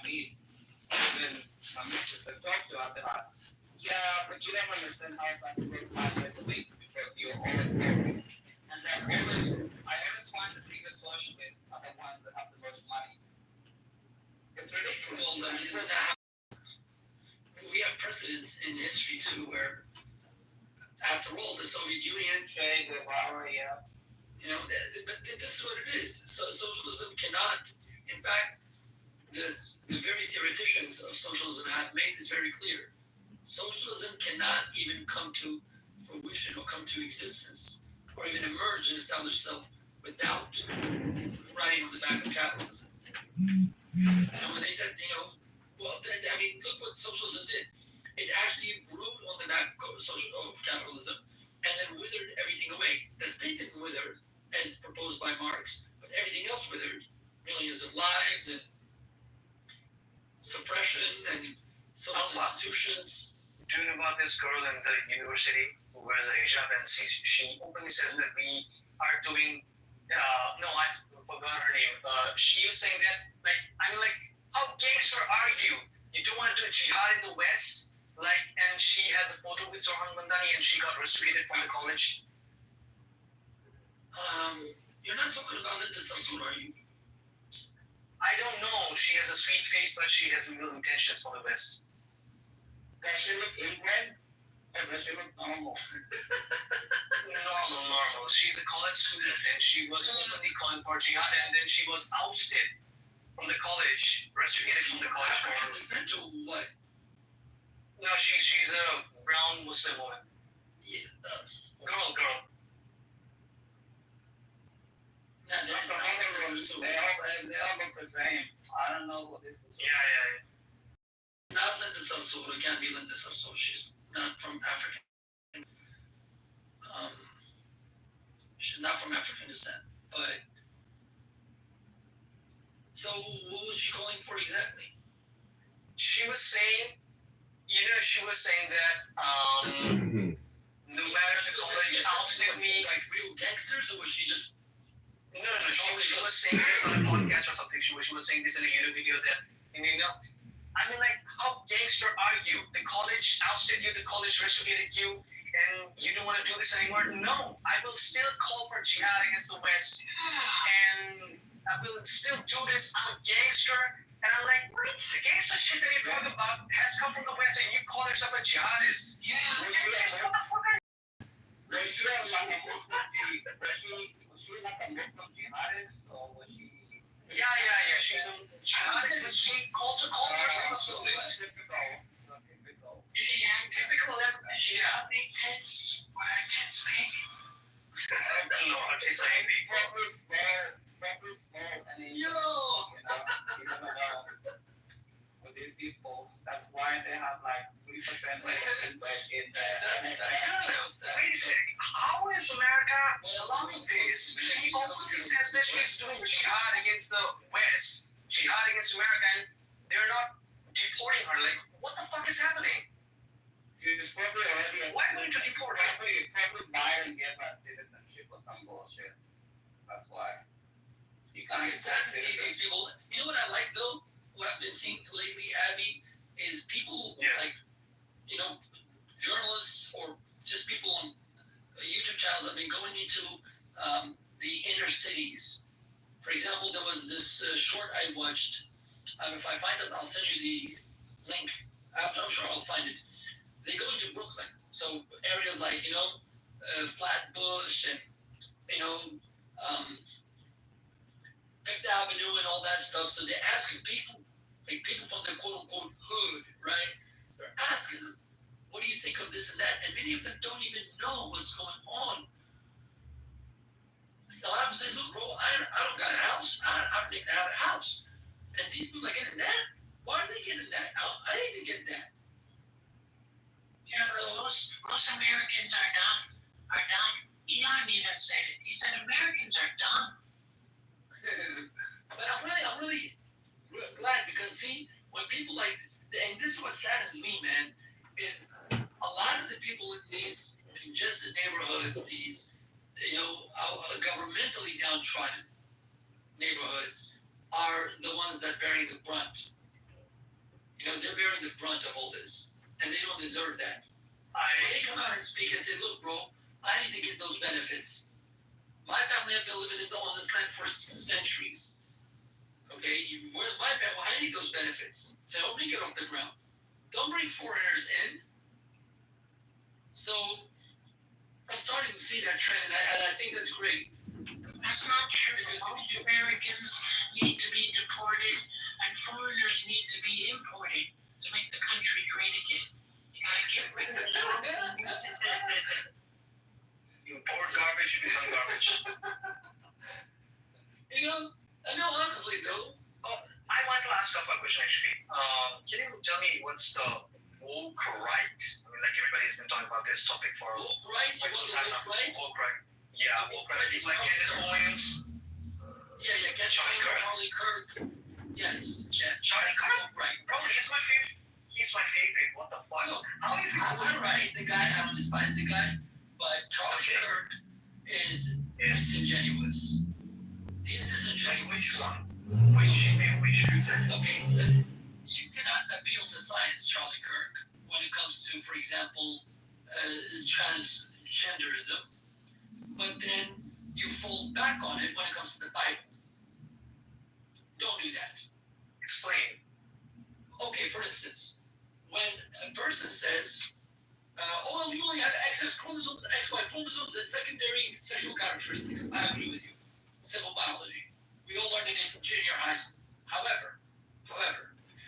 need. Then Mr. talk to after that. Yeah, but you don't understand how it's like to work 5 days a week because you're always working. And then I always find the biggest socialists are the ones that have the most money. It's ridiculous. Well, I mean, this is not how we have precedents in history too, where after all, the Soviet Union, Che Guevara, yeah. you know, but this is what it is. So socialism cannot, in fact, the very theoreticians of socialism have made this very clear. Socialism cannot even come to fruition or come to existence or even emerge and establish itself without riding on the back of capitalism. And when they said, you know, well, I mean, look what socialism did. It actually rode on the back of capitalism and then withered everything away. The state didn't wither as proposed by Marx, but everything else withered. Millions of lives and suppression and social institutions. Do you know about this girl in the university who wears a hijab and she openly says that we are doing, no, I forgot her name. She was saying that, like, I mean, like, how gangster are you? You don't want to do jihad in the West? Like, and she has a photo with Sohan Mandani and she got restricted from the college. You're not talking about Linda Sarsour, are you? I don't know. She has a sweet face, but she has real intentions for the West. Does she look inbred? Or does she look normal? Normal. She's a college student and she was openly calling for jihad and then she was ousted from the college, restricted from the college. African descent or what? No, she's a brown Muslim woman. Yeah. Girl. Nah, That's the whole room. They all look the same. I don't know what this is. Yeah. Not Linda Sarsour. It can't be Linda Sarsour. She's not from African. She's not from African descent. But so, what was she calling for exactly? She was saying that no matter the college ousted me. Like real gangsters, or was she just? No. She was saying this on a podcast or something. She was saying this in a YouTube video that, you know, I mean, like, how gangster are you? The college ousted you, the college restricted you, and you don't want to do this anymore? No, I will still call for jihad against the West, and I will still do this. I'm a gangster, and I'm like, what? The gangster shit that you're talking about has come from the West, and you call yourself a jihadist? Yeah, motherfucker. Was she like a Muslim jihadist, or was she? Yeah. She's a jihadist, but she calls herself a student. Typical. Typical. Yeah. Big tits. Why are tits big? I don't know how to say anything. Probably small, and then, Yo! You never know. With these people, that's why they have like 3% in the Basic. How is America allowing this? She openly says that she's doing jihad against the West, jihad against America, and they're not deporting her. Like, what the fuck is happening? She's probably already. Why would you deport her? Probably buy and get that citizenship or some bullshit. That's why. It's sad to see these people. You know what I like though? What I've been seeing lately, Abby, is people like, you know, journalists or just people on YouTube channels have been going into the inner cities. For example, there was this short I watched. If I find it, I'll send you the link. I'm sure I'll find it. They go into Brooklyn, so areas like, you know, Flatbush and, you know, Fifth Avenue and all that stuff. So they're asking people, like people from the quote-unquote hood, right? They're asking them, what do you think of this and that? And many of them don't even know what's going on. A lot of them say, look, bro, I don't got a house. I don't even have a house. And these people are getting that? Why are they getting that? I need to get that. Yeah, most Americans are dumb. Elon even said it. He said Americans are dumb. But I'm really glad because see, when people like, and this is what saddens me, man, is a lot of the people in these congested neighborhoods, these, you know, governmentally downtrodden neighborhoods, are the ones that bearing the brunt of all this, and they don't deserve that. When they come out and speak and say, look, bro, I need to get those benefits. My family have been living on this land for centuries. Okay, where's my benefit? I need those benefits to help me get off the ground. Don't bring foreigners in. So I'm starting to see that trend, and I think that's great. That's not true. Most Americans need to be deported, and foreigners need to be imported to make the country great again. You gotta get rid of them. You import garbage, you become garbage. No, honestly though. I want to ask a question actually. Can you tell me what's the woke right? I mean, like everybody's been talking about this topic for Woke right? quite some time now. Right? Woke right. Yeah, The woke right. It's like Candace Owens. Yeah, Charlie Kirk. Yes. Charlie Kirk? Right. Bro, he's my favorite. He's my favorite. What the fuck? Look, How is he? I write the guy. I don't despise the guy, but Charlie Kirk is disingenuous. He's disingenuous. Which one? Which Okay, you cannot appeal to science, Charlie Kirk, when it comes to, for example, transgenderism, but then you fall back on it when it comes to the Bible. Don't do that. Explain. Okay, for instance, when a person says, you only have XY chromosomes, and secondary sexual characteristics, I agree with you. Civil biology. We all learned it in junior high school. However,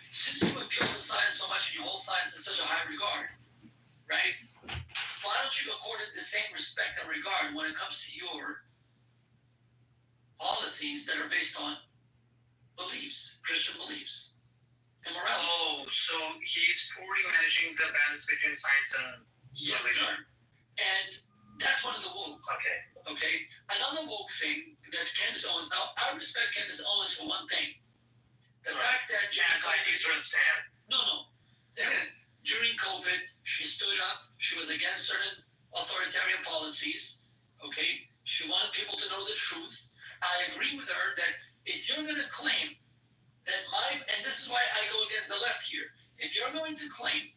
since you appeal to science so much and you hold science in such a high regard, right? Why don't you accord it the same respect and regard when it comes to your policies that are based on beliefs, Christian beliefs, and morality? Oh, so he's poorly managing the balance between science and religion. And that's one of the woke. Okay. Another woke thing that Candace Owens. Now, I respect Candace Owens for one thing. The fact that anti-Israel stand. No. During COVID, she stood up. She was against certain authoritarian policies. Okay. She wanted people to know the truth. I agree with her that if you're going to claim that and this is why I go against the left here. If you're going to claim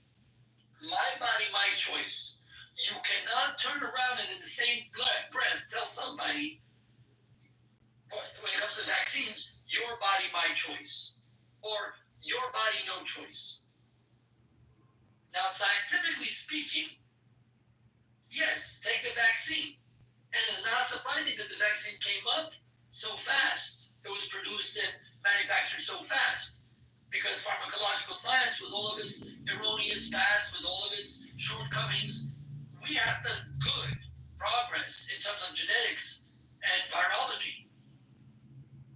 my body, my choice, you cannot turn around and in the same breath tell somebody, when it comes to vaccines, your body, my choice, or your body, no choice. Now, scientifically speaking, yes, take the vaccine. And it's not surprising that the vaccine came up so fast. It was produced and manufactured so fast. Because pharmacological science, with all of its erroneous past, with all of its shortcomings, we have done good progress in terms of genetics and virology,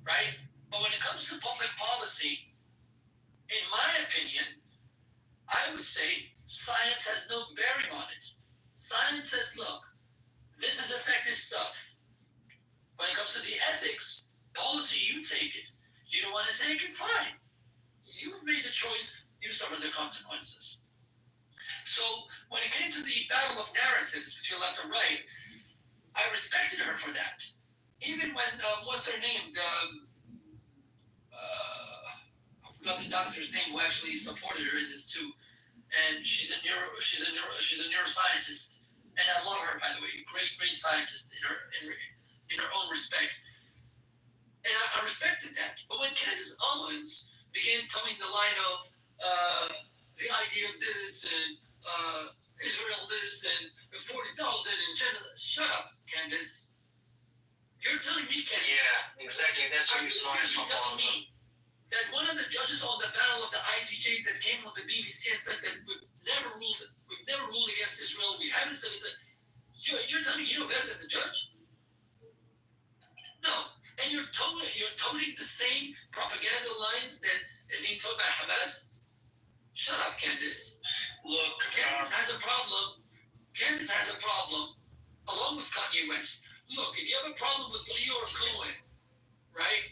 right? But when it comes to public policy, in my opinion, I would say science has no bearing on it. Science says, look, this is effective stuff. When it comes to the ethics, policy, you take it. You don't want to take it, fine. You've made the choice, you suffer the consequences. So when it came to the battle of narratives between left and right, I respected her for that. Even when, what's her name? I forgot the doctor's name who actually supported her in this too. And she's a neuroscientist. And I love her, by the way. Great scientist in her own respect. And I respected that. But when Candace Owens began telling the line of the idea of this and Israel this and 40,000 and China, shut up, Candace. You're telling me, Candace. Yeah, exactly. That's what you're telling me that one of the judges on the panel of the ICJ that came on the BBC and said that we've never ruled against Israel. We haven't said it. You're telling me you know better than the judge? No. And you're toting the same propaganda lines that is being told by Hamas. Shut up, Candace. Look, Candace has a problem. Candace has a problem, along with Kanye West. Look, if you have a problem with Leor Cohen, right,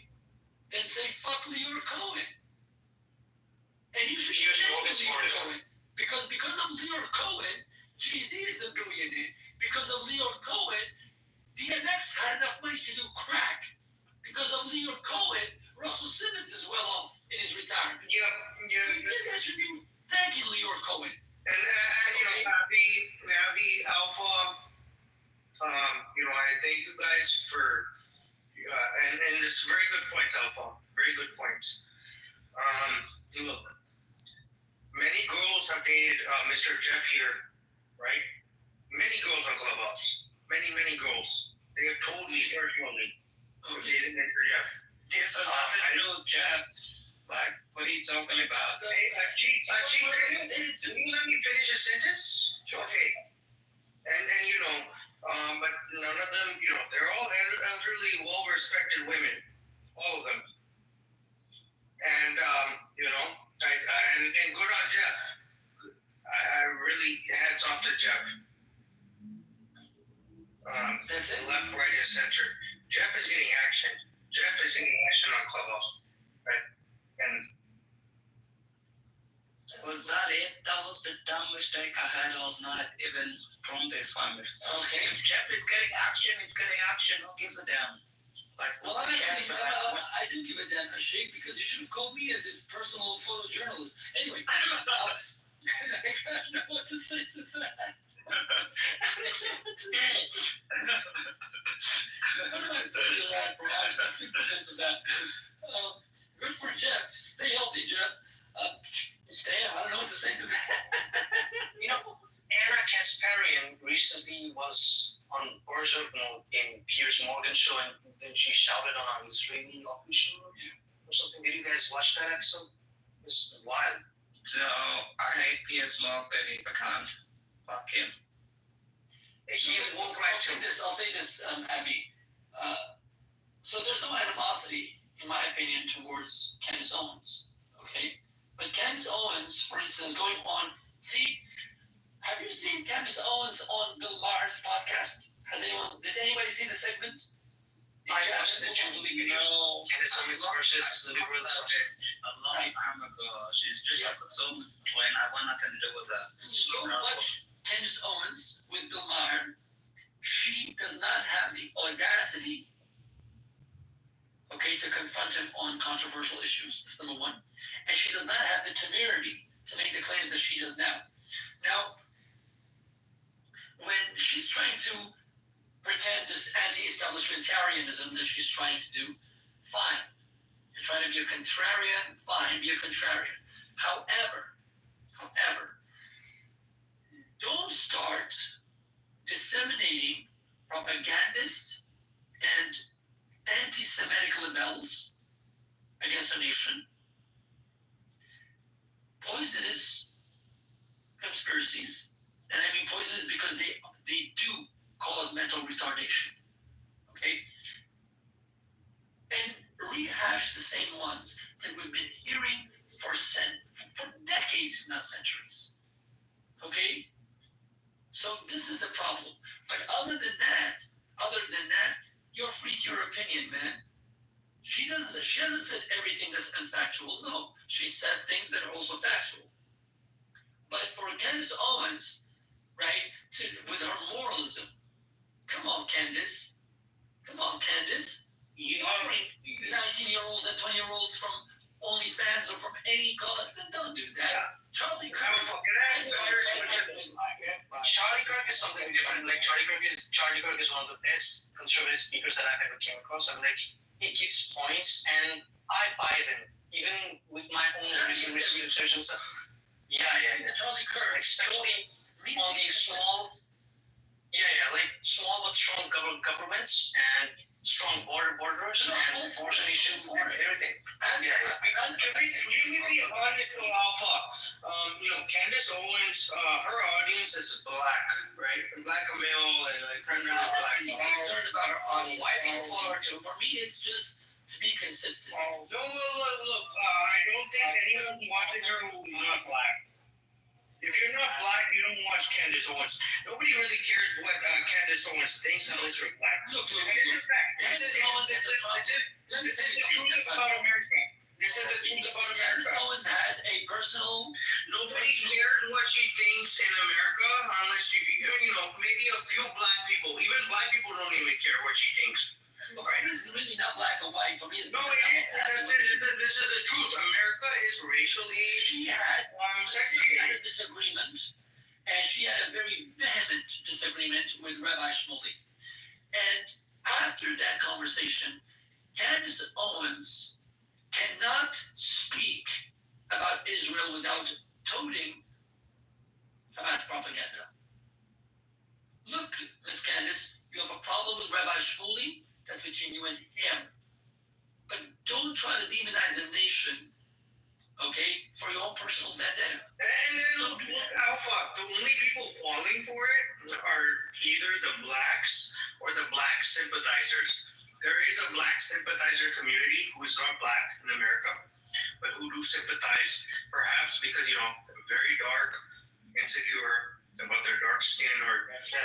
then say fuck Leor Cohen. And you should thank Leor Cohen. Because of Leor Cohen, Jay-Z is a billionaire. Because of Leor Cohen, DMX had enough money to do crack. Because of Leor Cohen, Russell Simmons is well off in his retirement. yeah. Thank you, Leor Cohen. And Abby, Alpha, I thank you guys for, and it's very good points, Alpha. Very good points. Look, many girls have dated Mr. Jeff here, right? Many girls on Clubhouse. Many girls. They have told me personally. Okay. They didn't Mr. Jeff. There's a lot to do, Jeff. Like, what are you talking about? Can you let me finish a sentence? Sure. Okay. And but none of them, they're all elderly, well-respected women, all of them. And and good on Jeff. I really hats off to Jeff. That's it. Left, right, and center. Jeff is getting action. Jeff is getting action on Clubhouse, right? And Was that it? That was the dumb mistake I had all night, even from this one. Okay. If Jeff is getting action, he's getting action. Who gives a damn? Like, Well, who cares about what? I do give a damn a shake because he should have called me as his personal photojournalist. Anyway, I don't know what to say to that. Good for Jeff. Stay healthy, Jeff. Damn, I don't know what to say to that. Anna Kasparian recently was on Berserk mode in Piers Morgan's show, and then she shouted on his Israeli official or something. Did you guys watch that episode? It was wild. No, I hate Piers Morgan. He's a cunt. Fuck him. He's I'll say this, Abby. So there's no animosity, in my opinion, towards Candace Owens. Okay? But Candace Owens, for instance, going on. See, have you seen Candace Owens on Bill Maher's podcast? Did anybody see the segment? I watched the Jubilee video. Candace Owens versus the liberals. A long time ago. She's just assumed when I want nothing to do with her. Go watch Candace Owens with Bill Maher. She does not have the audacity, to confront him on controversial issues. That's number one. And she does not have the temerity to make the claims that she does now. Now, when she's trying to pretend this anti-establishmentarianism that she's trying to do, fine. You're trying to be a contrarian, fine, be a contrarian. However, don't start disseminating propagandist and anti-Semitic libels against a nation, poisonous conspiracies, and I mean poisonous because they do cause mental retardation, okay? And rehash the same ones that we've been hearing for decades, if not centuries, okay? So this is the problem. But other than that, you're free to your opinion, man. She hasn't said everything that's unfactual. No, she said things that are also factual. But for Candace Owens, right, with her moralism, come on, Candace. You don't bring 19-year-olds and 20-year-olds from OnlyFans or from any college. Don't do that. Yeah. Charlie Kirk. Charlie Kirk is something different. Like Charlie Kirk is one of the best conservative speakers that I've ever came across. I'm like, he gives points and I buy them, even with my own research and stuff. Yeah. Charlie Kirk, especially on the small but strong governments and strong borders and abortion issue and everything. Can you be honest, Alpha? Candace Owens, her audience is black, right? Black male and primarily black. I'm concerned about her audience. White people are too. For me, it's just to be consistent. Look, I don't think anyone watches her who's not black. If you're not black, you don't watch Candace Owens. Nobody really cares what Candace Owens thinks unless you're black. Look. This is the truth about America. This is the truth about America. Candace Owens had a personal. Nobody cares what she thinks in America unless maybe a few black people. Even black people don't even care what she thinks. Right? It's really not black and white. For me, it's this is the truth. America is racially she had a disagreement, and she had a very vehement disagreement with Rabbi Shmuley. And after that conversation, Candace Owens cannot speak about Israel without toting Hamas propaganda. Look, Miss Candace, you have a problem with Rabbi Shmuley, that's between you and him. But don't try to demonize a nation, okay, for your own personal vendetta. And then, Alpha, the only people falling for it are either the blacks or the black sympathizers. There is a black sympathizer community who is not black in America, but who do sympathize, perhaps because, very dark, insecure about their dark skin or I think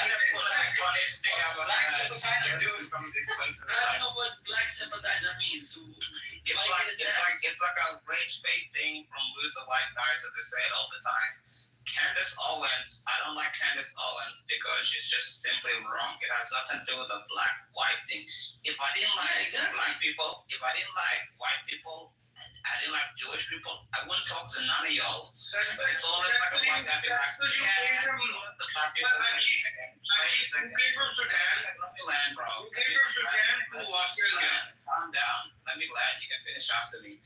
that's what the funniest thing about black sympathizer do. I don't know what black sympathizer means. It's like a rage bait thing from loser white guys that they say it all the time. Candace Owens, I don't like Candace Owens because she's just simply wrong. It has nothing to do with the black-white thing. If I didn't like black people, if I didn't like white people, I didn't like Jewish people, I wouldn't talk to none of y'all. But it's always like a white guy be like, because you came from the black people. Actually, who came from Sudan? Let me land, bro. Who came from Sudan? Who Australia? Calm down. Let me land. You can finish after me.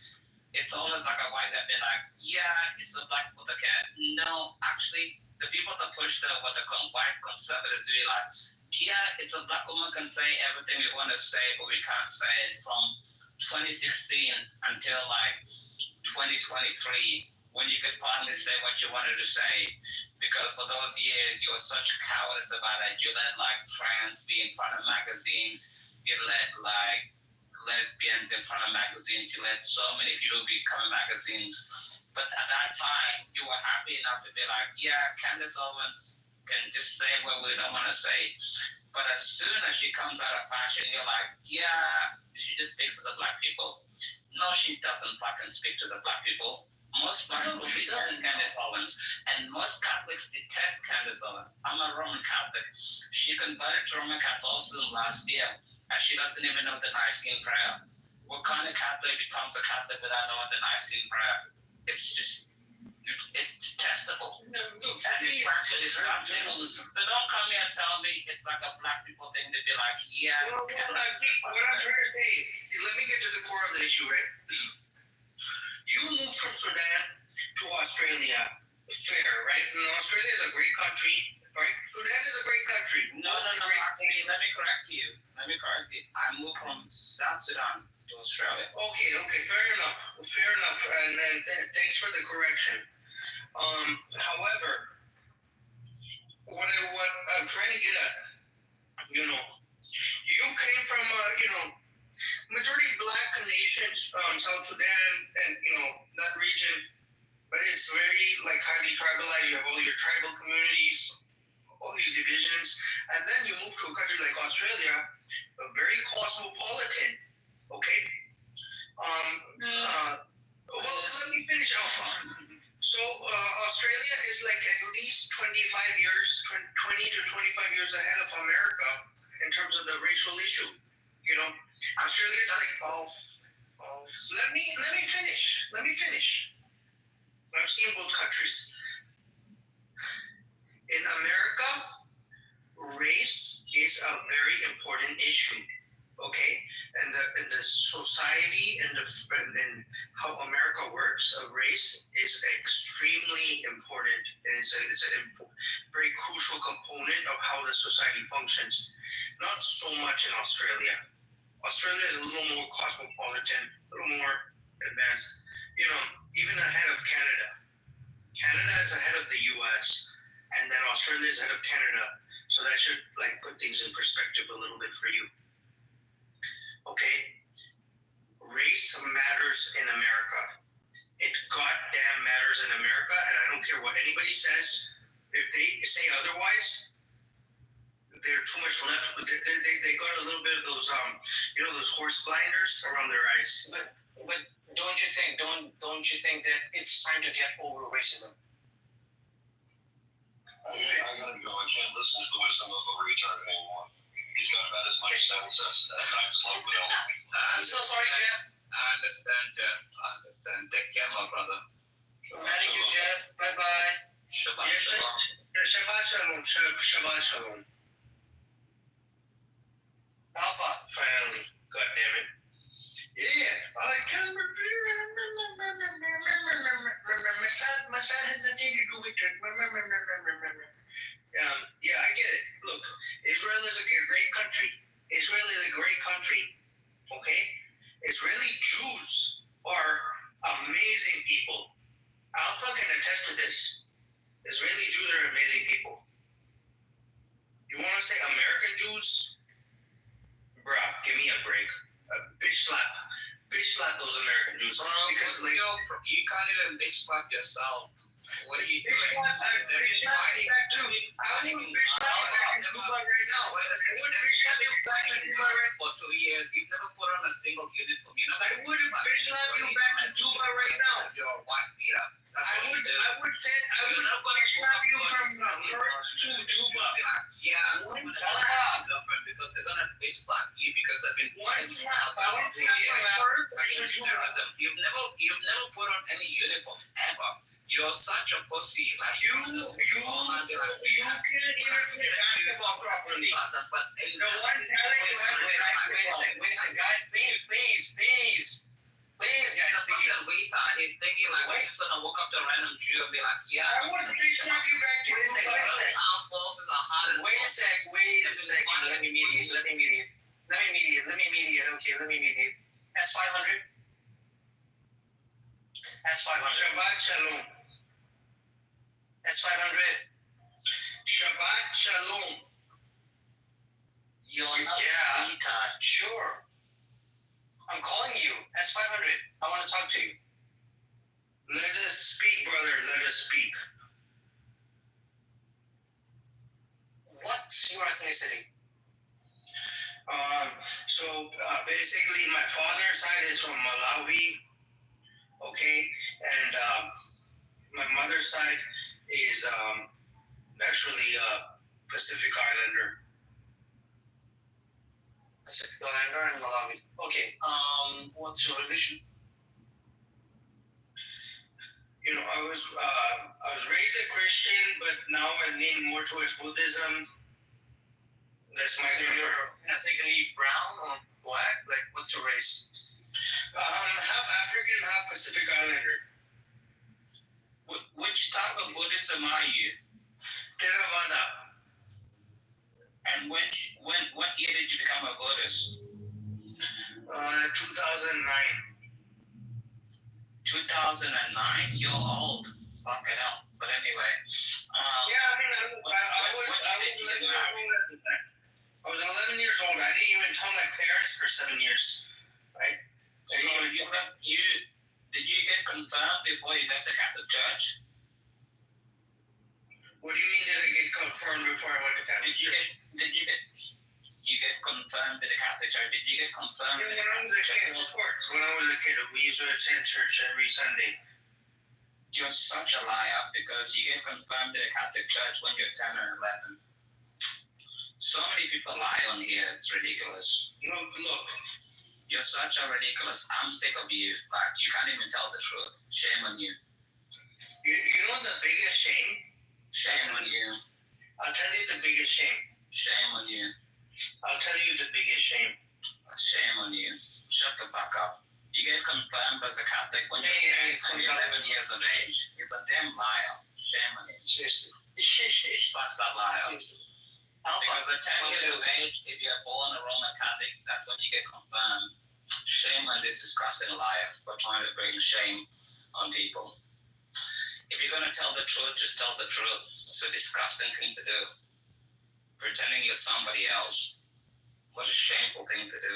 It's always like a white guy be like, yeah, it's a black with a cat. No, actually, the people that push what the white conservatives be like, yeah, it's a black woman can say everything we want to say, but we can't say it from 2016 until like 2023, when you could finally say what you wanted to say. Because for those years, you were such cowardice about it. You let like trans be in front of magazines. You let like lesbians in front of magazines. You let so many people become magazines. But at that time, you were happy enough to be like, yeah, Candace Owens can just say what we don't want to say. But as soon as she comes out of fashion, you're like, yeah, she just speaks to the black people. No, she doesn't fucking speak to the black people. Most black people detest Candace Owens, and most Catholics detest Candace Owens. I'm a Roman Catholic. She converted to Roman Catholicism last year, and she doesn't even know the Nicene prayer. What kind of Catholic becomes a Catholic without knowing the Nicene prayer? It's detestable. No, And it's journalism. So don't come here and tell me it's like a black people thing to be like, yeah. What I'm trying to say, let me get to the core of the issue, right? You moved from Sudan to Australia, fair, right? And Australia is a great country, right? Sudan is a great country. No, actually, let me correct you. I moved from South Sudan to Australia. Okay, fair enough. And thanks for the correction. However, what I'm trying to get at, you came from majority black nations, South Sudan and that region, but it's very like highly tribalized. You have all your tribal communities, all these divisions, and then you move to a country like Australia, very cosmopolitan. Okay. Well, let me finish off. So Australia is like at least 25 years, 20 to 25 years ahead of America in terms of the racial issue. Australia is like Let me finish. I've seen both countries. In America, race is a very important issue. Okay, and the society and how America works, race is extremely important, and it's a very crucial component of how the society functions. Not so much in Australia. Australia is a little more cosmopolitan, a little more advanced. Even ahead of Canada. Canada is ahead of the U.S. and then Australia is ahead of Canada. So that should put things in perspective a little bit for you. Okay, race matters in America. It goddamn matters in America, and I don't care what anybody says. If they say otherwise, they're too much left. They got a little bit of those those horse blinders around their eyes. But don't you think that it's time to get over racism? I gotta go. I can't listen to the wisdom of a retard anymore. He's got about as much sense as I'm slow. I'm so sorry, Jeff. I understand, Jeff. I understand. Take care, my brother. Thank you, Jeff. Bye bye. Shabbat Yes, shalom. Shabbat shalom. Shabbat shalom. Alpha. Finally. God damn it. Yeah. I can't my son has nothing to do with it. Yeah, I get it. Look, Israel is a great country. Israel is a great country. Okay? Israeli Jews are amazing people. Alpha can attest to this. Israeli Jews are amazing people. You want to say American Jews? Bruh, give me a break. Bitch slap those American Jews. Because like, you can't even bitch slap yourself. What are you doing? I would bitch slap you back in Dubai right now. I would bitch slap you back in Dubai right For 2 years, you've never put on a single uniform. You know, I would bitch slap you back in Dubai right now. You're a white beater. That's I what you do. would bitch slap you from Perth to Dubai. Yeah, One slap. Because they're gonna bitch slap you because they've been One slap. I would slap from Perth to Dubai. You've never put on any uniform ever. You're such a pussy. Like You can't even play basketball properly. But The one talent you have is Wait a second, guys, please, guys, the please. fucking retard is thinking like we're just gonna walk up to a random Jew and be like, yeah. I would bitch slap you back to Wait a second, Dubai. wait a second. Our forces are hard. Wait a second. Let me mediate. Okay, let me mediate. S500. Shabbat shalom. S500. Shabbat shalom. You're not Yeah. a retard. Sure. I'm calling you. S500. I want to talk to you. Let us speak, brother. Let us speak. What's your ethnicity? Basically, my father's side is from Malawi, okay, and my mother's side is actually Pacific Islander. Pacific Islander and Malawi. Okay. What's your religion? You know, I was raised a Christian, but now I lean more towards Buddhism. That's my So you're ethnically brown or black? Like, what's your race? half African, half Pacific Islander. Which type of Buddhism are you? Theravada. And what year did you become a Buddhist? 2009. 2009? You're old. Fucking hell. But anyway. I was 11 years old. I didn't even tell my parents for 7 years. Right? So did you get confirmed before you left the Catholic Church? What do you mean did I get confirmed before I went to Catholic Church? Did you get confirmed to the Catholic Church? Did you get confirmed to the Catholic Church? Of course. When I was a kid, we used to attend church every Sunday. You're such a liar because you get confirmed to the Catholic Church when you're 10 or 11. So many people lie on here, it's ridiculous. Look. You're such a ridiculous. I'm sick of you. Like, you can't even tell the truth. Shame on you. You know the biggest shame? Shame on you. I'll tell you the biggest shame. Shame on you. I'll tell you the biggest shame. Shame on you. Shut the fuck up. You get confirmed as a Catholic when you're 10 and you're 11 years of age. It's a damn liar. Shame on you. Seriously. That's that liar. Seriously. Because at 10 years of age, if you're born a Roman Catholic, that's when you get confirmed. Shame on this disgusting liar for trying to bring shame on people. If you're going to tell the truth, just tell the truth. It's a disgusting thing to do. Pretending you're somebody else. What a shameful thing to do.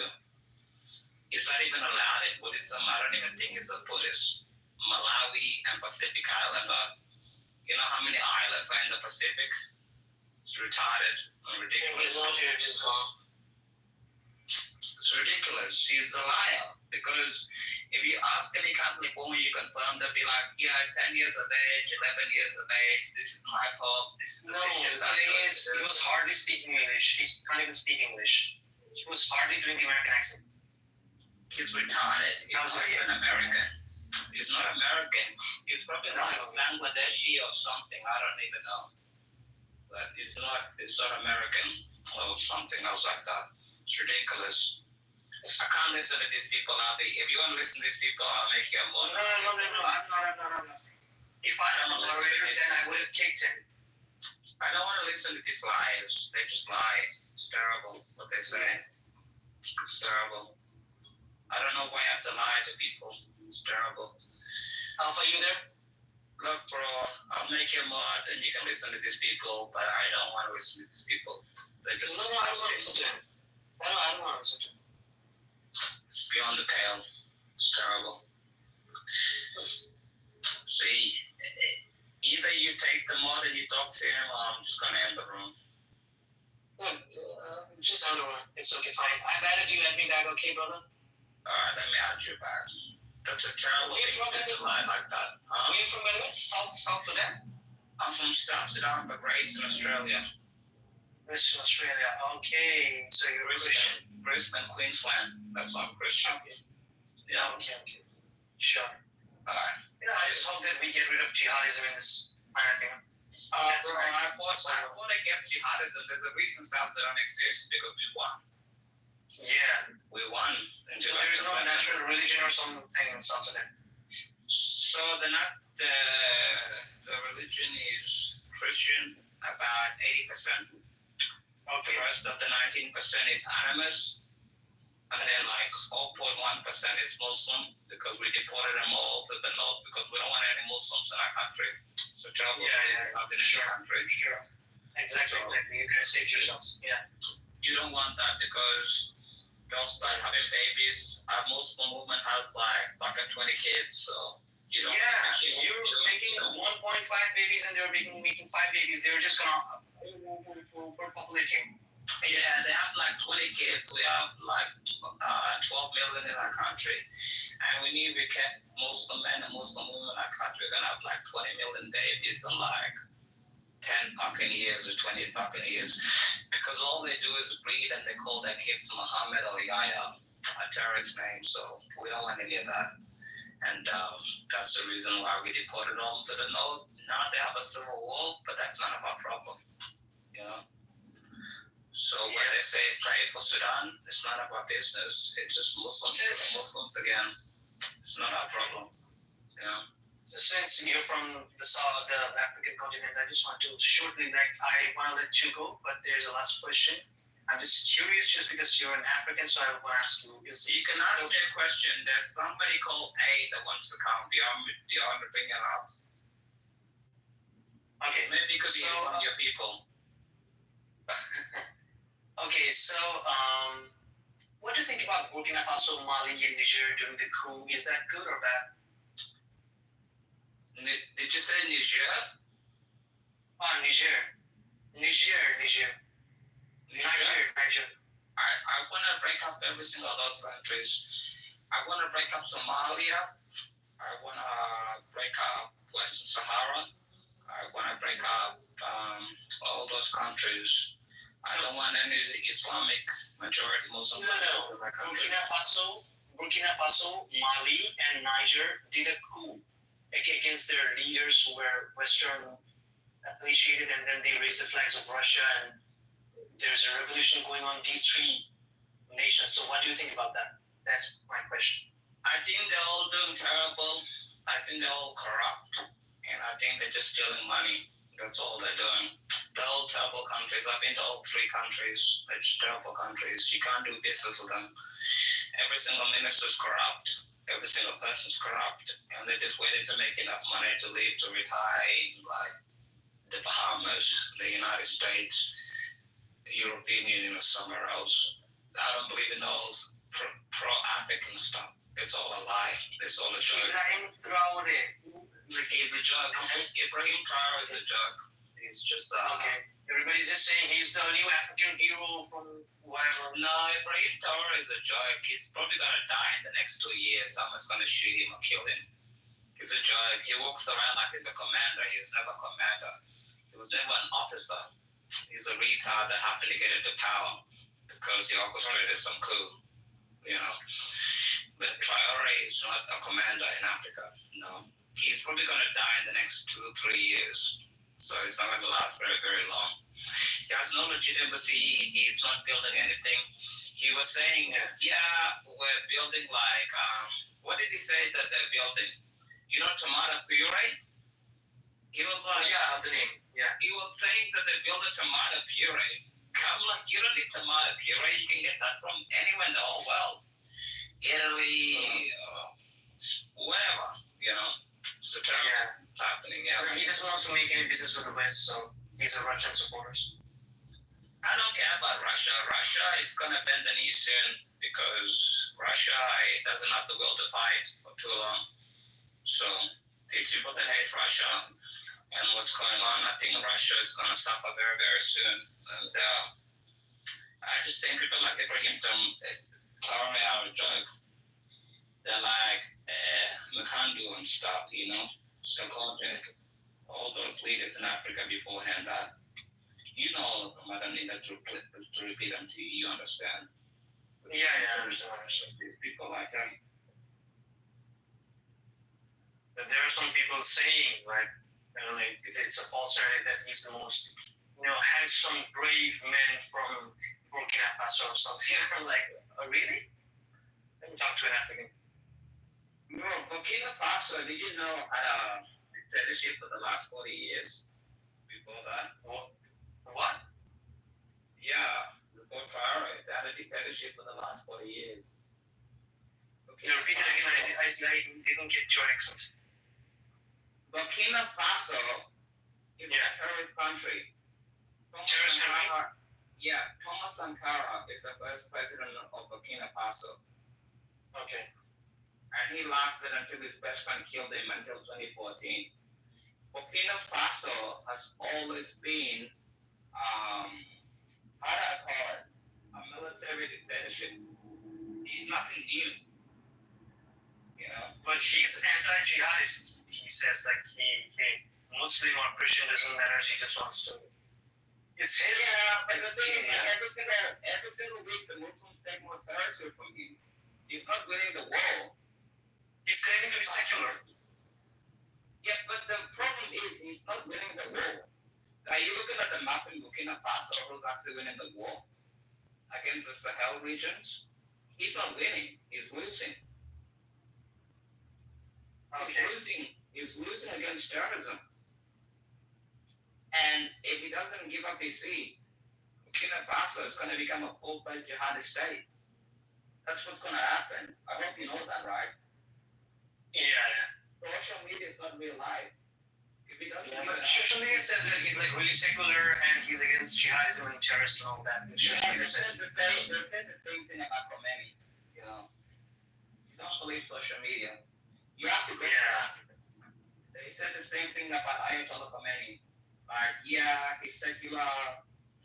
Is that even allowed in Buddhism? I don't even think it's a Buddhist. Malawi and Pacific Islander. You know how many islands are in the Pacific? It's retarded and ridiculous. Just gone. It's ridiculous. She's a liar. Because if you ask any Catholic woman, you confirm, they'll be like, yeah, 10 years of age, 11 years of age, this is my pope, this is the No, bishop. the thing is, he was hardly speaking English. He can't even speak English. He was hardly doing the American accent. He's retarded. He's not even American. He's not American. He's probably like Bangladeshi or something. I don't even know. But he's not American or something else like that. It's ridiculous. I can't listen to these people. If you want to listen to these people, I'll make you a more. No. I'm not. If I am a moderator, then I would have kicked him. I don't want to listen to these lies. They just lie. It's terrible what they say. It's terrible. I don't know why I have to lie to people. It's terrible. Alpha, you there? Look, bro, I'll make you a mod and you can listen to these people, but I don't want to listen to these people. They're just No, I don't want to listen to him. I don't want to listen to him. It's beyond the pale. It's terrible. See, either you take the mod and you talk to him, or I'm just gonna end the room. Look, just out of it. It's okay, fine. I've added you. Add me back, okay, brother? Alright, let me add you back. That's a terrible thing to lie like that. Where are you from, by the way? South Sudan? I'm from South Sudan, but raised in Australia. Raised in Australia. Okay, so you're Christian. Brisbane, Queensland. That's why I'm Christian. Okay. Yeah. Okay. Sure. Alright. I just hope that we get rid of jihadism in this planet, Bro, I fought against jihadism. There's a reason South Sudan exists because we won. Yeah. We won. So there's no national religion or something in South Sudan. So the religion is Christian, about 80%. Okay. The rest of the 19% is animist. And then like 4.1% is Muslim because we deported them all to the north because we don't want any Muslims in our country. So trouble in any country. Sure. Exactly. You're gonna save yourselves. Yeah. You don't want that because they'll start having babies. Our Muslim woman has like fucking 20 kids, so you don't. Yeah, you're making 1.5 babies and they're making 5 babies. They're just gonna overpopulate you. Yeah, they have like 20 kids. We have like 12 million in our country. And we need to keep Muslim men and Muslim women in our country. We're going to have like 20 million babies in like 10 fucking years or 20 fucking years. Because all they do is breed and they call their kids Muhammad or Yahya, a terrorist name. So we don't want any of that. And that's the reason why we deported them to the north. Now they have a civil war, but that's none of our problem. You know? So when they say pray for Sudan, it's none of our business. It's just Muslims again. It's not our problem. Yeah. So since you're from the African continent, I just want to shortly, I want to let you go, but there's a last question. I'm just curious, just because you're an African, so I want to ask you. You can ask me a question. There's somebody called A that wants to come. Do you want to bring it up? Okay. Maybe because he's one of your people. Okay, so what do you think about Burkina Faso, Mali, and Niger during the coup? Is that good or bad? Did you say Niger? Niger. I want to break up every single of those countries. I want to break up Somalia. I want to break up Western Sahara. I want to break up all those countries. I don't want any Islamic majority Muslim countries in my country. Burkina Faso, Mali, and Niger did a coup against their leaders who were Western affiliated, and then they raised the flags of Russia, and there's a revolution going on in these 3 nations. So what do you think about that? That's my question. I think they're all doing terrible. I think they're all corrupt, and I think they're just stealing money. That's all they're doing. They're all terrible countries. I've been to all 3 countries. They're just terrible countries. You can't do business with them. Every single minister's corrupt. Every single person's corrupt. And they're just waiting to make enough money to leave, to retire in like the Bahamas, the United States, the European Union, or somewhere else. I don't believe in those pro-African stuff. It's all a lie. It's all a joke. He's a joke. Ibrahim Traore is a joke. He's just okay. Everybody's just saying he's the new African hero from whatever. No, Ibrahim Traore is a joke. He's probably gonna die in the next 2 years. Someone's gonna shoot him or kill him. He's a joke. He walks around like he's a commander. He was never a commander. He was never an officer. He's a retard that happened to get into power because he orchestrated some coup. You know. But Traore is not a commander in Africa. No, he's probably going to die in the next 2-3 years. So it's not going to last very, very long. He has no legitimacy. He's not building anything. He was saying, yeah, we're building like, what did he say that they're building? You know, tomato puree? He was like, yeah, the name. Yeah. He was saying that they build a tomato puree. I'm like, you don't need tomato puree. You can get that from anywhere in the whole world. Italy, wherever, you know. So Yeah. it's happening, yeah. He doesn't also make any business with the West, so he's a Russian supporter. I don't care about Russia. Russia is going to bend the knee soon because Russia doesn't have the will to fight for too long. So these people that hate Russia and what's going on, I think Russia is going to suffer very, very soon. And I just think people like Ibrahim Traore are a joke. They're like Makandu and stuff, you know. So all those leaders in Africa beforehand, you know all of them. I don't need to repeat them to you. You understand? Yeah, I understand. These people like them. But there are some people saying, like, I don't know if it's a falsehood that he's the most, handsome, brave man from Burkina Faso or something. I'm like, oh, really? Let me talk to an African. No, Burkina Faso, did you know, had a dictatorship for the last 40 years? Before that? What? Yeah, before Traore, they had a dictatorship for the last 40 years. Can you repeat it again? I didn't get your accent. Burkina Faso is a terrorist country. Terrorist country? Yeah, Thomas Sankara is the first president of Burkina Faso. Okay. And he lasted until his best friend killed him until 2014. Burkina Faso has always been, how do I call it, a military dictatorship. He's nothing new, you know. But he's anti-jihadist. He says like he Muslim or Christian doesn't matter. He just wants to. It's his. Yeah, but the thing is, like, every single week the Muslims take more territory from him. He's not winning the war. He's claiming to be secular. Yeah, but the problem is he's not winning the war. Are you looking at the map in Burkina Faso who's actually winning the war against the Sahel regions? He's not winning. He's losing. Okay. He's losing against terrorism. And if he doesn't give up his seat, Burkina Faso is going to become a full-fledged jihadist state. That's what's going to happen. I hope you know that, right? Yeah. Social media is not real life. If he doesn't, but social media says that he's like really secular and he's against jihadism and terrorists and all that. Social media says they said the same thing about Khomeini. You know, you don't believe social media. You have to go. Yeah. They said the same thing about Ayatollah Khomeini. Like, yeah, he's secular.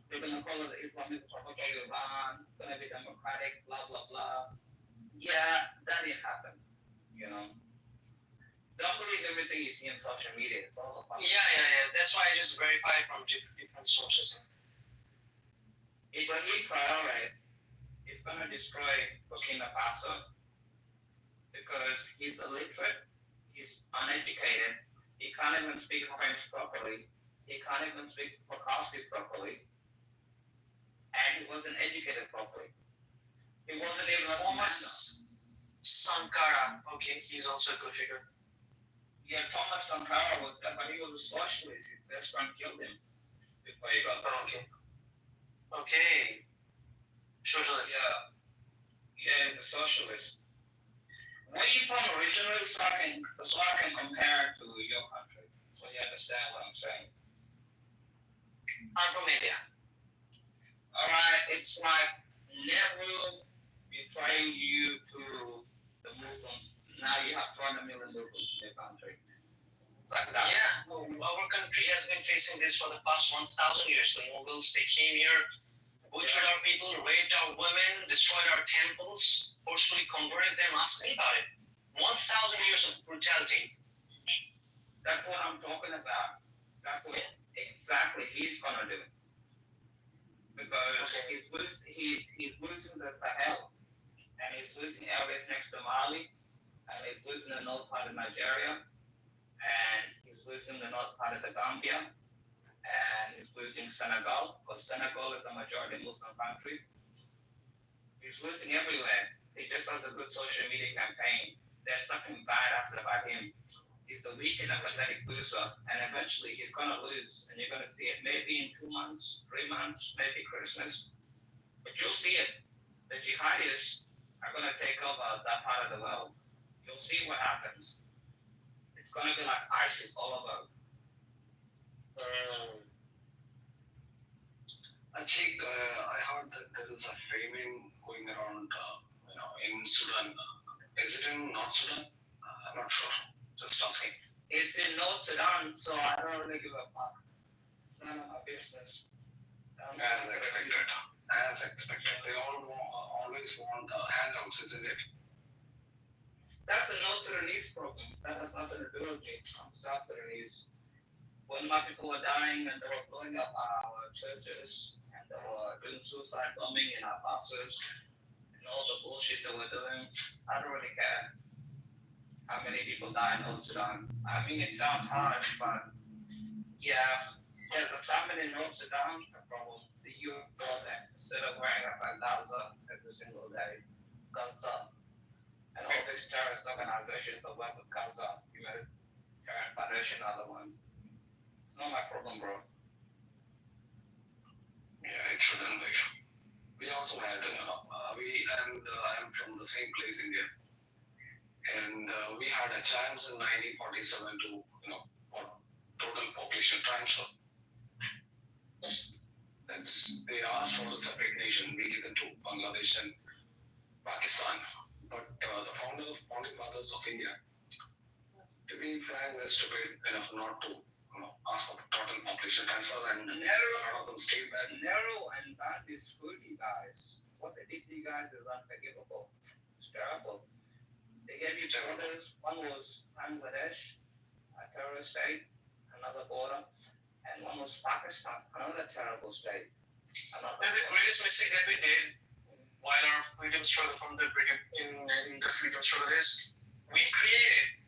They're gonna call it the Islamic Republic of Iran. It's gonna be democratic. Blah blah blah. Yeah, that didn't happen. You know. Don't believe everything you see on social media. It's all about. Yeah. That's why I just verify from different sources. Ibrahim Traore is going to destroy Burkina Faso because he's illiterate, he's uneducated, he can't even speak French properly, he can't even speak Farsi properly, and he wasn't educated properly. He wasn't even a Thomas Sankara. Okay, he's also a good figure. Yeah, Thomas Sankara was that, but he was a socialist. His best friend killed him before he got there. Okay. Socialist. Yeah, the socialist. Where are you from originally, so I can compare it to your country, so you understand what I'm saying? I'm from India. All right, it's like Nehru betraying you to the Muslims. Now you have 400 million Muslims in your country. It's like that. Yeah, our country has been facing this for the past 1,000 years. The Mughals, they came here, butchered our people, raped our women, destroyed our temples, forcefully converted them. Ask me about it. 1,000 years of brutality. That's what I'm talking about. That's what exactly he's gonna do. Because he's losing the Sahel, and he's losing areas next to Mali, and he's losing the north part of Nigeria, and he's losing the north part of the Gambia, and he's losing Senegal, because Senegal is a majority Muslim country. He's losing everywhere. He just has a good social media campaign. There's nothing badass about him. He's a weak and a pathetic loser, and eventually he's gonna lose, and you're gonna see it maybe in 2 months, 3 months, maybe Christmas, but you'll see it. The jihadists are gonna take over that part of the world. You'll see what happens. It's gonna be like ISIS all over. I think I heard that there is a famine going around, in Sudan. Is it in North Sudan? I'm not sure. Just asking. It's in North Sudan, so I don't really give a fuck. It's none of my business. As expected. They always want handouts, isn't it? That's the North Sudanese problem. That has nothing to do with me. I'm South Sudanese. When my people were dying and they were blowing up our churches and they were doing suicide bombing in our buses and all the bullshit they were doing, I don't really care how many people die in North Sudan. I mean, it sounds harsh, but yeah, there's a famine in North Sudan, a problem. The UN go there instead of wearing a Gaza every single day. Gaza and all these terrorist organizations that work with Gaza, Humanitarian Foundation, and other ones. It's not my problem, bro. Yeah, it shouldn't be. We also had, I'm from the same place, India. And we had a chance in 1947 to, total population transfer. They asked for a separate nation. We gave it to Bangladesh and Pakistan. But the founding fathers of India, to be frank, were stupid enough not to ask for total population transfer, and a lot of them stayed back. Nehru and Gandhi screwed you guys. What they did to you guys is unforgivable. It's terrible. They gave you borders. One was Bangladesh, a terrorist state, another border, and one was Pakistan, another terrible state. And the greatest mistake that we did while our freedom struggle from the in the freedom struggle is we created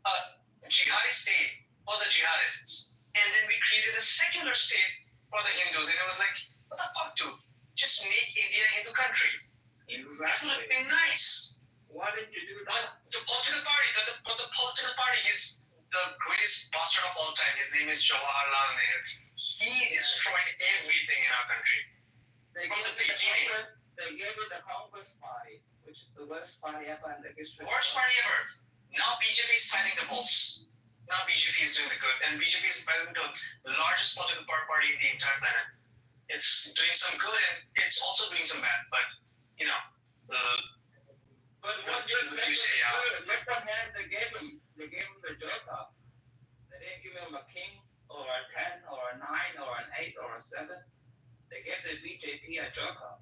a jihadi state for the jihadists, and then we created a secular state for the Hindus, and it was like, what the fuck, dude? Just make India a Hindu country. Exactly. That would have been nice. Why didn't you do that? The political party is the greatest bastard of all time. His name is Jawaharlal Nehru. He destroyed everything in our country. They gave it the Congress Party, which is the worst party ever in the history. Worst party ever. Now BJP is signing the balls. Now BJP is doing the good, and BJP is becoming the largest political party in the entire planet. It's doing some good, and it's also doing some bad. But but what you say? Look what hand they gave him. They gave him the Joker. They didn't give him a king or a 10 or a 9 or an 8 or a 7. They gave the BJP a Joker.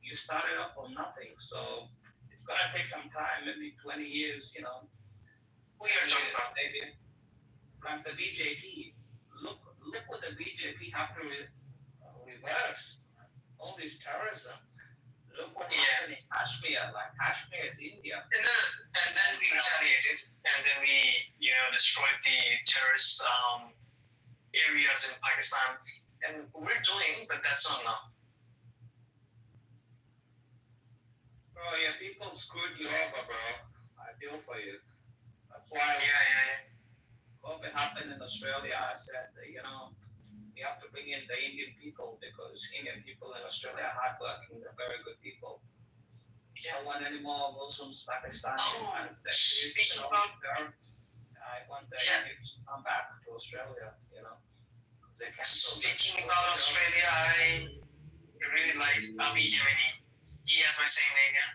You started off from nothing, so it's gonna take some time, maybe 20 years, Who you're talking about? Maybe like the BJP. Look what the BJP have to reverse. All this terrorism. Look what happened in Kashmir. Like Kashmir is India. And then we retaliated, and then we, destroyed the terrorist areas in Pakistan. And we're doing, but that's not enough. Bro, yeah, people screwed you over, bro. I feel for you. That's why COVID happened in Australia. I said that, we have to bring in the Indian people because Indian people in Australia are hardworking. They're very good people. I don't want any more Muslims, Pakistani. Speaking about I want the Indians to come back to Australia, Speaking about Australia, I really like Abiy Yemeni. He has my same name, yeah?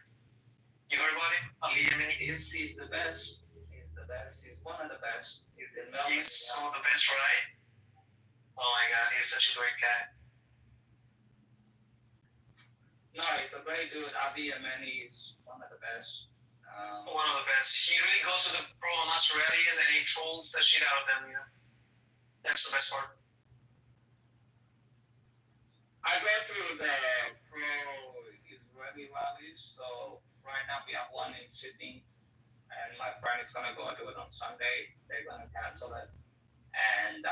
You heard about him? Abiy Yemeni? He's the best. He's the best. He's one of the best. He's in Melbourne. He's one of the best, right? Oh my god, he's such a great guy. No, he's a great dude. Abiy Yemeni is one of the best. One of the best. He really goes to the pro-Hamas rallies and he trolls the shit out of them, That's the best part. I go through the pro-Israeli Aggie rallies. So right now we have one in Sydney, and my friend is gonna go do it on Sunday. They're gonna cancel it, and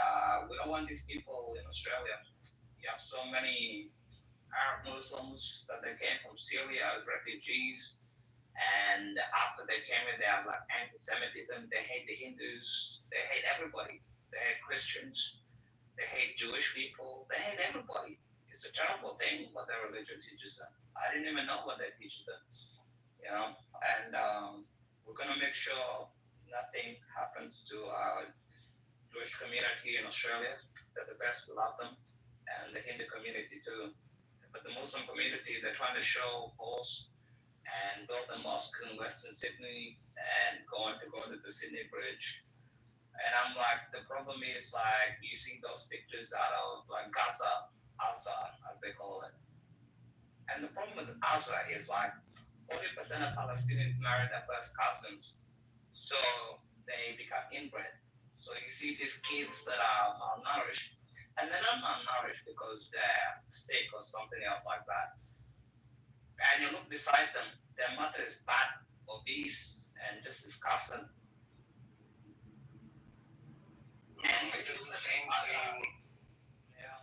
we don't want these people in Australia. You have so many Arab Muslims that they came from Syria as refugees, and after they came in, they have like anti-Semitism. They hate the Hindus. They hate everybody. They hate Christians. They hate Jewish people. They hate everybody. It's a terrible thing what their religion teaches them. I didn't even know what they teach them, you know. And we're gonna make sure nothing happens to our Jewish community in Australia. They're the best. We love them, and the Hindu community too. But the Muslim community, they're trying to show force and build a mosque in Western Sydney and going to go to the Sydney Bridge. And I'm like, the problem is like you see those pictures out of like Gaza, as they call it. And the problem with Gaza is like 40% of Palestinians marry their first cousins, so they become inbred. So you see these kids that are malnourished, and they're not malnourished because they're sick or something else like that. And you look beside them, their mother is fat, obese, and just disgusting. And It is the same thing. Yeah.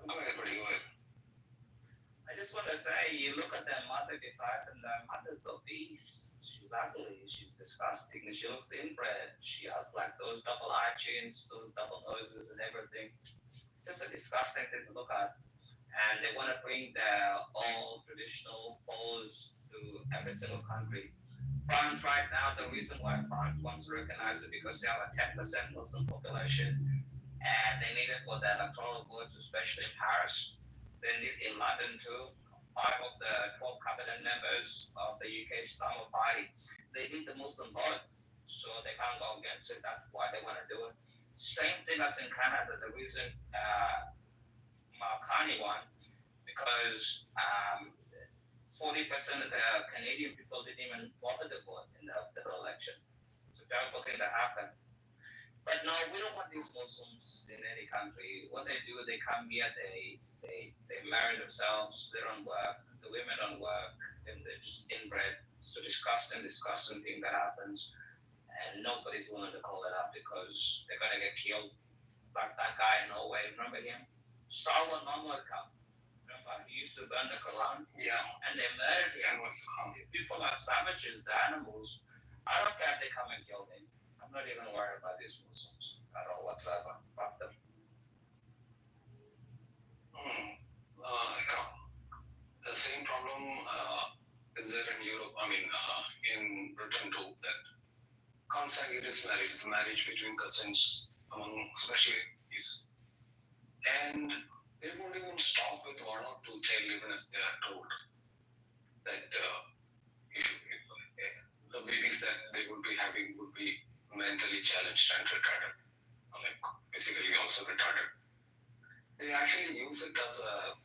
Go ahead, buddy, go ahead. I just want to say, you look at their mother beside them, their mother's obese. She's ugly. She's disgusting. She looks inbred. She has like those double eye chins, those double noses, and everything. It's just a disgusting thing to look at. And they want to bring their old traditional pose to every single country. France right now, the reason why France wants to recognize it because they have a 10% Muslim population, and they need it for the electoral votes, especially in Paris. They need in London too. 5 of the 12 cabinet members of the UK Islamic Party, they need the Muslim vote, so they can't go against it. That's why they want to do it. Same thing as in Canada. The reason Marconi won because 40% of the Canadian people didn't even bother to vote in the federal election. It's a terrible thing that happened. But no, we don't want these Muslims in any country. What they do, they come here, they marry themselves, they don't work, the women don't work, and they're just inbred. It's a disgusting thing that happens. And nobody's willing to call it out because they're going to get killed. Like that guy in Norway, remember him? Salwan Mahmoud Khan. Remember, he used to burn the Quran, Yeah. and they murdered him. And what's These people are savages, the animals. I don't care if they come and kill me. I'm not even worried about these Muslims at all whatsoever. Fuck them. The same problem is there in Europe, in Britain too, that consanguineous marriage, the marriage between cousins among especially these. And they won't even stop with 1 or 2 child even if they are told that if the babies that they would be having would be mentally challenged and retarded, basically also retarded. They actually use it as a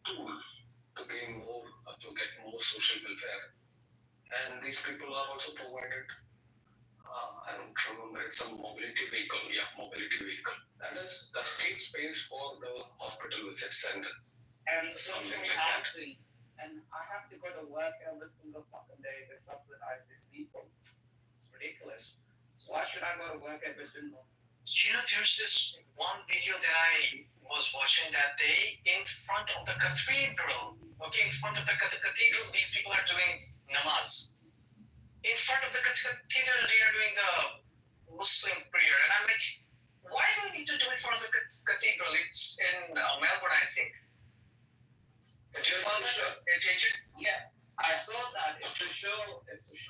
tool to gain more, to get more social welfare. And these people are also provided, I don't remember, it's a mobility vehicle. Yeah, mobility vehicle. That state pays for the hospital visits and social something like that. housing. And I have to go to work every single fucking day to subsidize these people. It's ridiculous. Why should I go to work every single? There's this one video that I was watching that day in front of the cathedral. Okay, in front of the cathedral, these people are doing namaz. In front of the cathedral, they are doing the Muslim prayer. And I'm like, why do we need to do it in front of the cathedral? It's in Melbourne, I think. Yeah, I saw that. It's a show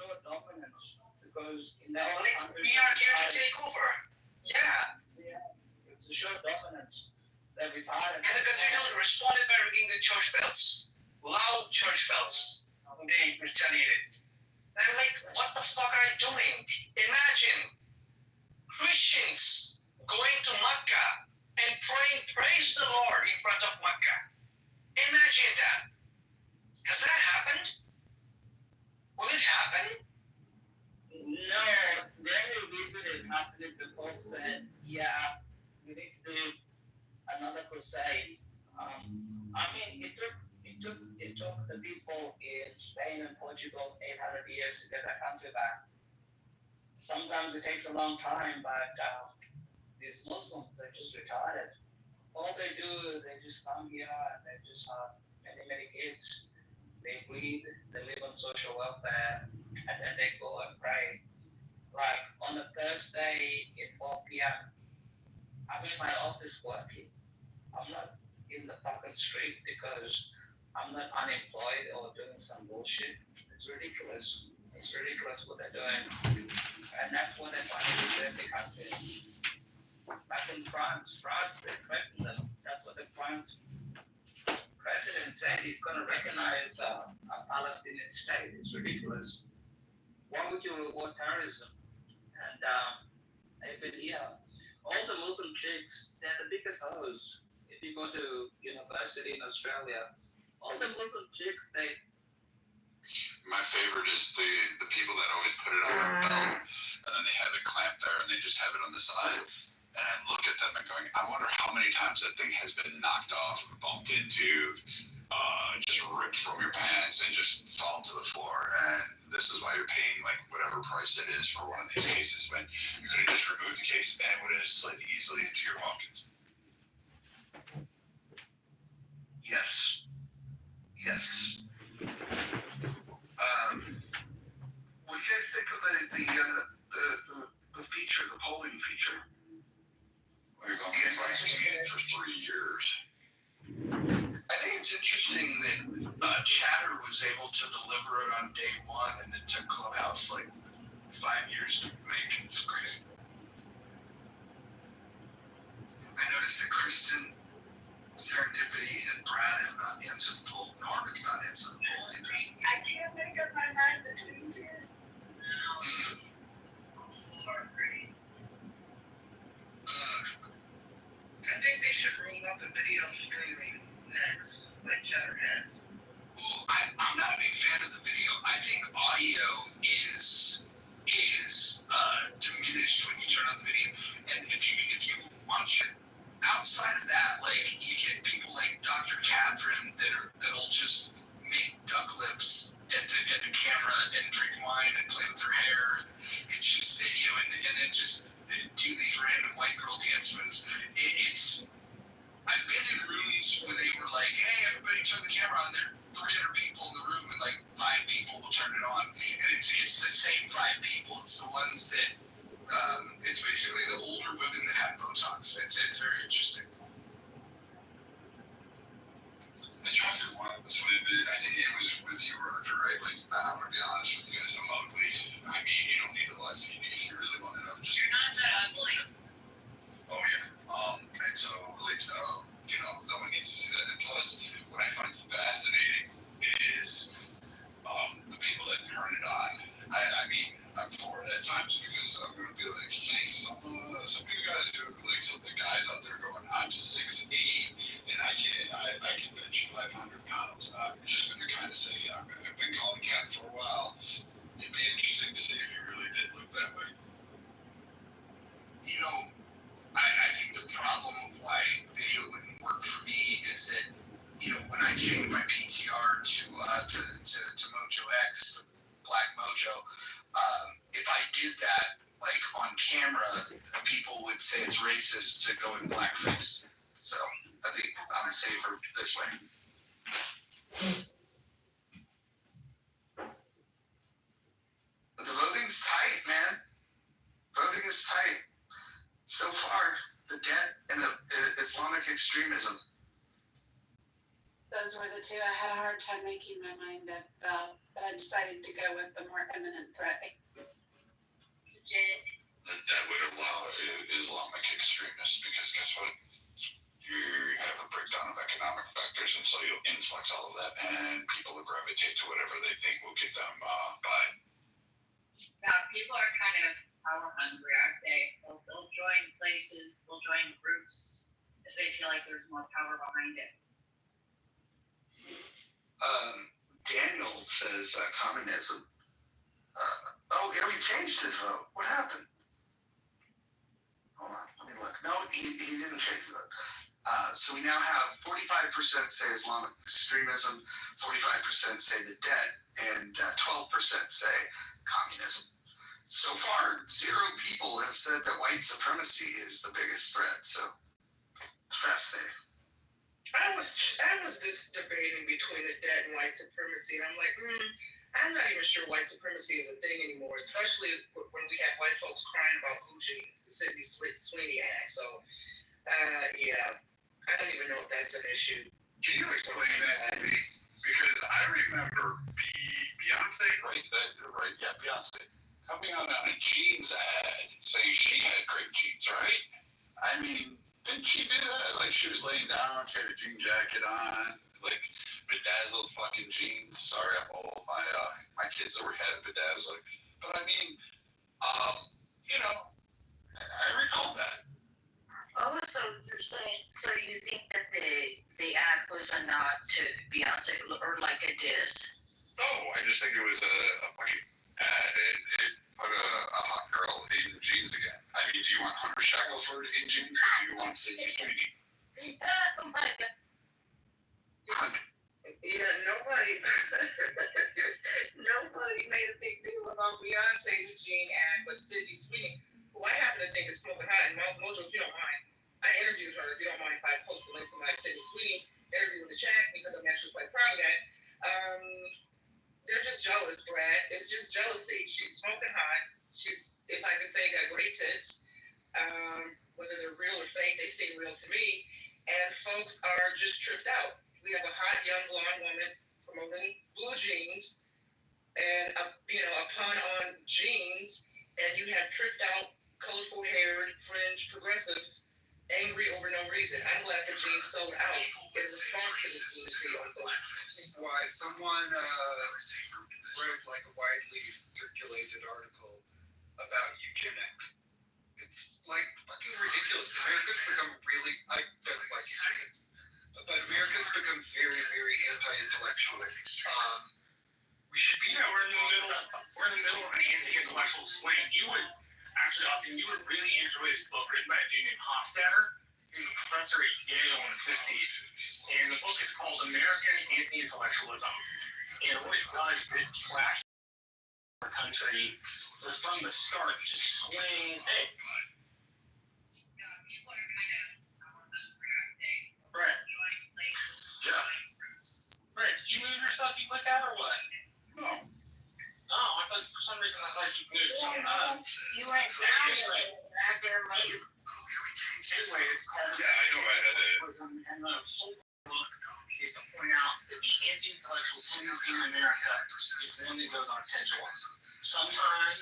of dominance because in the Like, we are here to take over. Yeah. It's a show of dominance. They're retired. And the cathedral responded by ringing the church bells. Loud church bells. They retaliated. And I'm like, what the fuck are you doing? Imagine Christians going to Mecca and praying, praise the Lord in front of Mecca. Imagine that. Has that happened? Will it happen? No, the only reason it happened is the Pope said, yeah, we need to do another crusade. It took it took the people in Spain and Portugal 800 years to get that country back. Sometimes it takes a long time, but these Muslims are just retarded. All they do, they just come here and they just have many kids. They breed, they live on social welfare, and then they go and pray. Like on a Thursday at 12 p.m., I'm in my office working. I'm not in the fucking street because I'm not unemployed or doing some bullshit. It's ridiculous. It's ridiculous what they're doing. And that's what they're trying to do to every country. Back in France, they threatened them. That's what the France president said. He's going to recognize a Palestinian state. It's ridiculous. Why would you reward terrorism? And even here, all the Muslim chicks, they're the biggest hoes. If you go to university in Australia, all the Muslim chicks, My favorite is the people that always put it on their belt and then they have it clamped there and they just have it on the side. And I look at them and going, I wonder how many times that thing has been knocked off, bumped into, just ripped from your pants and just fall to the floor. And this is why you're paying like whatever price it is for one of these cases when you could have just removed the case and it would have slid easily into your pockets. Yes. Yes. What do you guys think of the feature, the polling feature? We're going to investigate it for 3 years. I think it's interesting that Chatter was able to deliver it on day one, and it took Clubhouse like 5 years to make. It's crazy. I noticed that Kristen, Serendipity, and Brad have not answered the poll. Norman's not answered the poll either. I can't make up my mind between two. I think they should roll out the video streaming next, like Chatter has. Well, I'm not a big fan of the video. I think audio is diminished when you turn on the video. And if you watch it, outside of that, like you get people like Dr. Catherine that'll just make duck lips at the camera and drink wine and play with their hair. It's just and then just do these random white girl dance moves. I've been in rooms where they were like, hey, everybody turn the camera on. There are 300 people in the room and like 5 people will turn it on. And it's the same 5 people. It's the ones that, it's basically the older women that have Botox. It's very interesting. The trusted one was I think it was with you, Roger, right? Like, I'm going to be honest with you guys, I'm ugly. I mean, you don't need a live feed if you really want to know. Just, You're not that ugly. oh, yeah. And so, like, no one needs to see that. And plus, what I find fascinating is the people that turn it on. I mean, I'm for it at times because I'm going to be like, hey, some of you guys who, like, some of the guys out there going, I'm 6'8", and I can bench 500 pounds. I'm just going to kind of say, I've been calling cat for a while. It'd be interesting to see if you really did look that way. I think the problem of why video wouldn't work for me is that, when I changed my PTR to Mojo X, Black Mojo, if I did that, like, on camera, people would say it's racist to go in blackface. So I think I'm safer this way. The voting's tight, man. Voting is tight. So far, the debt and the Islamic extremism. Those were the two I had a hard time making my mind up about, but I decided to go with the more imminent threat. Legit. That would allow Islamic extremists because guess what? You have a breakdown of economic factors, and so you'll influx all of that, and people will gravitate to whatever they think will get them by. Yeah, people are kind of power hungry, aren't they? They'll join places, they'll join groups if they feel like there's more power behind it. Daniel says communism. He changed his vote. What happened? Hold on, let me look. No, he didn't change his vote. So we now have 45% say Islamic extremism, 45% say the debt, and 12% say communism. So far, 0 people have said that white supremacy is the biggest threat. So fascinating. I was just debating between the debt and white supremacy, and I'm like, I'm not even sure white supremacy is a thing anymore, especially when we have white folks crying about blue jeans, the Sydney Sweeney Act. So, yeah, I don't even know if that's an issue. Can you explain that to me? Because I remember Beyonce, right, yeah, Beyonce, coming on a jeans ad saying she had great jeans, right? I mean, didn't she do that? Like, she was laying down, she had a jean jacket on, like, bedazzled fucking jeans. Sorry, I'm old. My kids already had bedazzled. But I mean, I recall that. Oh, so you're saying, so you think that the ad was a nod to Beyonce or like a diss? No, I just think it was a fucking ad. It put a hot girl in jeans again. I mean, do you want Hunter Shackelford in jeans or do you want Sydney Sweeney? Oh my God. Yeah, nobody made a big deal about Beyonce's jean ad, but Sydney Sweeney, who I happen to think is smoking hot, and Mojo, if you don't mind, I interviewed her, if you don't mind if I post a link to my Sydney Sweeney interview in the chat, because I'm actually quite proud of that. They're just jealous, Brad. It's just jealousy. She's smoking hot. She's, if I could say, got great tits. Whether they're real or fake, they seem real to me. And folks are just tripped out. We have a hot young blonde woman promoting blue jeans and a pun on jeans, and you have tripped out, colorful haired, fringe progressives angry over no reason. I'm glad the jeans sold out in response to this jeans on social media. Why someone wrote like a widely circulated article about eugenics. It's like fucking ridiculous. America's become really, I don't like eugenics, but America's become very, very anti-intellectual. We should be. Yeah, we're in the middle of an anti-intellectual swing. Austin, you would really enjoy this book written by a dude named Hofstadter. He was a professor at Yale in the 50s. And the book is called American Anti-Intellectualism. And what it does is it tracks our country from the start to swing. Hey. People are kind of power hungry, aren't they? Brett. Join places, Yeah. join groups. Brett, did you move your stuff you click out or what? No. No, I thought for some reason I thought you moved something up. You went down there, back there, like. Anyway, it's called Yeah, I know I had it. And the whole book is to point out that the anti-intellectual tendency in America is one that goes on a pendulum. Sometimes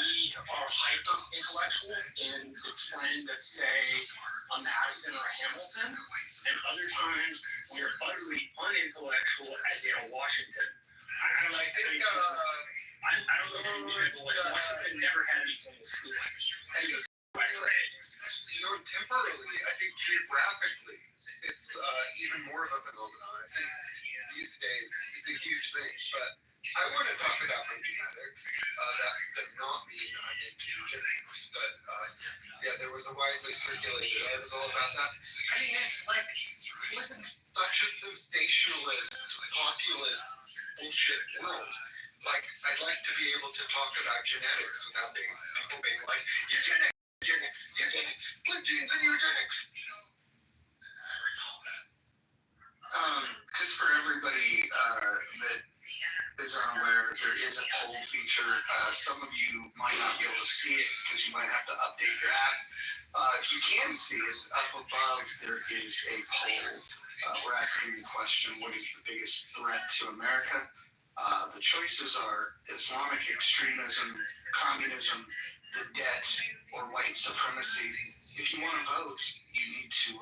we are hyper-intellectual in the trend of, say, a Madison or a Hamilton, and other times we are utterly unintellectual, as in a Washington. I don't know if you knew it, but Washington never had any formal schooling. And it was Temporarily, I think geographically, it's even more of a phenomenon. I think these days it's a huge thing. But I want to talk about genetics. That does not mean I'm into eugenics. But yeah, there was a widely circulated article about that. I mean, it's like such a sensationalist, populist bullshit world. Like, I'd like to be able to talk about genetics without people being like, eugenics, blue jeans and eugenics. Just for everybody that is unaware, there is a poll feature. Some of you might not be able to see it because you might have to update your app. If you can see it, up above there is a poll. We're asking the question, what is the biggest threat to America? The choices are Islamic extremism, communism, the debt, or white supremacy. If you want to vote, you need to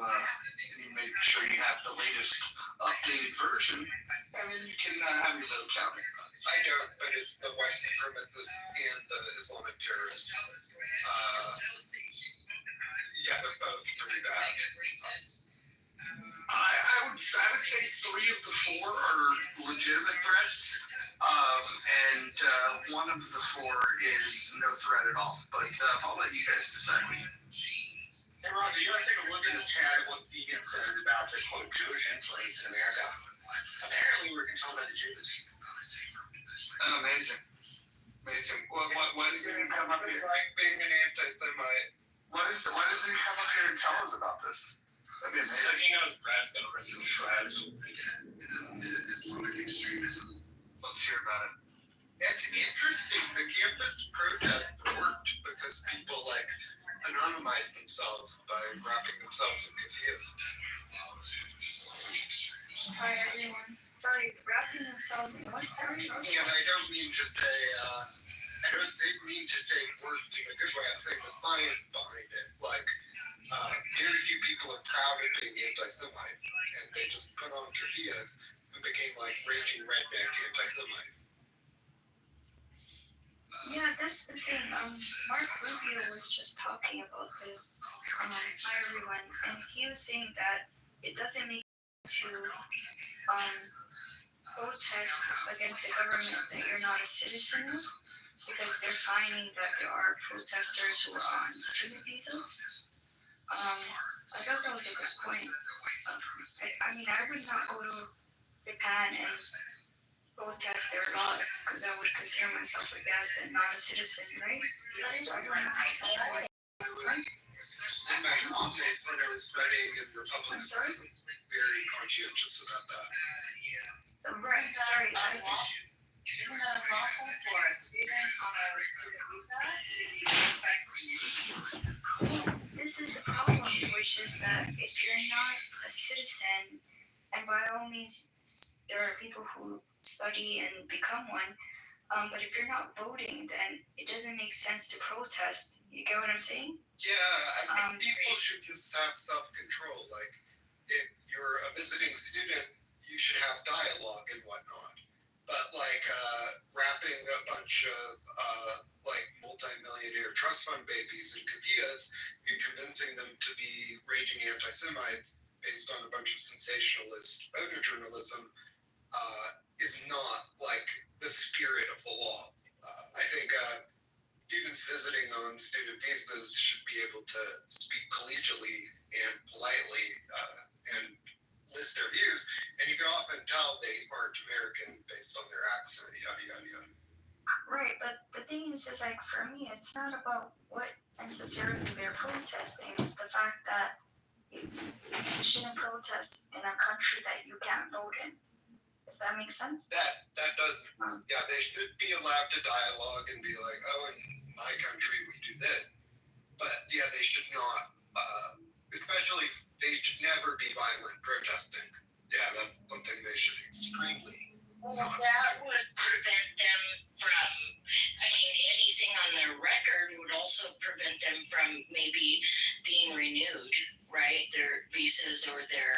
make sure you have the latest updated version, and then you can have your vote counted. I don't, but it's the white supremacists and the Islamic terrorists. Yeah, they're both pretty bad. I would say 3 of the 4 are legitimate threats, and one of the 4 is no threat at all. But I'll let you guys decide. Hey, Roger, you want to take a look in the chat at what Vegan says about the quote Jewish influence in America? Apparently, we're controlled by the Jews. Amazing. Amazing. Why doesn't he come up here? Like being an anti-Semite. Why doesn't he come up here and tell us about this? That'd be amazing. Because he knows Brad's gonna rip him to shreds. Let's hear about it. It's interesting. The campus protest worked because people like anonymized themselves by wrapping themselves in confused. Hi everyone. Sorry, wrapping themselves in what? Sorry. And I don't mean just a worked in a good way. I'm saying the science behind it. Like, very few people are proud of being anti-Semites, and they just put on keffiyehs and became like raging redneck anti-Semites. Yeah, that's the thing. Mark Rubio was just talking about this. Hi everyone, and he was saying that it doesn't make to protest against the government that you're not a citizen of, because they're finding that there are protesters who are on student visas. I thought that was a good point. I mean, I would not go to Japan and protest their laws because I would consider myself a guest and not a citizen, right? So I don't understand why. And my roommates, when I was studying in Republic, very conscientious about that. Right, sorry. Isn't it lawful for a student on a student visa? This is the problem, which is that if you're not a citizen, and by all means, there are people who study and become one, but if you're not voting, then it doesn't make sense to protest. You get what I'm saying? Yeah, I mean, people should just have self-control. Like, if you're a visiting student, you should have dialogue and whatnot. But like wrapping a bunch of like multi-millionaire trust fund babies in keffiyehs and convincing them to be raging anti-Semites based on a bunch of sensationalist photojournalism is not like the spirit of the law. I think students visiting on student visas should be able to speak collegially and politely and list their views, and you can often tell they aren't American based on their accent, yada, yada, yada. Right, but the thing is like, for me, it's not about what necessarily they're protesting. It's the fact that you shouldn't protest in a country that you can't vote in. If that makes sense? That doesn't. Yeah, they should be allowed to dialogue and be like, oh, in my country we do this. But yeah, they should not, especially, they should never be violent protesting. Yeah, that's something they should extremely Well, that would prevent them from, I mean, anything on their record would also prevent them from maybe being renewed, right? Their visas or their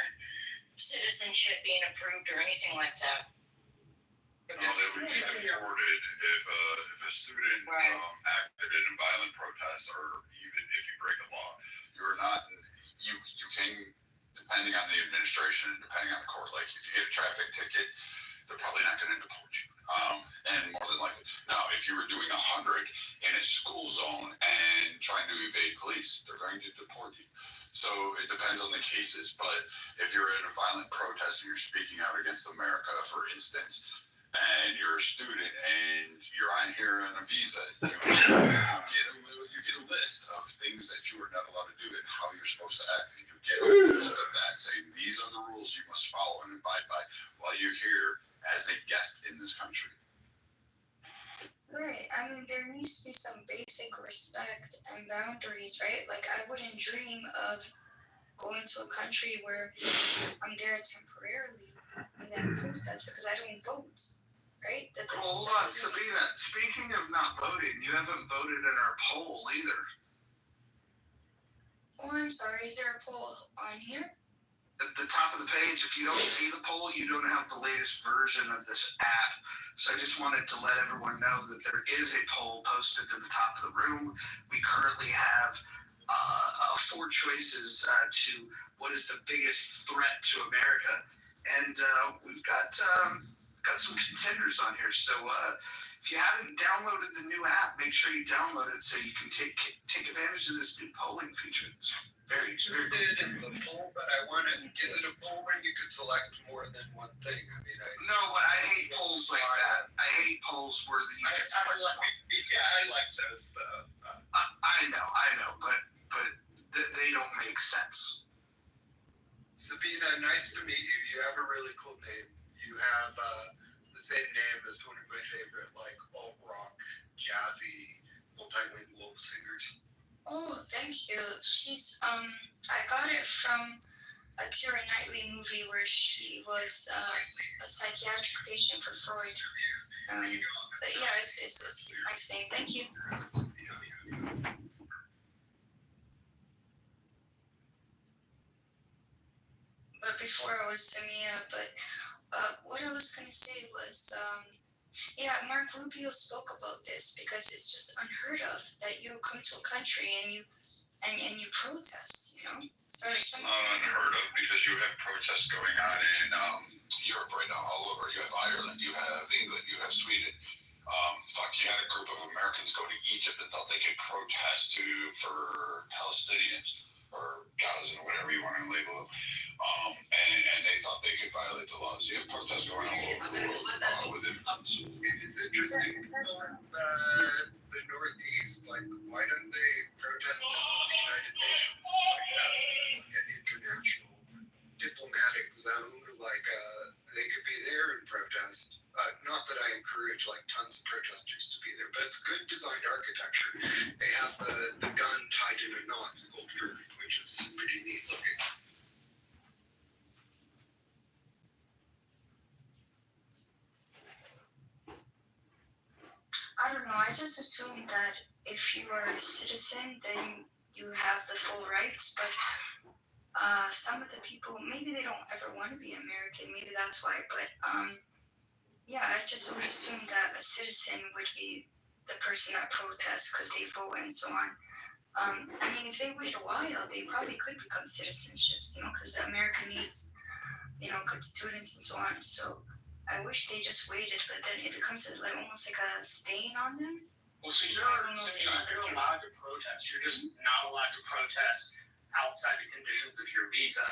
citizenship being approved or anything like that. No, they would be deported if a student acted in a violent protest, or even if you break a law. You're not. You can, depending on the administration and depending on the court. Like if you get a traffic ticket, they're probably not going to deport you. And more than likely, now if you were doing 100 in a school zone and trying to evade police, they're going to deport you. So it depends on the cases. But if you're in a violent protest and you're speaking out against America, for instance, and you're a student and you're on here on a visa, you get a list of things that you are not allowed to do and how you're supposed to act. And you get a look at that saying, these are the rules you must follow and abide by while you're here as a guest in this country. Right. I mean, there needs to be some basic respect and boundaries, right? Like, I wouldn't dream of going to a country where I'm there temporarily and then protest because I don't vote, right? Hold on, Sabina. Speaking of not voting, you haven't voted in our poll either. Oh, I'm sorry. Is there a poll on here? At the top of the page, if you don't see the poll, you don't have the latest version of this app. So I just wanted to let everyone know that there is a poll posted to the top of the room. We currently have 4 choices to what is the biggest threat to America, and we've got some contenders on here. So if you haven't downloaded the new app, make sure you download it so you can take advantage of this new polling feature. It's very interested in the poll, but I want to. Is it a poll where you could select more than one thing? I mean, No, but I hate polls like that. I hate polls where you can select one. I like those though. I know, but they don't make sense. Sabina, nice to meet you. You have a really cool name. You have the same name as one of my favorite, like alt rock, jazzy, multilingual singers. Oh, thank you. She's I got it from a Keira Knightley movie where she was a psychiatric patient for Freud. But yeah, it's a nice name. Thank you. But before I was Samia, but what I was gonna say was, yeah, Mark Rubio spoke about this because it's just unheard of that you come to a country and you protest, you know? Sorry, It's not unheard of because you have protests going on in Europe right now, all over. You have Ireland, you have England, you have Sweden. You had a group of Americans go to Egypt and thought they could protest for Palestinians or Gaza or whatever you want to label them. And they thought they could violate the laws. You have protests going all over the world with immigrants. It's interesting. People in the Northeast, like, why don't they protest in the United Nations? Like, that's like an international diplomatic zone. Like, they could be there and protest. Not that I encourage like tons of protesters to be there, but it's good designed architecture. They have the gun tied in a knot sculpture, which is pretty neat looking. I don't know. I just assumed that if you are a citizen, then you have the full rights. But some of the people, maybe they don't ever want to be American. Maybe that's why. But yeah, I just would assume that a citizen would be the person that protests because they vote and so on. I mean, if they wait a while, they probably could become citizenships, you know, because America needs, you know, good students and so on. So I wish they just waited, but then it becomes like almost like a stain on them. Well, so you're allowed to protest. You're just not allowed to protest outside the conditions of your visa.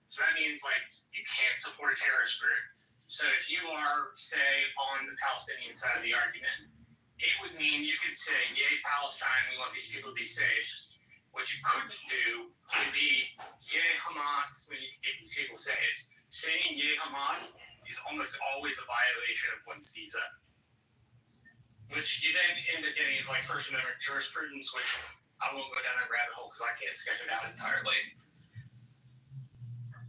So that means like you can't support a terrorist group. So if you are, say, on the Palestinian side of the argument, it would mean you could say, yay, Palestine, we want these people to be safe. What you couldn't do would be, yay, Hamas, we need to keep these people safe. Saying yay, Hamas is almost always a violation of one's visa. Which you then end up getting like First Amendment jurisprudence, which I won't go down that rabbit hole because I can't sketch it out entirely.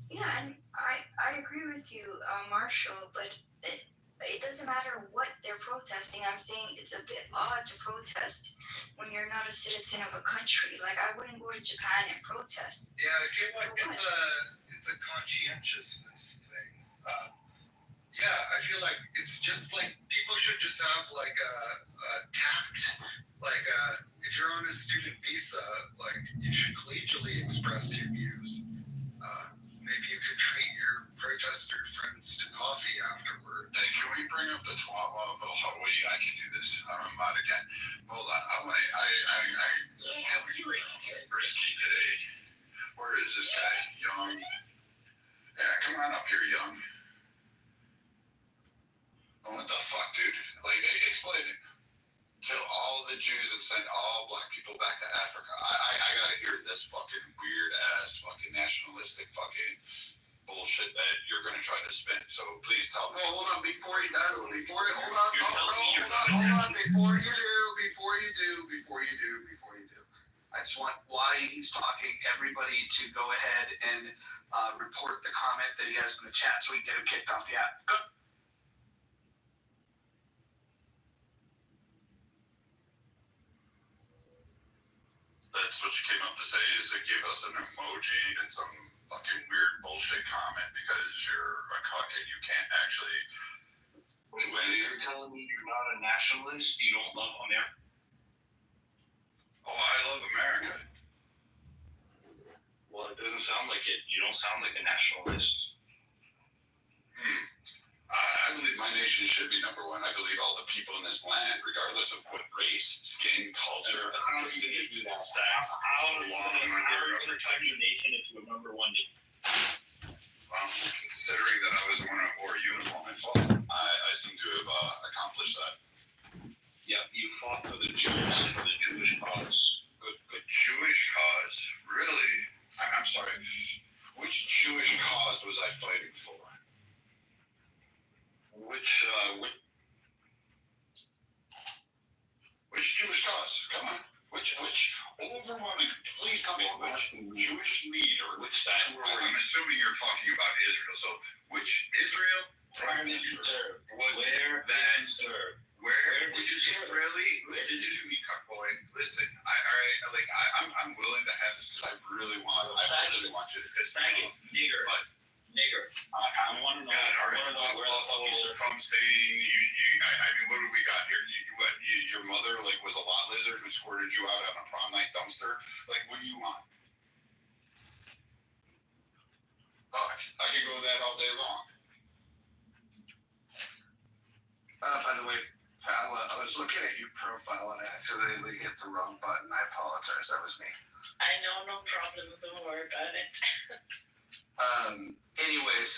Yeah, and I agree with you, Marshall, but it doesn't matter what they're protesting. I'm saying it's a bit odd to protest when you're not a citizen of a country. Like, I wouldn't go to Japan and protest. Yeah, I feel like it's a conscientiousness thing. Yeah, I feel like it's just like people should just have like a tact. Like, if you're on a student visa, like you should collegially express your views. Maybe you could treat your protester friends to coffee afterward. Hey, can we bring up the twat of Hawaii? I can do this. I'm about again. Hold on. I risky today. Where is this guy? Young. Yeah, come on up here, Young. What the fuck, dude? Like, explain it. Kill all the Jews and send all black people back to Africa. I gotta hear this fucking weird ass fucking nationalistic fucking bullshit that you're gonna try to spin. So please tell me. Hold on, before you do, before you do, I just want, while he's talking, everybody to go ahead and report the comment that he has in the chat so we can get him kicked off the app. Go. That's what you came up to say, is to give us an emoji and some fucking weird bullshit comment because you're a cuck and you can't actually do anything. You're telling me you're not a nationalist? You don't love America? Oh, I love America. Well, it doesn't sound like it. You don't sound like a nationalist. I believe my nation self-determination should be number one. I believe all the people in this land, regardless of what race, skin, culture, How are you gonna do that? sex, How are you gonna turn your nation into a number one nation? considering that I was the one who wore a uniform and fought, I seem to have accomplished that. Yeah, you fought for the Jews and for the Jewish cause. The Jewish cause, really? I'm sorry. Which Jewish cause was I fighting for? Which Which Jewish cause? Come on. Which overwhelming? Please tell me which Jewish leader? Which that? I'm assuming you're talking about Israel. So which Israel? Where did you serve? Was Where it that? did you serve? Where? Which Israeli? Listen to me, cuckboy. Listen, I'm willing to have this because I really want you to piss me Faggot, off. nigger, But I want to know. God, all right. I want to know where the fuck you serve. Come saying I mean, what do we got here? Your mother was a lot lizard who squirted you out on a prom night dumpster. What do you want? Fuck, I could go that all day long. By the way, pal, I was looking at your profile and I accidentally hit the wrong button. I apologize. That was me. I know, no problem. Don't worry about it. Anyways,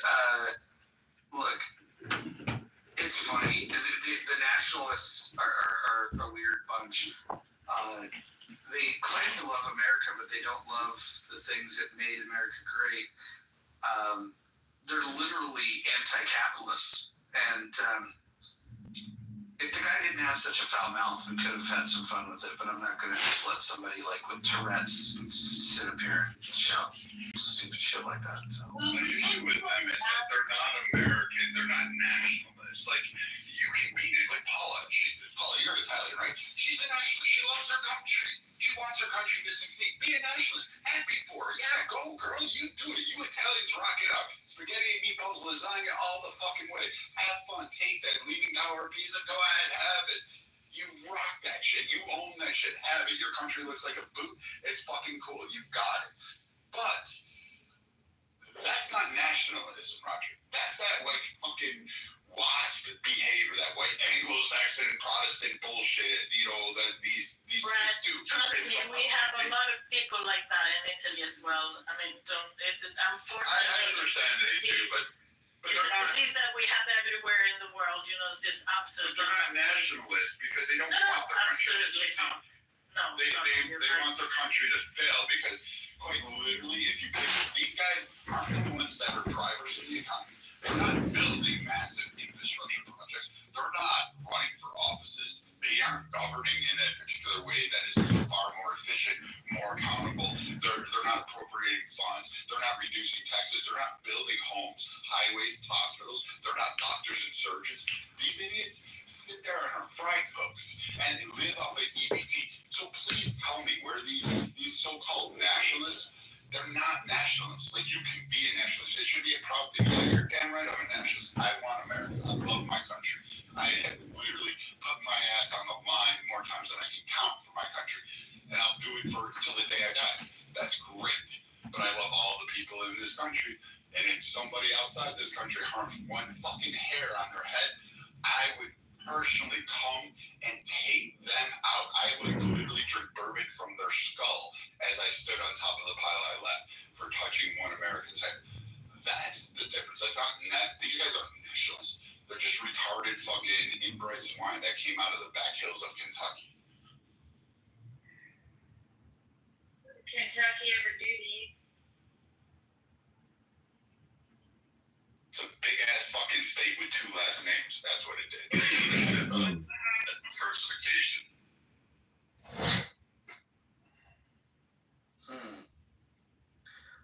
look, it's funny. The nationalists are a weird bunch. They claim to love America, but they don't love the things that made America great. They're literally anti-capitalists. And if the guy didn't have such a foul mouth, we could have had some fun with it. But I'm not going to just let somebody with Tourette's sit up here and shout stupid shit like that. So. The issue with them is that they're not American. They're not nationalists. You can be like Paula. Paula, you're Italian, right? She's a nationalist. She loves her country. She wants her country to succeed. Be a nationalist. Happy for her. Yeah, go, girl. You do it. You Italians rock it out. Spaghetti and meatballs, lasagna, all the fucking way. Have fun. Take that Leaning Tower of Pisa. Go ahead. Have it. You rock that shit. You own that shit. Have it. Your country looks like a boot. It's fucking cool. You've got it. But that's not nationalism, Roger. That's that fucking WASP behavior, that white Anglo-Saxon Protestant bullshit, that these Brad, do. trust me, we have a lot of people like that in Italy as well. I mean, unfortunately, I understand they do, but it's they're a not. disease that we have everywhere in the world. It's this absolutely. But they're not nationalists because they don't want their country to absolutely succeed. not. No, They right. want their country to fail because, quite literally, if you pick these guys aren't the ones that are drivers of the economy. They're not building massive infrastructure projects. They're not running for offices. They aren't governing in a particular way that is far more efficient, more accountable. They're not appropriating funds. They're not reducing taxes. They're not building homes, highways, hospitals. They're not doctors and surgeons. These idiots sit there on our fry cooks and live off of EBT. So please tell me where these so-called nationalists, they're not nationalists. You can be a nationalist. It should be a proud thing. Yeah, you're damn right I'm a nationalist. I want America. I love my country. I have literally put my ass on the line more times than I can count for my country. And I'll do it until the day I die. That's great. But I love all the people in this country. And if somebody outside this country harms one fucking hair on their head, I would personally come and take them out. I would literally drink bourbon from their skull as I stood on top of the pile I left for touching one American's head. That's the difference. That's not these guys aren't nationalists. They're just retarded fucking inbred swine that came out of the back hills of Kentucky. Kentucky ever do to you? It's a big ass fucking state with two last names. That's what it did. Diversification.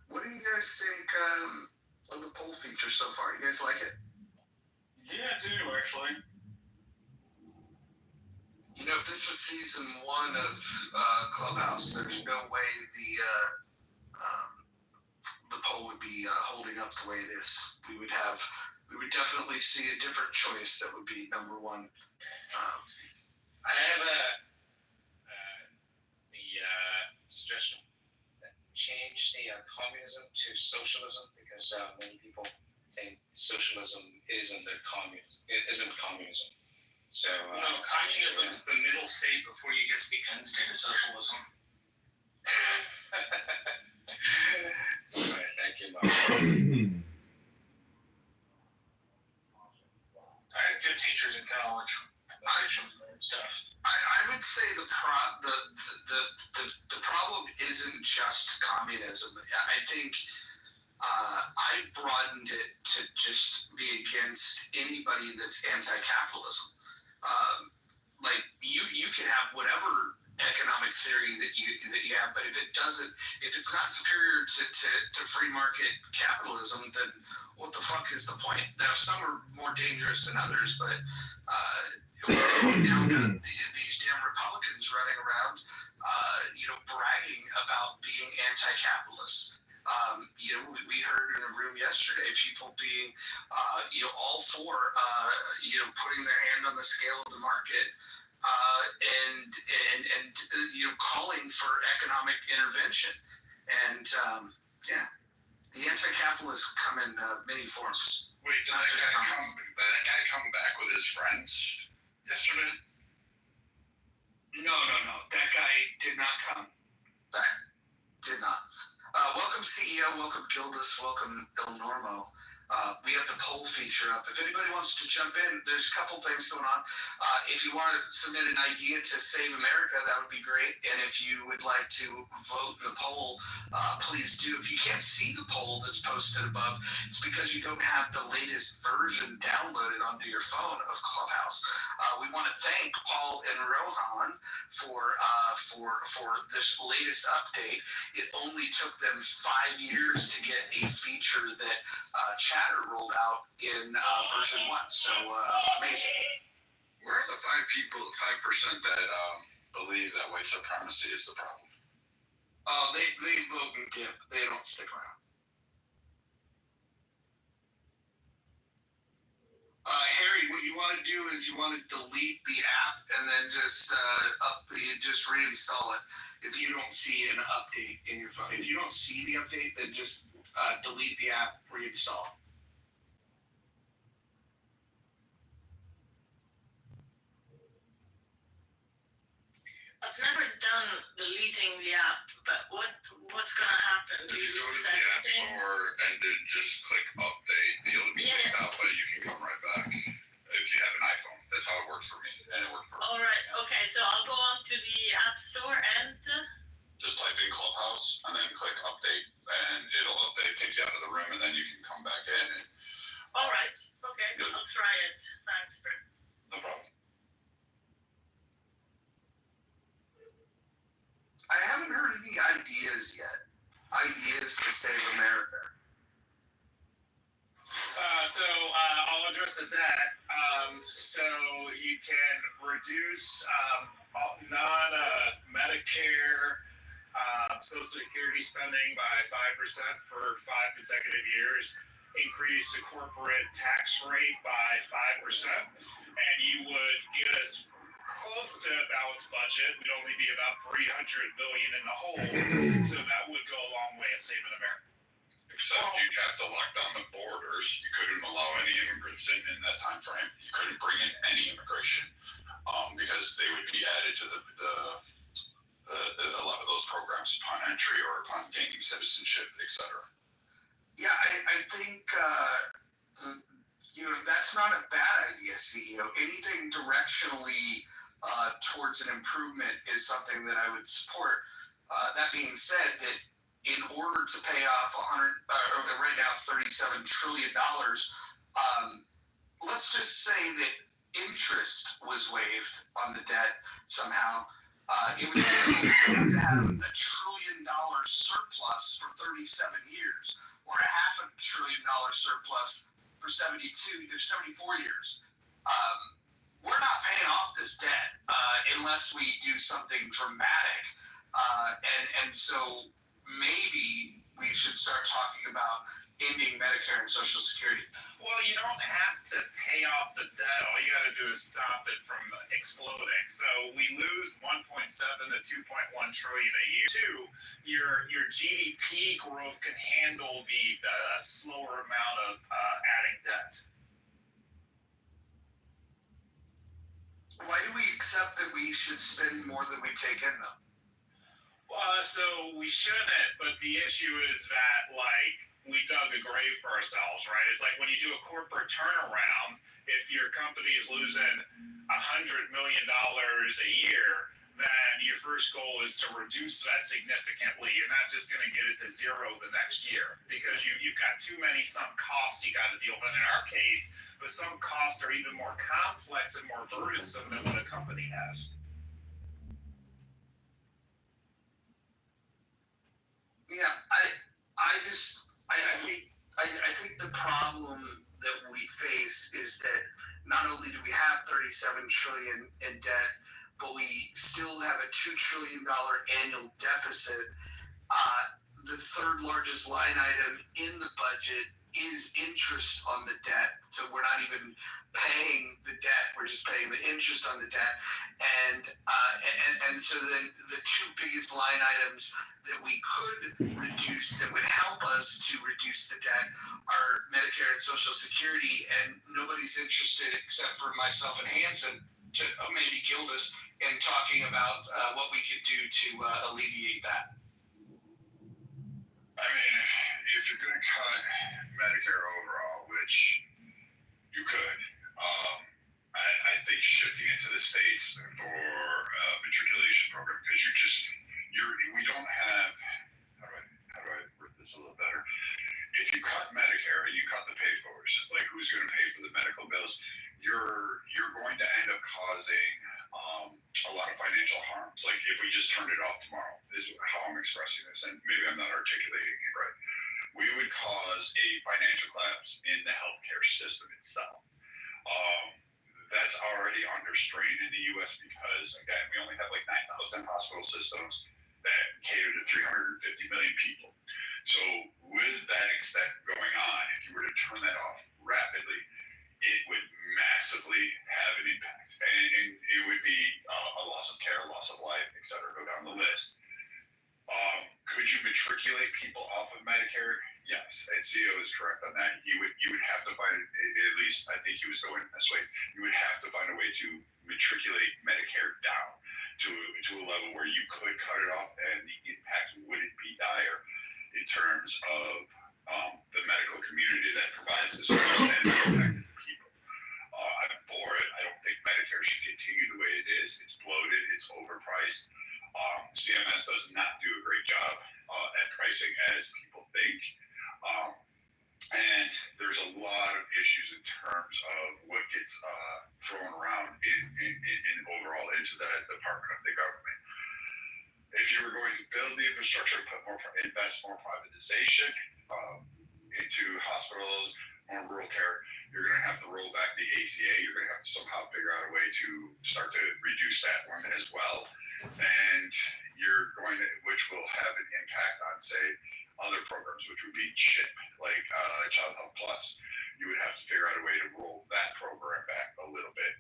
What do you guys think of the poll feature so far? You guys like it? Yeah, I do actually. If this was season 1 of Clubhouse, there's no way the poll would be holding up the way it is. We would definitely see a different choice that would be number 1. I have the suggestion that change the communism to socialism because many people think socialism isn't communism. So communism is the middle state before you get to the end state of socialism. Right, thank you, Mark. I had good teachers in college. Stuff. I would say the problem isn't just communism. I think I broadened it to just be against anybody that's anti-capitalism. Like you can have whatever economic theory that you have, but if it's not superior to free market capitalism, then what the fuck is the point? Now some are more dangerous than others, but we now got these damn Republicans running around, bragging about being anti-capitalist. We heard in a room yesterday people being, all for, putting their hand on the scale of the market, and calling for economic intervention. And the anti-capitalists come in many forms. Wait, did that guy come back with his friends yesterday? No. That guy did not come back. Did not. Welcome CEO, welcome Gildas, welcome Il Normo. We have the poll feature up. If anybody wants to jump in, there's a couple things going on. If you want to submit an idea to Save America, that would be great. And if you would like to vote in the poll, please do. If you can't see the poll that's posted above, it's because you don't have the latest version downloaded onto your phone of Clubhouse. We want to thank Paul and Rohan for this latest update. It only took them 5 years to get a feature that Chatter rolled out in version 1. So amazing. Where are the 5% that believe that white supremacy is the problem? They vote and dip. They don't stick around. Harry, what you want to do is you want to delete the app and then just reinstall it if you don't see an update in your phone. If you don't see the update, then just delete the app, reinstall it. I've never done deleting the app, but what's gonna happen? If you go to the App Store and then just click update, you'll be kicked out, but you can come right back if you have an iPhone. That's how it works for me, and it worked perfect. All right. Okay. So I'll go on to the App Store and just type in Clubhouse and then click update, and it'll update, take you out of the room, and then you can come back in. And all right. Okay. Good. I'll try it. Thanks, Brent. No problem. I haven't heard any ideas yet. Ideas to save America. I'll address the debt. So you can reduce non-Medicare Social Security spending by 5% for 5 consecutive years, increase the corporate tax rate by 5%, and you would get us close to a balanced budget. We'd only be about $300 billion in the hole, so that would go a long way in saving America. Except you'd have to lock down the borders. You couldn't allow any immigrants in that time frame. You couldn't bring in any immigration because they would be added to a lot of those programs upon entry or upon gaining citizenship, etc. Yeah, I think that's not a bad idea, CEO. Anything directionally towards an improvement is something that I would support. That being said, that in order to pay off right now $37 trillion, let's just say that interest was waived on the debt somehow. It would have to have $1 trillion surplus for 37 years, or $500 billion surplus for 74 years. We're not paying off this debt unless we do something dramatic, and so maybe we should start talking about ending Medicare and Social Security? Well, you don't have to pay off the debt. All you got to do is stop it from exploding. So we lose 1.7 to 2.1 trillion a year. Two, your GDP growth can handle the slower amount of adding debt. Why do we accept that we should spend more than we take in, though? So we shouldn't, but the issue is that, like, we dug a grave for ourselves, right? It's like when you do a corporate turnaround, if your company is losing $100 million a year, then your first goal is to reduce that significantly. You're not just going to get it to zero the next year because you've got too many sunk costs you got to deal with. And in our case, the sunk costs are even more complex and more burdensome than what a company has. Yeah, I think the problem that we face is that not only do we have 37 trillion in debt, but we still have a $2 trillion annual deficit. The third largest line item in the budget is interest on the debt. So we're not even paying the debt, we're just paying the interest on the debt. And so then the two biggest line items that we could reduce that would help us to reduce the debt are Medicare and Social Security, and nobody's interested except for myself and Hanson, to maybe Gildas, in talking about what we could do to alleviate that. I mean, if you're going to cut Medicare overall, which you could, I think shifting it to the states for a matriculation program, because we don't have, how do I word this a little better? If you cut Medicare and you cut the pay-fors, like who's going to pay for the medical bills, you're going to end up causing a lot of financial harms. Like if we just turned it off tomorrow, is how I'm expressing this, and maybe I'm not articulating it right. We would cause a financial collapse in the healthcare system itself. That's already under strain in the U.S. because, again, we only have like 9,000 hospital systems that cater to 350 million people. So with that extent going on, if you were to turn that off rapidly, it would massively have an impact. And it would be a loss of care, loss of life, et cetera, go down the list. Could you matriculate people off of Medicare? Yes, and CEO is correct on that. You would have to find, at least I think he was going this way, you would have to find a way to matriculate Medicare down to a level where you could cut it off and the impact wouldn't be dire in terms of the medical community that provides this service and the affected people. I'm for it. I don't think Medicare should continue the way it is. It's bloated. It's overpriced. CMS does not do a great job at pricing as people think. And there's a lot of issues in terms of what gets thrown around in overall into the department of the government. If you were going to build the infrastructure, invest more privatization into hospitals, more rural care, you're going to have to roll back the ACA. You're going to have to somehow figure out a way to start to reduce that one as well. And you're going to, which will have an impact on, say, other programs, which would be CHIP, like Child Health Plus. You would have to figure out a way to roll that program back a little bit.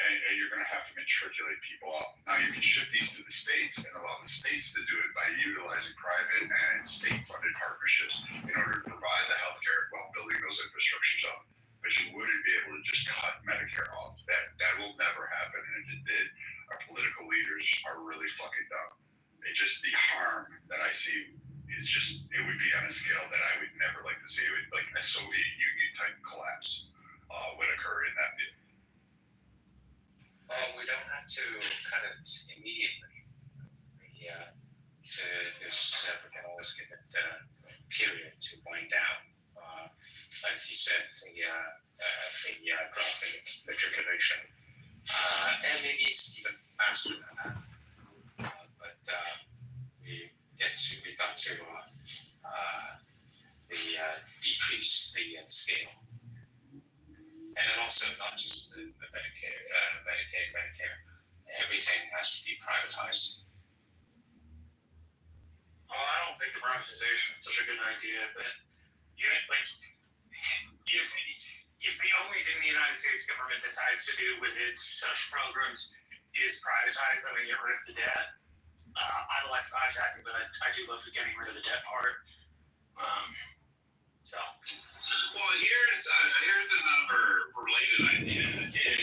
And you're going to have to matriculate people off. Now, you can shift these to the states and allow the states to do it by utilizing private and state-funded partnerships in order to provide the healthcare while building those infrastructures up. But you wouldn't be able to just cut Medicare off. That will never happen. And if it did, our political leaders are really fucking dumb. It just, the harm that I see is just, it would be on a scale that I would never like to see. It would, like a Soviet Union type collapse would occur in that field. We don't have to cut it immediately. We can always give it a period to wind down. Like you said, the drop in matriculation, and maybe it's even faster than that. But we got to decrease the scale. And then also not just the Medicare, everything has to be privatized. I don't think the privatization is such a good idea, but like if the only thing the United States government decides to do with its social programs is privatize them and get rid of the debt, I don't like privatizing, but I do love getting rid of the debt part. Well, here's another related idea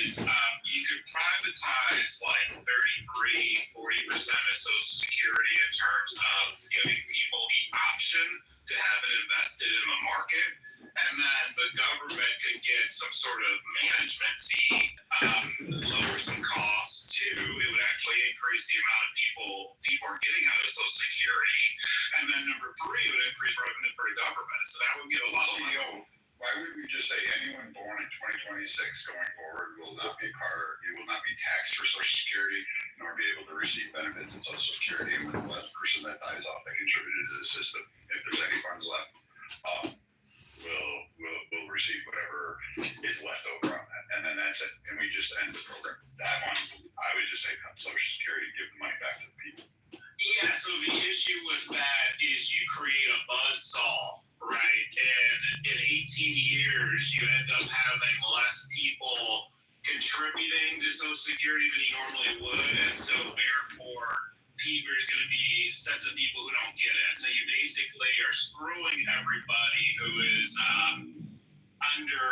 is you could privatize like 33-40% of Social Security in terms of giving people the option to have it invested in the market, and then the government could get some sort of management fee, lower some costs too. It would actually increase the amount of people are getting out of Social Security, and then number three, it would increase revenue for the government. So that would get a lot of money. Why would we just say anyone born in 2026 going forward will not be taxed for Social Security nor be able to receive benefits in Social Security, and when the last person that dies off that contributed to the system, if there's any funds left, will receive whatever is left over on that, and then that's it, and we just end the program. That one, I would just say cut Social Security, give the money back to the people. Yeah, so the issue with that is you create a buzzsaw, right? And in 18 years, you end up having less people contributing to Social Security than you normally would. And so therefore, there's going to be sets of people who don't get it. So you basically are screwing everybody who is under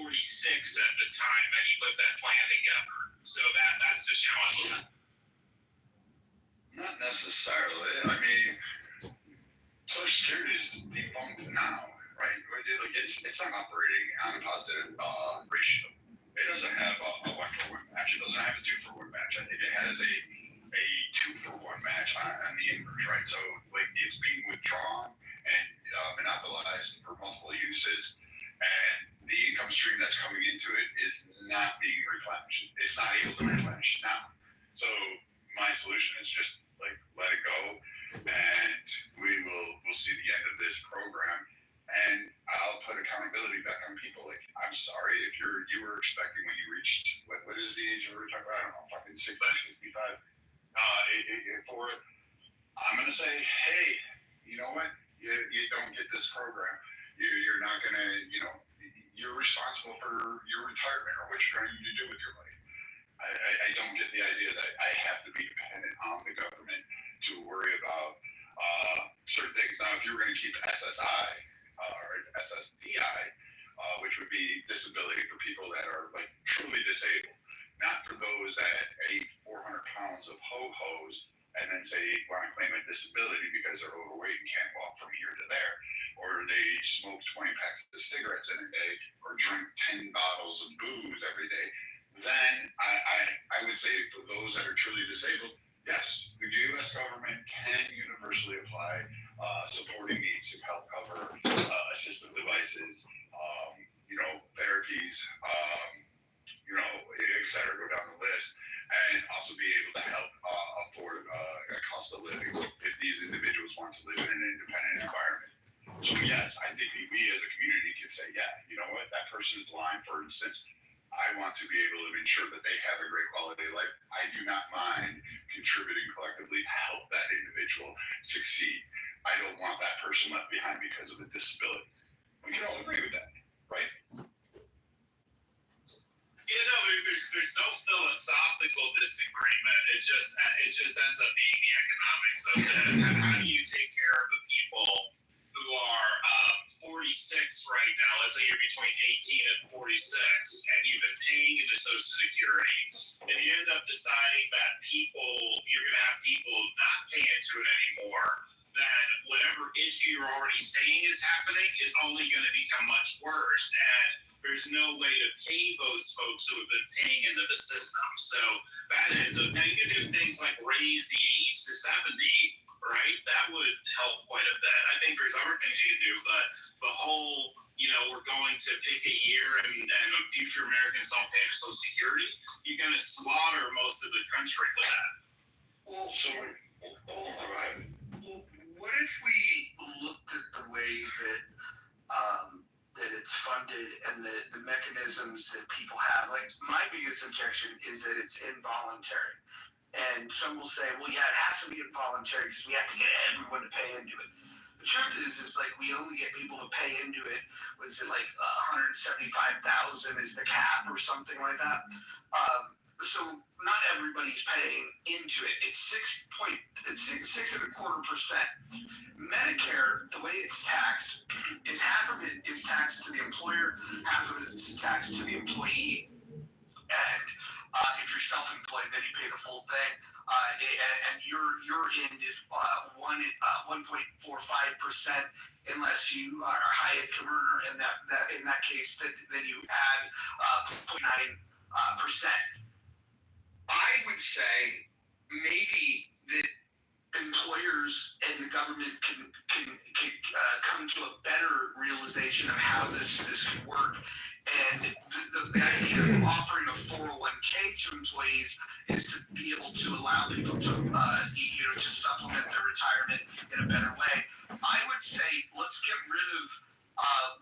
46 at the time that you put that plan together. So that's the challenge with that. Not necessarily. I mean, Social Security is defunct now, right? It's not operating on a positive ratio. It doesn't have a 1-for-1 match. It doesn't have a 2-for-1 match. I think it has a 2-for-1 match on the inverse, right? So like it's being withdrawn and monopolized for multiple uses, and the income stream that's coming into it is not being replenished. It's not able to replenish now. So my solution is just like let it go, and we'll see the end of this program, and I'll put accountability back on people. Like, I'm sorry if you were expecting when you reached what is the age we're talking about? I don't know, fucking 60, 65. I'm gonna say, hey, you know what? You don't get this program. You're not gonna, you're responsible for your retirement or what you're trying to do with your life. I don't get the idea that I have to be dependent on the government to worry about certain things. Now, if you were going to keep SSI or SSDI, which would be disability for people that are like truly disabled, not for those that eat 400 pounds of ho-hos and then say want to claim a disability because they're overweight and can't walk from here to there, or they smoke 20 packs of cigarettes in a day, or drink 10 bottles of booze every day. Then I would say for those that are truly disabled, yes, the U.S. government can universally apply supporting needs to help cover assistive devices, therapies, et cetera, go down the list, and also be able to help afford a cost of living if these individuals want to live in an independent environment. So yes, I think we as a community can say, yeah, you know what, that person is blind, for instance. I want to be able to ensure that they have a great quality of life. I do not mind contributing collectively to help that individual succeed. I don't want that person left behind because of a disability. We can all agree with that, right? There's no philosophical disagreement. It just ends up being the economics of that. How do you take care of the people who are 46 right now? Let's say you're between 18 and 46, and you've been paying into Social Security, and you end up deciding that you're going to have people not pay into it anymore. Then whatever issue you're already saying is happening is only going to become much worse, and there's no way to pay those folks who have been paying into the system. So that ends up, now you can do things like raise the age to 70, right? That would help quite a bit. I think there's other things you can do, but the whole, we're going to pick a year and future Americans don't pay into Social Security, you're going to slaughter most of the country with that. Well, so what if we looked at the way that it's funded and the mechanisms that people have? Like, my biggest objection is that it's involuntary. And some will say, well, yeah, it has to be involuntary because we have to get everyone to pay into it. The truth is like we only get people to pay into it. Was it like 175,000 is the cap or something like that? So not everybody's paying into it. It's 6.25%. Medicare, the way it's taxed, is half of it is taxed to the employer, half of it is taxed to the employee. And if you're self-employed, then you pay the full thing, and your end is 1.45% unless you are a Hyatt converter, and that in that case, then you add 0.9%. I would say maybe that employers and the government can come to a better realization of how this can work. And the idea of offering a 401k to employees is to be able to allow people to to supplement their retirement in a better way. I would say let's get rid of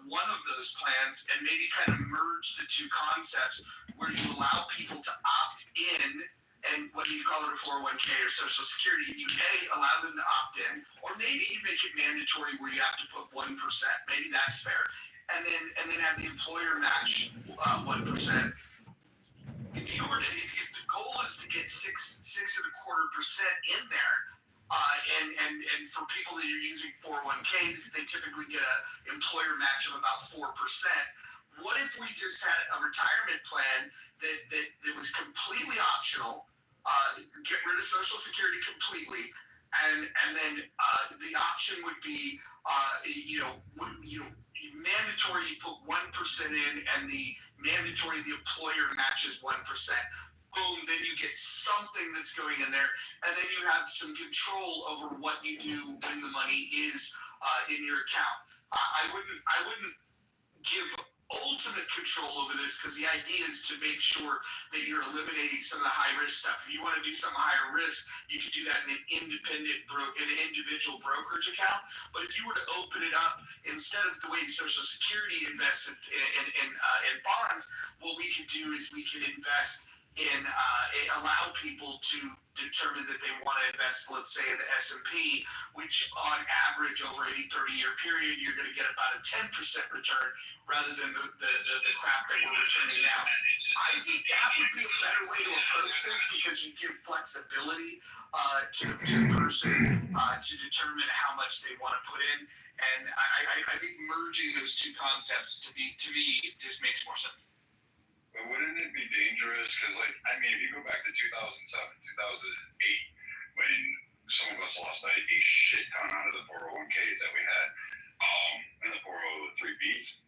one of those plans and maybe kind of merge the two concepts where you allow people to opt in. And whether you call it a 401k or Social Security, you allow them to opt in, or maybe you make it mandatory where you have to put 1%. Maybe that's fair, and then have the employer match 1%. If the goal is to get 6.25% in there, and for people that are using 401ks, they typically get an employer match of about 4%. What if we just had a retirement plan that was completely optional? Get rid of Social Security completely, and then the option would be mandatory. You put 1% in, and the employer matches 1%. Boom! Then you get something that's going in there, and then you have some control over what you do when the money is in your account. I wouldn't give ultimate control over this because the idea is to make sure that you're eliminating some of the high risk stuff. If you want to do some higher risk, you could do that in an individual brokerage account. But if you were to open it up instead of the way Social Security invested in bonds, what we could do is we could invest in allow people to determine that they want to invest, let's say, in the S&P, which on average over a 30-year period, you're going to get about a 10% return rather than the crap that we're returning now. I think that would be a better way to approach this because you give flexibility to the person to determine how much they want to put in. And I think merging those two concepts to me just makes more sense. But wouldn't it be dangerous? Because, if you go back to 2007, 2008, when some of us lost a shit ton out of the 401ks that we had, and the 403bs,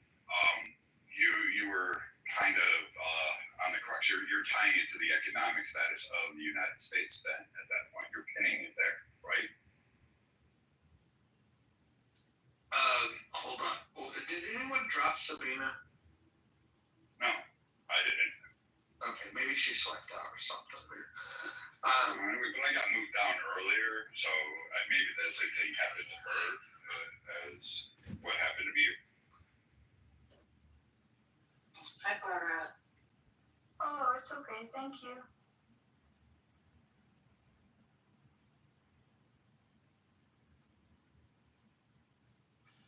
you were kind of on the crux. You're tying it to the economic status of the United States then at that point. You're pinning it there, right? Hold on. Did anyone drop Sabina? No. I didn't. Okay, maybe she slept out or something weird. But I got moved down earlier, so maybe that's a thing happened to her as what happened to me. I brought her up. Oh, it's okay. Thank you.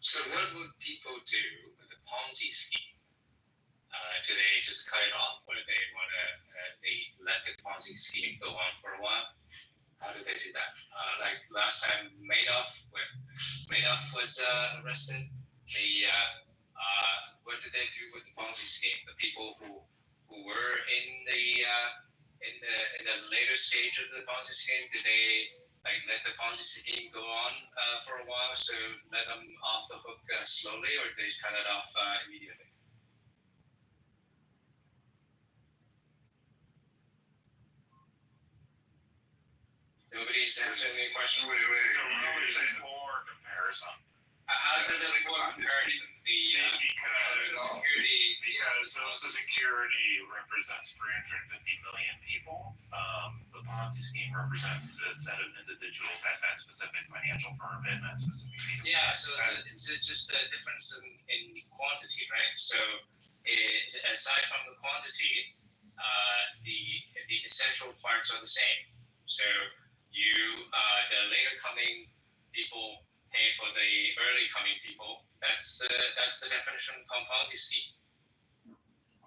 So what would people do with the Ponzi scheme? Do they just cut it off, or do they want to they let the Ponzi scheme go on for a while? How do they do that? Like last time Madoff was arrested, what did they do with the Ponzi scheme? The people who were in the later stage of the Ponzi scheme, did they let the Ponzi scheme go on for a while, so let them off the hook slowly, or did they cut it off immediately? Nobody's answering the question. It's a really poor comparison. How's it a poor comparison? Because Social Security represents 350 million people. The Ponzi scheme represents a set of individuals at that specific financial firm and that specific field. Yeah, so it's just a difference in quantity, right? So aside from the quantity, the essential parts are the same. So the later coming people pay for the early coming people. That's the definition of Ponzi scheme.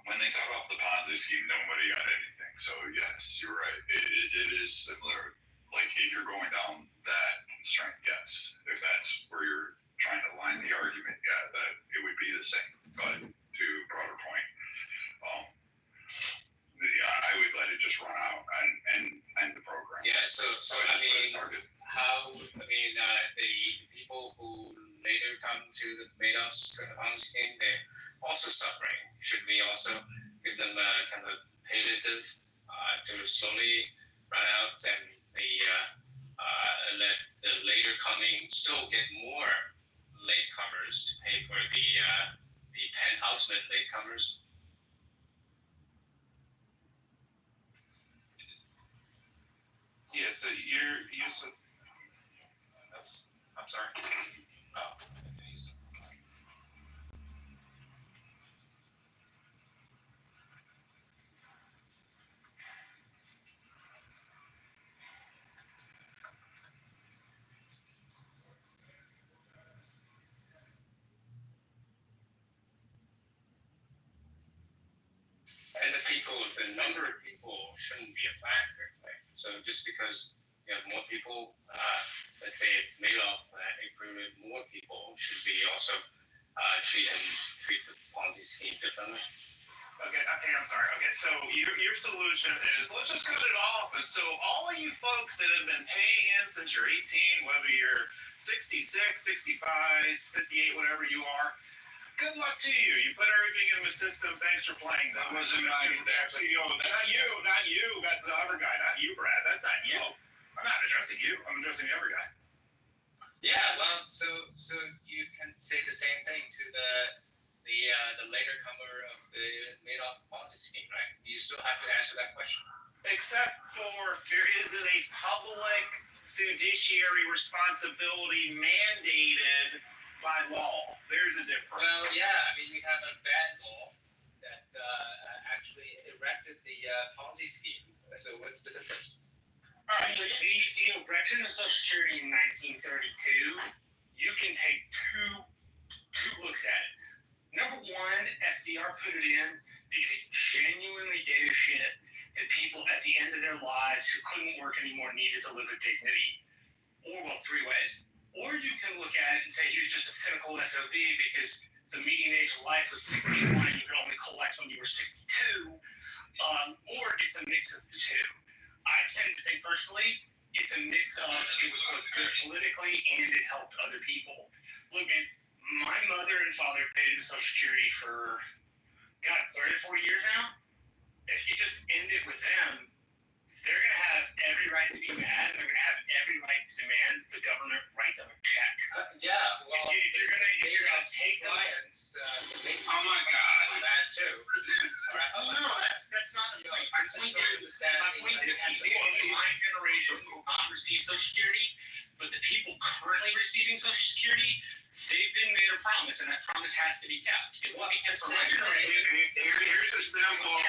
When they cut off the Ponzi scheme, nobody got anything. So yes, you're right. It is similar. Like if you're going down that constraint, yes. If that's where you're trying to line the argument, yeah, that it would be the same. But to a broader point, I would let it just run out and end the program. Yeah. So I mean, the people who later come to the Madoff's Ponzi scheme, they're also suffering. Should we also give them a kind of palliative to slowly run out and let the later coming still get more latecomers to pay for the penultimate latecomers? Yeah, so I'm sorry. Oh. And the number of people shouldn't be a factor, right? So just because you have more people, let's say Madoff included more people, should we also treat the Ponzi scheme differently? Okay, I'm sorry. Okay, so your solution is let's just cut it off. And so all of you folks that have been paying in since you're 18, whether you're 66, 65, 58, whatever you are, good luck to you. You put everything in the system. Thanks for playing. That wasn't my CEO. Not you. That's the other guy. Not you, Brad. That's not you. I'm not addressing you. I'm addressing the other guy. Yeah, well, so you can say the same thing to the later comer of the Madoff Ponzi scheme, right? You still have to answer that question. Except for there isn't a public fiduciary responsibility mandated by law. There's a difference. Well, yeah, I mean, we have a bad law that actually erected the Ponzi scheme. So what's the difference? All right, the erection of Social Security in 1932, you can take two looks at it. Number one, FDR put it in because he genuinely gave a shit that people at the end of their lives who couldn't work anymore needed to live with dignity. Or, well, three ways. Or you can look at it and say he was just a cynical SOB because the median age of life was 61 and you could only collect when you were 62. Or it's a mix of the two. I tend to think personally it's a mix of it was both good politically and it helped other people. Look, man, my mother and father have paid into Social Security for, 3 or 4 years now. If you just end it with them, they're going to have every right to be mad. They're going to have every right to demand the government write them a check. Yeah, well, if you're going to take them, clients, oh my God, that too. Right. Oh no, that's not the point. My point is the people of my generation will not receive Social Security, but the people currently receiving Social Security, they've been made a promise, and that promise has to be kept. It won't be kept forever. Here's a sample of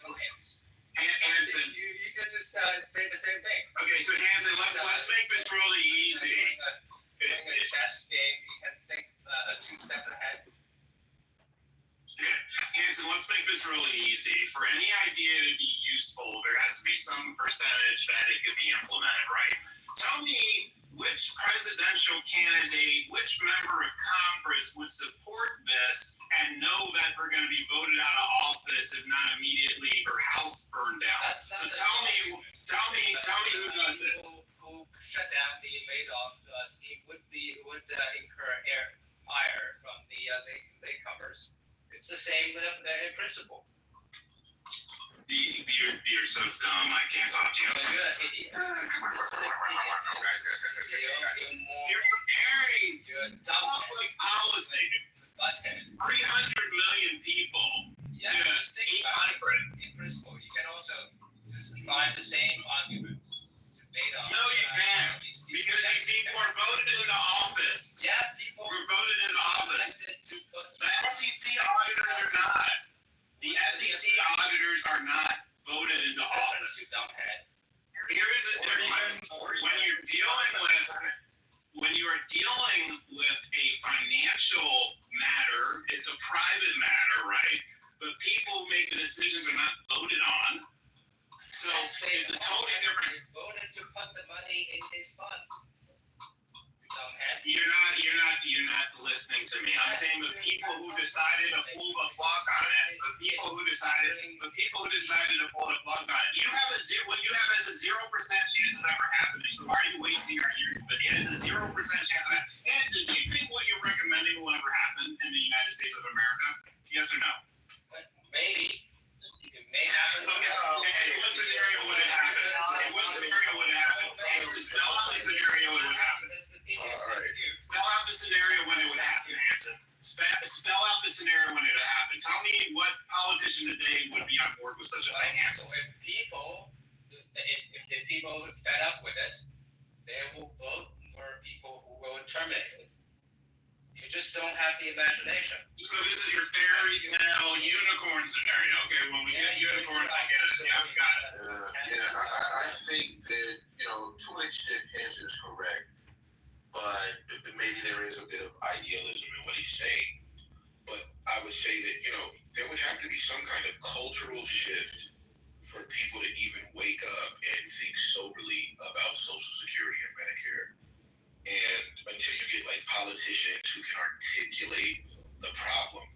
clients. Hanson. You could just say the same thing. Okay, so Hanson, let's make this really easy. Doing a chess game, you can think 2 steps ahead. Hanson, let's make this really easy. For any idea to be useful, there has to be some percentage that it could be implemented, right? Tell me which presidential candidate, which member of Congress would support this and know that we're going to be voted out of office if not immediately or house burned down. So tell me who does it. Who shut down the Madoff scheme would incur ire from the latecomers. It's the same in principle. You're so dumb. I can't talk to you. Come on, guys. You're comparing public policy. 300 million people to 800. In principle, you can also just find the same argument to Madoff. No, you can't. Because these people are voted into office. Yeah, people were voted into office. The SEC auditors are not. The SEC auditors are not voted into office. dealing with a financial matter. It's a private matter, right? But people who make the decisions are not voted on. So it's a totally different. Voted to put the money in his fund. You're not listening to me. I'm saying the people who decided to pull the plug on it, the people who decided to pull the plug on it. What you have is a 0% chance of ever happening. So why are you wasting our years? But it is a 0% chance of that. Anson, do you think what you're recommending will ever happen in the United States of America? Yes or no? Maybe. It may happen. Okay. And what scenario would it happen? Spell out the scenario when it would happen. All right. Spell out the scenario when it would happen, Hanson. Spell out the scenario when it would happen. Tell me what politician today would be on board with such a thing, Hanson. So if the people are fed up with it, they will vote for people who will terminate it. You just don't have the imagination. So this is your fairy tale unicorn scenario, okay? When we get unicorns, I get it. Yeah, we got it. I think that, to an extent, Hanson is correct, but maybe there is a bit of idealism in what he's saying. But I would say that, there would have to be some kind of cultural shift for people to even wake up and think soberly about Social Security and Medicare. And until you get politicians who can articulate the problem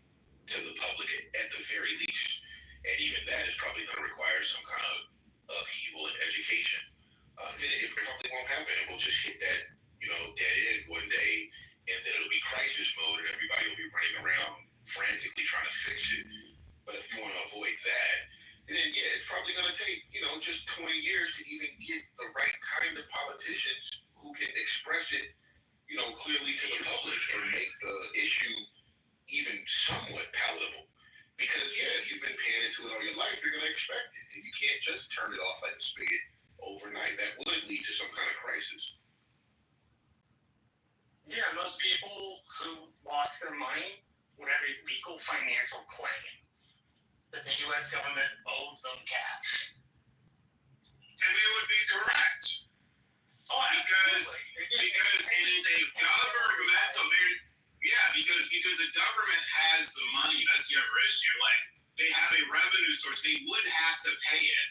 to the public at the very least, and even that is probably going to require some kind of upheaval in education, then it probably won't happen, and we'll just hit that, dead end one day, and then it'll be crisis mode, and everybody will be running around frantically trying to fix it. But if you want to avoid that, then yeah, it's probably going to take, just 20 years to even get the right kind of politicians who can express it, clearly to the public and make the issue even somewhat palatable. Because if you've been paying into it all your life, you're going to expect it, and you can't just turn it off like a spigot overnight. That would lead to some kind of crisis. Yeah, most people who lost their money would have a legal financial claim that the U.S. government owed them cash. And they would be correct. Oh, because it is a governmental, because the government has the money. That's the other issue. They have a revenue source. They would have to pay it.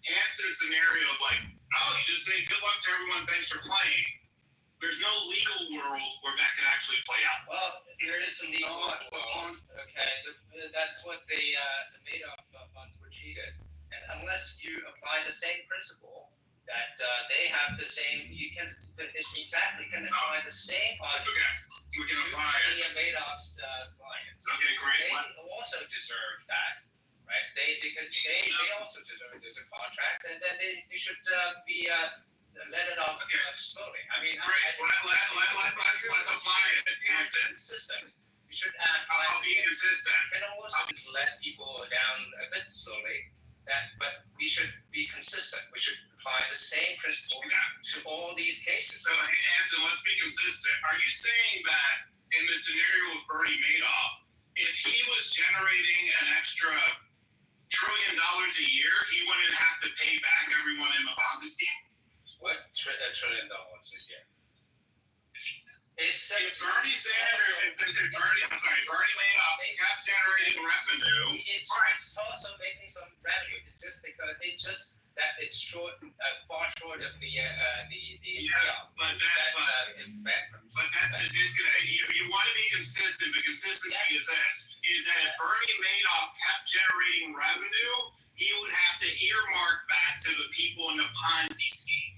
Hanson's scenario of you just say good luck to everyone. Thanks for playing. There's no legal world where that could actually play out. Well, there is some legal world. Okay, that's what the Madoff funds were cheated. And unless you apply the same principle that they have the same, you can apply the same argument. Okay, we can apply it. Madoff's clients. Okay, great. They also deserve that, right? They also deserve there's a contract, and then they should be let it off slowly. I mean, let's apply it. Consistent. You should act. I'll be consistent. You can always let people down a bit slowly. But we should be consistent. We should apply the same principle to all these cases. So, Hanson, let's be consistent. Are you saying that in the scenario of Bernie Madoff, if he was generating an extra $1 trillion a year, he wouldn't have to pay back everyone in the Ponzi scheme? What $1 trillion a year? It's if Bernie Madoff kept generating revenue. It's also making some revenue. It's just because it's far short of the payoff. But that's a disconnect. You want to be consistent. The consistency is this: that if Bernie Madoff kept generating revenue, he would have to earmark that to the people in the Ponzi scheme.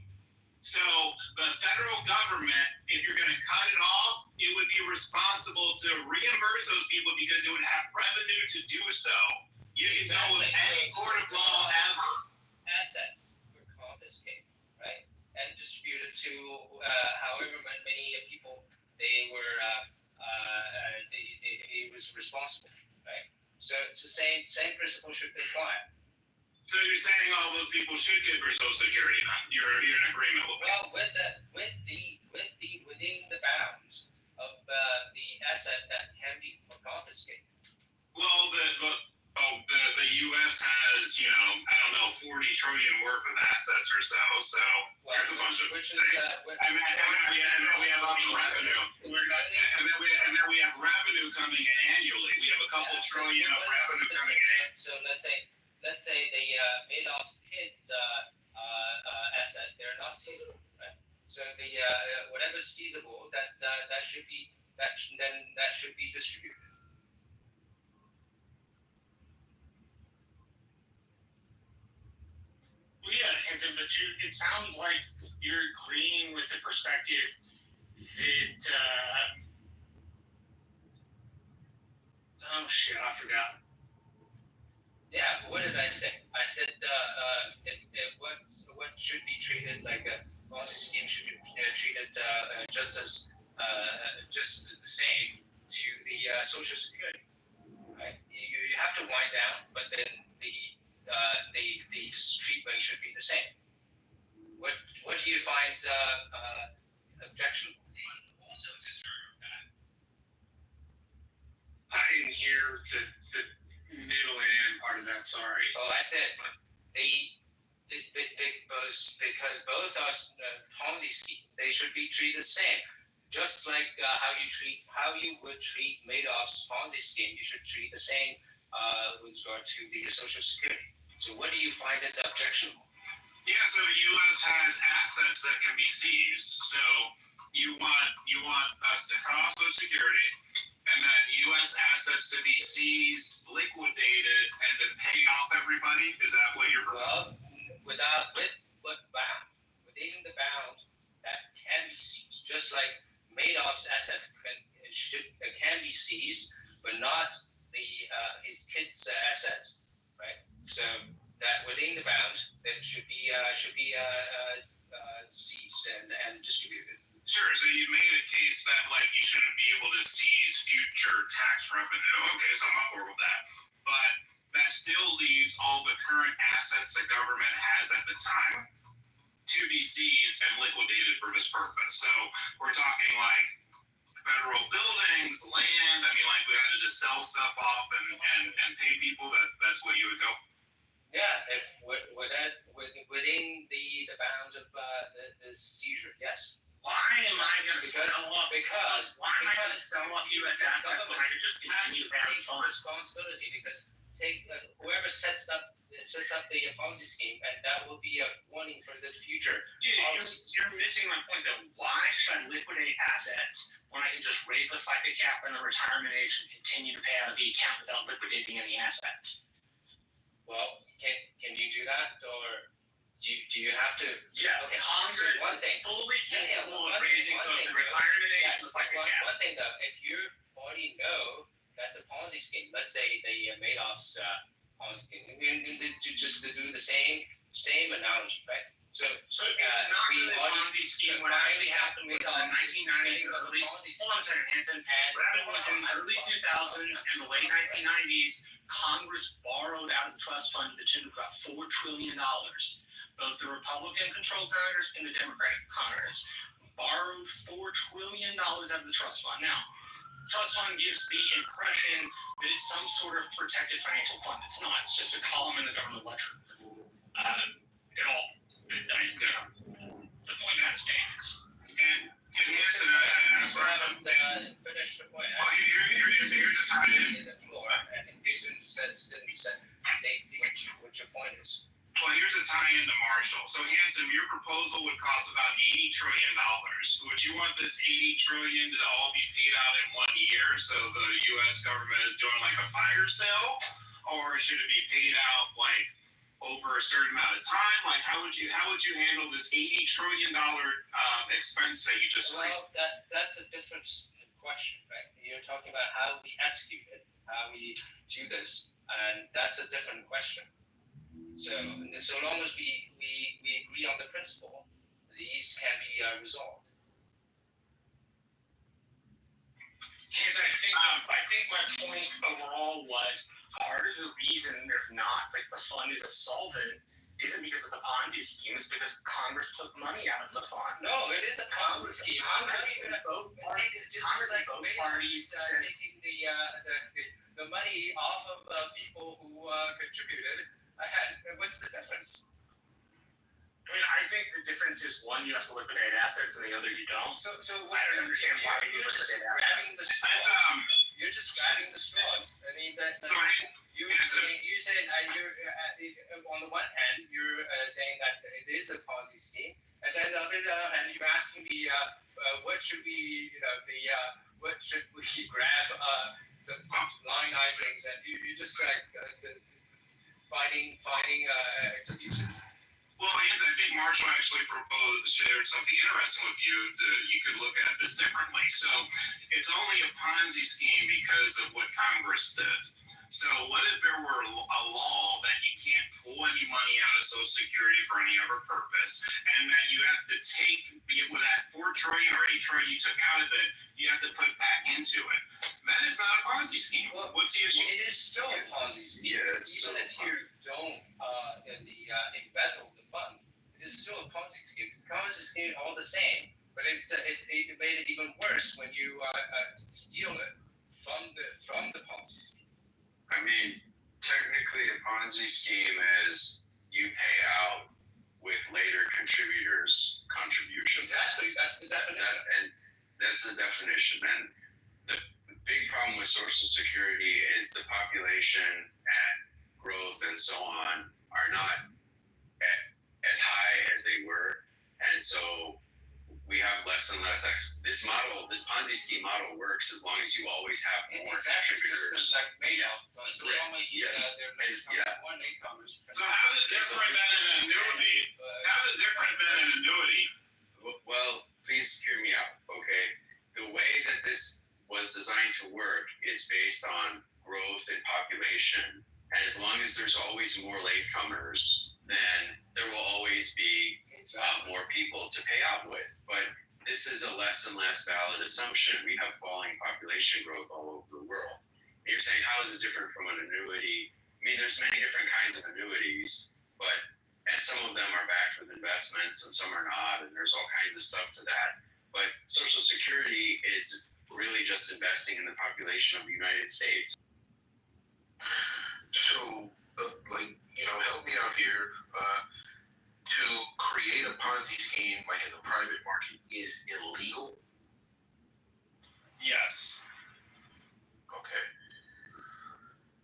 So the federal government, if you're going to cut it off, it would be responsible to reimburse those people because it would have revenue to do so. You can go with any court of law ever. Assets were confiscated, right, and distributed to however many people they were. He was responsible, right? So it's the same principle should apply. So you're saying all those people should get their Social Security? You're in agreement with that? Well, within the bounds of the asset that can be confiscated. Well, the U.S. has 40 trillion worth of assets or so. So there's a bunch of which is things. And then we have revenue. And then we have revenue coming in annually. We have a couple trillion of revenue coming in. So let's say the Madoff's kids asset, they're not seizable, right? So the whatever's seizable, that should be distributed. Well, yeah, Hinton, but it sounds like you're agreeing with the perspective that oh shit, I forgot. Yeah, what did I say? I said what should be treated like a Ponzi scheme should be treated just the same to the Social Security, right? You have to wind down, but then the treatment should be the same. What do you find objectionable? I didn't hear the middle and end part of that. Sorry. Oh, I said because both are Ponzi scheme, they should be treated the same. Just like how you would treat Madoff's Ponzi scheme, you should treat the same with regard to the Social Security. So what do you find it objectionable? Yeah, so the U.S. has assets that can be seized. So you want us to cut off Social Security, and then U.S. assets to be seized, liquidated, and to pay off everybody. Is that what you're? Well, within the bound that can be seized, just like Madoff's asset can be seized, but not his kids' assets, right? So that within the bound that should be seized and distributed. Sure. So you made a case that you shouldn't be able to seize future tax revenue. Okay, so I'm on board with that. But that still leaves all the current assets the government has at the time to be seized and liquidated for this purpose. So we're talking federal buildings, land. I mean, we had to just sell stuff off and pay people. That's what you would go. Yeah, if within the bound of the seizure, yes. Why am I going to sell off? Why am I going to sell off U.S. assets when I could just continue having fun? Responsibility, because whoever sets up the Ponzi scheme, and that will be a warning for the future. You're missing my point though. Why should I liquidate assets when I can just raise the FICA cap and the retirement age and continue to pay out of the account without liquidating any assets? Well, can you do that, or do you have to? Yes, okay. Congress one thing. fully capable of raising the retirement age and the FICA cap. One thing though, if you already know that's a Ponzi scheme, let's say the Madoff's Ponzi scheme, just to do the same analogy, right? So it's not really a Ponzi scheme. What actually happened was in the 1990s, hold on a second, Hanson. What happened was in the early 2000s and the late 1990s, Congress borrowed out of the trust fund to the tune of about $4 trillion. Both the Republican-controlled Congress and the Democratic Congress borrowed $4 trillion out of the trust fund. Now, trust fund gives the impression that it's some sort of protected financial fund. It's not. It's just a column in the government ledger. The point kind of stands. And here's finish the point. Well, here's a tie in. The floor, and you didn't state what your point is. Well, here's a tie into Marshall. So, Hanson, your proposal would cost about $80 trillion. Would you want this $80 trillion to all be paid out in 1 year, so the U.S. government is doing a fire sale, or should it be paid out over a certain amount of time? How would you handle this $80 trillion expense that you just? Well, that's a different question, right? You're talking about how we execute it, how we do this, and that's a different question. So long as we agree on the principle, these can be resolved. Yes, I think my point overall was part of the reason there's not the fund is a solvent isn't because it's a Ponzi scheme. It's because Congress took money out of the fund. No, it is a Ponzi scheme. Congress both parties taking the money off of people who contributed. What's the difference? mean, I think the difference is one, you have to liquidate assets, and the other you don't. So I don't understand why you you're just liquidate assets. grabbing the straws. You're just grabbing the straws. I mean, you say on the one hand you're saying that it is a Ponzi scheme, and then on the other hand you're asking me what should we what should we grab some line items, and you just finding excuses. Well, Hans, I think Marshall actually shared something interesting with you that you could look at this differently. So it's only a Ponzi scheme because of what Congress did. So what if there were a law that you can't pull any money out of Social Security for any other purpose, and that you have to take with that $4 trillion or $8 trillion you took out of it, you have to put back into it? That is not a Ponzi scheme. What's the issue? It is still a Ponzi scheme. Even if you don't embezzle the fund, it is still a Ponzi scheme. It's a Ponzi scheme all the same, but it made it even worse when you steal it from the Ponzi scheme. I mean, technically a Ponzi scheme is you pay out with later contributors' contributions. Exactly, that's the definition. And that's the definition. And the big problem with Social Security is the population and growth and so on are not as high as they were. And so we have less and less. This Ponzi scheme model works as long as you always have more contributors. Just like Madoff. So how is it different than an annuity? How's it different than an annuity? Well, please hear me out, okay? The way that this was designed to work is based on growth in population. And as long as there's always more latecomers, then there will always be more people to pay out with. But this is a less and less valid assumption. We have falling population growth all over the world. And you're saying, how is it different from an annuity? I mean, there's many different kinds of annuities, and some of them are backed with investments and some are not, and there's all kinds of stuff to that. But Social Security is really just investing in the population of the United States. So, help me out here. To create a Ponzi scheme like in the private market is illegal? Yes. Okay.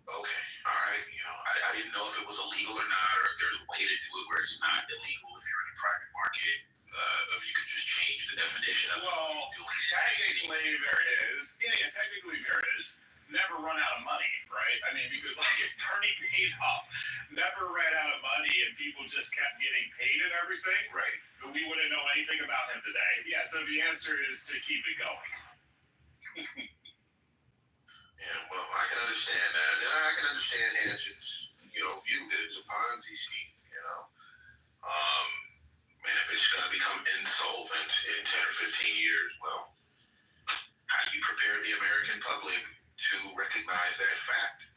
All right. I didn't know if it was illegal or not, or if there's a way to do it where it's not illegal if you're in the private market. If you could just change the definition of technically there is. Yeah, technically there is. Never run out of money, right? I mean, because if Bernie Madoff never ran out of money and people just kept getting paid and everything, right, we wouldn't know anything about him today. Yeah, so the answer is to keep it going. Yeah, well, I can understand that. And I can understand Hanson's, view that it's a Ponzi scheme, and if it's going to become insolvent in 10 or 15 years, well, how do you prepare the American public to recognize that fact?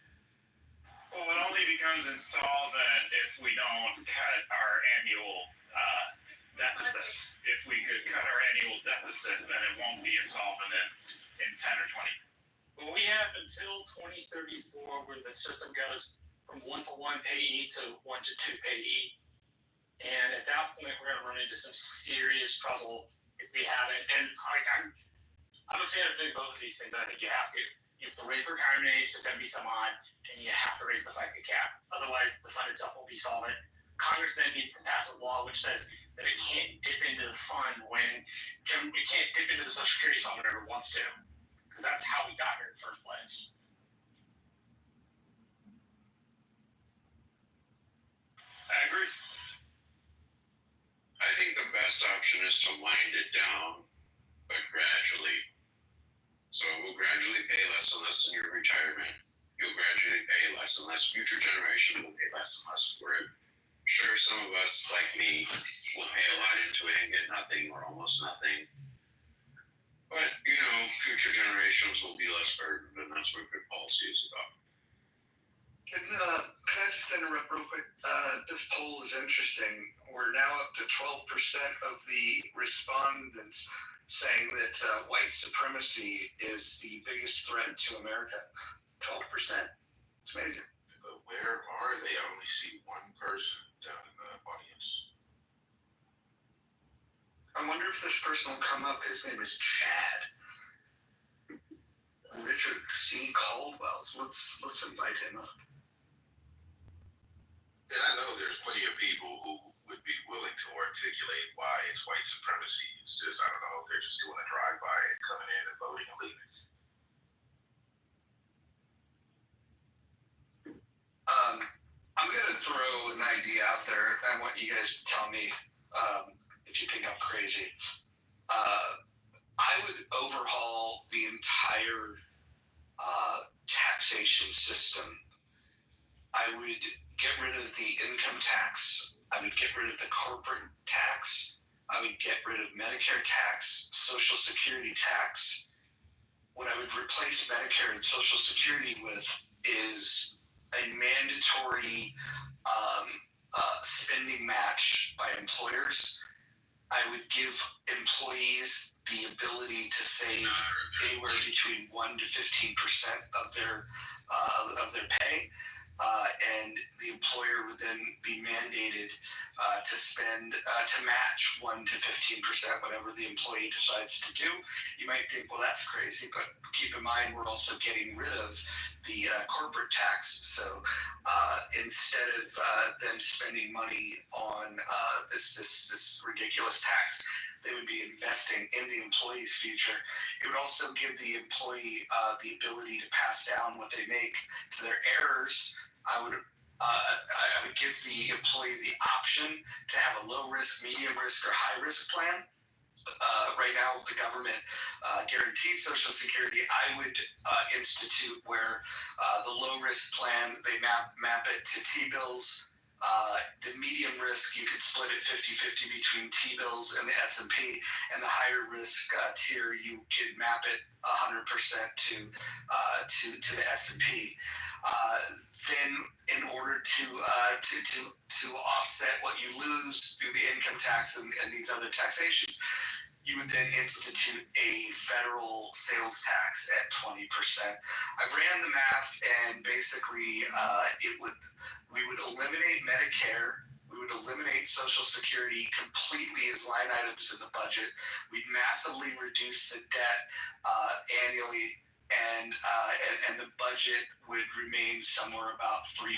Well, it only becomes insolvent if we don't cut our annual deficit. If we could cut our annual deficit, then it won't be insolvent in 10 or 20. Well, we have until 2034 where the system goes from 1-to-1 payee to 1-to-2 payee. And at that point, we're going to run into some serious trouble if we haven't. And I'm a fan of doing both of these things. I think you have to. You have to raise the retirement age to 70 some odd, and you have to raise the FICA cap. Otherwise, the fund itself will be solvent. Congress then needs to pass a law which says that it can't dip into the fund it can't dip into the Social Security fund whenever it wants to, because that's how we got here in the first place. I agree. I think the best option is to wind it down, but gradually. So it will gradually pay less and less in your retirement. You'll gradually pay less and less. Future generations will pay less and less for it. Sure, some of us, like me, will pay a lot into it and get nothing or almost nothing. But, future generations will be less burdened, and that's what good policy is about. Can I just interrupt real quick? This poll is interesting. We're now up to 12% of the respondents saying that white supremacy is the biggest threat to America. 12%. It's amazing. But where are they? I only see one person down in the audience. wonder if this person will come up. His name is Chad. Richard C. Caldwell. Let's invite him up. And I know there's plenty of people who would be willing to articulate why it's white supremacy. It's just, I don't know if they're just doing a drive-by and coming in and voting and leaving. I'm going to throw an idea out there. I want you guys to tell me if you think I'm crazy. I would overhaul the entire taxation system. I would get rid of the income tax. I would get rid of the corporate tax. I would get rid of Medicare tax, Social Security tax. What I would replace Medicare and Social Security with is a mandatory spending match by employers. I would give employees the ability to save anywhere between 1 to 15% of their pay, and the employer would then be mandated to spend to match 1 to 15%, whatever the employee decides to do. You might think, well, that's crazy, but keep in mind we're also getting rid of the corporate tax. So instead of them spending money on this ridiculous tax, they would be investing in the employee's future. It would also give the employee the ability to pass down what they make to their heirs. I would give the employee the option to have a low risk, medium risk, or high risk plan. Right now, the government guarantees Social Security. I would institute where the low risk plan, they map it to T-bills. The medium risk, you could split it 50-50 between T-bills and the S&P, and the higher risk tier, you could map it 100% to the S&P. Then, in order to offset what you lose through the income tax and these other taxations, you would then institute a federal sales tax at 20%. I've ran the math, and basically, we would eliminate Medicare. We would eliminate Social Security completely as line items in the budget. We'd massively reduce the debt annually, and the budget would remain somewhere about $3.4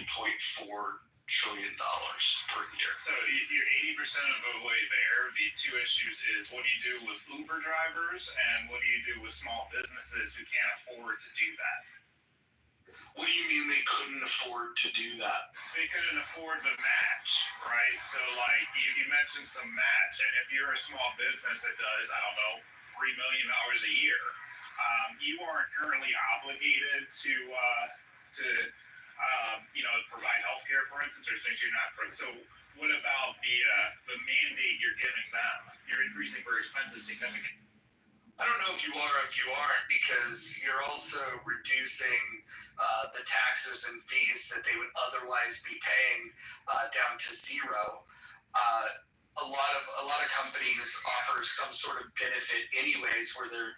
trillion per year. So you're 80% of the way there. The two issues is, what do you do with Uber drivers, and what do you do with small businesses who can't afford to do that? What do you mean they couldn't afford to do that? They couldn't afford the match, right? So like you mentioned some match, and if you're a small business that does, I don't know, $3 million a year, you aren't currently obligated to provide healthcare, for instance, or things you're not. So what about the mandate you're giving them? You're increasing their expenses significantly. I don't know if you are or if you aren't, because you're also reducing the taxes and fees that they would otherwise be paying down to zero. A lot of companies offer some sort of benefit anyways, where they're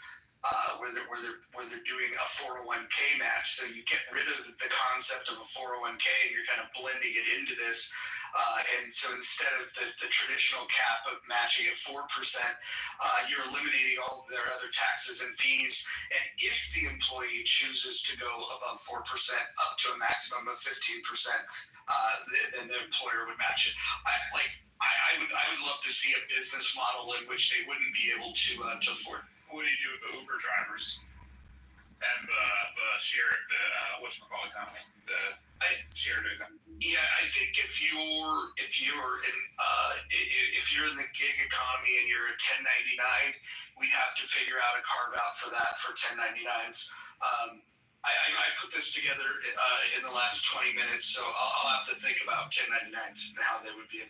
doing a 401k match. So you get rid of the concept of a 401k, and you're kind of blending it into this. And so instead of the traditional cap of matching at 4%, you're eliminating all of their other taxes and fees. And if the employee chooses to go above 4% up to a maximum of 15%, then the employer would match it. I would love to see a business model in which they wouldn't be able to afford. What do you do with the Uber drivers and the shared whatchamacallit company, the shared income? Yeah, I think if you're in the gig economy and you're a 1099, we'd have to figure out a carve out for that for 1099s. I put this together in the last 20 minutes, so I'll have to think about 1099s and how they would be.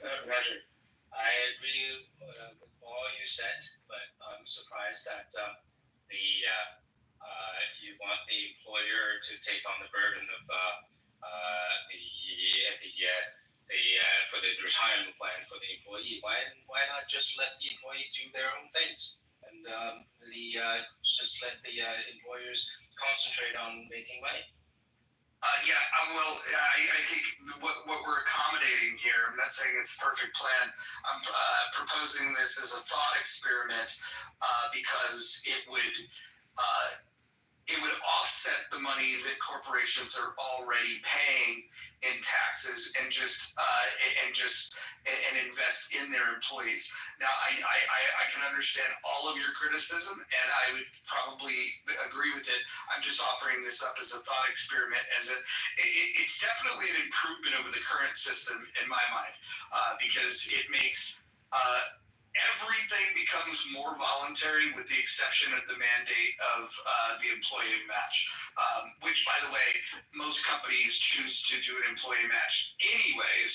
Roger, I agree with all you said, but I'm surprised that you want the employer to take on the burden of for the retirement plan for the employee. Why not just let the employee do their own things, and just let the employers concentrate on making money? I think what we're accommodating here, I'm not saying it's a perfect plan. I'm proposing this as a thought experiment because it would offset the money that corporations are already paying in taxes and just invest in their employees. Now, I can understand all of your criticism, and I would probably agree with it. I'm just offering this up as a thought experiment. It's definitely an improvement over the current system in my mind, because it makes everything becomes more voluntary with the exception of the mandate of the employee match, which, by the way, most companies choose to do an employee match anyways.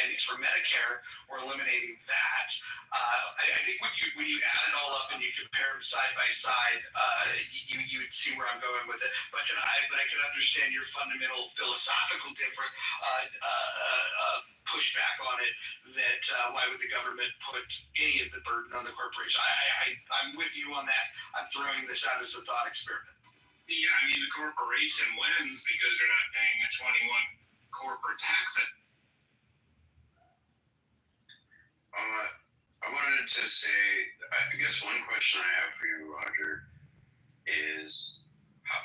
And for Medicare, we're eliminating that. I think when you add it all up and you compare them side by side, you would see where I'm going with it. But I can understand your fundamental philosophical different pushback on it, that why would the government put any of the burden on the corporation? I'm with you on that. I'm throwing this out as a thought experiment. Yeah, I mean, the corporation wins because they're not paying a 21 corporate tax. I wanted to say, I guess one question I have for you, Roger, is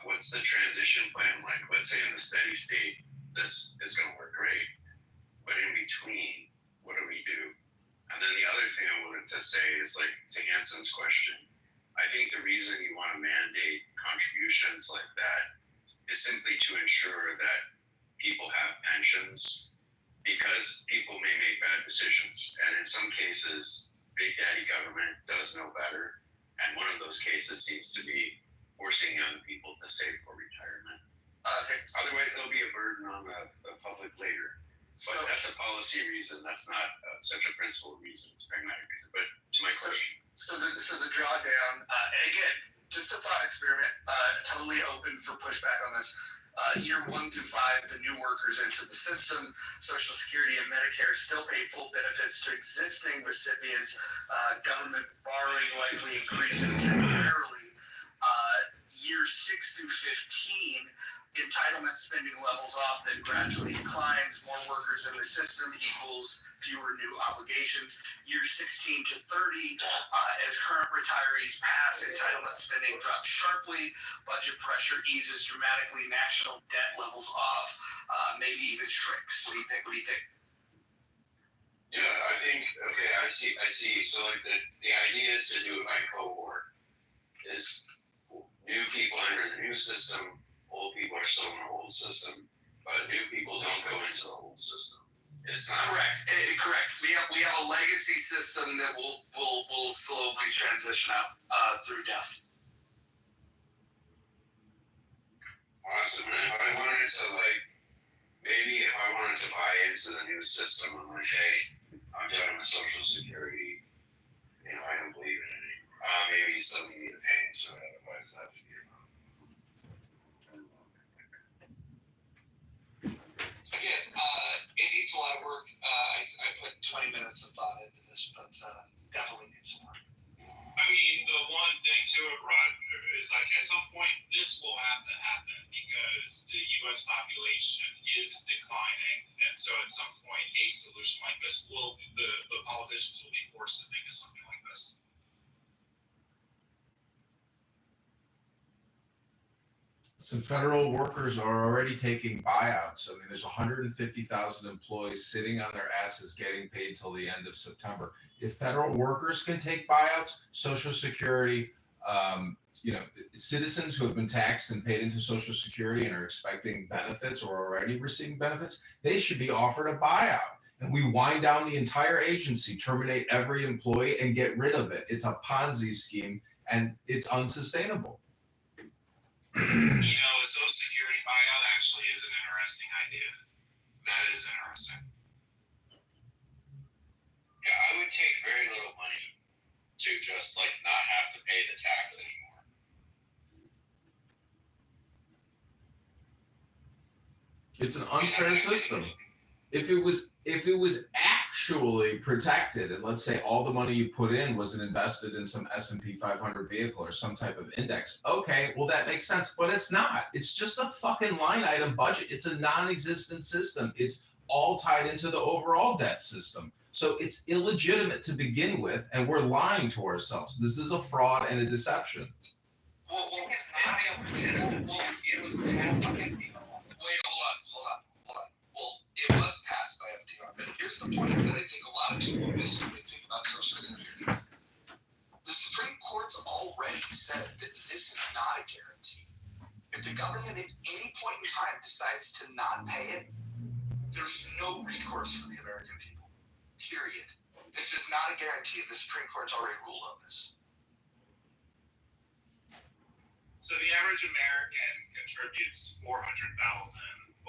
what's the transition plan like? Let's say in the steady state, this is going to work great. But in between, what do we do? And then the other thing I wanted to say is, like, to Hanson's question, I think the reason you want to mandate contributions like that is simply to ensure that people have pensions, because people may make bad decisions. And in some cases, Big Daddy government does know better. And one of those cases seems to be forcing young people to save for retirement. Otherwise, there'll be a burden on the public later. But that's a policy reason. That's not such a principal reason. It's a pragmatic reason. But to my question. So the drawdown, and again, just a thought experiment, totally open for pushback on this. Year 1 through 5, the new workers enter the system. Social Security and Medicare still pay full benefits to existing recipients. Government borrowing likely increases temporarily. Year 6 through 15, entitlement spending levels off, then gradually declines. More workers in the system equals fewer new obligations. Year 16 to 30, as current retirees pass, entitlement spending drops sharply. Budget pressure eases dramatically. National debt levels off, maybe even shrinks. What do you think? Yeah, I think, okay, I see. So like the idea is to do it by cohort. Is new people enter the new system, old people are still in the old system, but new people don't go into the old system. It's not correct. We have a legacy system that will slowly transition out through death. Awesome. And if I wanted to, maybe if I wanted to buy into the new system, I'm like, hey, I'm done with Social Security. I don't believe in it anymore. Maybe you still need to pay into it, otherwise that would be Again, it needs a lot of work. I put 20 minutes of thought into this, but definitely needs some work. I mean, the one thing to it, Roger, is at some point this will have to happen because the U.S. population is declining, and so at some point a solution like this the politicians will be forced to think of something like this. So federal workers are already taking buyouts. I mean, there's 150,000 employees sitting on their asses getting paid till the end of September. If federal workers can take buyouts, Social Security, citizens who have been taxed and paid into Social Security and are expecting benefits or already receiving benefits, they should be offered a buyout. And we wind down the entire agency, terminate every employee, and get rid of it. It's a Ponzi scheme, and it's unsustainable. A Social Security buyout actually is an interesting idea. That is interesting. Yeah, I would take very little money to just not have to pay the tax anymore. It's an unfair system. If it was actually protected, and let's say all the money you put in wasn't invested in some S&P 500 vehicle or some type of index, okay, well that makes sense, but it's not. It's just a fucking line item budget. It's a non-existent system. It's all tied into the overall debt system. So it's illegitimate to begin with, and we're lying to ourselves. This is a fraud and a deception. Well, it was passed by FDR. Wait, hold on. Well, it was passed by FDR, but here's the point that I think a lot of people miss when they think about Social Security. The Supreme Court's already said that this is not a guarantee. If the government at any point in time decides to not pay it, there's no recourse for the American people. Period. This is not a guarantee. The Supreme Court's already ruled on this. So the average American contributes $400,000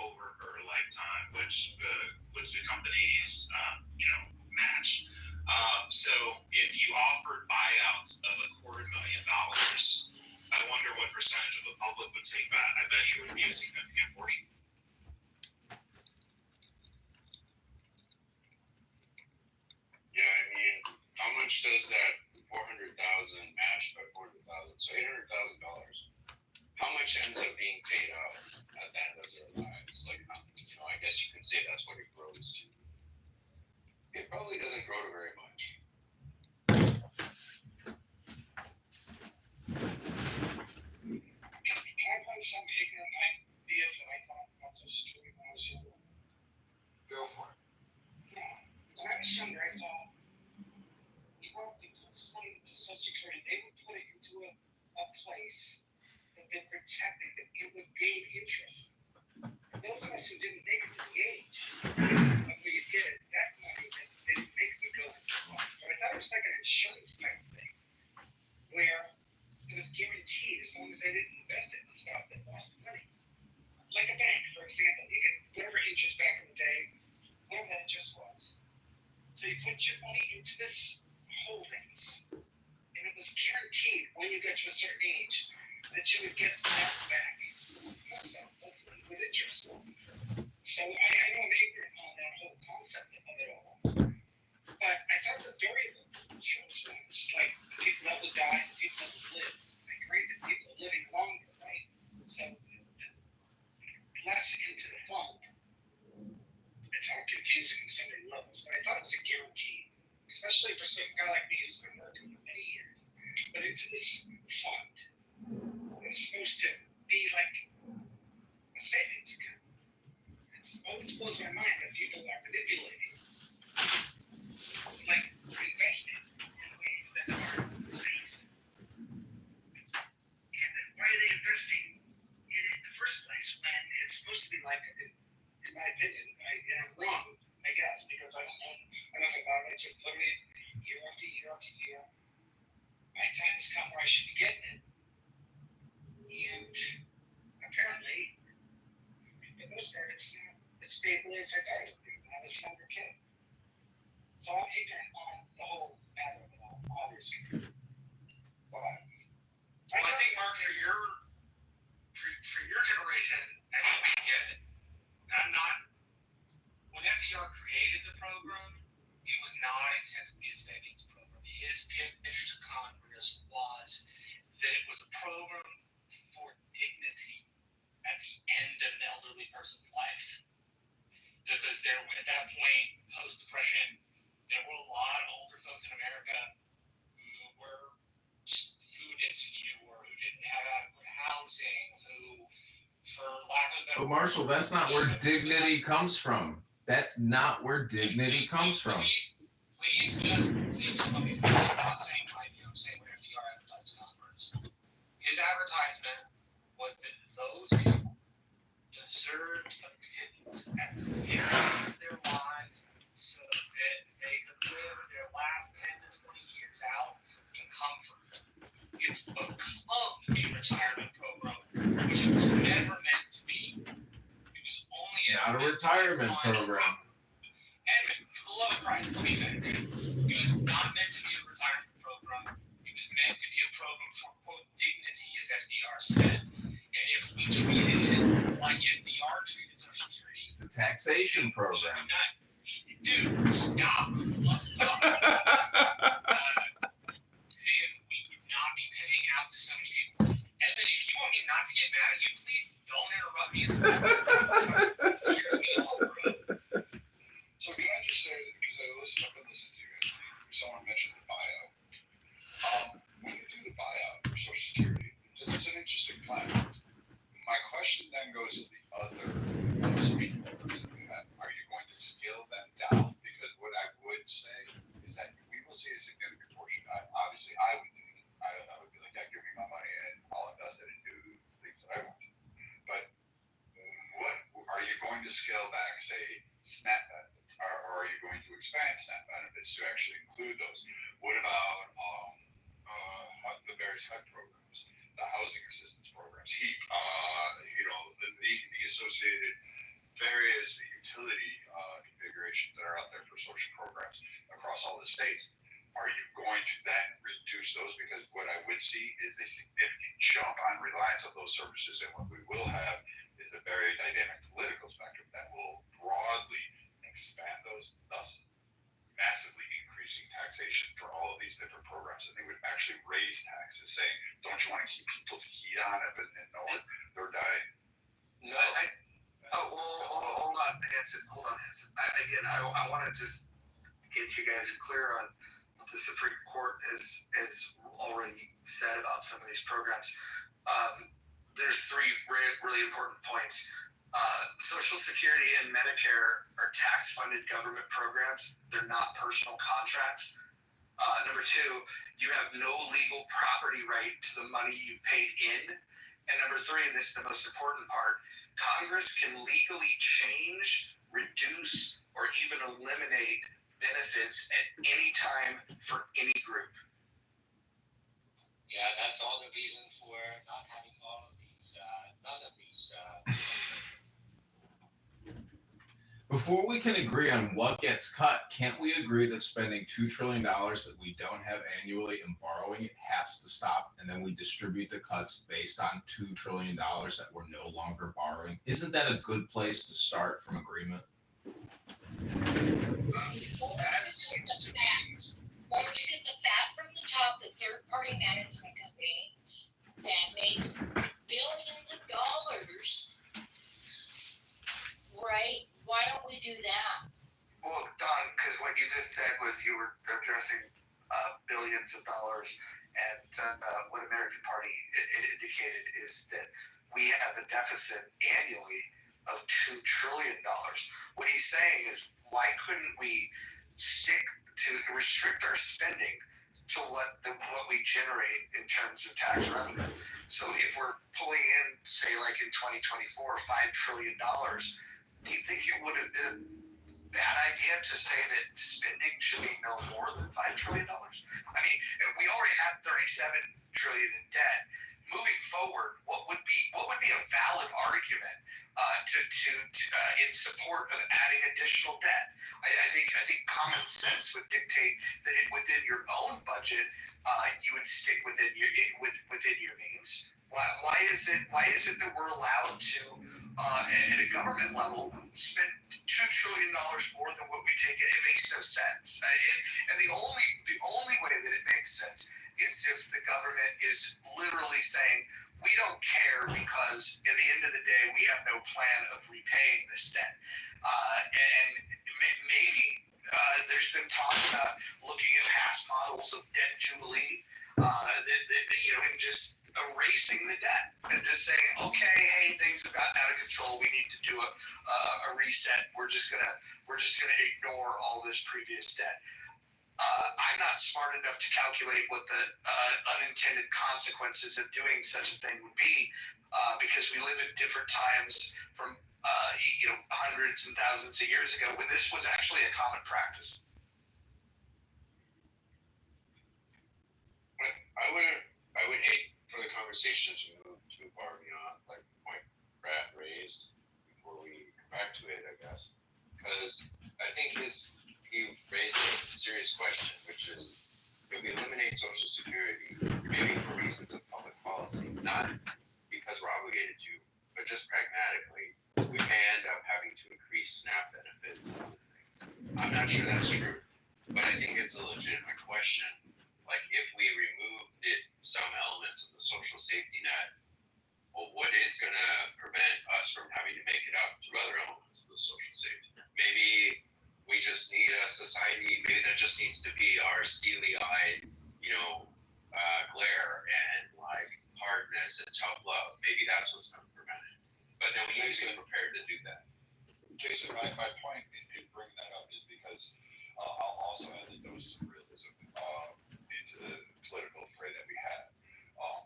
over her lifetime, which the companies, match. So if you offered buyouts of $250,000, I wonder what percentage of the public would take that. I bet you it would be a significant portion. Yeah, I mean, how much does that 400,000 matched by 400,000? So $800,000. How much ends up being paid out at the end of their lives? Like, I guess you can say that's what it grows to. It probably doesn't grow to very much. Can I find some ignorant ideas that I thought about Social Security when I was younger? Go for it. Yeah. When I was younger, I thought, they put this money into Social Security, they would put it into a place that they protected, that it would gain interest. And those of us who didn't make it to the age of where you get it, that money that they didn't make would go into the fund. So I thought it was like an insurance type of thing, where it was guaranteed as long as they didn't invest it in stuff that lost money. Like a bank, for example, you get whatever interest back in the day, whatever that interest was. So you put your money into this holdings, and it was guaranteed when you got to a certain age that you would get that back. So hopefully with interest. So I know I'm ignorant on that whole concept of it all. But I thought the variables insurance was like the people that would die and the people that would live. I agree that people are living longer, right? So less into the fund. It's all confusing in so many levels, but I thought it was a guarantee, especially for some guy like me who's been working for many years. But into this fund, it's supposed to be like a savings account. It's always blows my mind that people are manipulating, like investing in ways that aren't safe. And why are they investing in it in the first place when it's supposed to be like, in my opinion, and I'm wrong, I guess, because I don't know enough about it. I just put it in year after year after year. My time has come where I should be getting it. And apparently, for the most part, it's not as stable as I thought it would be when I was a younger kid. So I'm ignorant on the whole matter of it all, obviously. But I think, Mark, for your generation, I think we get it. I'm not. When FDR created the program, it was not intended to be a savings program. His pitch to Congress was that it was a program for dignity at the end of an elderly person's life. Because there, at that point, post-Depression, there were a lot of older folks in America who were food insecure, who didn't have adequate housing, who, for lack of a better But Marshall, that's not where dignity comes from. That's not where dignity comes from. Please just let me finish. I'm not saying my view. I'm saying what FDR advertised to Congress. His advertisement was that those people deserved a pittance at the end of their lives so that they could live their last 10 to 20 years out in comfort. It's become a retirement program, which it was never meant to be. It was only It's not a retirement program. And for the love of Christ, let me finish. It was not meant to be a retirement program. It was meant to be a program for, quote, dignity, as FDR said. And if we treated it like FDR treated Social Security, It's a taxation program. Dude, stop. Then we would not be paying out to so many people. Evan, if you want me not to get mad at you, please don't interrupt me. Here's me all, bro. So can I just say, because I've been listening to you guys, someone mentioned the buyout. When you do the buyout for Social Security, it's an interesting plan. My question then goes to the other social programs that we have. Are you going to scale them down? Because what I would say is that we will see a significant portion. Obviously, I would do it. I would be like, yeah, give me my money and I'll invest it and do things that I want to. But what are you going to scale back, say, SNAP benefits? Or are you going to expand SNAP benefits to actually include those? What about the various HUD programs, the housing assistance programs, HEAP, the associated various utility configurations that are out there for social programs across all the states? Are you going to then reduce those? Because what I would see is a significant jump on reliance of those services, and what we will have is a very dynamic political spectrum that will broadly expand those, thus massively increasing taxation for all of these different programs. And they would actually raise taxes, saying, don't you want to keep people's heat on up in the north? They're dying. No. Hold on, Hanson. I want to just get you guys clear on what the Supreme Court has already said about some of these programs. There's three really important points. Social Security and Medicare are tax-funded government programs. They're not personal contracts. Number two, you have no legal property right to the money you paid in. And number three, and this is the most important part, Congress can legally change, reduce, or even eliminate benefits at any time for any group. Yeah, that's all the reason for not having all of these, none of these. Before we can agree on what gets cut, can't we agree that spending $2 trillion that we don't have annually and borrowing it has to stop, and then we distribute the cuts based on $2 trillion that we're no longer borrowing? Isn't that a good place to start from agreement? Once you get the fat from the top, the third-party management company that makes billions of dollars, right? Why don't we do that? Well, Don, because what you just said was you were addressing billions of dollars, and what American Party indicated is that we have a deficit annually of $2 trillion. What he's saying is, why couldn't we restrict our spending to what we generate in terms of tax revenue? So if we're pulling in, say, like in 2024, $5 trillion, do you think it would have been a bad idea to say that spending should be no more than $5 trillion? I mean, we already have $37 trillion in debt. Moving forward, what would be a valid argument in support of adding additional debt? I think common sense would dictate that within your own budget, you would stick within your means. Why is it that we're allowed to, at a government level, spend $2 trillion more than what we take in? It makes no sense. And the only way that it makes sense is if the government is literally saying, we don't care because at the end of the day, we have no plan of repaying this debt. And maybe there's been talk about looking at past models of debt jubilee, and just erasing the debt and just saying, okay, hey, things have gotten out of control. We need to do a reset. We're just gonna ignore all this previous debt. I'm not smart enough to calculate what the unintended consequences of doing such a thing would be, because we live in different times from hundreds and thousands of years ago when this was actually a common practice. I would hate for the conversation to move too far beyond like the point Brad raised before we come back to it, I guess, because I think he raised a serious question, which is, if we eliminate Social Security, maybe for reasons of public policy, not because we're obligated to, but just pragmatically, we may end up having to increase SNAP benefits and other things. I'm not sure that's true, but I think it's a legitimate question. Like, if we removed some elements of the social safety net, well, what is going to prevent us from having to make it up through other elements of the social safety net? Maybe we just need a society, maybe that just needs to be our steely-eyed, glare and like hardness and tough love. Maybe that's what's going to prevent it. But then we need to be prepared to do that. Jason, my point in bringing that up is because I'll also add the dose of realism into the political fray that we have.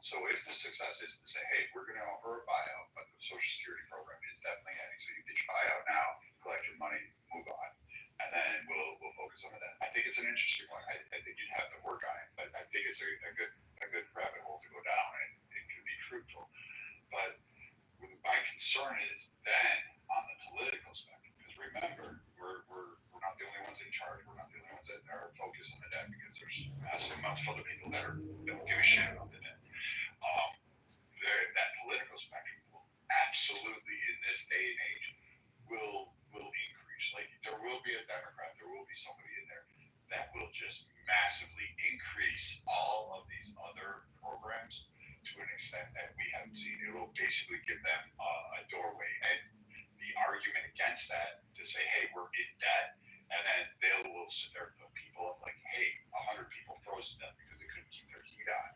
So if the success is to say, hey, we're going to offer a buyout, but the Social Security program is definitely ending, so you get your buyout now, collect your money, move on, and then we'll focus on that. I think it's an interesting one. I think you'd have to work on it, but I think it's a good rabbit hole to go down, and it could be fruitful. But my concern is then on the political spectrum, because remember, we're not the only ones in charge. We're not the only ones that are focused on the debt, because there's massive amounts of other people that don't give a shit about the debt. That political spectrum will absolutely, in this day and age, will increase. Like, there will be a Democrat, there will be somebody in there that will just massively increase all of these other programs to an extent that we haven't seen. It will basically give them a doorway. And the argument against that, to say, hey, we're in debt, and then they will sit there and put people up like, hey, 100 people froze to death because they couldn't keep their heat on.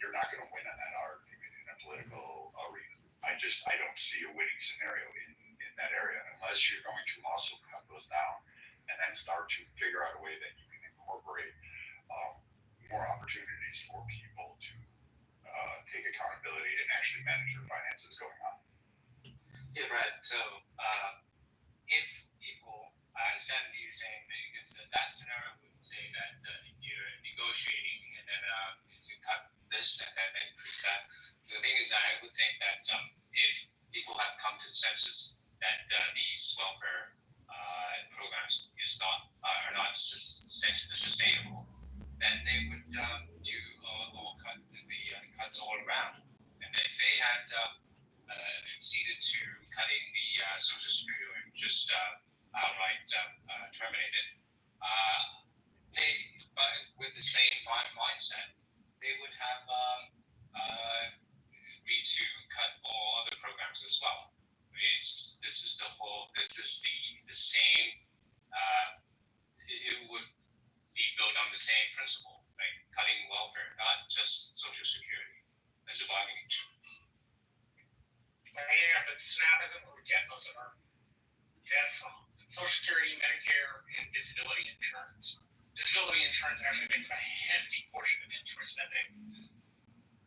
You're not going to win on that argument in a political arena. I don't see a winning scenario in that area unless you're going to also cut those down and then start to figure out a way that you can incorporate more opportunities for people to take accountability and actually manage their finances going on. Yeah, Brad. So if people, I understand what you're saying, because that scenario would say that you're negotiating and then you cut this and then increase that. The thing is, I would think that if people have come to the census that these welfare programs are not sustainable, then they would do all cuts all around. And if they had acceded to cutting the Social Security or just outright terminate it, but with the same mindset, they would have agreed to cut all other programs as well. This is the same. It would be built on the same principle, like cutting welfare, not just Social Security, as a bargaining chip. Yeah, but SNAP isn't where we get most of our debt from. Social Security, Medicare, and disability insurance. Disability insurance actually makes a hefty portion of insurance spending.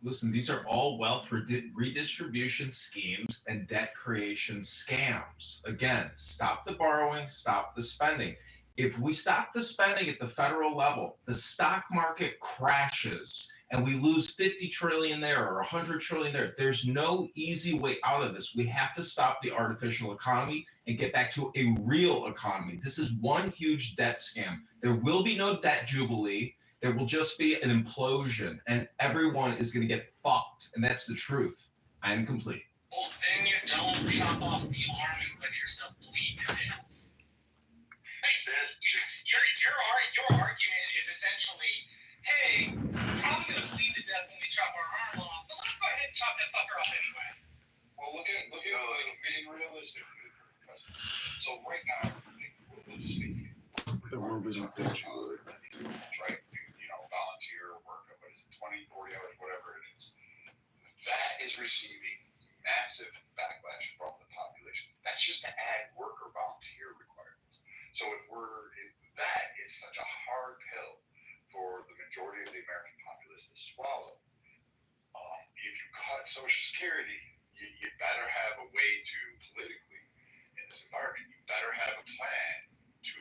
Listen, these are all wealth redistribution schemes and debt creation scams. Again, stop the borrowing, stop the spending. If we stop the spending at the federal level, the stock market crashes and we lose 50 trillion there or 100 trillion there. There's no easy way out of this. We have to stop the artificial economy and get back to a real economy. This is one huge debt scam. There will be no debt jubilee. There will just be an implosion and everyone is going to get fucked. And that's the truth. I am complete. Well, then you don't chop off the arm and let yourself bleed to death. Your argument is essentially, hey, we're probably going to bleed to death when we chop our arm off, but let's go ahead and chop that fucker off anyway. Well, look at being realistic. So right now, we'll just speak. There will be no debt jubilee. Right? Volunteer work, what is it, 20, 40 hours, whatever it is. That is receiving massive backlash from the population. That's just to add worker volunteer requirements. So if that is such a hard pill for the majority of the American populace to swallow. If you cut Social Security, you better have a way to politically, in this environment, you better have a plan to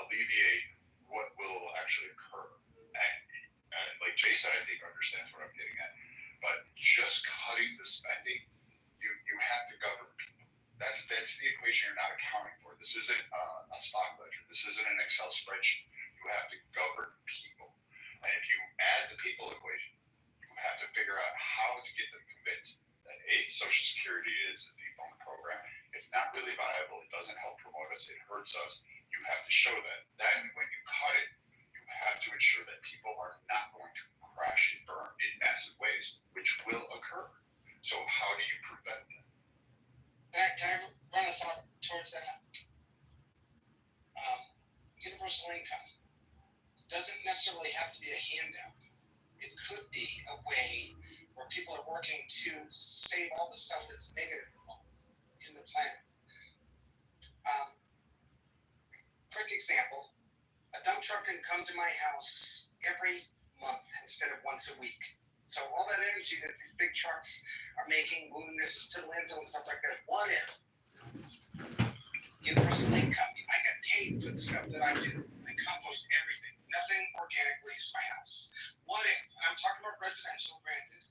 alleviate what will actually occur. And like Jason, I think understands what I'm getting at. But just cutting the spending, you have to govern people. That's the equation you're not accounting for. This isn't a stock ledger. This isn't an Excel spreadsheet. You have to govern people. And if you add the people equation, you have to figure out how to get them convinced that Social Security is a defunct program. It's not really viable. It doesn't help promote hurts us, you have to show that. Then when you cut it, you have to ensure that people are not going to crash and burn in massive ways, which will occur. So how do you prevent that? Can I run a thought towards that? Universal income doesn't necessarily have to be a handout. It could be a way where people are working to save all the stuff that's negative in the planet. Quick example, a dump truck can come to my house every month instead of once a week. So all that energy that these big trucks are making, moving this to the landfill and stuff like that, what if universal income, I get paid for the stuff that I do. I compost everything. Nothing organic leaves my house. What if, and I'm talking about residential, granted,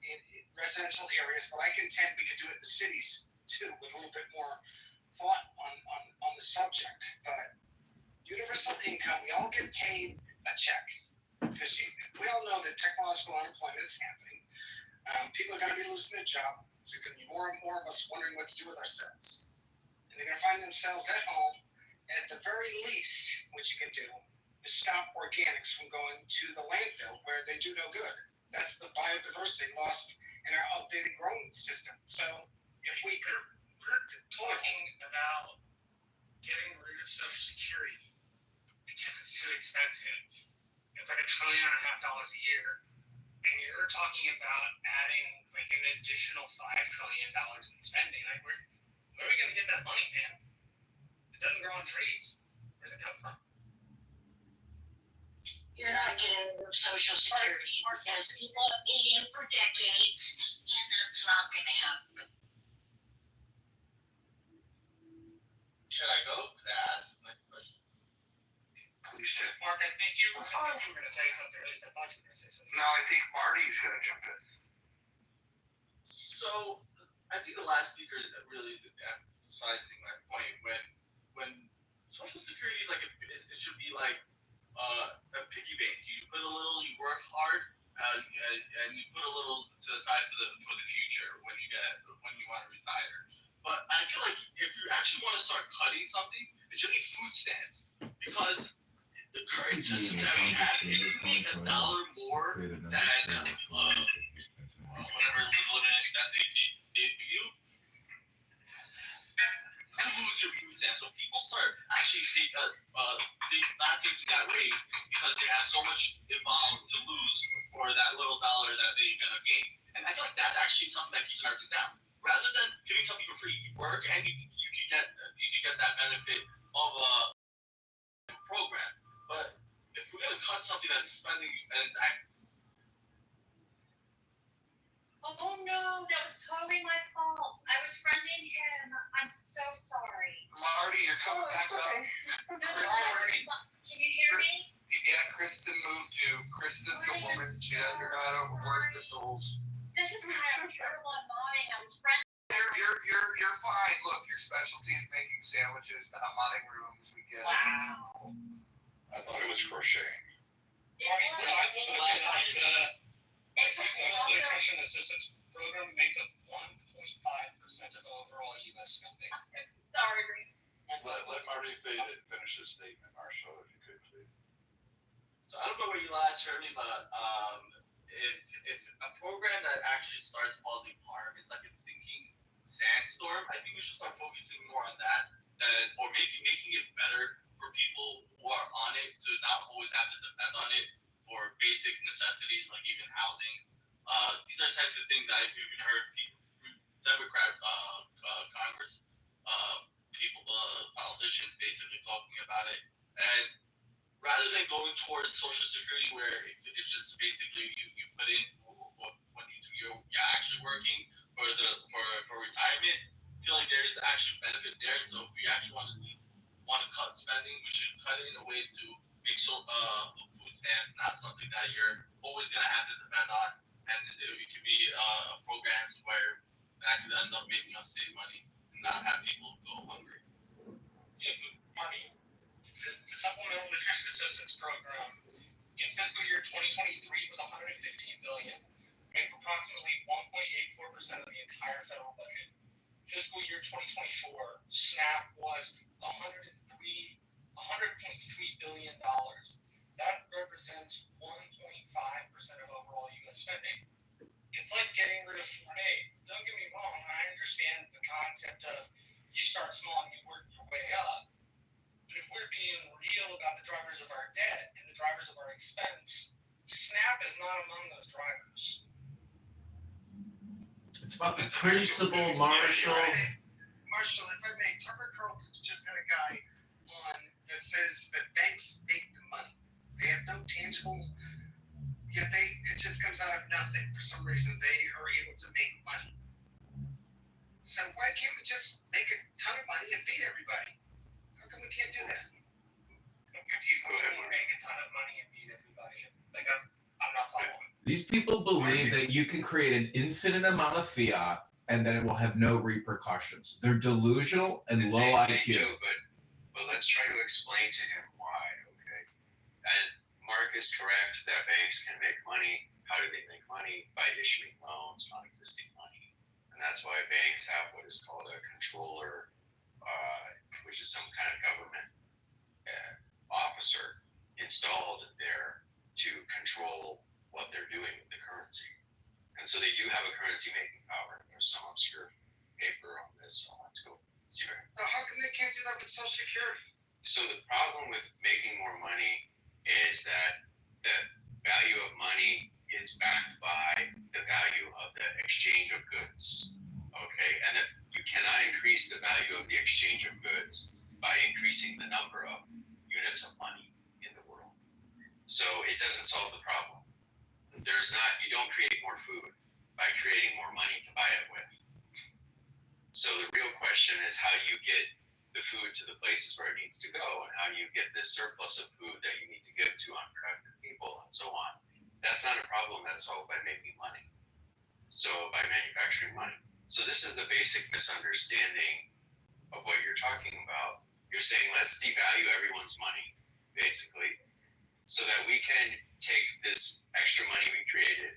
in residential areas, but I contend we could do it in the cities too, with a little bit more thought on the subject. But universal income, we all get paid a check. Because we all know that technological unemployment is happening. People are going to be losing their job. So there's going to be more and more of us wondering what to do with ourselves. And they're going to find themselves at home. At the very least, what you can do is stop organics from going to the landfill where they do no good. That's the biodiversity lost in our outdated growing system. So if we could... We're talking about getting rid of Social Security because it's too expensive. It's like $1.5 trillion a year. And you're talking about adding like an additional $5 trillion in spending. Like where are we gonna get that money, man? It doesn't grow on trees. Where's it come from? You're not getting Social Security because people have paid in for decades, and that's not going to happen. Should I go? Could I ask my question? Please do. Mark, I think you were going to say something. At least I thought you were going to say something. No, I think Marty's going to jump in. So I think the last speaker really is emphasizing my point when Social Security is like it should be like a piggy bank. You put a little, you work hard, and you put a little to the side for the future when you want to retire. But I feel like if you actually want to start cutting something, it should be food stamps because the current system that we have, if you make $1 more than whatever the limit that they gave you, you lose your food stamps. So people start actually not thinking that way because they have so much involved to lose for that little dollar that they're gonna gain. And I feel like that's actually something that keeps Americans down. Rather than giving something for free, you work and you can get that benefit of a program. But if we're gonna cut something that's spending and Oh no, that was totally my fault. I was friending him. I'm so sorry. Marty, you're coming back up. No, can you hear me? Yeah, Kristen moved you. Kristen's a woman. She undergot overworked adults. This is why I was terrible at mine. I was friending. You're fine. Look, your specialty is making sandwiches, not modding rooms. We get it. Wow. I thought it was crocheting. Marty, so I thought the last time the nutrition assistance program makes up 1.5% of overall U.S. spending. Sorry. Let Marty finish his statement, Marshall, if you could, please. So I don't know where you last heard me, but if a program that actually starts causing harm, it's like a sinking sandstorm. I think we should start focusing more on that, or making it better for people who are on it to not always have to depend on it for basic necessities like even housing. These are the types of things I've even heard Democrat Congress politicians basically talking about it. And rather than going towards Social Security where it's just basically you put in when you're actually working for retirement, I feel like there's actually benefit there. So if we actually want to cut spending, we should cut it in a way to make sure food stamps not something that you're always gonna have to depend on, and it could be programs where that could end up making us save money and not have people go hungry. Money. The Supplemental Nutrition Assistance Program in fiscal year 2023 was $115 billion, and approximately 1.84% of the entire federal budget. fiscal year 2024, SNAP was $100.3 billion. That represents 1.5% of overall U.S. spending. It's like getting rid of food aid. Don't get me wrong, I understand the concept of you start small and you work your way up. But if we're being real about the drivers of our debt and the drivers of our expense, SNAP is not among those drivers. It's about the principle, Marshall. Marshall, if I may, Tucker Carlson just had a guy on that says that banks make the money. They have no tangible, yet it just comes out of nothing. For some reason, they are able to make money. So why can't we just make a ton of money and feed everybody? How come we can't do that? If you make a ton of money and feed everybody, like I'm not following. These people believe that you can create an infinite amount of fiat and that it will have no repercussions. They're delusional and low IQ. But let's try to explain to him why, okay? And Mark is correct that banks can make money. How do they make money? By issuing loans on existing money. And that's why banks have what is called a controller, which is some kind of government officer installed there to control what they're doing with the currency. And so they do have a currency making power. There's some obscure paper on this. I'll have to go see if I can. So how come they can't do that with Social Security? So the problem with making more money is that the value of money is backed by the value of the exchange of goods. Okay, and that you cannot increase the value of the exchange of goods by increasing the number of units of money in the world. So it doesn't solve the problem. You don't create more food by creating more money to buy it with. So the real question is, how do you get the food to the places where it needs to go, and how do you get this surplus of food that you need to give to unproductive people and so on? That's not a problem that's solved by making money. So by manufacturing money. So this is the basic misunderstanding of what you're talking about. You're saying, let's devalue everyone's money, basically, so that we can take this extra money we created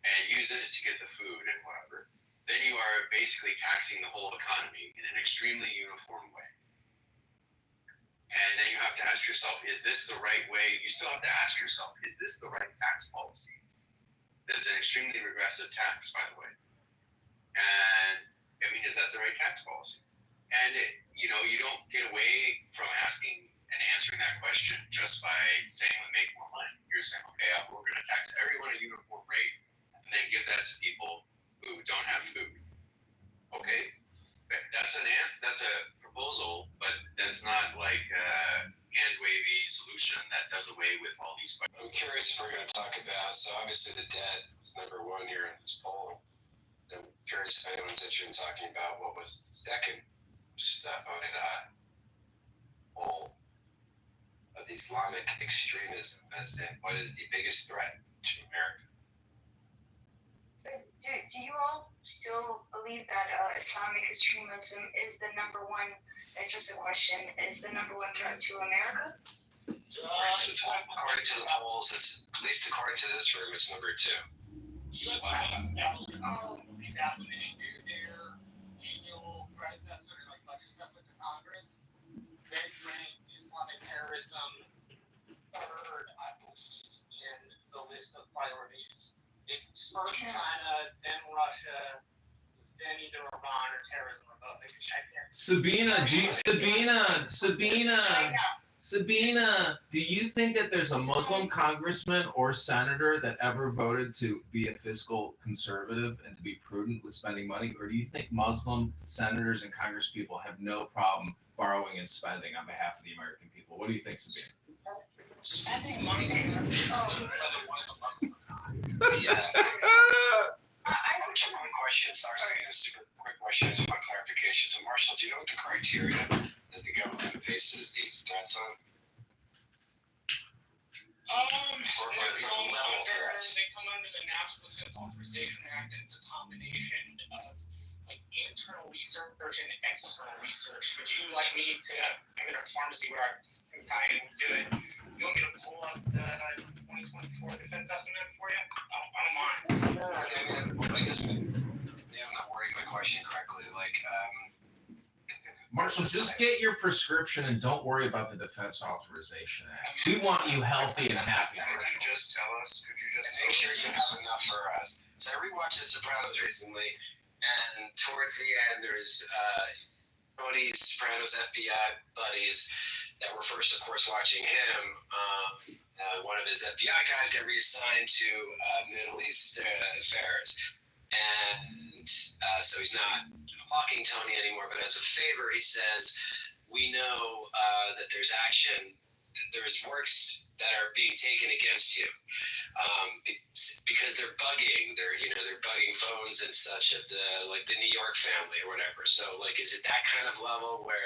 and use it to get the food and whatever. Then you are basically taxing the whole economy in an extremely uniform way. And then you have to ask yourself, is this the right way? You still have to ask yourself, is this the right tax policy? That's an extremely regressive tax, by the way. And I mean, is that the right tax policy? And you don't get away from asking and answering that question just by saying, let's make more money. You're saying, okay, we're going to tax everyone at a uniform rate and then give that to people who don't have food. Okay, that's a proposal, but that's not like a hand-wavy solution that does away with all these questions. I'm curious if we're going to talk about, so obviously the debt was number one here in this poll. I'm curious if anyone's interested in talking about what was the second stuff on it, poll of the Islamic extremism as in what is the biggest threat to America? Do you all still believe that Islamic extremism is the number one, that's just a question, is the number one threat to America? According to the polls, at least according to this room, it's number two. U.S. establishment their annual predecessor, like budget assessment to Congress, they ranked Islamic terrorism third, I believe, in the list of priorities. It's first China, then Russia, then either Iran or terrorism or both. They can check there. Sabina, do you think that there's a Muslim congressman or senator that ever voted to be a fiscal conservative and to be prudent with spending money? Or do you think Muslim senators and congresspeople have no problem borrowing and spending on behalf of the American people? What do you think, Sabina? Spending money doesn't have to be whether one is a Muslim or not. Yeah. One question, sorry, a super quick question, just one clarification. So, Marshall, do you know what the criteria that the government faces these threats on? They come under the National Defense Authorization Act, and it's a combination of like internal research and external research. Would you like me to? I'm in a pharmacy where I'm kind of able to do it. You want me to pull up the 2024 defense estimate for you? I don't mind. No, I'm not wording my question correctly. Like, Marshall, just get your prescription and don't worry about the Defense Authorization Act. We want you healthy and happy, Could Marshall. you just tell us? Could you just make sure you have enough for us? So I rewatched The Sopranos recently, and towards the end, there's Tony Soprano's FBI buddies that were first, of course, watching him. One of his FBI guys got reassigned to Middle East affairs, and so he's not hawking Tony anymore. But as a favor, he says, "We know that there's action. There's works that are being taken against you because they're bugging. They're bugging phones and such of the New York family or whatever. So is it that kind of level where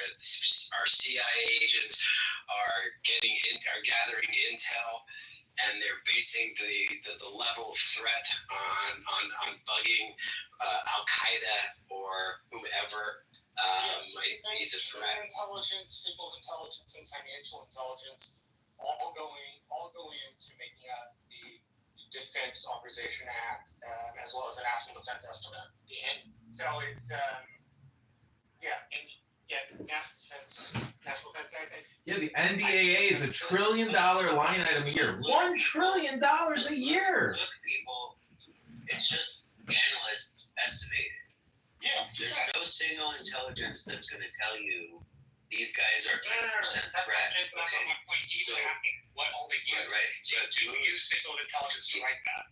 our CIA agents are gathering intel and they're basing the level of threat on bugging Al Qaeda or whoever might be the threat?" Intelligence, signals intelligence, and financial intelligence all go into making up the Defense Authorization Act, as well as the National Defense Estimate. And so it's National Defense Act. Yeah, the NDAA is $1 trillion line item a year. $1 trillion a year. Look, people, it's just analysts estimated. Yeah. There's no signal intelligence that's going to tell you these guys are 10% threat. That's not my point. You were asking what all they use. Right. Do we use signal intelligence to write that?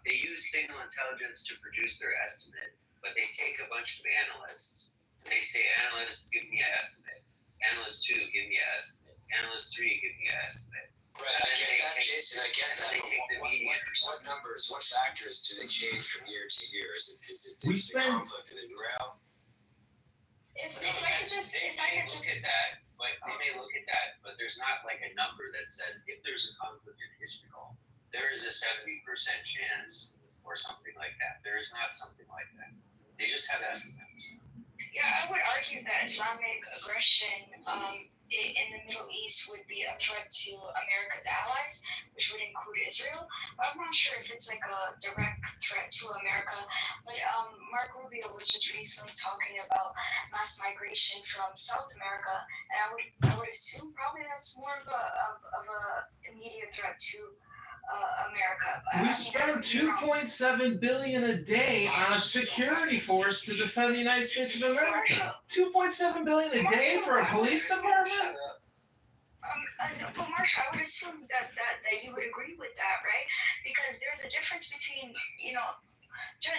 They use signal intelligence to produce their estimate, but they take a bunch of analysts and they say, analyst, give me an estimate. Analyst 2, give me an estimate. Analyst 3, give me an estimate. Right, I get that, Jason. I get that. What numbers, what factors do they change from year to year? Is it We the spend- conflict in Israel? If I could just, They may look at that, but there's not like a number that says if there's a conflict in Israel, there is a 70% chance or something like that. There is not something like that. They just have estimates. Yeah, I would argue that Islamic aggression in the Middle East would be a threat to America's allies, which would include Israel. I'm not sure if it's like a direct threat to America, but Mark Rubio was just recently talking about mass migration from South America, and I would assume probably that's more of a immediate threat to America. We spend $2.7 billion a day on a security force to defend the United States of America. $2.7 billion a day for a police department? But Marsha, I would assume that you would agree with that, right? Because there's a difference between,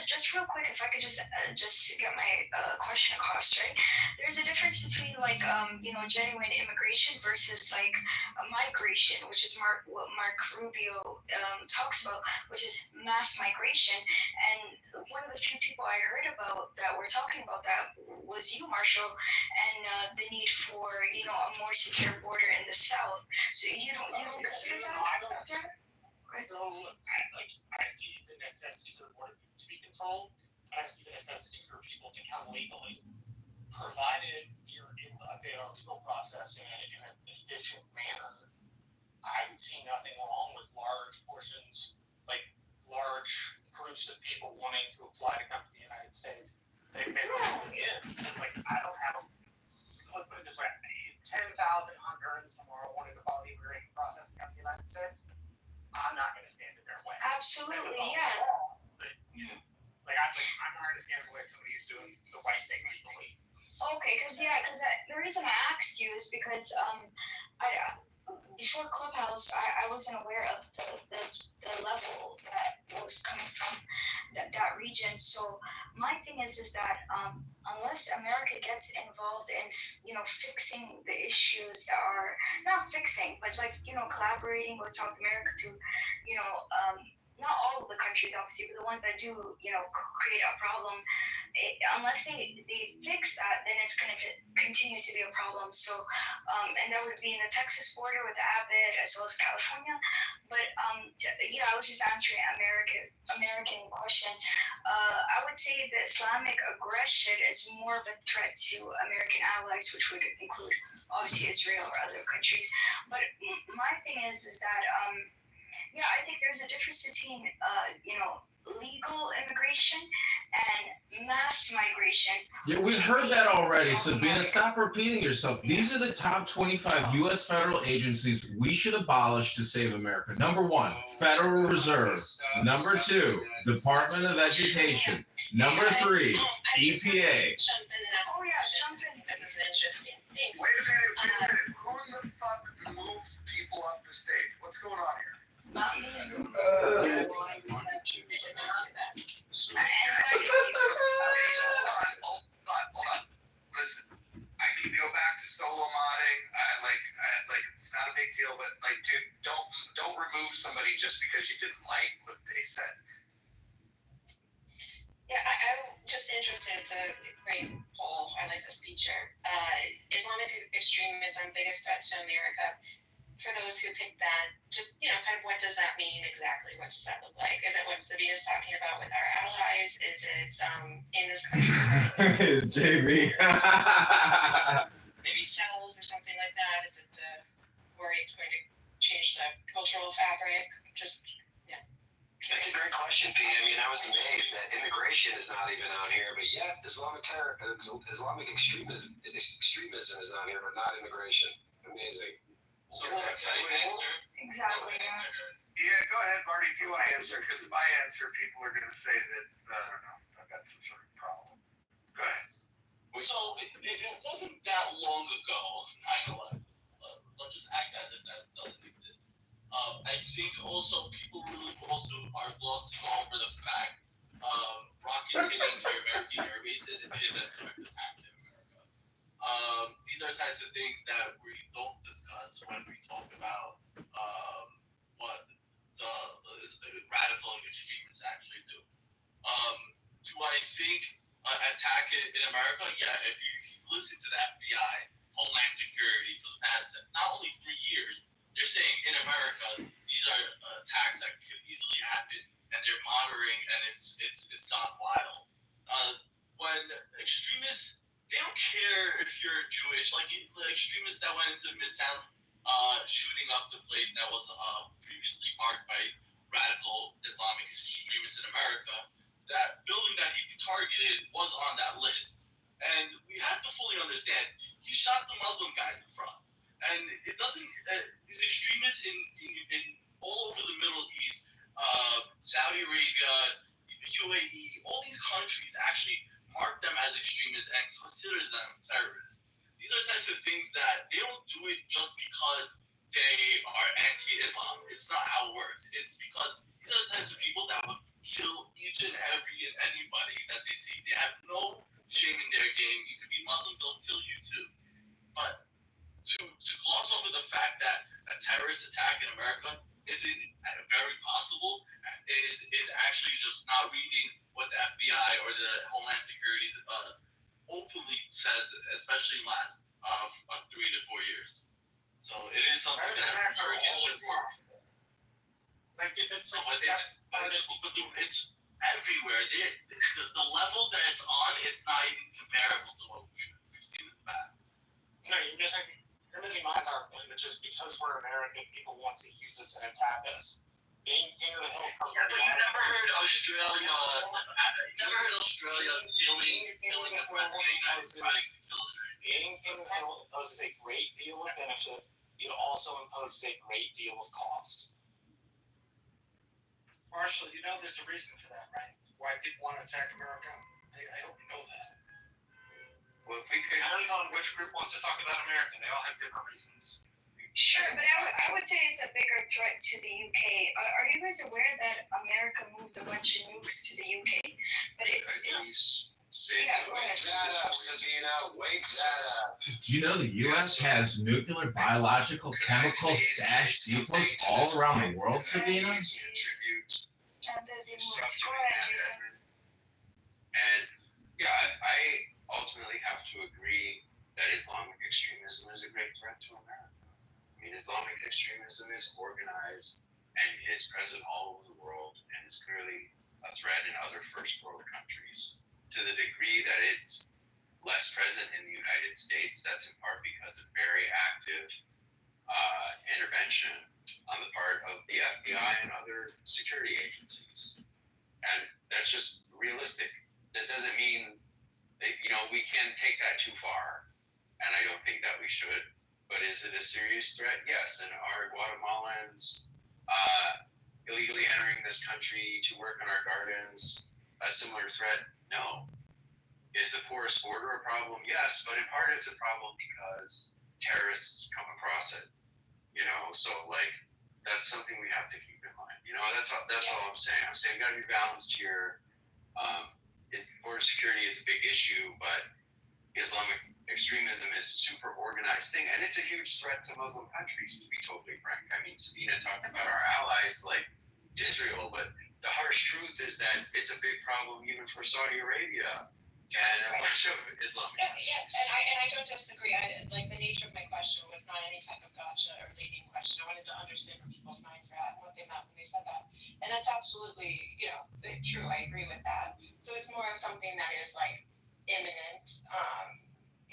just real quick, if I could just get my question across, right? There's a difference between genuine immigration versus like a migration, which is what Mark Rubio talks about, which is mass migration. And one of the few people I heard about that were talking about that was you, Marshall, and the need for a more secure border in the South. So you don't consider that? I see the necessity for the border to be controlled. I see the necessity for people to come legally, provided they are legal process in an efficient manner. I would see nothing wrong with large portions, like large groups of people wanting to apply to come to the United States. They don't in. Like I don't have. Let's put it this way: 10,000 Hondurans tomorrow wanted to follow the immigration process to come to the United States. I'm not going to stand in their way. Absolutely, yeah. But, I'm not going to stand in the way of somebody who's doing the right thing legally. Okay, because the reason I asked you is because before Clubhouse, I wasn't aware of the level that was coming from that region. So my thing is that unless America gets involved in fixing the issues that are not fixing, but collaborating with South America to not all of the countries obviously, but the ones that do create a problem, unless they fix that, then it's going to continue to be a problem. So and that would be in the Texas border with Abbott as well as California. But I was just answering American question. I would say the Islamic aggression is more of a threat to American allies, which would include obviously Israel or other countries. But my thing is that Yeah, I think there's a difference between, legal immigration and mass migration. Yeah, we heard that already. Sabina, stop repeating yourself. These are the top 25 U.S. federal agencies we should abolish to save America. Number 1, Federal Reserve. Number 2, Department of Education. Number 3, EPA. Oh yeah, jump in. This is interesting. Thanks. Wait a minute. Who in the fuck moves people off the stage? What's going on here? Not me. Hold on. Listen, I can go back to solo modding. It's not a big deal, but dude, don't remove somebody just because you didn't like what they said. Yeah, I'm just interested. It's a great poll. I like this feature. Islamic extremism, biggest threat to America. For those who picked that, just, kind of what does that mean exactly? What does that look like? Is it what Sabina's talking about with our allies? Is it in this country? It's JB. Maybe cells or something like that? Is it the worry it's going to change the cultural fabric? Just, yeah. That's a great question, Pete. I mean, I was amazed that immigration is not even on here, but yet Islamic extremism is on here, but not immigration. Amazing. So can I answer? Exactly. Yeah, go ahead, Marty, if you want to answer, because if I answer, people are going to say that, I don't know, I've got some sort of problem. Go ahead. So it wasn't that long ago, 9/11. Let's just act as if that doesn't exist. I think also people really also are glossing over the fact rockets hitting to American air bases is a direct attack to America. These are types of things that we don't discuss when we talk about what the radical extremists actually do. Do I think attack it in America? Yeah, if you listen to the FBI, Homeland Security for the past not only 3 years, they're saying in America these are attacks that could easily happen, and they're monitoring, and it's gone wild. When extremists, they don't care if you're Jewish. Like the extremists that went into Midtown, shooting up the place that was previously marked by radical Islamic extremists in America. That building that he targeted was on that list, and we have to fully understand he shot the Muslim guy in the front, and it doesn't. These extremists in all over the Middle East, Saudi Arabia, UAE, all these countries actually mark them as extremists and considers them terrorists. These are types of things that they don't do it just because they are anti-Islam. It's not how it works. It's because these are the types of people that would kill each and anybody that they see. They have no shame in their game. You could be Muslim, they'll kill you too. But to gloss over the fact that a terrorist attack in America isn't very possible is actually just not reading what the FBI or the Homeland Security openly says, especially in the last 3 to 4 years. So it is something that Americans should work. It's everywhere. The levels that it's on, it's not even comparable to what we've seen in the past. No, you're missing my entire point, but just because we're American, people want to use us and attack us. Being king of the hill comes from You never heard Australia? You never heard Australia killing the president of the United States, trying to kill him? Being king of the hill imposes a great deal of benefit. It also imposes a great deal of cost. Marshall, you know there's a reason for that, right? Why people want to attack America? I hope you know that. Well, if we could, depends on which group wants to talk about America. They all have different reasons. Sure, but I would say it's a bigger threat to the UK. Are you guys aware that America moved a bunch of nukes to the UK? But it's yeah, Wake that up, Sabina. Wake that up. Do you know the U.S. has nuclear, biological, chemical stash depots all around the world, Sabina? And yeah, I ultimately have to agree that Islamic extremism is a great threat to America. I mean, Islamic extremism is organized and is present all over the world and is clearly a threat in other first world countries. To the degree that it's less present in the United States, that's in part because of very active intervention on the part of the FBI and other security agencies. And that's just realistic. That doesn't mean that, we can take that too far. And I don't think that we should. But is it a serious threat? Yes. And are Guatemalans illegally entering this country to work in our gardens a similar threat? No. Is the porous border a problem? Yes. But in part it's a problem because terrorists come across it. So that's something we have to keep in mind. That's all I'm saying. I'm saying we got to be balanced here. Border security is a big issue, but Islamic extremism is a super organized thing, and it's a huge threat to Muslim countries, to be totally frank. I mean, Sabina talked about our allies like Israel, but the harsh truth is that it's a big problem even for Saudi Arabia and a bunch of Islamic countries. Yeah, and I don't disagree. The nature of my question was not any type of gotcha or leading question. I wanted to understand where people's minds are at and what they meant when they said that. And that's absolutely, true. I agree with that. So it's more of something that is imminent,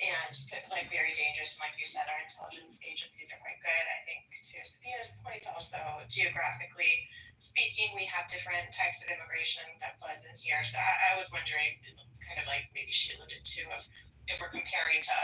and very dangerous. And like you said, our intelligence agencies are quite good. I think to Sabina's point, also geographically speaking, we have different types of immigration that floods in here. So I was wondering, kind of maybe she alluded to, if we're comparing to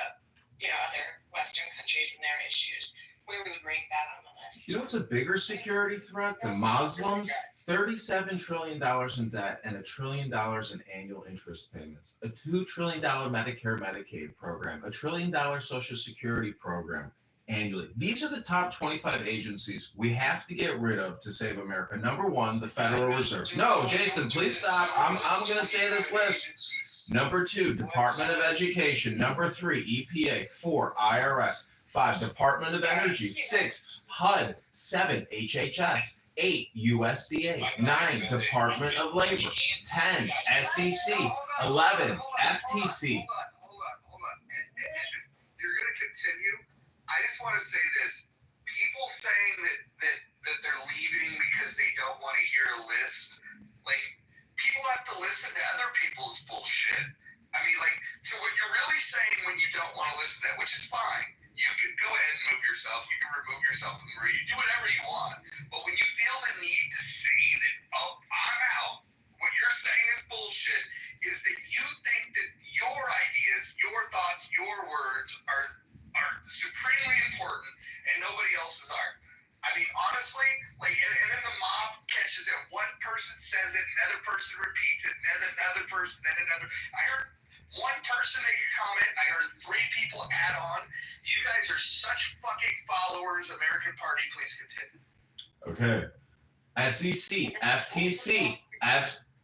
other Western countries and their issues, where we would rank that on the list. You know what's a bigger security threat than Muslims? $37 trillion in debt and $1 trillion in annual interest payments. A $2 trillion Medicare Medicaid program, $1 trillion Social Security program annually. These are the top 25 agencies we have to get rid of to save America. Number one, the Federal Reserve. No, Jason, please stop. I'm going to say this list. Number 2, Department of Education. Number 3, EPA. 4, IRS. 5, Department of Energy. 6, HUD. 7, HHS. 8, USDA. 9, Department of Labor. 10, SEC. 11, FTC. Hold on. And you're going to continue. I just want to say this. People saying that they're leaving because they don't want to hear a list, people have to listen to other people's bullshit. I mean, so what you're really saying when you don't want to listen to that, which is fine, you can go ahead and move yourself, you can remove yourself from the room, you do whatever you want. But when you feel the need to say that, I'm out, what you're saying is bullshit, is that you think that your ideas, your thoughts, your words are supremely important and nobody else's are. I mean, honestly, and then the mob catches it. One person says it, another person repeats it, then another person, then another. I heard one person make a comment, I heard 3 people add on. You guys are such fucking followers. American Party, please continue. Okay. SEC, FTC,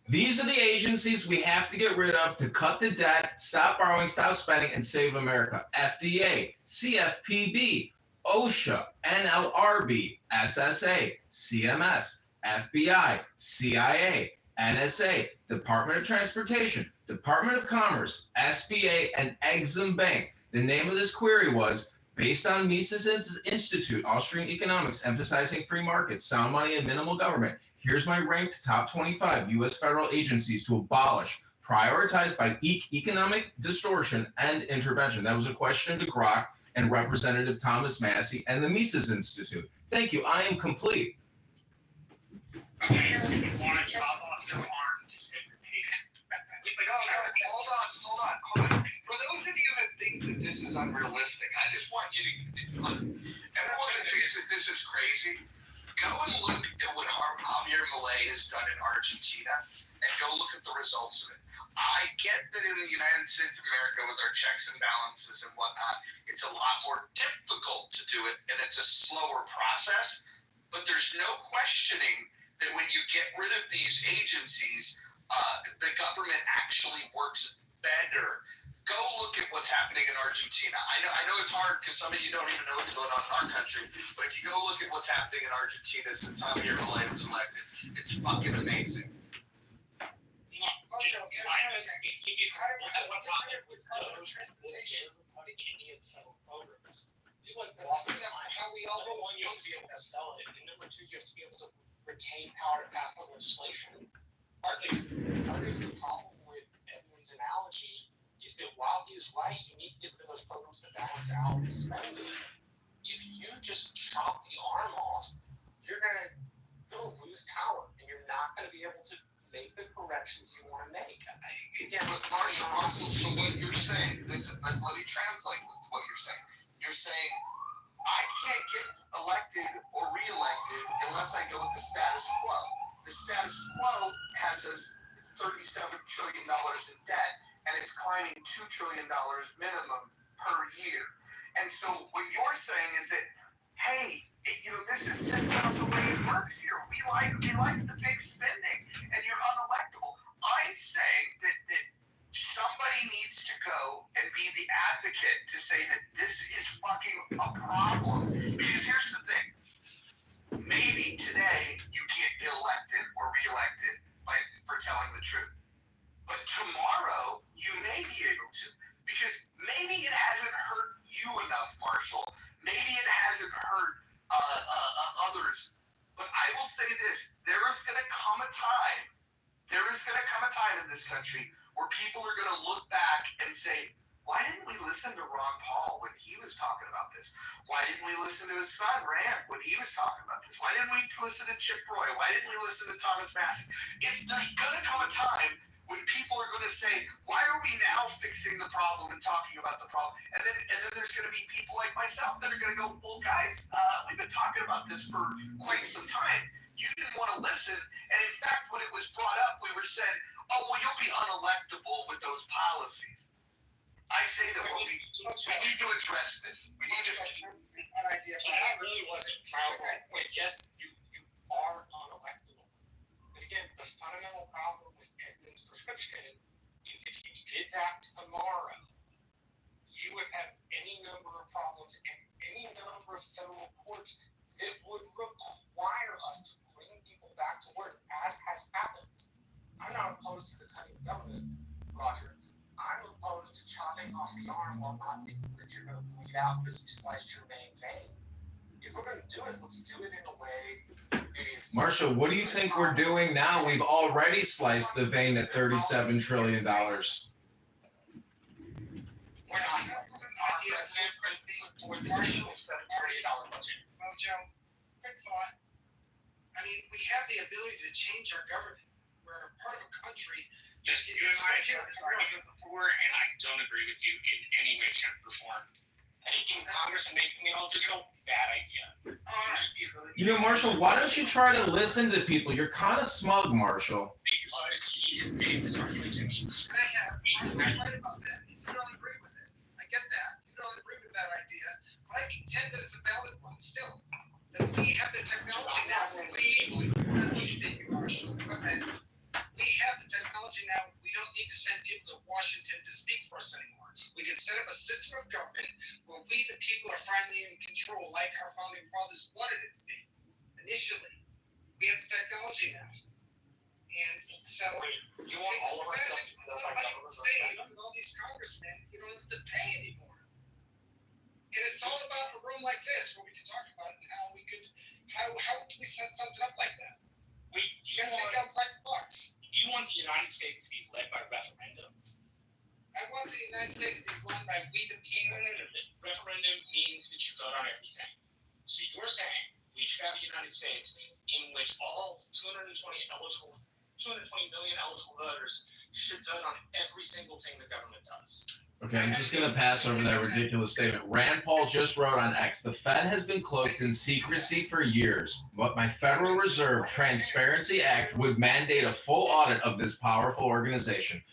These are the agencies we have to get rid of to cut the debt, stop borrowing, stop spending, and save America. FDA, CFPB, OSHA, NLRB, SSA, CMS, FBI, CIA, NSA, Department of Transportation, Department of Commerce, SBA, and Exim Bank. The name of this query was, based on Mises Institute, Austrian economics, emphasizing free markets, sound money, and minimal government, here's my ranked top 25 U.S. federal agencies to abolish, prioritized by economic distortion and intervention. That was a question to Grok and Representative Thomas Massey and the Mises Institute. Thank you. I am complete. Okay, so you want to chop off your arm to save the patient. Hold on. For those of you that think that this is unrealistic, I just want you to look. Everyone that thinks that this is crazy, go and look at what Javier Milei has done in Argentina, and go look at the results of it. I get that in the United States of America, with our checks and balances and whatnot, it's a lot more difficult to do it, and it's a slower process. But there's no questioning that when you get rid of these agencies, the government actually works better. Go look at what's happening in Argentina. I know it's hard because some of you don't even know what's going on in our country, but if you go look at what's happening in Argentina since Javier Milei was elected, it's fucking amazing. How we all number one, you have to be able to sell it, and number two, you have to be able to retain power to pass the legislation. Part of the problem with Edmund's analogy is that while he's right, you need to get rid of those programs that balance out the spending. If you just chop the arm off, you're gonna lose power, and you're not gonna be able to make the corrections you want to make. Again, but Marshall, so what you're saying, let me translate what you're saying. You're saying I can't get elected or reelected unless I go with the status quo. The status quo has us $37 trillion in debt, and it's climbing $2 trillion minimum per year. And so what you're saying is that, hey, this is just not the way it works here. We like the big spending, and you're unelectable. I'm saying that somebody needs to go and be the advocate to say that this is fucking a problem. Because here's the thing. Maybe today you can't get elected or reelected for telling the truth. But tomorrow you may be able to. Because maybe it hasn't hurt you enough, Marshall. Maybe it hasn't hurt others. But I will say this. There is going to come a time in this country where people are going to look back and say, why didn't we listen to Ron Paul when he was talking about this? Why didn't we listen to his son, Rand, when he was talking about this? Why didn't we listen to Chip Roy? Why didn't we listen to Thomas Massey? There's going to come a time when people are going to say, why are we now fixing the problem and talking about the problem? And then there's going to be people like myself that are going to go, well, guys, we've been talking about this for quite some time. You didn't want to listen. And in fact, when it was brought up, we were said, oh, well, you'll be unelectable with those policies. I say that we need to address this. We need to an idea. So that really wasn't trying to point. Yes, you are unelectable. But again, the fundamental problem with Edmund's prescription is if you did that tomorrow, you would have any number of problems and any number of federal courts that would require us to bring people back to work, as has happened. I'm not opposed to the cutting of government, Roger. I'm opposed to chopping off the arm while not thinking that you're going to bleed out because you sliced your main vein. If we're going to do it, let's do it in a way that is... Marshall, what do you think we're doing now? We've already sliced the vein at $37 trillion. We're not. With the $7 trillion budget. Mojo, quick thought. I mean, we have the ability to change our government. We're a part of a country. You and I have argued before, and I don't agree with you in any way, shape, or form. Taking Congress and making it all digital, bad idea. You know, Marshall, why don't you try to listen to people? You're kind of smug, Marshall. Because he has made this argument to me. I'm right about that. You don't agree with it. I get that. You don't agree with that idea. But I contend that it's a valid one still. That we have the technology now where Marshall, we have the technology now. We don't need to send people to Washington to speak for us anymore. We can set up a system of government where we, the people, are finally in control, like our founding fathers wanted it to be. Initially, we have the technology now, and so you want all of our stuff to stay with all these congressmen. You don't have to pay anymore, and it's all about a room like this where we can talk about it and how we could, how do we set something up like that? You gotta think outside the box. You want the United States to be led by referendum. I want the United States to be run by we the people. Referendum means that you vote on everything. So you're saying we should have a United States in which all 220 million eligible voters should vote on every single thing the government does. Okay, I'm just going to pass over that ridiculous statement. Rand Paul just wrote on X, the Fed has been cloaked in secrecy for years, but my Federal Reserve Transparency Act would mandate a full audit of this powerful organization.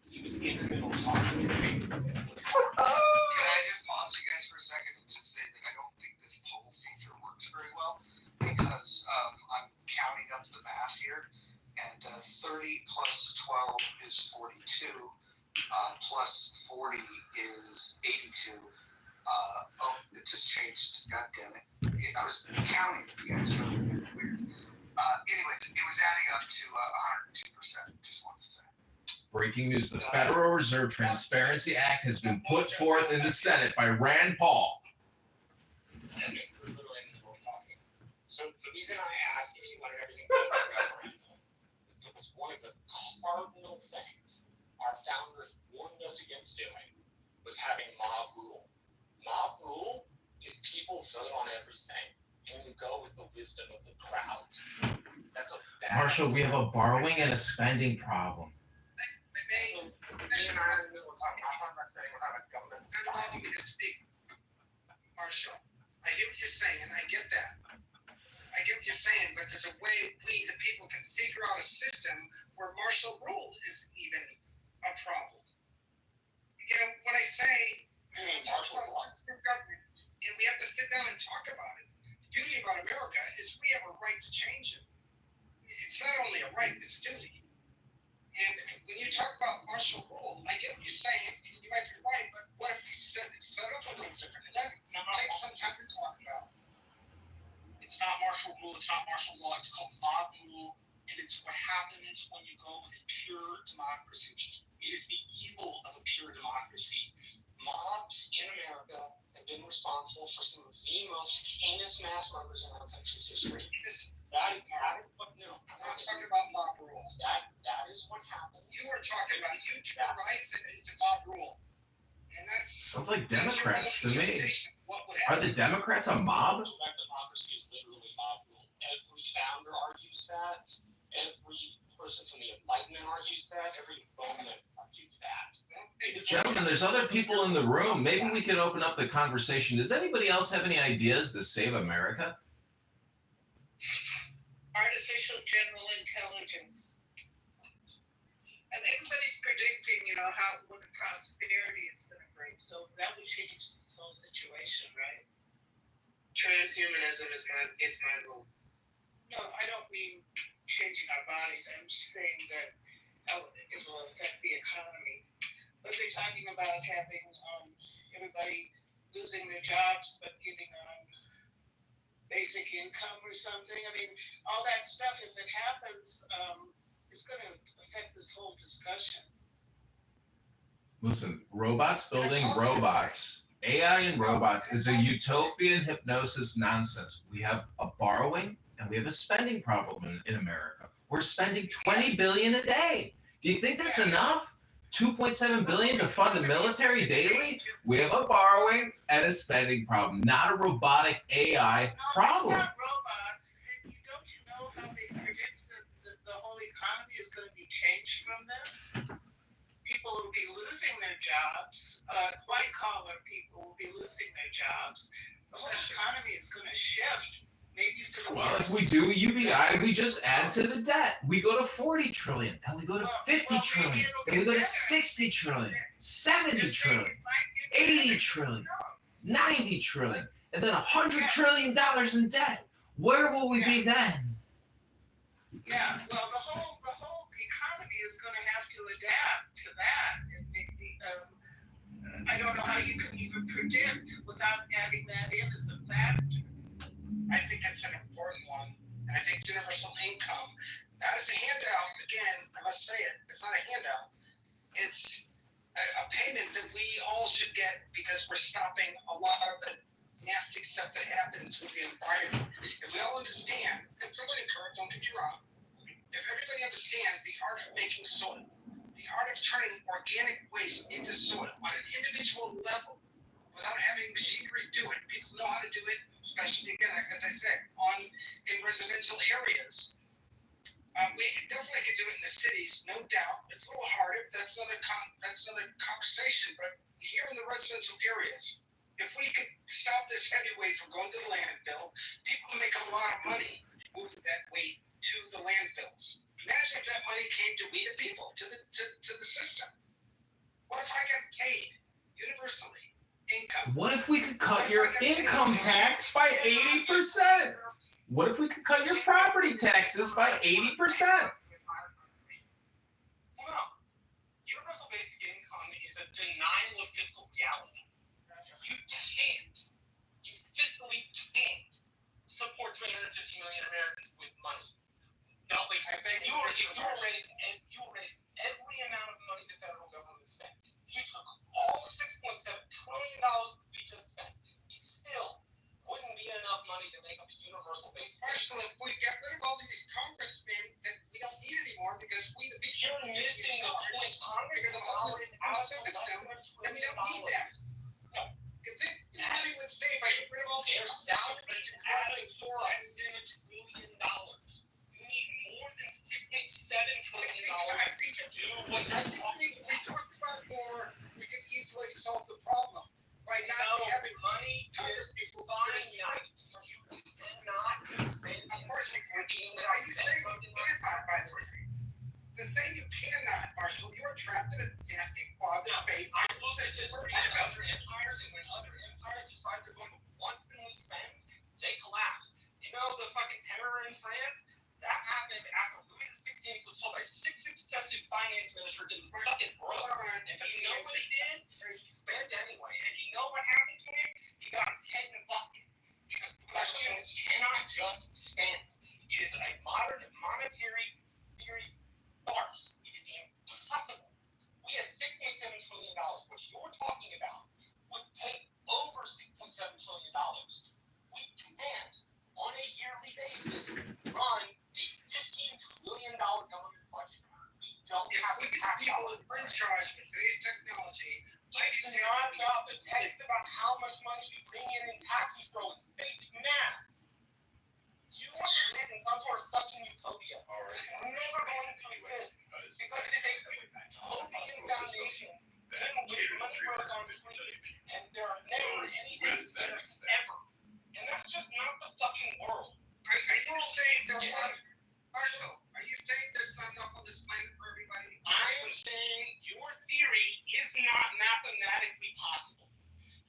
He was in the middle of talking to me. Can I just pause you guys for a second and just say that I don't think this poll feature works very well because I'm counting up the math here, and 30 plus 12 is 42. Plus 40 is 82. It just changed. God damn it. I was counting it, you guys. Really weird. Anyways, it was adding up to 102%. Just wanted to say. Breaking news. The Federal Reserve Transparency Act has been put forth in the Senate by Rand Paul. So the reason I asked if you wanted everything to be referendum is because one of the cardinal things our founders warned us against doing was having mob rule. Mob rule is people vote on everything. only go with the wisdom of the crowd. That's a bad Marshall, we have a borrowing and a spending problem. Me and I we're talking about spending, we're talking about government stuff. I'm allowing you to speak, Marshall. I hear what you're saying, and I get that. I get what you're saying, but there's a way we, the people, can figure out a system where martial rule is even a problem. You know, when I say talk about a system of government, and we have to sit down and talk about it. The beauty about America is we have a right to change it. It's not only a right, it's a duty. And when you talk about martial rule, I get what you're saying, and you might be right, but what if we set up a little different? And that takes some time to talk about. It's not martial rule, it's not martial law, it's called mob rule, and it's what happens when you go with a pure democracy. It is the evil of a pure democracy. Mobs in America have been responsible for some of the most heinous mass murders in our country's history. That is what, no, I'm not talking about mob rule. That is what happened. You are talking about, you rise into mob rule. And that's... Sounds like Democrats to me. What would Are happen? the Democrats a mob? Democracy is literally mob rule. Every founder argues that. Every person from the Enlightenment argues that. Every Roman argues that. Gentlemen, there's other people in the room. Maybe we could open up the conversation. Does anybody else have any ideas to save America? Artificial general intelligence. And everybody's predicting, what the prosperity is going to bring. So that would change this whole situation, right? Transhumanism is my rule. No, I don't mean changing our bodies. I'm just saying that it will affect the economy. But they're talking about having everybody losing their jobs but getting basic income or something. I mean, all that stuff, if it happens, it's going to affect this whole discussion. Listen, robots building robots, AI and robots is a utopian hypnosis nonsense. We have a borrowing and we have a spending problem in America. We're spending $20 billion a day. Do you think that's enough? $2.7 billion to fund the military daily? We have a borrowing and a spending problem, not a robotic AI problem. It's not robots. Don't you know how they predict that the whole economy is going to be changed from this? People will be losing their jobs. White-collar people will be losing their jobs. The whole economy is going to shift. Maybe for the Well, worse. if we do UBI, we just add to the debt. We go to 40 trillion, and we go to 50 trillion, and we go to 60 trillion, 70 trillion, 80 trillion, 90 trillion, and then $100 trillion in debt. Where will we be then? Yeah, well, the whole economy is going to have to adapt to that. I don't know how you can even predict without adding that in as a factor. I think it's an important one, and I think universal income, not as a handout. Again, I must say it. It's not a handout. It's a payment that we all should get because we're stopping a lot of the nasty stuff that happens with the environment. If we all understand, and someone encouraged, don't get me wrong. If everybody understands the art of making soil, the art of turning organic waste into soil on an individual level without having machinery do it, people know how to do it, especially, again, as I said, in residential areas. We definitely could do it in the cities, no doubt. It's a little harder. That's another conversation. But here in the residential areas, if we could stop this heavyweight from going to the landfill, people make a lot of money moving that weight to the landfills. Imagine if that money came to we the people, to the system. What if I got paid universally income? What if we could cut your income tax by 80%? What if we could cut your property taxes by 80%? Well, universal basic income is a denial of fiscal reality. You fiscally can't support 350 million Americans with money. No, like, if you raise every amount of money the federal government spent, you took all the $6.7 trillion we just spent, it still wouldn't be enough money to make up a universal basic income. Actually, if we get rid of all these congressmen that we don't need anymore because we the people You're missing the point. Congress because of all this system, then we don't need them. No. Because everybody would say if I get rid of all these They're can do what I think we talked about more, we could easily solve the problem by not having money. Congress people buying nice. You did not spend. Of course you can. Are you saying you cannot buy the way? To say you cannot, Marshall, you are trapped in a nasty fog of fate. I look at this for other empires, and when other empires decide they're going to wantonly spend, they collapse. You know the fucking terror in France? That happened after Louis XVI was told by 6 successive finance ministers it was fucking broke. And you know what he did? He spent anyway. And you know what happened to him? He got his head in a bucket. Because you cannot just spend. It is a modern monetary theory farce. It is impossible. We have $6.7 trillion. What you're talking about would take over $6.7 trillion. We can't, on a yearly basis, run a $15 trillion government budget. We don't have the tax dollars. People in charge with today's technology. It's not about the text, about how much money you bring in taxes, bro. It's basic math. You want to live in some sort of fucking utopia. It's never going to exist. Because it is a utopian foundation in which money grows on trees, and there are never any benefits ever. And that's just not the fucking world. Are you saying Marshall, are you saying there's not enough on this planet for everybody? I am saying your theory is not mathematically possible.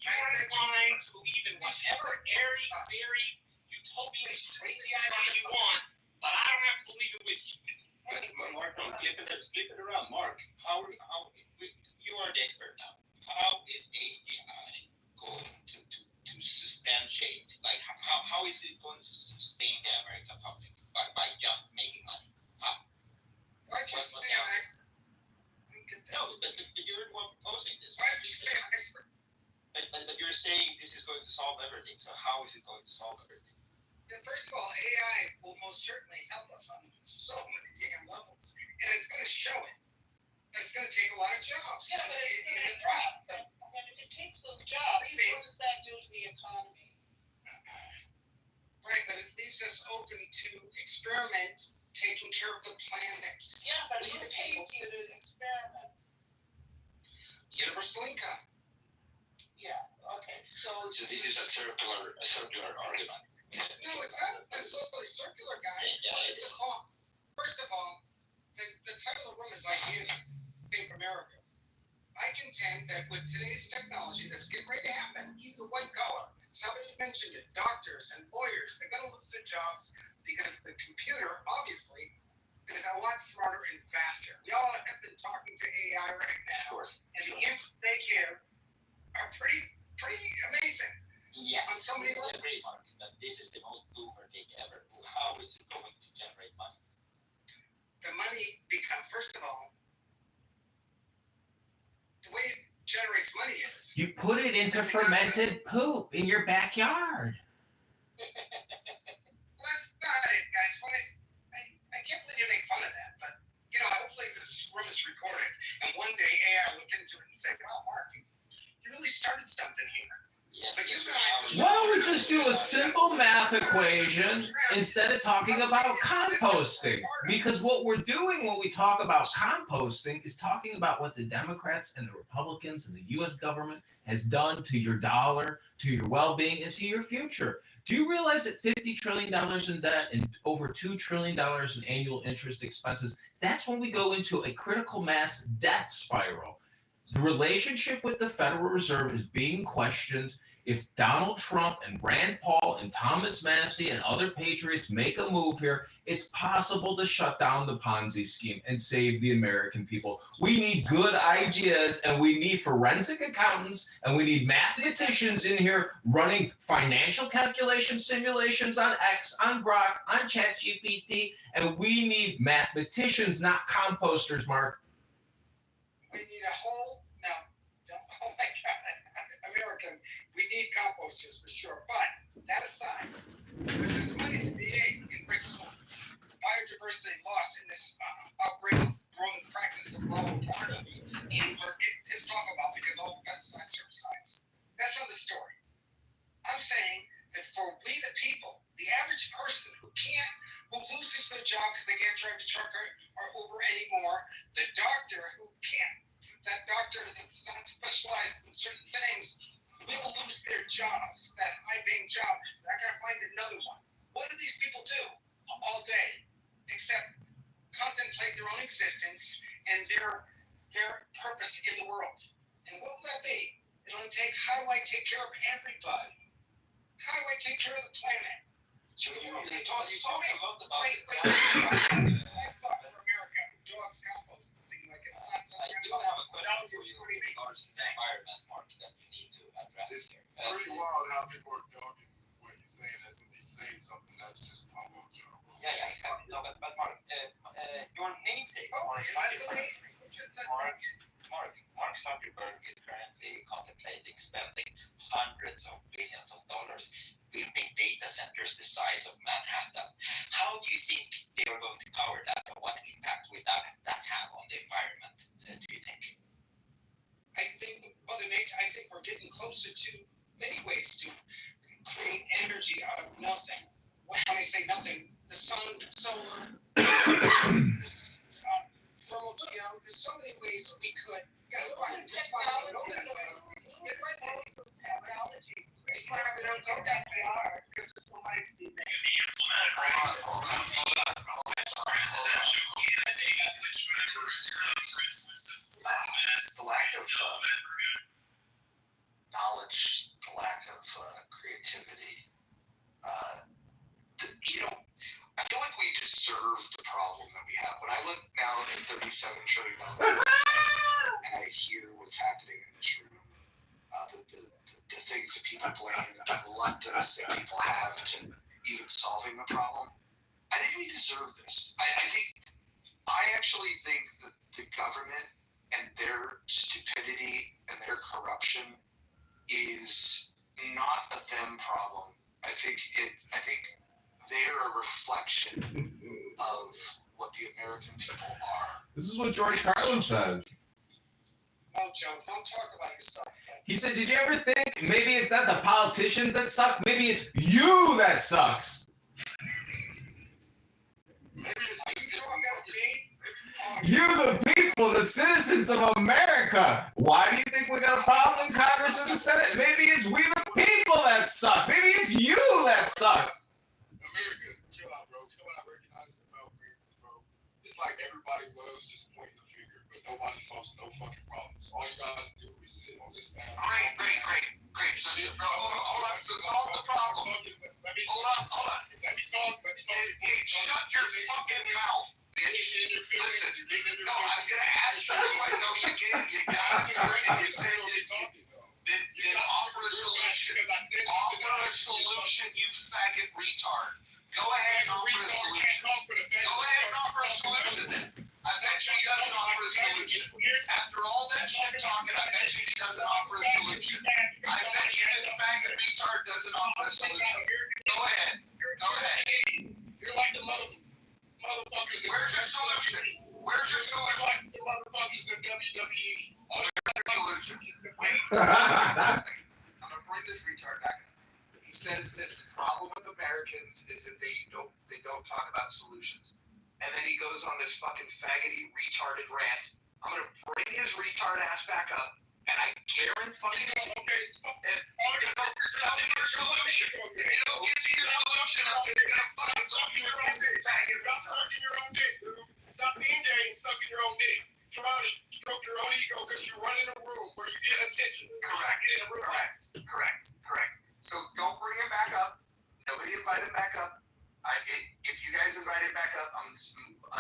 You are inclined to believe in whatever airy, very utopian, crazy idea you want, but I don't have to believe it with you. Mark, flip it around. Mark, you are the expert now. How is AI going to substantiate? Like, how is it going to sustain the American public by just making money? How? Why just say I'm an expert? No, but you're the one proposing this. Why just say I'm an expert? But you're saying this is going to solve everything. So how is it going to solve everything? Yeah, first of all, AI will most certainly help us on so many damn levels, and it's going to show it. But it's going to take a lot of jobs. Yeah, but if it takes those jobs, what does that do to the economy? Right, but it leaves us open to experiment, taking care of the planet. Yeah, but who pays you to experiment? Universal income. Yeah. Okay. So this is a circular argument. No, it's not necessarily circular, guys. First of all, the title of the room is Ideas Save America. I contend that with today's technology that's getting ready to happen, even the white collar, somebody mentioned it, doctors and lawyers, they're going to lose their jobs because the computer, obviously, is a lot smarter and faster. We all have been talking to AI right now, and the inputs they give are pretty amazing. Yes, on so many levels. Mark, that this is the most boomer thing ever. How is it going to generate money? The money first of all, the way it generates money is you put it into fermented poop in your backyard. That's not it, guys. I can't believe you make fun of that, but hopefully this room is recorded, and one day AI will look into it and say, "Wow, Mark, you really started something here." But you guys, why don't we just do a simple math equation instead of talking about composting? Because what we're doing when we talk about composting is talking about what the Democrats and the Republicans and the U.S. government has done to your dollar, to your well-being, and to your future. Do you realize that $50 trillion in debt and over $2 trillion in annual interest expenses, that's when we go into a critical mass death spiral. The relationship with the Federal Reserve is being questioned. If Donald Trump and Rand Paul and Thomas Massie and other patriots make a move here, it's possible to shut down the Ponzi scheme and save the American people. We need good ideas, and we need forensic accountants, and we need mathematicians in here running financial calculation simulations on X, on Grok, on ChatGPT, and we need mathematicians, not composters, Mark. We need a whole, oh my God, American, we need composters for sure. But that aside, there's money to be made in which the biodiversity lost in this outbreak growing practice that we're all part of and we're pissed off about because all pesticides, herbicides. That's not the story. I'm saying that for we the people, the average person who loses their job because they can't drive a truck or Uber anymore, the doctor who can't, that doctor that's not specialized in certain things, will lose their jobs, that high-paying job. I gotta find another one. What do these people do all day except contemplate their own existence and their purpose in the world? And what will that be? It'll take, how do I take care of everybody? How do I take care of the planet? You talked a lot about Wait. Nice thought for America. Dogs composting like it's not something. I do have a question for you in regards to the environment, Mark, that you need to address It's here. pretty wild how people are dogging what he's saying as if he's saying something that's just promo job. Yeah. No, but Mark, your namesake, Mark Zuckerberg is currently contemplating spending hundreds of billions of dollars building data centers the size of Manhattan. How do you think they are going to cover that, or what impact will that have on the environment, do you think? I think Mother Nature, I think we're getting closer to many ways to create energy out of nothing. When I say nothing, the sun, solar, thermal, there's so many ways we could. Guys, just find out what that is. It might be some technology. It's not going to go that far because it's the lights we make. The lack of knowledge, the lack of creativity. I feel like we deserve the problem that we have. When I look now at $37 trillion and I hear what's happening in this room, the things that people blame, the reluctance that people have to even solving the problem, I think we deserve this. I actually think that the government and their stupidity and their corruption is not a them problem. I think they're a reflection of what the American people are. This is what George Carlin said. Oh, Joe, don't talk about yourself. He said, did you ever think maybe it's not the politicians that suck, maybe it's you that sucks? You, the people, the citizens of America. Why do you think we got a problem in Congress and the Senate? Maybe it's we, the people, that suck. Maybe it's you that suck. America, chill out, bro. You know what I recognize about Americans, bro? It's like everybody loves just pointing the finger, but nobody solves no fucking problems. All you guys do is sit on this thing. Great. So, hold on. To solve the problem. Hold on. Let me talk. Hey, shut your fucking mouth, bitch. Listen. No, I'm gonna ask you. No, you can't. You gotta and you said then offer a solution. Offer a solution, you faggot retard. Go ahead and offer a solution. Go ahead and offer a solution. I bet you he doesn't offer a solution. After all that shit talking, I bet you he doesn't offer a solution. I bet you this faggot retard doesn't offer a solution. Go ahead. You're like the motherfuckers. Where's your solution? You're like the motherfuckers in WWE. Solution. I'm gonna bring this retard back up. He says that the problem with Americans is that they don't talk about solutions. And then he goes on this fucking faggoty retarded rant. I'm gonna bring his retard ass back up, and I guarantee fucking stop your solution. You don't get to your solution. I'm gonna fucking stop your own dick. Stop sucking your own dick, dude. Stop being there and sucking your own dick. Try to stroke your own ego because you're running a room where you get attention. Correct. So don't bring him back up. Nobody invite him back up. If you guys invite him back up, I'm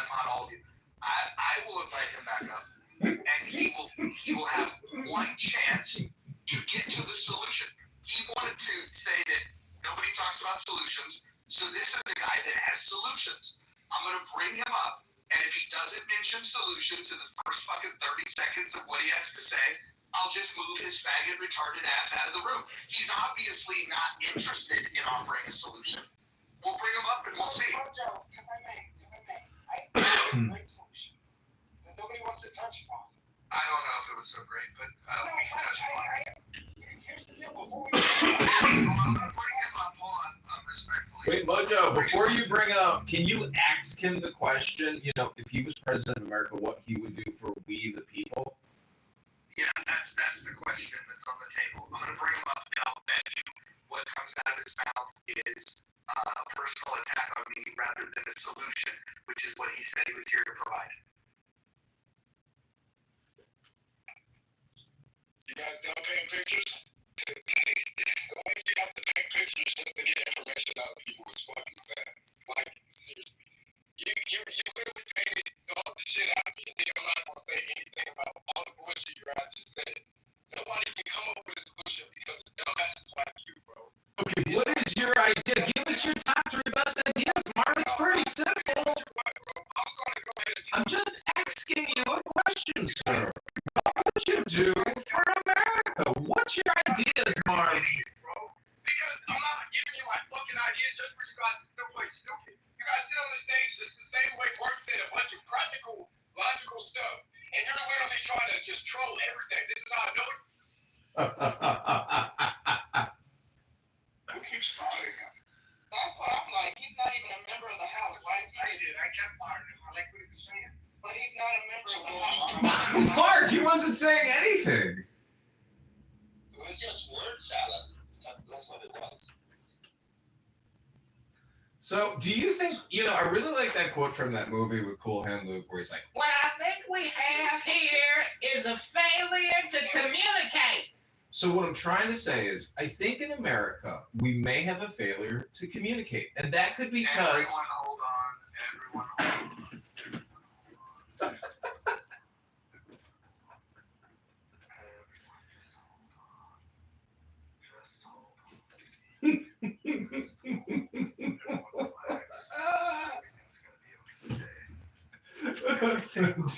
on all of you. I will invite him back up, and he will have one chance to get to the solution. He wanted to say that nobody talks about solutions, so this is a guy that has solutions. I'm going to bring him up, and if he doesn't mention solutions in the first fucking 30 seconds of what he has to say, I'll just move his faggot retarded ass out of the room. He's obviously not interested in offering a solution. We'll bring him up and we'll see. Joe, if I may, I think it's a great solution that nobody wants to touch upon. I don't know if it was so great, but we can touch upon it. Here's the deal. Before we I'm going to bring him up. Hold on, respectfully. Wait, Mojo Mojo, before you bring it up, can you ask him the question, you know, if he was president of America, what he would do for we the people? Yeah, that's the question that's on the table. I'm gonna bring him up and I'll bet you what comes out of his mouth is a personal attack on me rather than a solution, which is what he said he was here to provide. You guys done painting pictures? The way you have to paint pictures just to get information out of people is fucking sad. Like, seriously. You literally painted all the shit out of me, and then you're not gonna say anything about all the bullshit you guys just said. Nobody can come up with a solution because of dumbasses like you, bro. Okay, what is your idea? Give us your top 3 best ideas, Mark. It's pretty simple. I'm just asking you a question, sir. What would you do for America? What's your ideas, Mark? Because I'm not giving you my fucking ideas just for you guys to still play stupid. You guys sit on the stage just the same way Mark said a bunch of practical, logical stuff, and you're literally trying to just troll everything. This is how I know it. Who keeps firing him? That's what I'm like. He's not even a member of the House. Why is he? I kept firing him. I like what he was saying. But he's not a member of the House. Mark, he wasn't saying anything. It was just word salad. That's what it was. So, do you think, you know, I really like that quote from that movie with Cool Hand Luke where he's like, What I think we have here is a failure to communicate. so what I'm trying to say is, I think in America, we may have a failure to communicate. And that could be because... Everyone hold on. Everyone hold on.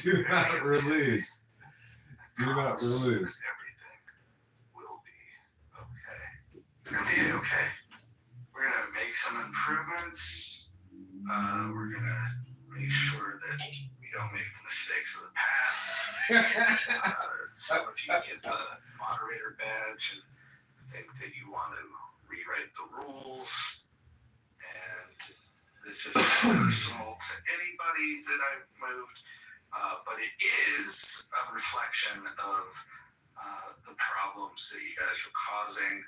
Do not release. Do not release. Everything will be okay. It's gonna be okay. We're gonna make some improvements. We're gonna make sure that we don't make the mistakes of the past. Some of you get the moderator badge and think that you want to rewrite the rules, and this is personal to anybody that I've moved, but it is a reflection of the problems that you guys are causing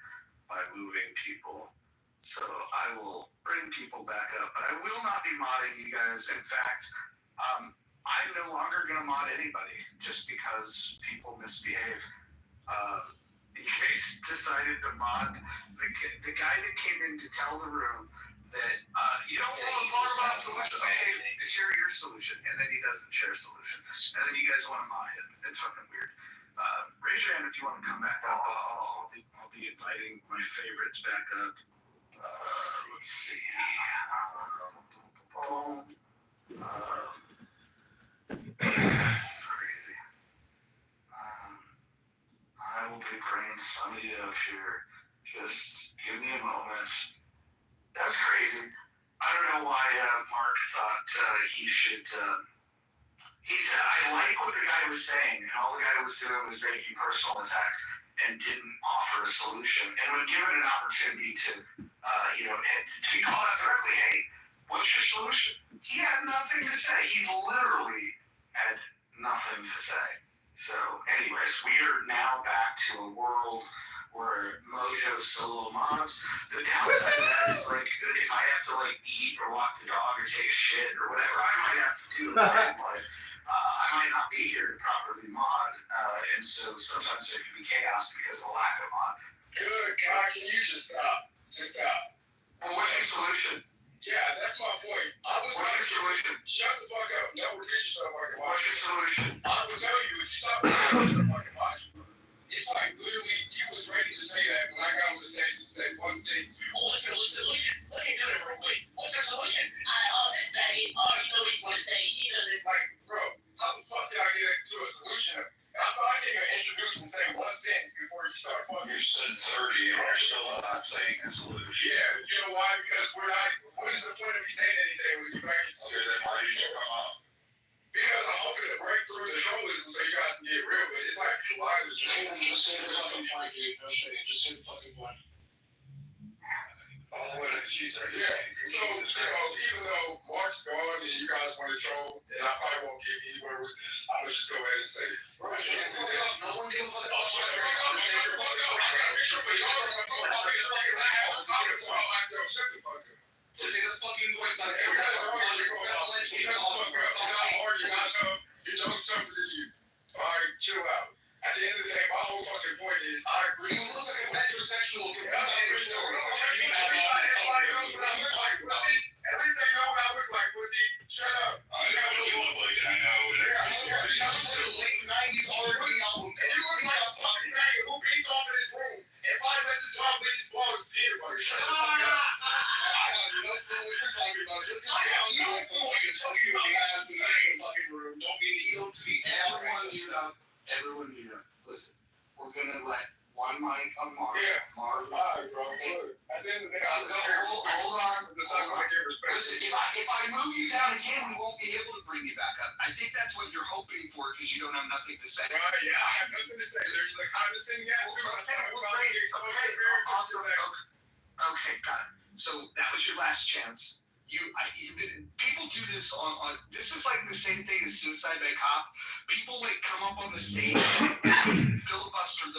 by moving people. So I will bring people back up, but I will not be modding you guys. In fact, I'm no longer going to mod anybody just because people misbehave. You guys decided to mod the guy that came in to tell the room that you don't want to talk about solution. Okay, share your solution, and then he doesn't share solution, and then you guys want to mod him. It's fucking weird. Raise your hand if you want to come back up. I'll be inviting my favorites back up. Let's see. This is crazy. I will be bringing somebody up here. Just give me a moment. That's crazy. I don't know why Mark thought he should. He said, I like what the guy was saying, and all the guy was doing was making personal attacks and didn't offer a solution. And when given an opportunity to, to be called out directly, hey, what's your solution? He had nothing to say. He literally had nothing to say. So, anyways, we are now back to a world where Mojo solo mods. The downside of that is, like, if I have to, like, eat or walk the dog or take a shit or whatever I might have to do in my life, I might not be here to properly mod, and so sometimes there can be chaos because of a lack of mod. Good God, can you just stop? Just stop. Well, what's your solution? Yeah, that's my point. What's your solution? Shut the fuck up. Don't repeat yourself like a What's your solution? I will tell you, if you stop repeating yourself like a it's like literally he was ready to say that when I got on the stage and said one stage, well, what's your solution? Let me do it real quick. What's your solution? This, that, you know he's going to say. He doesn't like, bro, how the fuck did I get to a solution? I thought I can introduce and say one sentence before you start fucking. You said 30, and you're still not saying a solution. Yeah, you know why? Because we're not, what is the point of me saying anything when you fucking Okay, then why did you come up? Because I'm hoping to break through the trollism so you guys can get real, but it's like, why does just say the fucking point, dude. No shit, just say the fucking point. All the way to Jesus. Yeah, so me and you guys want to troll, and I probably won't get anywhere with this. I'm gonna just go ahead and say it. No one gives a fuck. Shut the fuck up. Just take this fucking voice out You're dumb stuff than you. Alright, chill out. At the end of the day, my whole fucking point is I agree. You look like a metrosexual. At least they know what I look like, pussy. Shut up. I know what you look like, I know. Late 90s already album. And you look like a fucking faggot who beats off in his room and probably lets his dog beat his balls with peanut butter. Shut the fuck up. I have no clue what you're talking about. Just because you don't fucking touch you in the ass in the fucking room. Don't mean you don't tweet. Everyone mute up. Listen, we're gonna let one mic on Mark. Yeah. Mark. Alright, bro. Look, at the end of the day, Hold on. Listen, if I move you down again, we won't be able to bring you back up. I think that's what you're hoping for because you don't have nothing to say. Right, yeah, I have nothing to say. There's the condescending attitude. Okay, got it. So that was your last chance. People do this on. This is like the same thing as suicide by cop. People like come up on the stage and filibuster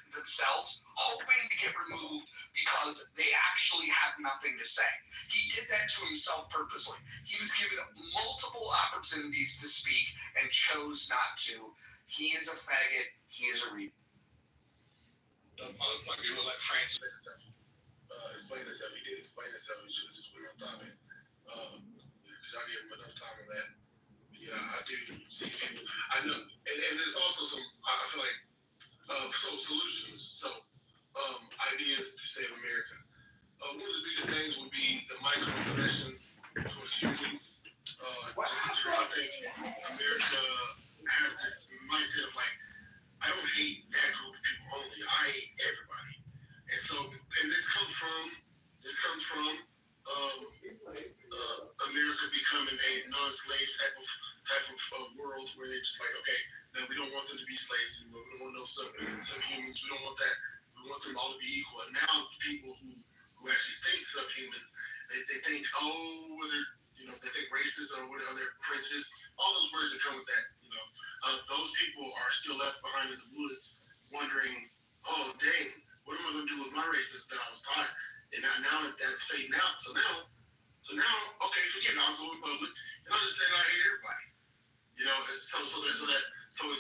themselves, hoping to get removed because they actually have nothing to say. He did that to himself purposely. He was given multiple opportunities to speak and chose not to. He is a faggot. He is a reader. The motherfucker, you look like Francis. Explain himself. He did explain himself. He should have just went on top of it. Because I gave him enough time on that. Yeah, I do see people. I know, and there's also some. I feel like solutions. So ideas to save America. One of the biggest things would be the microaggressions towards humans. I think America has this mindset of like, I don't hate that group of people only. I hate everybody. And so, and this comes from America becoming a non-slave type of world where they're just like, okay, no, we don't want them to be slaves anymore. We don't want no subhumans. We don't want that. We want them all to be equal. And now people who actually think subhuman, they think, they think racist or whatever, they're prejudiced. All those words that come with that, those people are still left behind in the woods, wondering, oh dang, what am I going to do with my racism that I was taught? And now that's fading out. So now, okay, forget it. I'll go in public and I'll just say that I hate everybody.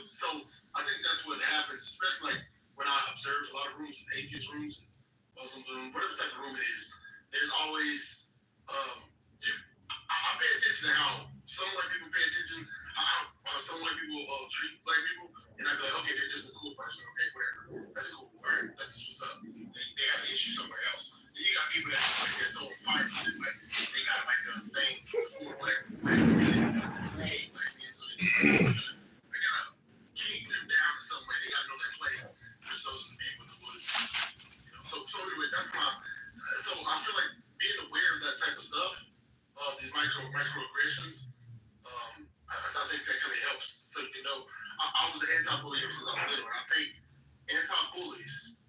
So I think that's what happens, especially like when I observe a lot of rooms, atheist rooms, Muslim rooms, whatever type of room it is. There's always, I pay attention to how some white people pay attention, how some white people treat black people, and I be like, okay, they're just a cool person. Okay, whatever. That's cool. All right, that's just what's up. They have an issue somewhere else. Then you got people that just don't fight. Like they got like a thing for black men. They hate black men, so they gotta keep them down in some way. They gotta know their place. There's those people in the woods. So anyway, that's my. So I feel like being aware of that type of stuff, these microaggressions. I think that kind of helps. So you know, I was an anti-bully since I was little, and I think anti-bullies,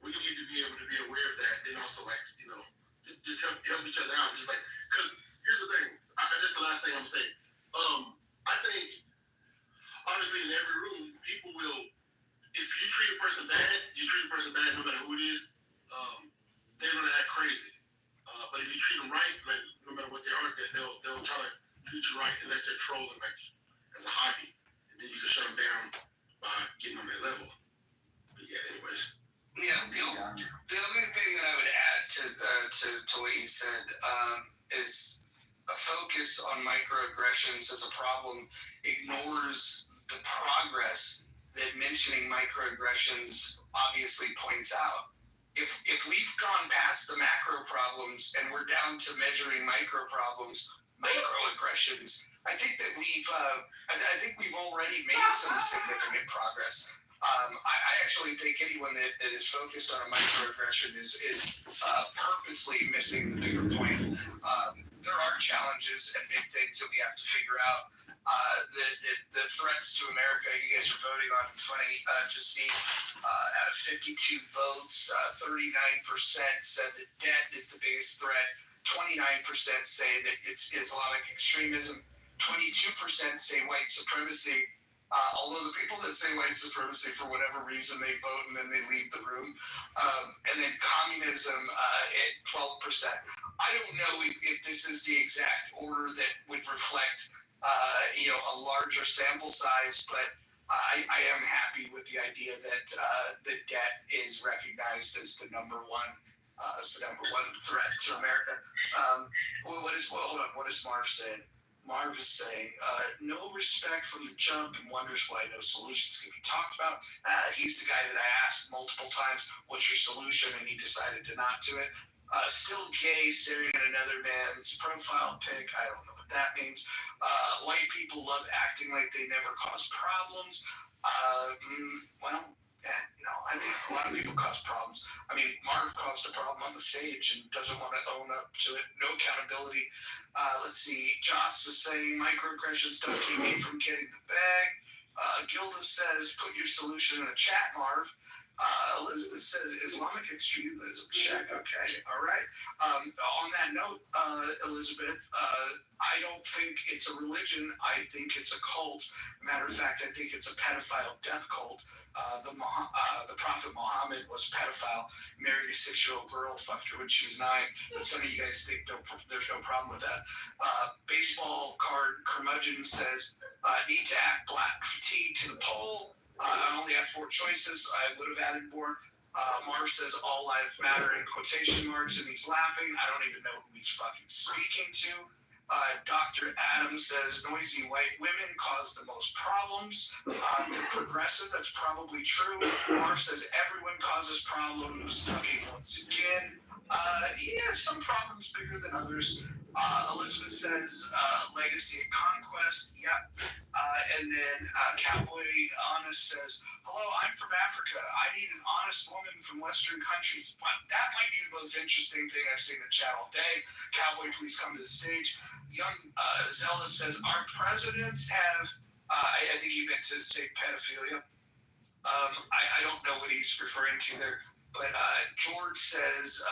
we need to be able to be aware of that, and also like just help each other out. Just like, because here's the thing. That's the last thing I'm saying. I think obviously in every room, people will. If you treat a person bad, no matter who it is. They're gonna act crazy. But if you treat them right, like no matter what they are, they'll try to treat you right unless they're trolling like as a hobby, and then you can shut them down by getting on their level. But yeah, anyways. Yeah, the other thing that I would add to what you said is a focus on microaggressions as a problem ignores the progress that mentioning microaggressions obviously points out. If we've gone past the macro problems and we're down to measuring microaggressions, I think that we've already made some significant progress. I actually think anyone that is focused on a microaggression is purposely missing the bigger point. There are challenges and big things that we have to figure out. The threats to America, you guys are voting on. It's funny to see out of 52 votes, 39% said that debt is the biggest threat. 29% say that it's Islamic extremism. 22% say white supremacy. Although the people that say white supremacy, for whatever reason, they vote and then they leave the room. And then communism at 12%. I don't know if this is the exact order that would reflect, a larger sample size, but I am happy with the idea that the debt is recognized as the number one threat to America. What is Marv saying? Marv is saying, no respect from the jump and wonders why no solutions can be talked about. He's the guy that I asked multiple times, what's your solution? And he decided to not do it. Still gay, staring at another man's profile pic. I don't know what that means. White people love acting like they never cause problems. I think a lot of people cause problems. I mean, Marv caused a problem on the stage and doesn't want to own up to it. No accountability. Let's see. Joss is saying microaggressions don't keep me from getting the bag. Gilda says, put your solution in the chat, Marv. Elizabeth says Islamic extremism. Check. Okay. All right. On that note, Elizabeth, I don't think it's a religion. I think it's a cult. Matter of fact, I think it's a pedophile death cult. The Prophet Muhammad was a pedophile, married a 6-year-old girl, fucked her when she was 9. But some of you guys think there's no problem with that. Baseball card curmudgeon says, need to add black fatigue to the poll. I only have 4 choices. I would have added more. Marv says all lives matter in quotation marks, and he's laughing. I don't even know who he's fucking speaking to. Dr. Adams says noisy white women cause the most problems. They're progressive. That's probably true. Marv says everyone causes problems. Tucking once again. Some problems bigger than others. Elizabeth says legacy of conquest. Yep. And then Cowboy Honest says, hello, I'm from Africa. I need an honest woman from Western countries. That might be the most interesting thing I've seen in chat all day. Cowboy, please come to the stage. Young Zelda says, our presidents have, I think he meant to say pedophilia. I don't know what he's referring to there. But George says,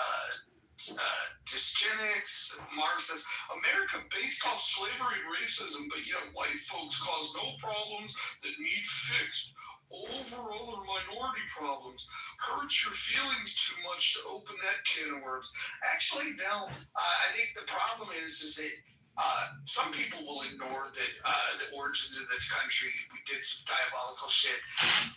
dysgenics. Marv says, America based off slavery and racism, but yet white folks cause no problems that need fixed. Over other minority problems. Hurts your feelings too much to open that can of worms. Actually, no. I think the problem is that some people will ignore that the origins of this country, we did some diabolical shit,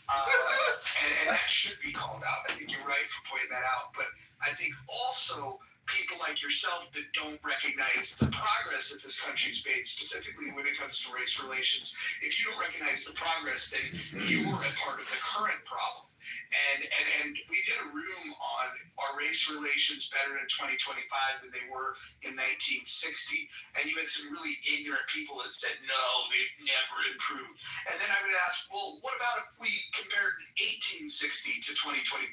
and that should be called out. I think you're right for pointing that out, but I think also people like yourself that don't recognize the progress that this country's made, specifically when it comes to race relations. If you don't recognize the progress, then you're a part of the current problem. And we did a room on are race relations better in 2025 than they were in 1960. And you had some really ignorant people that said, no, they've never improved. And then I would ask, well, what about if we compared 1860 to 2025?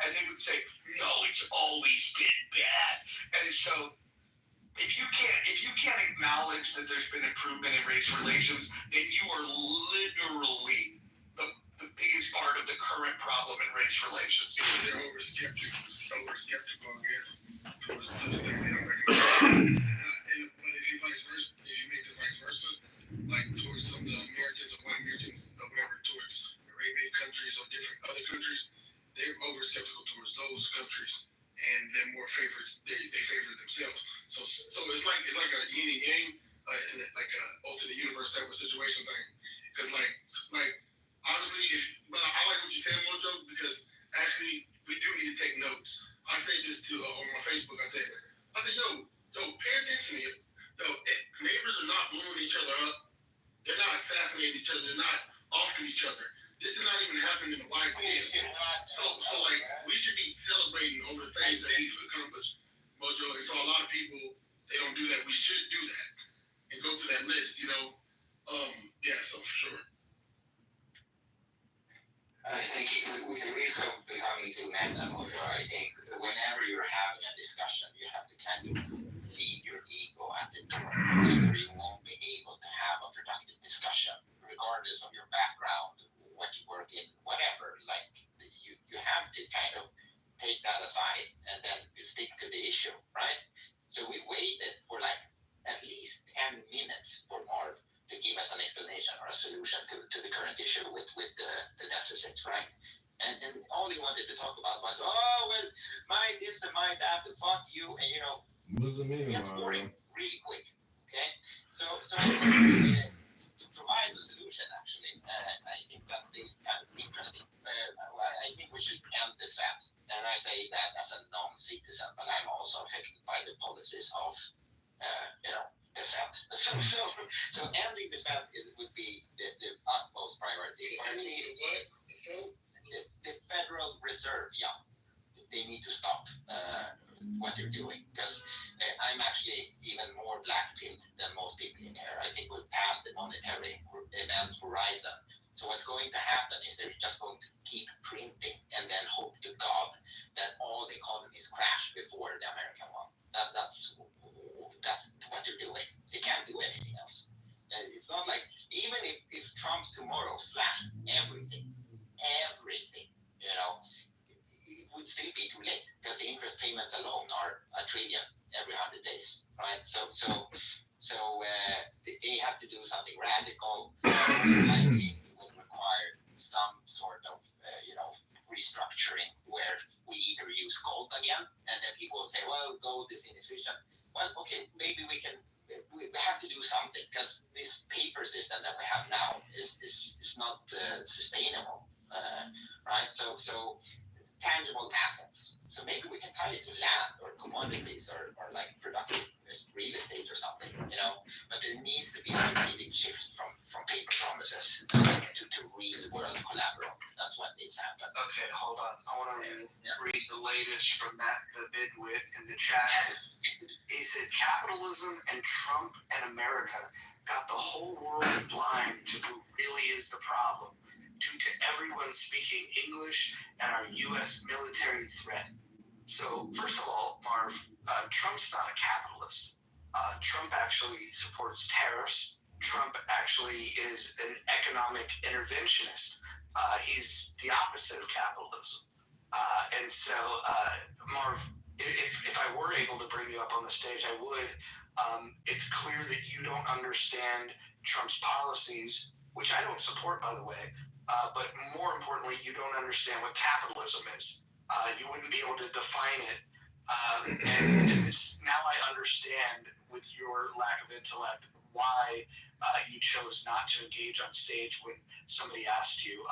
And they would say, no, it's always been bad. And so if you can't acknowledge that there's been improvement in race relations, then you are literally the biggest part of the current problem in race relations. They're over-skeptical, I guess, towards things they don't recognize. But if you make the vice versa, like towards some of the Americans or white Americans or whatever, towards Arabian countries or different other countries, they're over-skeptical towards those countries, and they're more favored. They favor themselves. So it's like a yin and yang, in like a alternate universe type of situation thing. Because like honestly, but I like what you're saying, Mojo, because actually we do need to take notes. I said this to on my Facebook. I said, yo, pay attention here. Neighbors are not blowing each other up. They're not assassinating each other. They're not offing each other. This is not even happening in the wide scale. So like we should be celebrating over the things that we've accomplished, Mojo. And so a lot of people, they don't do that. We should do that and go to that list, so for sure. I think with the risk of becoming too meta, I think whenever you're having a discussion, you have to kind of leave your ego at the door, or you won't be able to have a productive discussion, regardless of your background, what you work in, whatever. Like you have to kind of take that aside and then stick to the issue, right? So we minutes for Marv to give us an explanation or a solution to the current issue with the deficit, right? And all he wanted to talk about was, oh, well, my this and my that, and fuck you, and you know, gets boring really quick. Okay, so to provide the solution, actually, I think that's the kind of interesting. I think we should end the Fed, and I say that as a non-citizen, but I'm also affected by the policies of, the Fed. So ending the Fed would be the utmost priority, or at least the Federal Reserve. Yeah, they need to stop what they're doing, because I'm actually even more black-pilled than most people in here. I think we've passed the monetary event horizon. So what's going to happen is they're just going to keep printing and then hope to God that all the economies crash before the American one. That's what they're doing. They can't do anything else. It's not like, even if Trump tomorrow slashed everything, it would still be too late, because the interest payments alone are $1 trillion every 100 days, right? So they have to do something radical. Likely would require some sort of restructuring, where we either use gold again, and then people will say, well, gold is inefficient. Well, okay, maybe we have to do something, because this paper system that we have now is not sustainable, right? So tangible assets. So maybe we can tie it to land or commodities or like productive real estate or something, But there needs to be a strategic shift from paper promises to real world collateral. That's what needs to happen. Okay, hold on. I want to read the latest from the midwit in the chat. He said capitalism and Trump and America got the whole world blind to who really is the problem, due to everyone speaking English and our U.S. military threat. So, first of all, Marv, Trump's not a capitalist. Trump actually supports tariffs. Trump actually is an economic interventionist. He's the opposite of capitalism. And so, Marv, if I were able to bring you up on the stage, I would. It's clear that you don't understand Trump's policies, which I don't support, by the way. But more importantly, you don't understand what capitalism is. You wouldn't be able to define it. And now I understand, with your lack of intellect, why you chose not to engage on stage when somebody asked you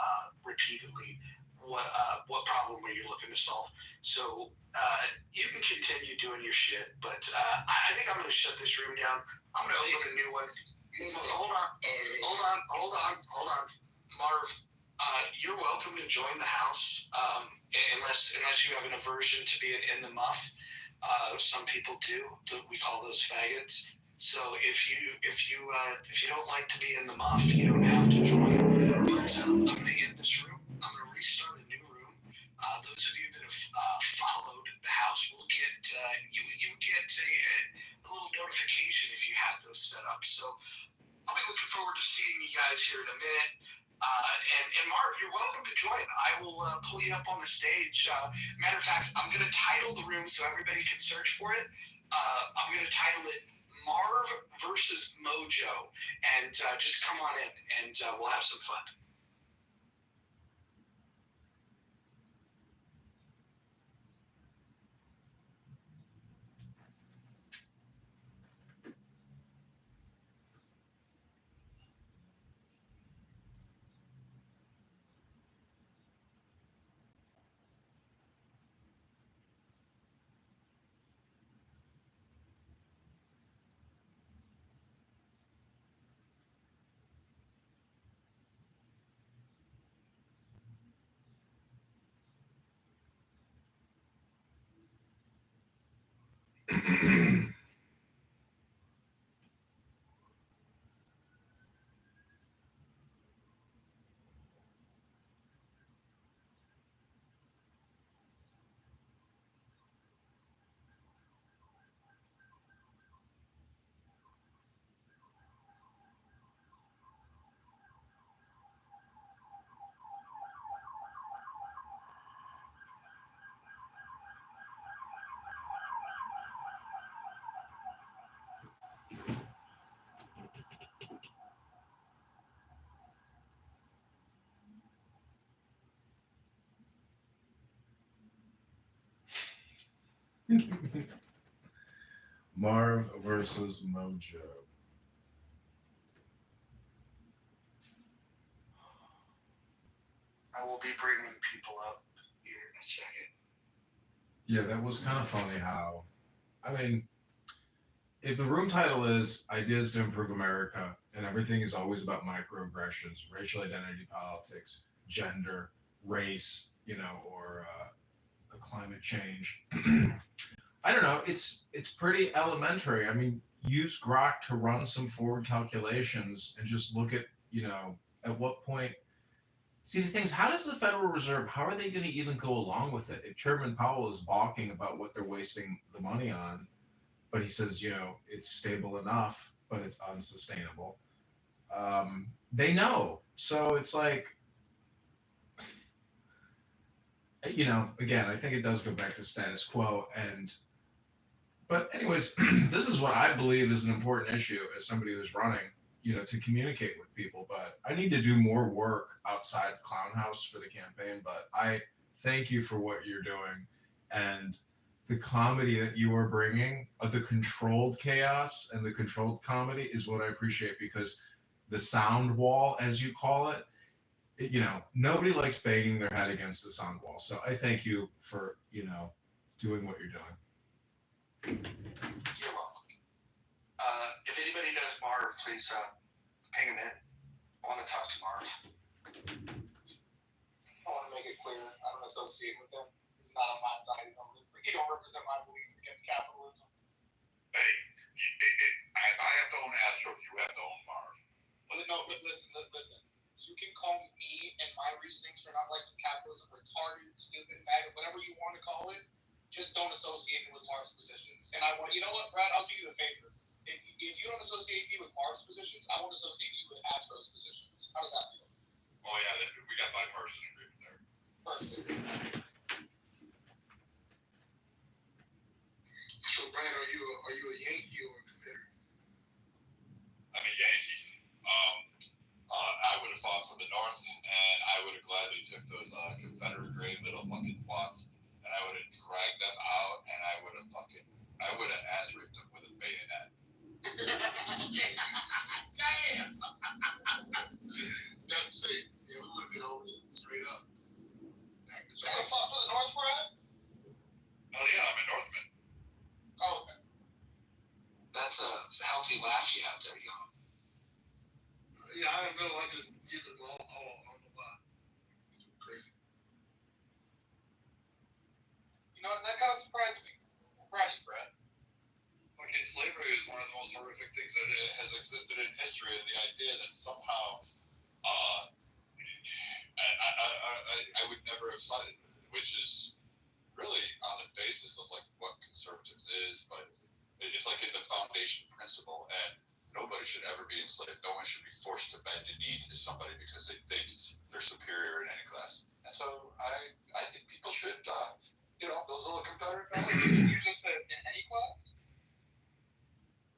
repeatedly what problem were you looking to solve. So you can continue doing your shit, but I think I'm going to shut this room down. I'm going to open a new one. Hold on. Marv, you're welcome to join the house, unless you have an aversion to being in the muff. Some people do. We call those faggots. So if you don't like to be in the muff, you don't have to join. But I'm going to end this room. I'm going to restart a new room. Those of you that have followed the house will get you get a little notification if you have those set up. So I'll be looking forward to seeing you guys here in a minute. And Marv, you're welcome to join. I will pull you up on the stage. Matter of fact, I'm going to title the room so everybody can search for it. I'm going to title it Marv versus Mojo. And just come on in and we'll have some fun. Marv versus Mojo. I will be bringing people up here in a second. Yeah, that was kind of funny how, I mean, if the room title is Ideas to Improve America and everything is always about microaggressions, racial identity politics, gender, race, or climate change, I don't know. It's pretty elementary. I mean, use Grok to run some forward calculations and just look at, at what point. See, the thing is, how does the Federal Reserve, how are they going to even go along with it? If Chairman Powell is balking about what they're wasting the money on, but he says, it's stable enough, but it's unsustainable. They know. So it's like, again, I think it does go back to status quo. But anyways, this is what I believe is an important issue as somebody who's running, to communicate with people. But I need to do more work outside of Clown House for the campaign. But I thank you for what you're doing. And the comedy that you are bringing, the controlled chaos and the controlled comedy is what I appreciate, because the sound wall, as you call it, nobody likes banging their head against the sound wall. So I thank you for, doing what you're doing. You're welcome. If anybody knows Marv, please ping him in. I want to talk to Marv. I want to make it clear, I don't associate with him. He's not on my side. He don't represent my beliefs against capitalism. Hey, I have to own Astro, you have to own Marv. But no, listen. You can call me and my reasonings for not liking capitalism retarded, stupid, faggot, whatever you want to call it. Just don't associate me with Marv's positions. And I want, you know what, Brad? I'll do you a favor. If you don't associate me with Marv's positions, I won't associate you with Astro's positions. How does that feel? Oh yeah, we got bipartisan agreement there. Perfect. So Brad, are you a Yankee or a Confederate? I'm a Yankee. I would have fought for the North, and I would have gladly took those Confederate gray little fucking twats, and I would have dragged them out, and I would have ass raped them with a bayonet. Damn! That's sick. Yeah, we would have been over straight up. You ever fought for the North, Brad? Hell yeah, I'm a Northman. Oh, okay. That's a healthy laugh you have there, young. Yeah, I don't know. I just give it all on the line. It's crazy. You know what? That kind of surprised me. I'm proud of you, Brad. Fucking slavery is one of the most horrific things that has existed in history, and the idea that somehow I would never have sided with it, which is really on the basis of like what conservatives is, but it's like in the foundation principle, and nobody should ever be enslaved. No one should be forced to bend a knee to somebody because they think they're superior in any class. And so I think people should, those little Confederate values. You just said in any class?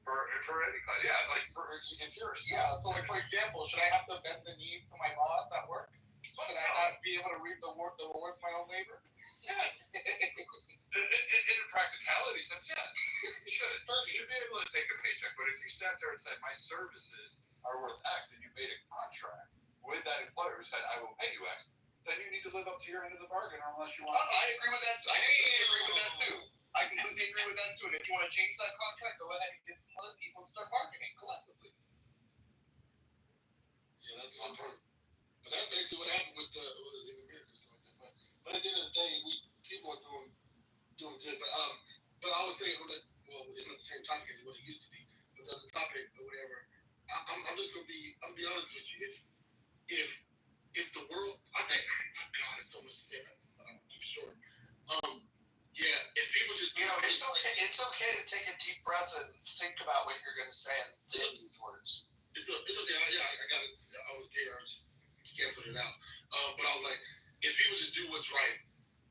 For any class, yeah. Like if you're So like for example, should I have to bend the knee to my boss at work? Should I not be able to reap the rewards of my own labor? Yes. In a practicality sense, yes. You should. You should be able to take a paycheck, but if you sat there and said, my services are worth X, and you made a contract with that employer who said, I will pay you X, then you need to live up to your end of the bargain, unless you want I agree with that. I completely agree with that too. And if you want to change that contract, go ahead and get some other people and start bargaining collectively. Yeah, that's one part. But that's basically what happened with the immigrants and stuff like that. But at the end of the day, people are doing good. But I was thinking that, it's not the same topic as what it used to be. But that's a topic or whatever. I'm just gonna be honest with you. If the world, I think, God, it's so much to say about this, but I'm keep it short. If people just It's okay to take a deep breath and think about what you're going to say and then words. It's okay. I got it. I was there. I just can't put it out. But I was like, if people just do what's right,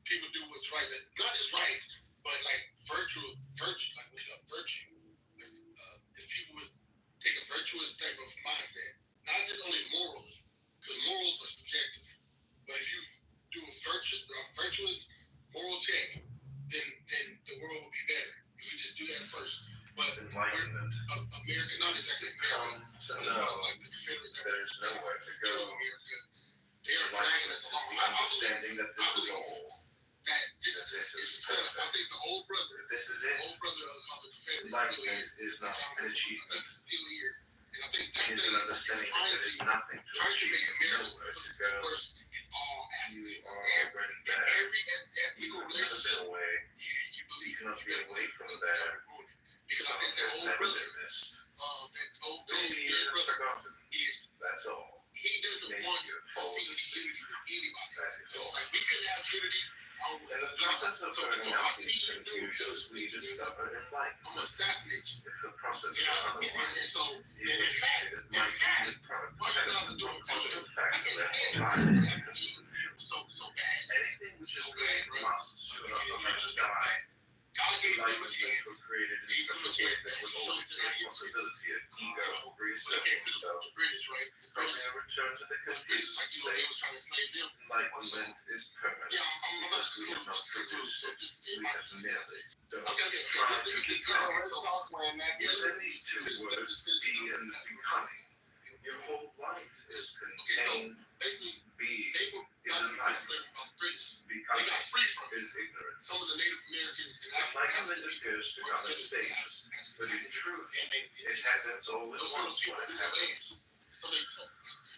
people do what's right. Not just right, but like virtue. Like what's up, virtue? If people would take a virtuous type of mindset, not just only moral, is an understanding that there is nothing to achieve, nowhere to go. You are already there. You have never been away. You cannot be away from there. There's never been missed. Maybe you've forgotten. That's all. Maybe you've fallen asleep. That is all. In the process of burning out these confusions, we discover enlightenment. If the process were otherwise, you would consider my product dependent on causal factor, therefore life is the solution. Anything which is good must sooner or later die. Enlightenment were created in such a way that would always be a possibility of ego reasserting itself. Causing a return to the confused state. Enlightenment is permanent because we have not produced it. We have merely done it. Try to become. Within these two words, be and becoming, your whole life is contained. Be is enlightenment. Becoming is ignorance. Enlightenment appears to come in stages, but in truth, it happens all at once when it happens.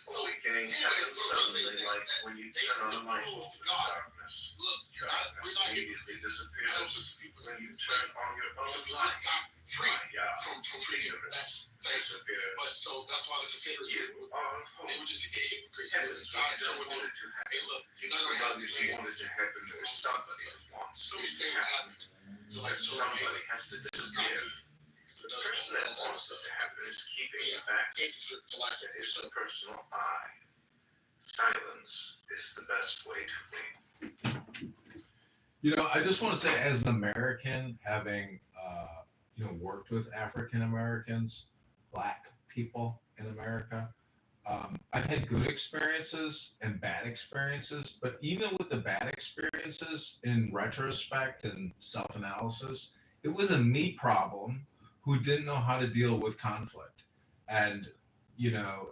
Awakening happens suddenly, like when you turn on a light bulb in darkness. Darkness immediately disappears when you turn on your own light. Ignorance disappears. You are whole. Heavens don't want it to happen. As long as you want it to happen, there's somebody who wants it to happen. But somebody has to disappear. The person that wants it to happen is keeping it back. That is the personal I. Silence is the best way to win. You know, I just want to say, as an American, having worked with African Americans, Black people in America, I've had good experiences and bad experiences. But even with the bad experiences, in retrospect and self-analysis, it was a me problem who didn't know how to deal with conflict. And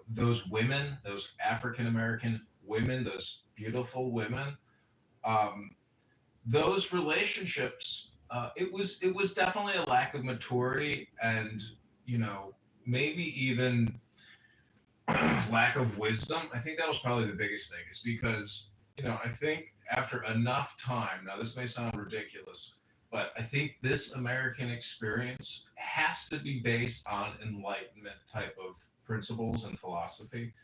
those women, those African American women, those beautiful women, those relationships, it was definitely a lack of maturity, and maybe even lack of wisdom. I think that was probably the biggest thing, is because I think after enough time, now this may sound ridiculous, but I think this American experience has to be based on Enlightenment type of principles and philosophy,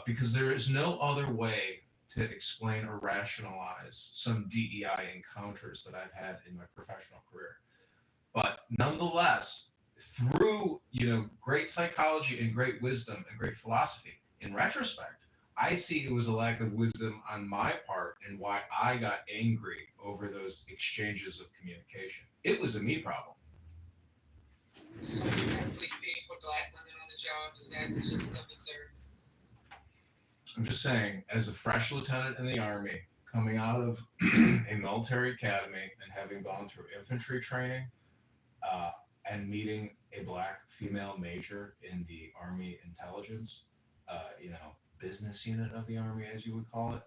because there is no other way to explain or rationalize some DEI encounters that I've had in my professional career. But nonetheless, through great psychology and great wisdom and great philosophy, in retrospect, I see it was a lack of wisdom on my part and why I got angry over those exchanges of communication. It was a me problem. So you have being put Black women on the job, is that just absurd? I'm just saying, as a fresh lieutenant in the Army, coming out of a military academy and having gone through infantry training, and meeting a Black female major in the Army intelligence, business unit of the Army, as you would call it,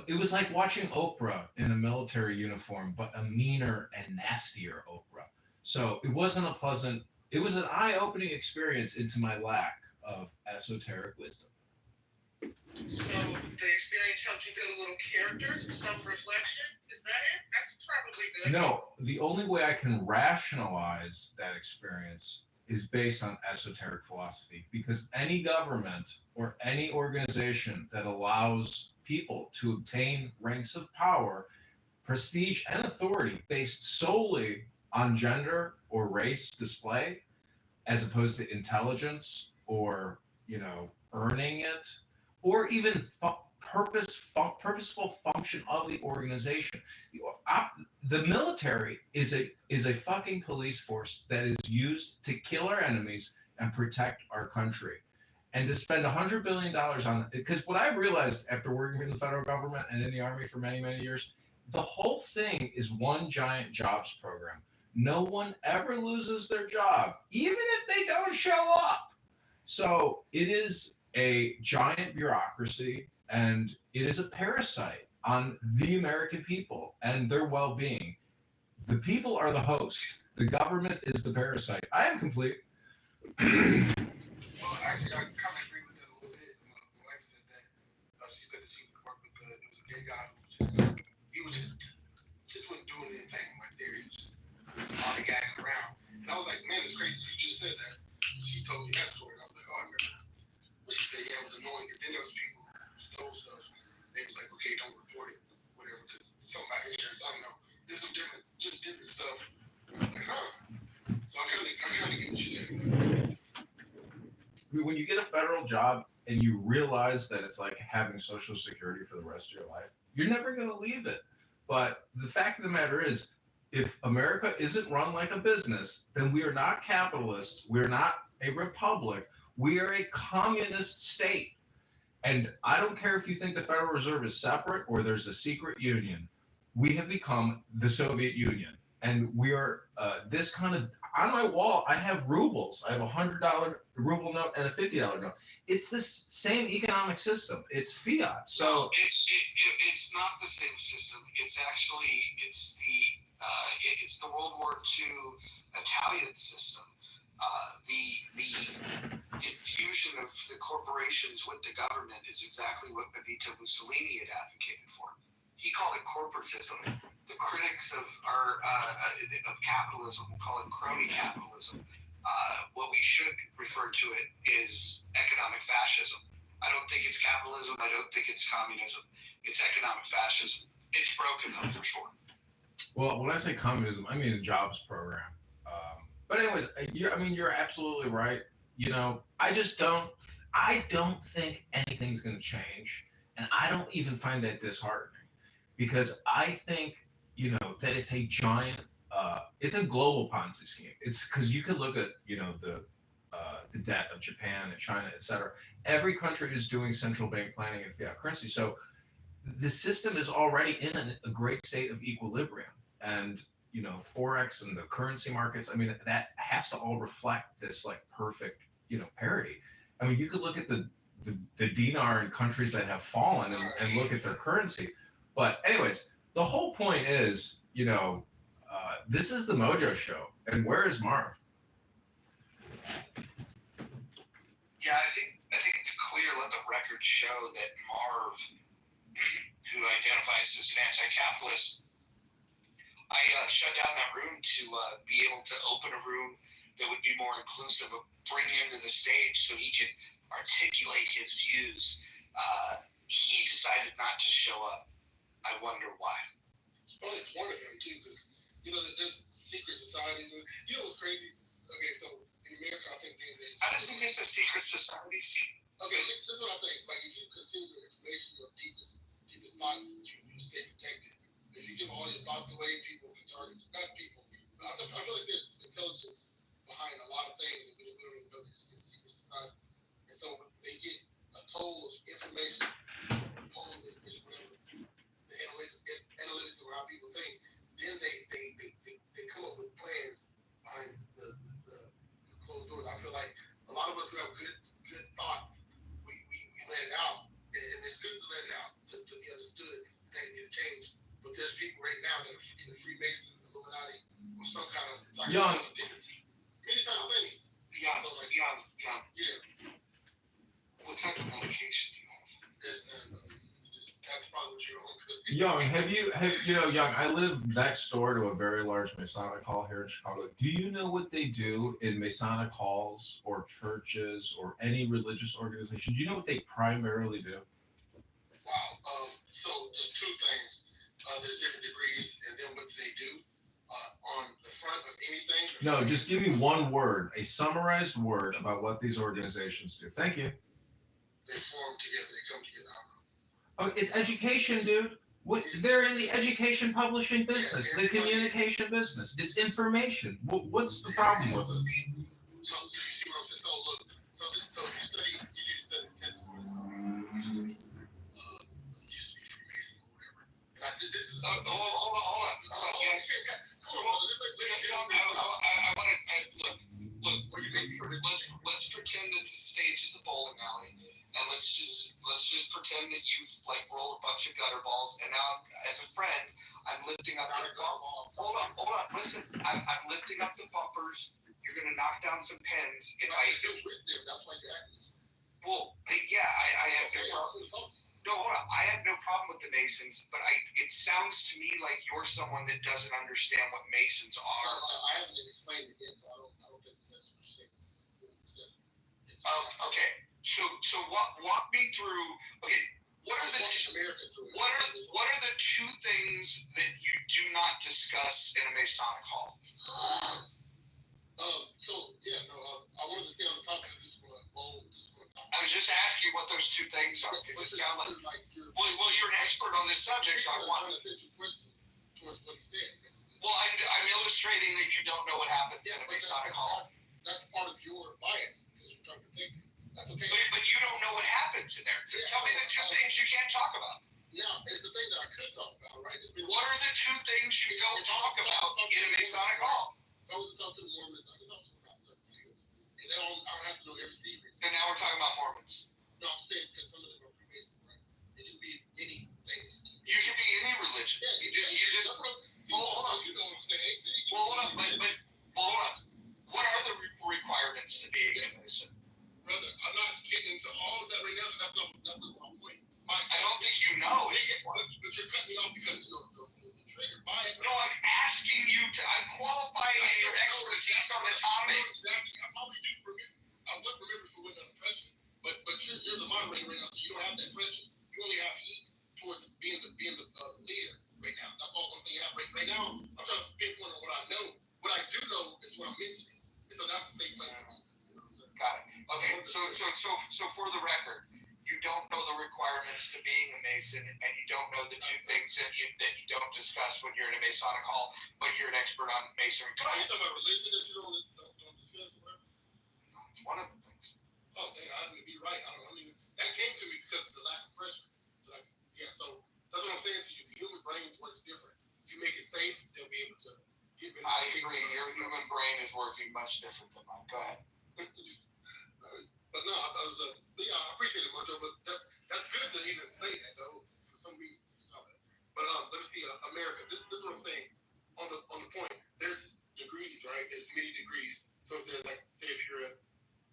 it was like watching Oprah in a military uniform, but a meaner and nastier Oprah. So it wasn't it was an eye-opening experience into my lack of esoteric wisdom. So the experience helped you build a little character, some self-reflection? Is that it? That's probably good. No, the only way I can rationalize that experience is based on esoteric philosophy, because any government or any organization that allows people to obtain ranks of power, prestige, and authority based solely on gender or race display, as opposed to intelligence or earning it, or even purposeful function of the organization. The military is a fucking police force that is used to kill our enemies and protect our country. And to spend $100 billion on it, because what I've realized after working in the federal government and in the Army for many, many years, the whole thing is one giant jobs program. No one ever loses their job, even if they don't show up. So it is a giant bureaucracy, and it is a parasite on the American people and their well-being. The people are the host. The government is the parasite. I am complete. Well, actually, I kind of agree with that a little bit. My wife said that. She said that she worked with there was a gay guy who just wouldn't do anything right there. He was just lollygagging around. And I was like, man, it's crazy. You just said that. She told me that story. And I was like, oh, I remember. But she said, yeah, it was annoying. And then there was people who stole stuff. And they was like, okay, don't report it, whatever, because something about insurance. I don't know. There's some different stuff. I was like, huh. So I kind of get what you're saying. When you get a federal job and you realize that it's like having Social Security for the rest of your life, you're never going to leave it. But the fact of the matter is, if America isn't run like a business, then we are not capitalists. We're not a republic. We are a communist state. And I don't care if you think the Federal Reserve is separate or there's a secret union. We have become the Soviet Union. And we are this kind of, on my wall, I have rubles. I have $100 ruble note and a $50 note. It's this same economic system. It's fiat. So no, it's not the same system. It's actually it's the World War II Italian system. The infusion of the corporations with the government is exactly what Benito Mussolini had advocated for. He called it corporatism. The critics of of capitalism will call it crony capitalism. What we should refer to it is economic fascism. I don't think it's capitalism. I don't think it's communism. It's economic fascism. It's broken though, for sure. well, when I say communism, I mean a jobs program. But anyways, you're absolutely right. I don't think anything's going to change, and I don't even find that disheartening, because I think that it's a giant, it's a global Ponzi scheme. It's because you could look at the debt of Japan and China, etc. Every country is doing central bank planning and fiat currency, so the system is already in a great state of equilibrium. And forex and the currency markets, that has to all reflect this like perfect parity. You could look at the dinar in countries that have fallen and look at their currency. But anyways, the whole point is, this is the Mojo Show, and where is Marv? Yeah, I think it's clear. Let the record show that Marv, who identifies as an anti-capitalist, I shut down that room to be able to open a room that would be more inclusive, bring him to the stage so he could articulate his views. He decided not to show up. I wonder why. It's probably smart of him too, because there's secret societies, and what's crazy? Okay, so in America, I think I don't think there's a secret societies. Okay, this is what I think. Like, if you conceal your information, your deepest thoughts, you stay protected. If you give all your thoughts away, people can target you. Not people. I feel like there's intelligence behind a lot of things that we don't even know these secret societies. And so they get a toll of information, a toll of information, whatever. The analytics of how people think. Then they come up with plans behind the closed doors. I feel like a lot of us who have good thoughts, we let it out, and it's good to let it out to be understood. Things need to change. But there's people right now that are either Freemasons, Illuminati, or some kind of Young. many type of things. Yeah, so like, yeah. What type of medication do you have? There's none. That's probably what you're on. Young, Young, I live next door to a very large Masonic hall here in Chicago. Do you know what they do in Masonic halls or churches or any religious organization? Do you know what they primarily do? Wow. So just two things. There's different degrees, and then what they do on the front of anything. No, just give me one word, a summarized word about what these organizations do. Thank you. They form together. They come together. Oh, it's education, dude. They're in the education publishing business, the communication business. It's information. What's the problem with it? So you see what I'm saying? So look, so if you study, you need to study testimony. You used to be Freemason or whatever. And I did this is hold on. Come on, let's pretend that the stage is a bowling alley, and let's just pretend that you've like rolled a bunch of gutter balls, and now as a friend, I'm lifting up the ball. Hold on. Listen, I'm lifting up the bumpers. You're gonna knock down some pens. depends if I still with them. That's why you're acting this way. well, yeah, I have no problem. No, hold on. I have no problem with the Masons, but it sounds to me like you're someone that doesn't understand what Masons are. I haven't been explained it yet, so I don't think that's what you're saying. Okay. So walk me through. Okay, what are the two things that you do not discuss in a Masonic hall? I wanted to stay on the topic of this one. I was just asking what those two things are. Well, you're an expert on this subject, so I want to understand your question towards what he said. Well, I'm illustrating that you don't know what happens in a Masonic hall. That's part of your bias because you're trying to protect it. That's okay. But you don't know what happens in there. Tell me the two things you can't talk about. Now, it's the thing that I could talk about, right? What are the two things you don't talk about in a Masonic hall? If I was to talk to the Mormons, I could talk to them about certain things. And then I don't have to know every secret. And now we're talking about Mormons. No, I'm saying because some of them are Freemasons, right? It can be many things. You can be any religion. Yeah, you just hold on. You know what I'm saying? Hold on, but hold on. What are the requirements to being a Mason? Brother, I'm not getting into all of that right now. That was my point. I don't think you know. But you're cutting me off because you're triggered by it. No, I'm asking you to. I'm qualifying your expertise on the topic. Exactly. I probably do remember. I would remember if it wasn't under pressure. But you're the moderator right now, so you don't have that pressure. You only have heat towards being the leader right now. That's all one thing you have right now. I'm trying to pinpoint on what I know. What I do know is what I'm mentioning. And so that's the same place for me. You know what I'm saying? Got it. Okay. So for the record, you don't know the requirements to being a Mason, and you don't know the two things that you don't discuss when you're in a Masonic hall, but you're an expert on Masonry. Are you talking about religion that you don't discuss? Whatever? It's one of them. Oh, dang, I would be right. I mean, that came to me because of the lack of pressure. So that's what I'm saying to you. The human brain works different. If you make it safe, they'll be able to get rid of it. I agree. Your human brain is working much different than mine. Go ahead. But no, I appreciate it, Mojo. But that's good to even say that, though, for some reason. But let's see, America. This is what I'm saying. On the point, there's degrees, right? There's many degrees. So if there's say if you're a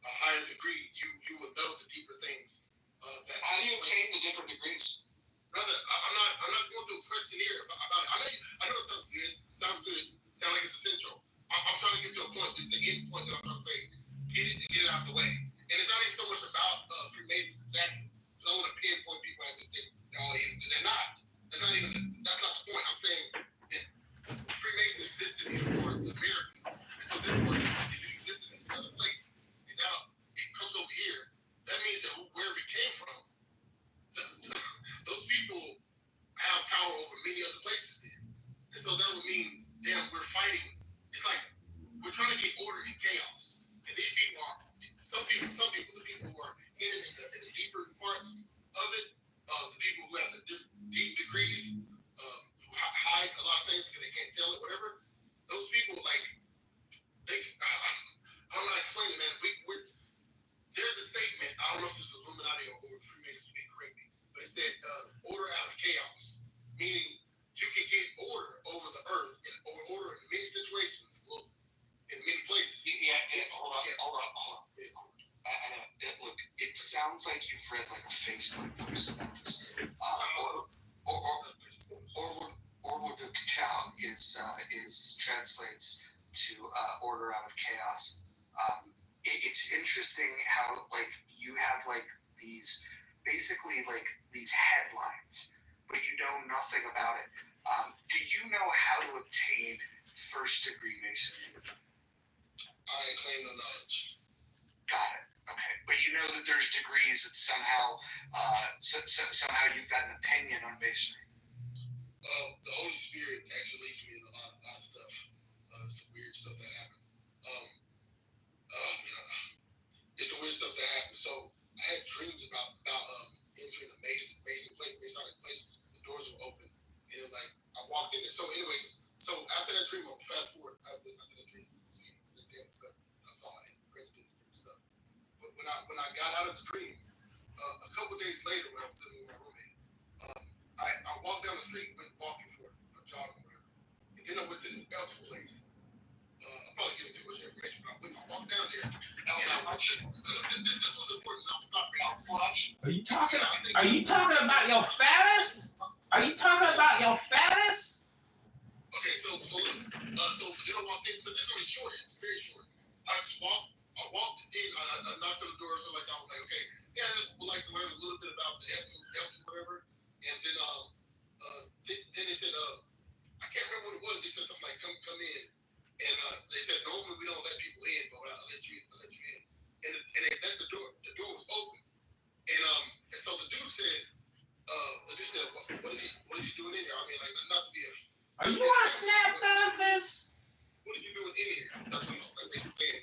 higher degree, you would know the deeper things. How do you obtain the different degrees? Brother, I'm not going through a questionnaire about it. I know it sounds good. Sounds like it's essential. I'm trying to get to a point. This is the end point that I'm trying to say. Get it out the way. And it's not even so much about Freemasons exactly. I don't want to pinpoint people as if they're all evil, because they're not. That's not the point. I'm saying that Freemasons existed before America. And so this one, if it existed in another place, and now it comes over here, that means that wherever it came from, those people have power over many other places then. And so that would mean, damn, we're fighting. It's like we're trying to get order in chaos. And these people are, some people, the people who are in the deeper parts of it, the people who have the deep degrees, who hide a lot of things because they can't tell it, whatever, those people, like, I don't know how to explain it, man. There's a statement, I don't know if this is Illuminati or Freemasons, you can correct me, but it said order out of chaos, meaning you can get order over the earth and order in many situations, in many places. Hold on. Look, it sounds like you've read like a Facebook post about this. Order Chow is translates to order out of chaos. It's interesting how like you have like these basically like these headlines, but you know nothing about it. Do you know how to obtain first degree Masonry? I claim no knowledge. Got it. Okay, but you know that there's degrees that somehow you've got an opinion on Masonry. The Holy Spirit actually leads me in a lot of stuff. Some weird stuff that happened. It's the weird stuff that happened. So I had dreams about entering a Masonic place. The doors were open, and it was like I walked in there. So anyways, after that dream, I'll fast forward after that dream, stuff. I saw my residence and stuff. But when I got out of the dream, a couple days later, when I was living with my roommate, I walked down the street, went walking for a jog or whatever, and then I went to this elder place probably giving too much information, but when I walked down there, this was important. I'll flush. Are you talking about your fattest? Are you talking about your fattest? Okay, so look, so you know one thing. So this one is short. It's very short. I walked in. I knocked on the door. So like I was like, okay, yeah, I just would like to learn a little bit about the F2 whatever. And then then they said I can't remember what it was. They said something like come in. And they said normally we don't let people in, but I'll let you in. And they let the door. The door was open. And so the dude said what is he doing in here? I mean, like not to be a. Are you on SNAP benefits? What are you doing in here? That's what he's like basically saying.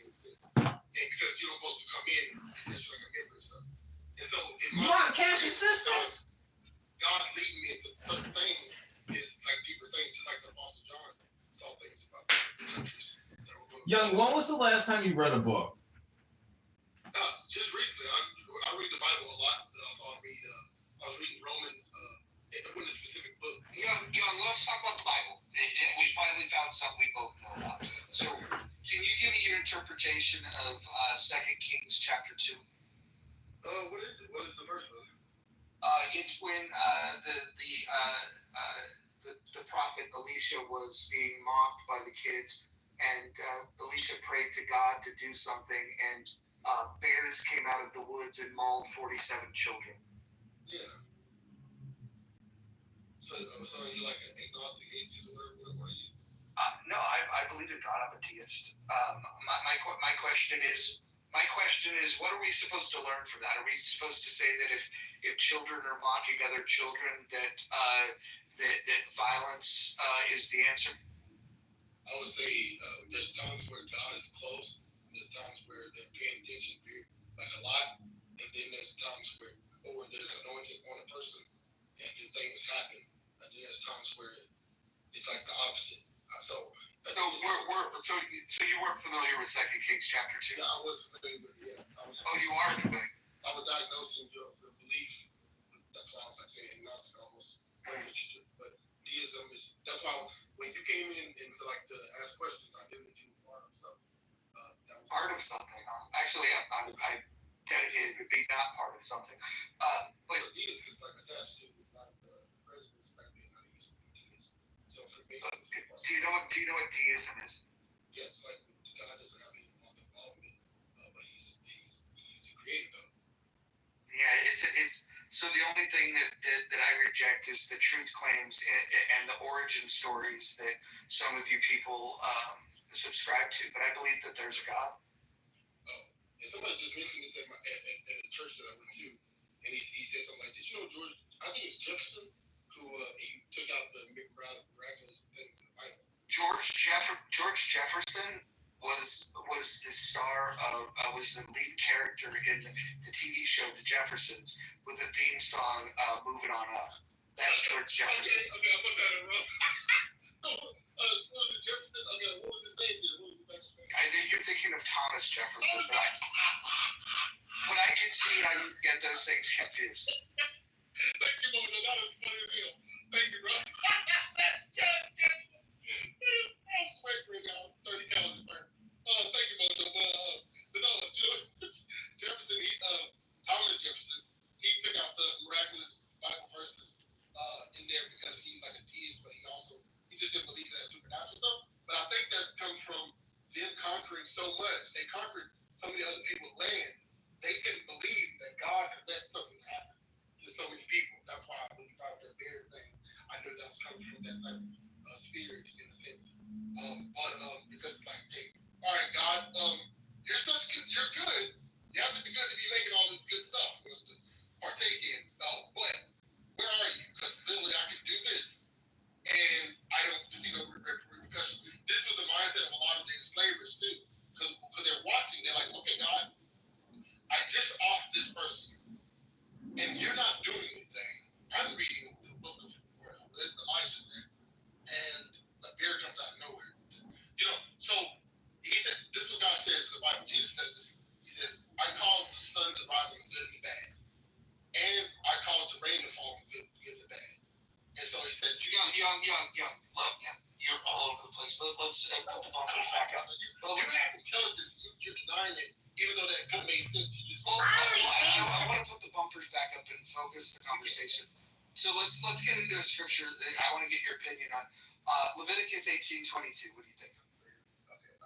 And because you're supposed to come in, it's like a member and stuff. And so you want cash assistance? God's leading me into certain things. It's like deeper things, just like the Apostle John saw things about the countries. Young, when was the last time you read a book? Just recently. I read the Bible a lot, but also I was reading Romans. It wasn't a specific book. Young, let's talk about the Bible. We finally found something we both know about. So, can you give me your interpretation of 2 Kings chapter 2? What is it? What is the first one? It's when the prophet Elisha was being mocked by the kids, and Elisha prayed to God to do something, and bears came out of the woods and mauled 47 children. Yeah. So you're like an agnostic atheist, or what are you? No, I believe in God. I'm a deist. My question is, what are we supposed to learn from that? Are we supposed to say that if children are mocking other children, that violence is the answer? I would say there's times where God is close, and there's times where they're paying attention to like a lot, and then there's times where there's anointing on a person, and then things happen, and then there's times where it's like the opposite. So you weren't familiar with 2 Kings chapter 2? Yeah, I was familiar with it. Yeah, you are familiar. I was diagnosed in your belief. That's why I was like saying agnostic almost. But deism is. That's why when you came in and to ask questions, I knew that you were part of something. That was part of something. Actually, I dedicated to being not part of something. But deism is like attached to the president's back then. I used to be deism. So for me, do you know what deism is? Yes, like God doesn't have any involvement, but he's the creator though. Yeah, it's so the only thing that I reject is the truth claims and the origin stories that some of you people subscribe to. But I believe that there's a God. Oh, and somebody just mentioned this at the church that I went to, and he said something like, "Did you know George? I think it's Jefferson who he took out the miraculous things in the Bible." George Jefferson was the star of was the lead character in the TV show The Jeffersons with the theme song "Moving On Up." That's George Jefferson. Okay, I must have it wrong. What was it, Jefferson? Okay, what was his name? What was his actual name? I think you're thinking of Thomas Jefferson. When I can see, I need to get those things confused. Thank you, Mojo. That was funny as hell. Thank you, bro. That's just wait for it now. 30 calories burn. Thank you, Mojo. But no, Jefferson, Thomas Jefferson, he took out the miraculous Bible verses in there because he's like a deist, but he just didn't believe in that supernatural stuff. But I think that comes from them conquering so much. They conquered so many other people's land. They couldn't believe that God could let something happen to so many people. That's why when you brought up that bear thing, I knew that was coming from that type of spirit in a sense. Because like, hey, all right, God, you're good. You have to be good to be making all this good stuff for us to partake in. But where are you? Because literally I can do this, and I don't see no repercussions. This was the mindset of a lot of the enslavers too, because they're watching. They're like, okay, God, I just offed this person, and you're not doing anything. I'm reading the book of where Elijah's at, and a bear comes out of nowhere. So he said, this is what God says in the Bible. Jesus says this. He says, I cause the sun to rise on the good and the bad, and I cause the rain to fall on the good and the bad. And so he said, young. Look, you're all over the place. Let's put the phone back up. focus the conversation. So let's get into a scripture that I want to get your opinion on. Leviticus 18:22. What do you think? Okay,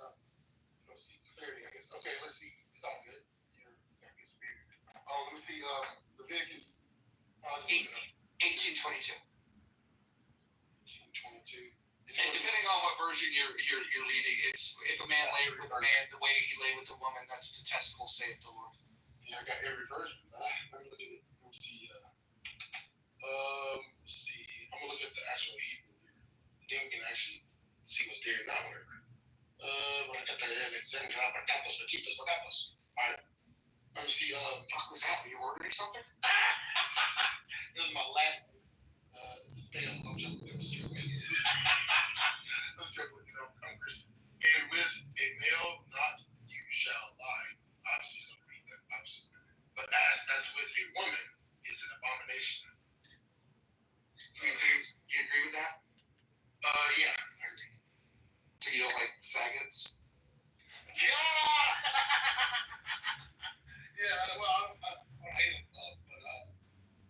let's see, 30, I guess. Okay, let's see. It's all good. That gets weird. Oh, let me see, Leviticus 18:22. 18:22. And depending on what version you're reading, it's if a man lay with a man the way he lay with a woman, that's detestable, saith the Lord. Yeah, I got every version. Let me look at it. Let me see. Let's see. I'm gonna look at the actual Hebrew here. Then we can actually see what's there now. Whatever. Alright. Let me see. Fuck was that? Were you ordering something? This is my last spell. I'm joking. I'm joking. You know, I'm Christian. And with a male, not you shall lie. Obviously, it's gonna read that. Obviously. But as with a woman, is an abomination. You agree with that? Yeah. I agree. So you don't like faggots? Yeah. Yeah. Well, I don't hate it, but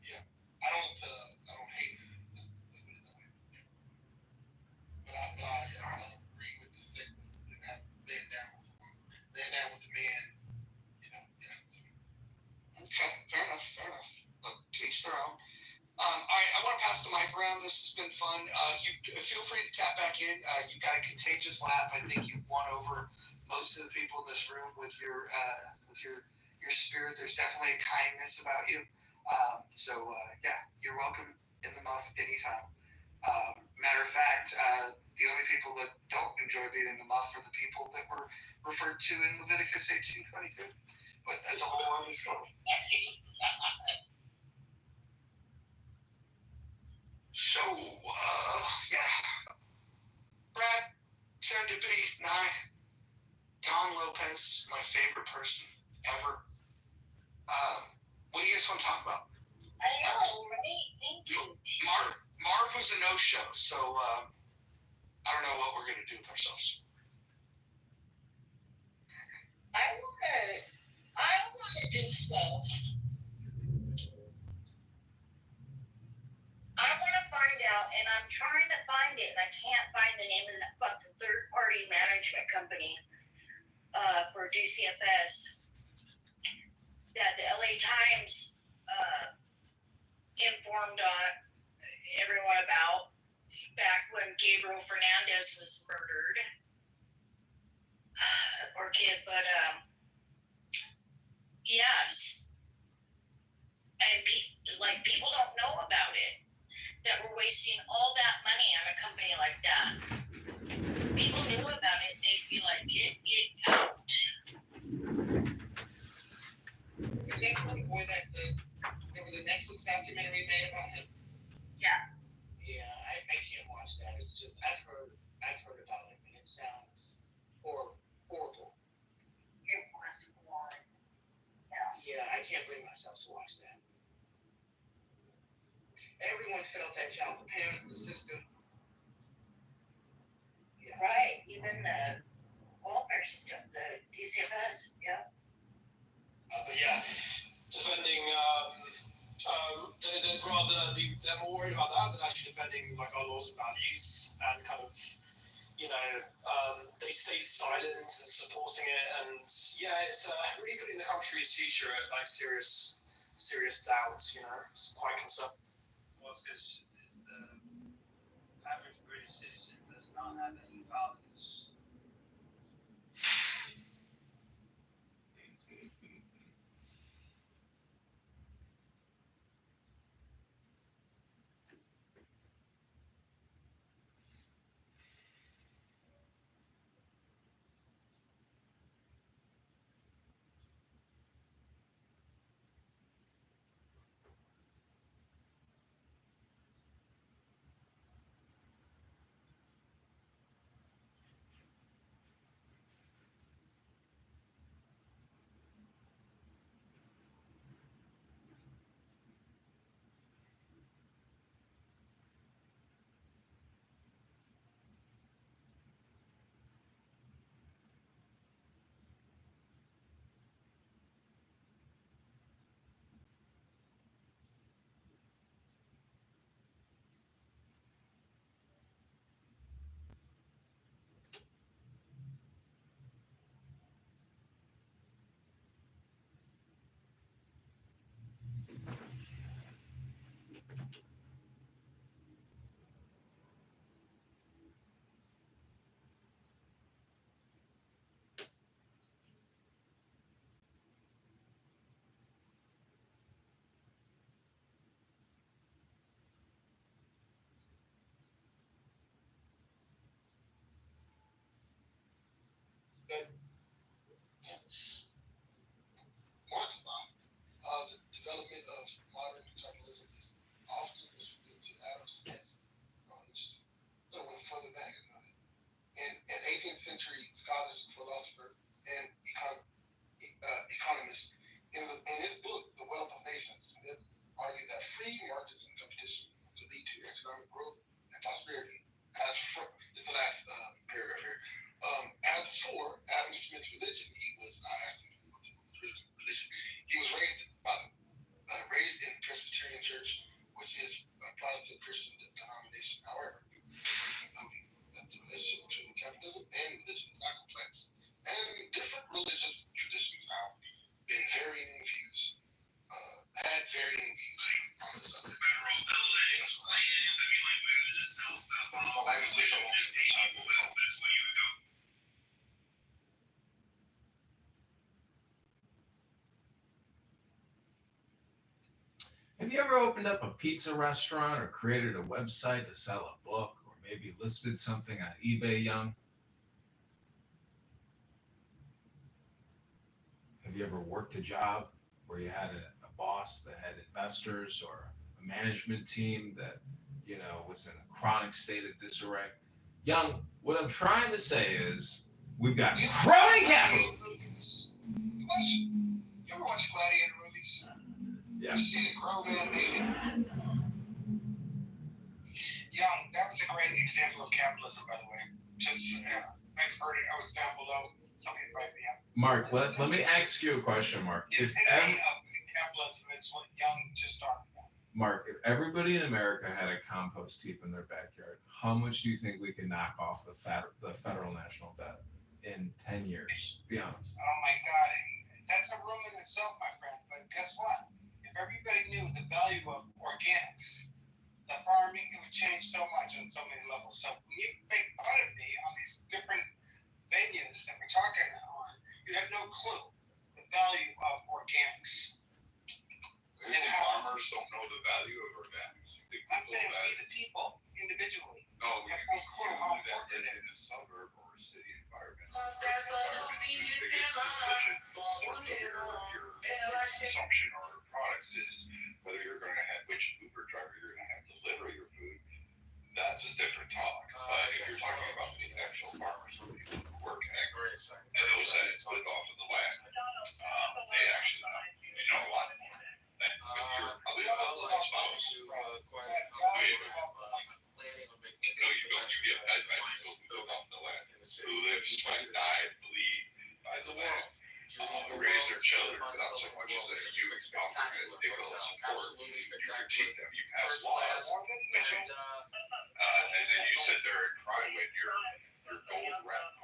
yeah, I don't hate it. Let's put it that way. Yeah. But I agree with the sex and have laying down with a woman, laying down with a man. You know. Yeah. Okay, fair enough. Look, to each their own. All right, I want to pass the mic around. This has been fun. You feel free to tap back in. You've got a contagious laugh. I think you've won over most of the people in this room with your spirit. There's definitely a kindness about you. Yeah, you're welcome in the muff anytime. Matter of fact, the only people that don't enjoy being in the muff are the people that were referred to in Leviticus 18:22. But that's a whole other story. So, yeah. Brad, Serendipity, Nye, Don Lopez, my favorite person ever. What do you guys want to talk about? I know, right? Thank you. Marv was a no-show, so I don't know what we're going to do with ourselves. I want to discuss. I want to find out, and I'm trying to find it, and I can't find the name of that fucking third-party management company for DCFS that the LA Times informed everyone about back when Gabriel Fernandez was murdered. Poor kid, but yes. And people don't know about it. That we're wasting all that money on a company like that. People knew about it, they'd be like, get out. Is that the boy that there was a Netflix documentary made about him? Yeah. Yeah, I can't watch that. It's just I've heard about it, and it sounds horrible. It was one. Yeah, I can't bring myself to watch that. Everyone felt that child, the parents, the system. Yeah. Right, even the welfare system, the DCFS, yeah. But yeah, defending, they'd rather they're more worried about that than actually defending like our laws and values and kind of, they stay silent and supporting it, and yeah, it's really putting the country's future at like serious doubt. It's quite concerning. Well, it's because the average British citizen does not have any values. The development of modern capitalism is often attributed to Adam Smith. Just a little bit further back, an 18th century Scottish philosopher and economist. In his book, The Wealth of Nations, Smith argued that free markets and competition could lead to economic growth and prosperity. This is the last paragraph here. As for Adam Smith's religion, I asked him what his religion. He was raised in Presbyterian Church, which is a Protestant Christian denomination. However, noting that the relationship between capitalism and religion is not complex, and different religious traditions have been varying views on the subject. Have you ever opened up a pizza restaurant or created a website to sell a book or maybe listed something on eBay, Young? Have you ever worked a job where you had a boss that had investors or a management team that, was in a chronic state of disarray? Young, what I'm trying to say is we've got crony capitalism. You ever watch Gladiator movies? Yeah. You see the grown man naked? Young, that was a great example of capitalism, by the way. I've heard it. I was down below. Somebody invited me up. Mark, let me ask you a question, Mark. If capitalism is what Young just talked about. Mark, if everybody in America had a compost heap in their backyard, how much do you think we could knock off the federal national debt in 10 years? Be honest. Oh my God, that's a room in itself, my friend. But guess what? If everybody knew the value of organics, the farming, it would change so much on so many levels. So when you make fun of me on these different venues that we're talking on, you have no clue the value of organics. And farmers don't know the value of organics. I'm saying we the people, individually. No, we have no clue how important in a suburb or a city environment. The biggest decision for your consumption or products is whether you're going to have which Uber driver you're going to have deliver your food. That's a different topic. But if you're talking about the actual farmers or people who work agri, and those that live off of the land, they actually know a lot more. You're probably a little exposed to quite a planning on making you build off the land. Who lives, sweat, died, bleed by the land. Raise their children without so much as a human nickel support. You critique them, you pass laws, and then you sit there and cry when your gold wrapped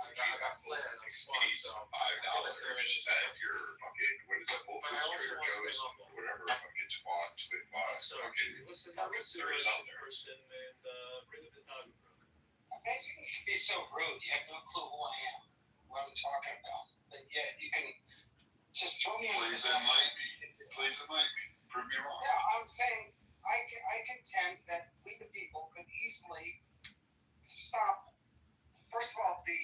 exceeds $5 at your fucking, what is it, Trader Joe's, whatever fucking squad, fucking Market 30s out there. Basically, you can be so rude, you have no clue who I am, what I'm talking about. But yet, you can just throw me in. Please enlighten me. Prove me wrong. Yeah, I'm saying, I contend that we the people could easily stop, first of all, the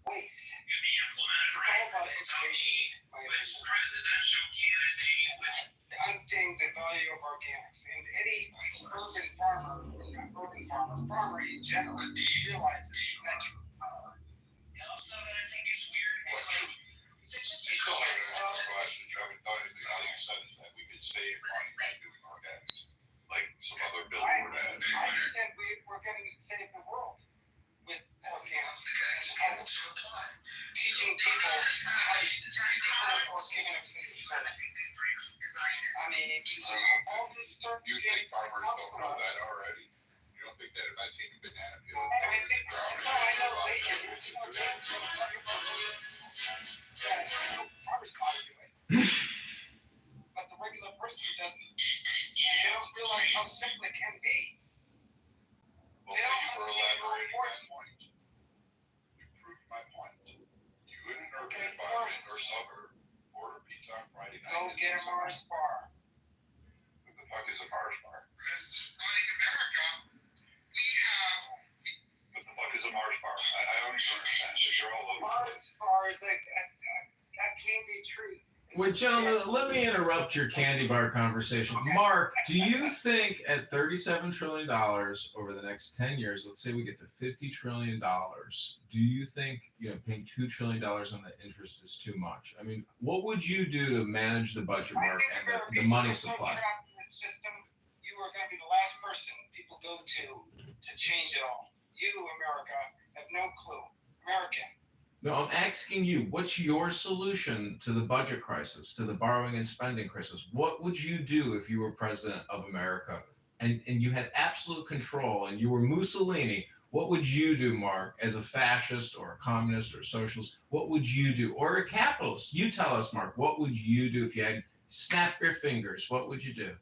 waste. It's all about education. Which presidential candidate, unting the value of organics. And any farmer in general realizes that also that I think is weird is like, is it just I haven't thought anything all you said is that we could save money by doing organics. Like some other billboard ads. I think we're going to save the world with organics. Teaching people how to grow organics in society. I mean, all this stuff. You think farmers don't know that already? You don't think that if I take a banana peel and I know they can. Farmers ought to do it. Fireworks on Friday night. Go get a Mars bar. What the fuck is a Mars bar? Running America, we have What the fuck is a Mars bar? I don't even understand. You're all over. Mars bar is a candy treat. Well, gentlemen, let me interrupt your candy bar conversation. Mark, do you think at $37 trillion over the next 10 years, let's say we get to $50 trillion, do you think paying $2 trillion on the interest is too much? I mean, what would you do to manage the budget, Mark, and the money supply? So trapped in this system, you are going to be the last person people go to change it all. You, America, have no clue. American. No, I'm asking you, what's your solution to the budget crisis, to the borrowing and spending crisis? What would you do if you were president of America and you had absolute control and you were Mussolini? What would you do, Mark, as a fascist or a communist or a socialist? What would you do? Or a capitalist? You tell us, Mark, what would you do if you had snap your fingers? What would you do?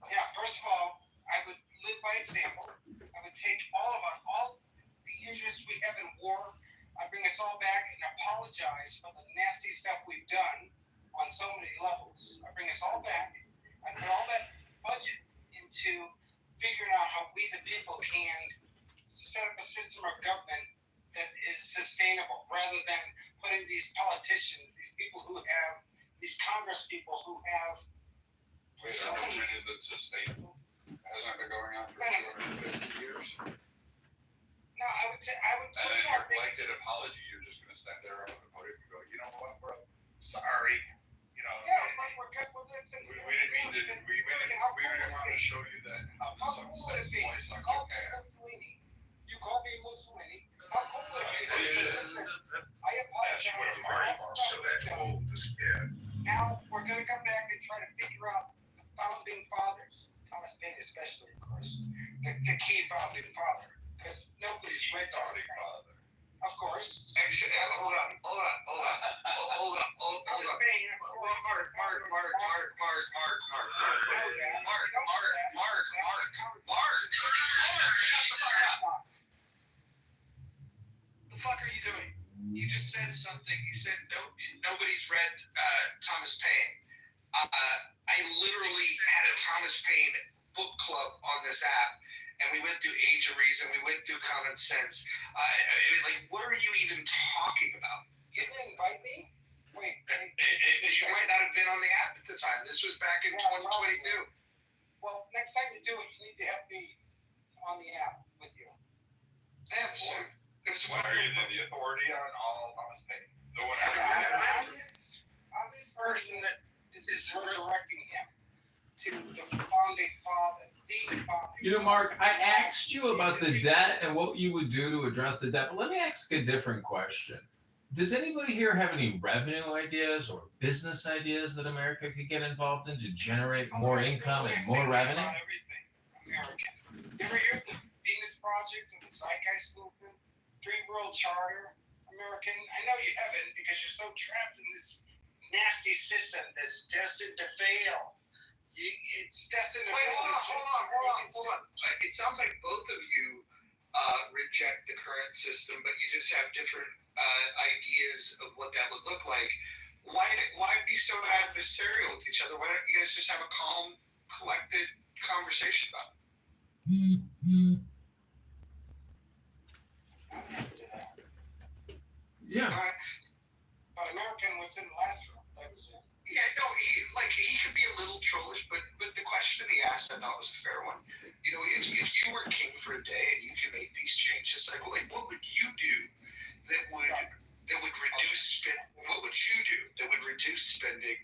Yeah, first of all, I would live by example. I would take all the injuries we have in war. I bring us all back and apologize for the nasty stuff we've done on so many levels. I bring us all back. I put all that budget into figuring out how we, the people, can set up a system of government that is sustainable rather than putting these politicians, these people who have, these Congress people who have. Wait, a government that's sustainable? Hasn't been going on for 250 years? No, I would. And then your blanket apology, you're just going to stand there on the podium and go, you know what, bro? Sorry. Yeah, but we're good with this. We didn't mean to. We didn't want to show you that. How cool would it be? You call me Mussolini. You call me Mussolini. How cool would it be? Listen, I apologize. Now we're going to come back and try to figure out the founding fathers. Thomas Paine, especially, of course, the key founding father. Because nobody's read founding father. Of course. Actually, hold on. The fuck are you doing? You just said something. You said nobody's read Thomas Paine. I literally had a Thomas Paine book club on this app, and we went through Age of Reason, we went through Common Sense. I mean, like, what are you even talking about? You didn't invite me? Wait. You might not have been on the app at the time. This was back in 2022. Well, next time you do it, you need to have me on the app with you. Yeah, so are you the authority on all Thomas Paine? No one ever I'm this person that is resurrecting him to the founding father. Mark, I asked you about the debt and what you would do to address the debt, but let me ask a different question. Does anybody here have any revenue ideas or business ideas that America could get involved in to generate more income and more revenue? Everything American. You ever hear of the Venus Project or the Zeitgeist Movement? Free World Charter? American? I know you haven't because you're so trapped in this nasty system that's destined to fail. It's destined to fail. Hold on. It sounds like both of you reject the current system, but you just have different ideas of what that would look like. Why be so adversarial with each other? Why don't you guys just have a calm, collected conversation about it? I'm into that. Yeah. But American was in the last room. That was it. Yeah, no, he could be a little trollish, but the question he asked I thought was a fair one. If you were king for a day and you could make these changes, like what would you do that would reduce what would you do that would reduce spending,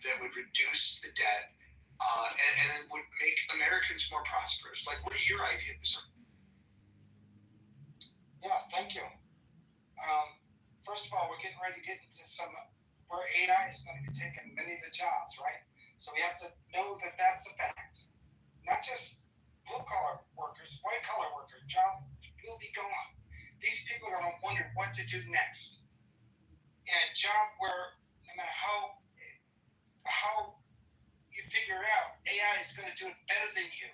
that would reduce the debt, and it would make Americans more prosperous? Like, what are your ideas? Yeah, thank you. First of all, we're getting ready to get into where AI is going to be taking many of the jobs, right? So we have to know that that's a fact. Not just blue-collar workers, white-collar workers. Jobs will be gone. These people are going to wonder what to do next. In a job where no matter how you figure it out, AI is going to do it better than you.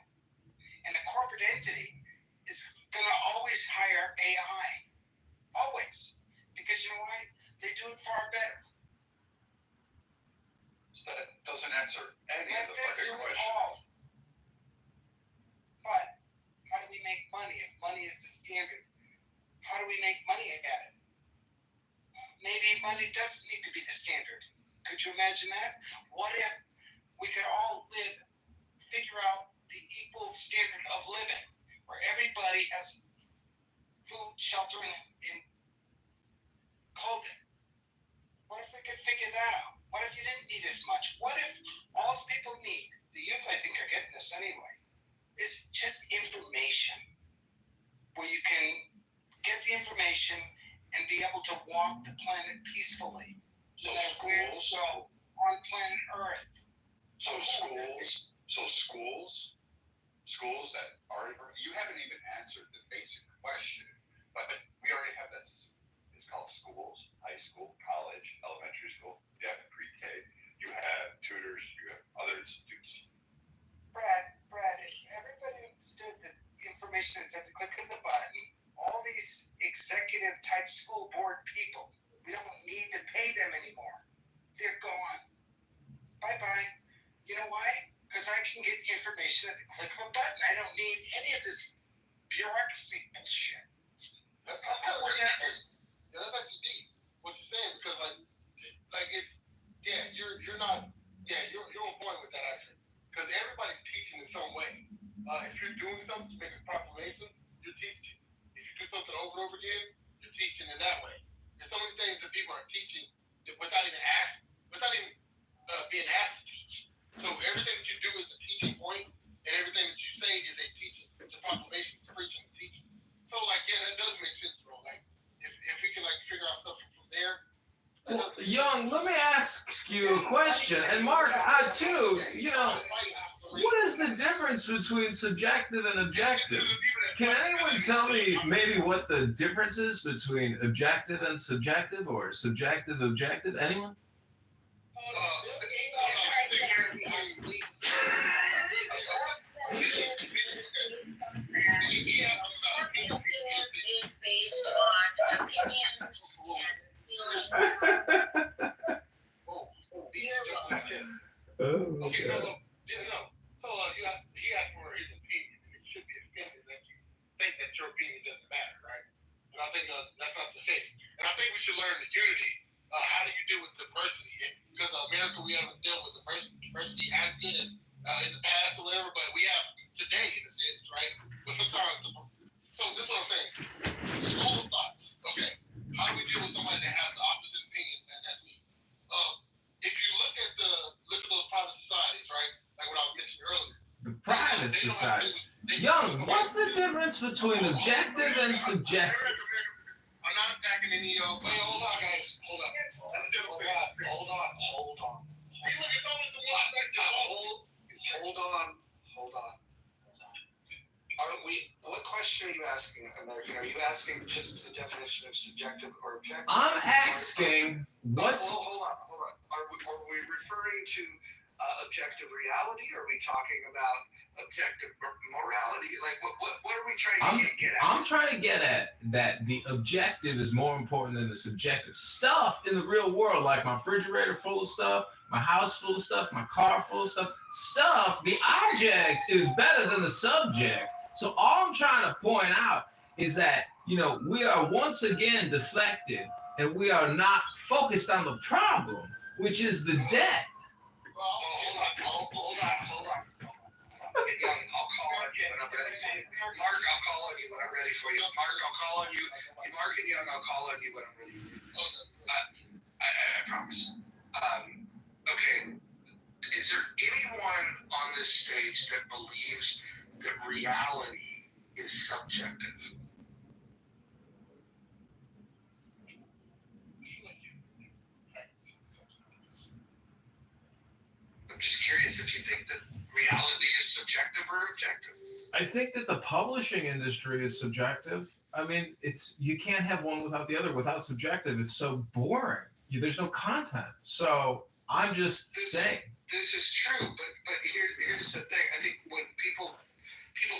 And the corporate entity is going to always hire AI. Always. Because you know why? They do it far better. That doesn't answer any Let of the them fucking do it questions. all. But how do we make money if money is the standard? How do we make money at it? Maybe money doesn't need to be the standard. Could you imagine that? What if we could all figure out the equal standard of living, where everybody has food, shelter, and clothing? What if we could figure that out? What if you didn't need as much? What if all people need, the youth I think are getting this anyway, is just information, where you can get the information and be able to walk the planet peacefully. So no matter where you go on planet Earth. Schools that are, you haven't even answered the basic question, but we already have that system. It's called schools, high school, college, elementary school. You have pre-K. You have tutors. You have other institutes. Brad, if everybody understood that information is at the click of the button, all these executive type school board people, we don't need to pay them anymore. They're gone. Bye-bye. You know why? Because I can get information at the click of a button. I don't need any of this bureaucracy bullshit. That's actually deep what you're saying, because like it's you're not you're on point with that actually, because everybody's teaching in some way. If you're doing something, you make a proclamation, you're teaching. If you do something over and over again, you're teaching in that way. There's so many things that people are teaching without even being asked to teach. So everything that you do is a teaching point, and everything that you say is a teaching. It's a proclamation, it's preaching, it's teaching. So that does make sense, bro. Like if we can figure out stuff from there. Well, Young, let me ask you a question, and Mark, too. What is the difference between subjective and objective? Can anyone tell me maybe what the difference is between objective and subjective, or subjective, objective? Anyone? Is based on opinions and Okay, no. So he asked for his opinion. It should be offended that you think that your opinion doesn't matter, right? And I think that's not the case. And I think we should learn the unity. How do you deal with diversity? Because America, we haven't dealt with diversity as good as in the past or whatever, but we have today in a sense, right? But sometimes, so this is what I'm saying. School of thoughts. Okay, how do we deal with somebody that has the opposite opinion? And that's me. If you look at those private societies, right? Like what I was mentioning earlier. The private society. Young, what's the difference between objective and subjective? I'm not attacking any of. Wait, hold on, guys. Hold on. Hold on. What question are you asking, American? Are you asking just the definition of subjective or objective? I'm asking what's. Hold on. Are we referring to objective reality? Or are we talking about objective morality? Like, what are we trying to get at? I'm trying to get at that the objective is more important than the subjective. Stuff in the real world, like my refrigerator full of stuff, my house full of stuff, my car full of stuff. Stuff, the object is better than the subject. So all I'm trying to point out is that, we are once again deflected, and we are not focused on the problem, which is the debt. Hold on. Young, I'll call on you when I'm ready for you. Mark, I'll call on you when I'm ready for you. Mark, I'll call on you. Mark and Young, I'll call on you when I'm ready for you. I promise. Okay. Is there anyone on this stage that believes that reality is subjective? I'm just curious if you think that reality is subjective or objective. I think that the publishing industry is subjective. I mean, you can't have one without the other. Without subjective, it's so boring. There's no content. So I'm just saying. This is true, but here's the thing. I think when people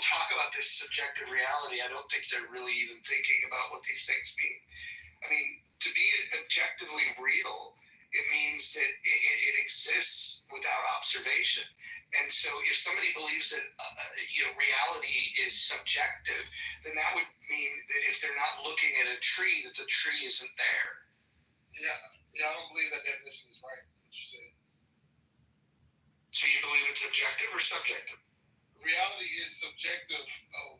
talk about this subjective reality, I don't think they're really even thinking about what these things mean. I mean, to be objectively real It means that it exists without observation. And so if somebody believes that reality is subjective, then that would mean that if they're not looking at a tree, that the tree isn't there. Yeah, I don't believe that definition is right, what you said. So you believe it's objective or subjective? Reality is subjective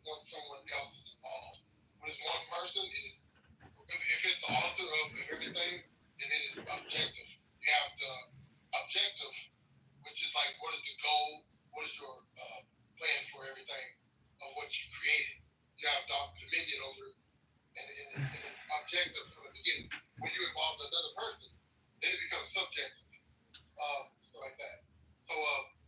when someone else is involved. When it's one person, if it's the author of everything, then it is objective. You have the objective, which is like, what is the goal? What is your plan for everything of what you created? You have dominion over it, and it's objective from the beginning. When you involve another person, then it becomes subjective, stuff like that.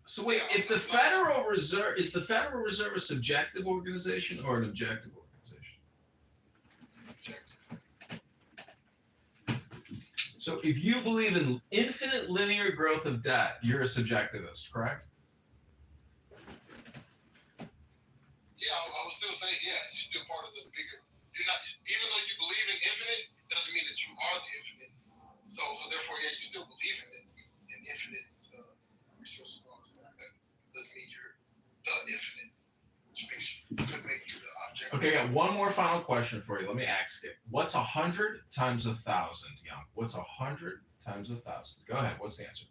So wait, if the Federal Reserve is the Federal Reserve a subjective organization or an objective organization? So if you believe in infinite linear growth of debt, you're a subjectivist, correct? Yeah, I would still say, yeah, you're still part of the bigger. You're not, even though you believe in infinite, doesn't mean that you are the infinite. So therefore, yeah, you still believe in it, in infinite resources and all this like that. Doesn't mean you're the infinite, which could make you the object. Okay, I got one more final question for you. Let me ask it. What's 100 times 1,000, Young? What's 100 times 1,000? Go ahead. What's the answer?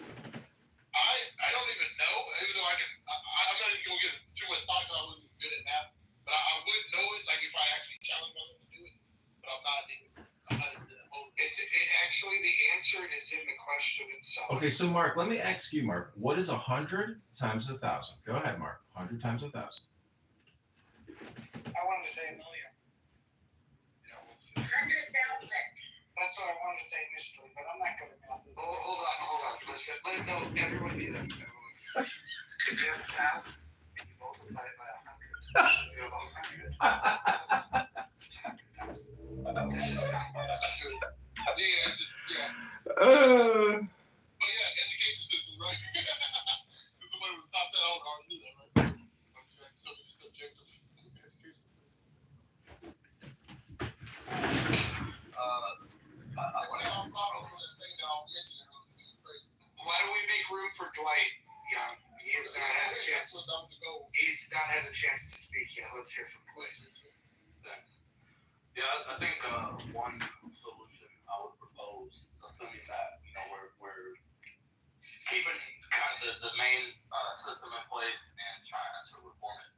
I don't even know, even though I'm not even gonna give too much thought because I wasn't good at math. But I would know it, like if I actually challenge myself to do it. But I'm not even in that mode. Actually, the answer is in the question itself. Okay, so Mark, let me ask you, Mark. What is 100 times 1,000? Go ahead, Mark. 100 times 1,000. I wanted to say a million. 100,000. That's what I wanted to say initially, but I'm not good at math. Hold on. Listen, no, everyone mute up. If you have 1,000 and you multiply it by 100, you have 100. This is not That's good. Yeah, it's just, yeah. But yeah, education system, right? If somebody was taught that, I would already knew that, right? Like, you have so many subjective education systems. Why don't we make room for Dwight Young? He's not had a chance. He's not had a chance to speak yet. Let's hear from Dwight. Thanks. Yeah, I think one solution I would propose, assuming that we're keeping kind of the main system in place and trying to reform it.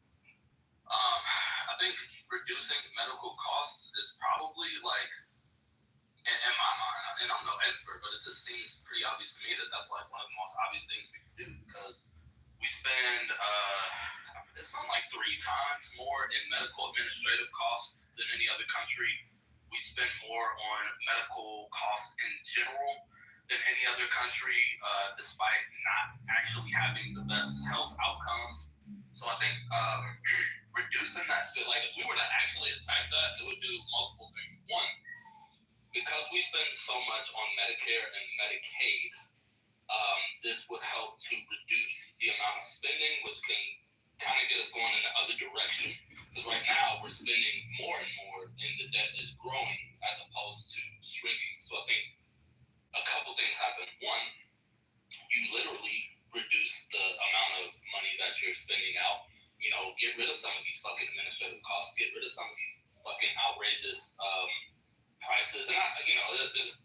I think reducing medical costs is probably like, in my mind, and I'm no expert, but it just seems pretty obvious to me that that's like one of the most obvious things we can do, because we spend it's not like 3 times more in medical administrative costs than any other country. We spend more on medical costs in general than any other country, despite not actually having the best health outcomes. So I think reducing that spend, like if we were to actually attack that, it would do multiple things. One, because we spend so much on Medicare and Medicaid, this would help to reduce the amount of spending, which can kind of get us going in the other direction. Because right now we're spending more and more, and the debt is growing as opposed to shrinking. So I think a couple things happen. One, you literally reduce the amount of money that you're spending out. Get rid of some of these fucking administrative costs. Get rid of some of these fucking outrageous prices. And there's.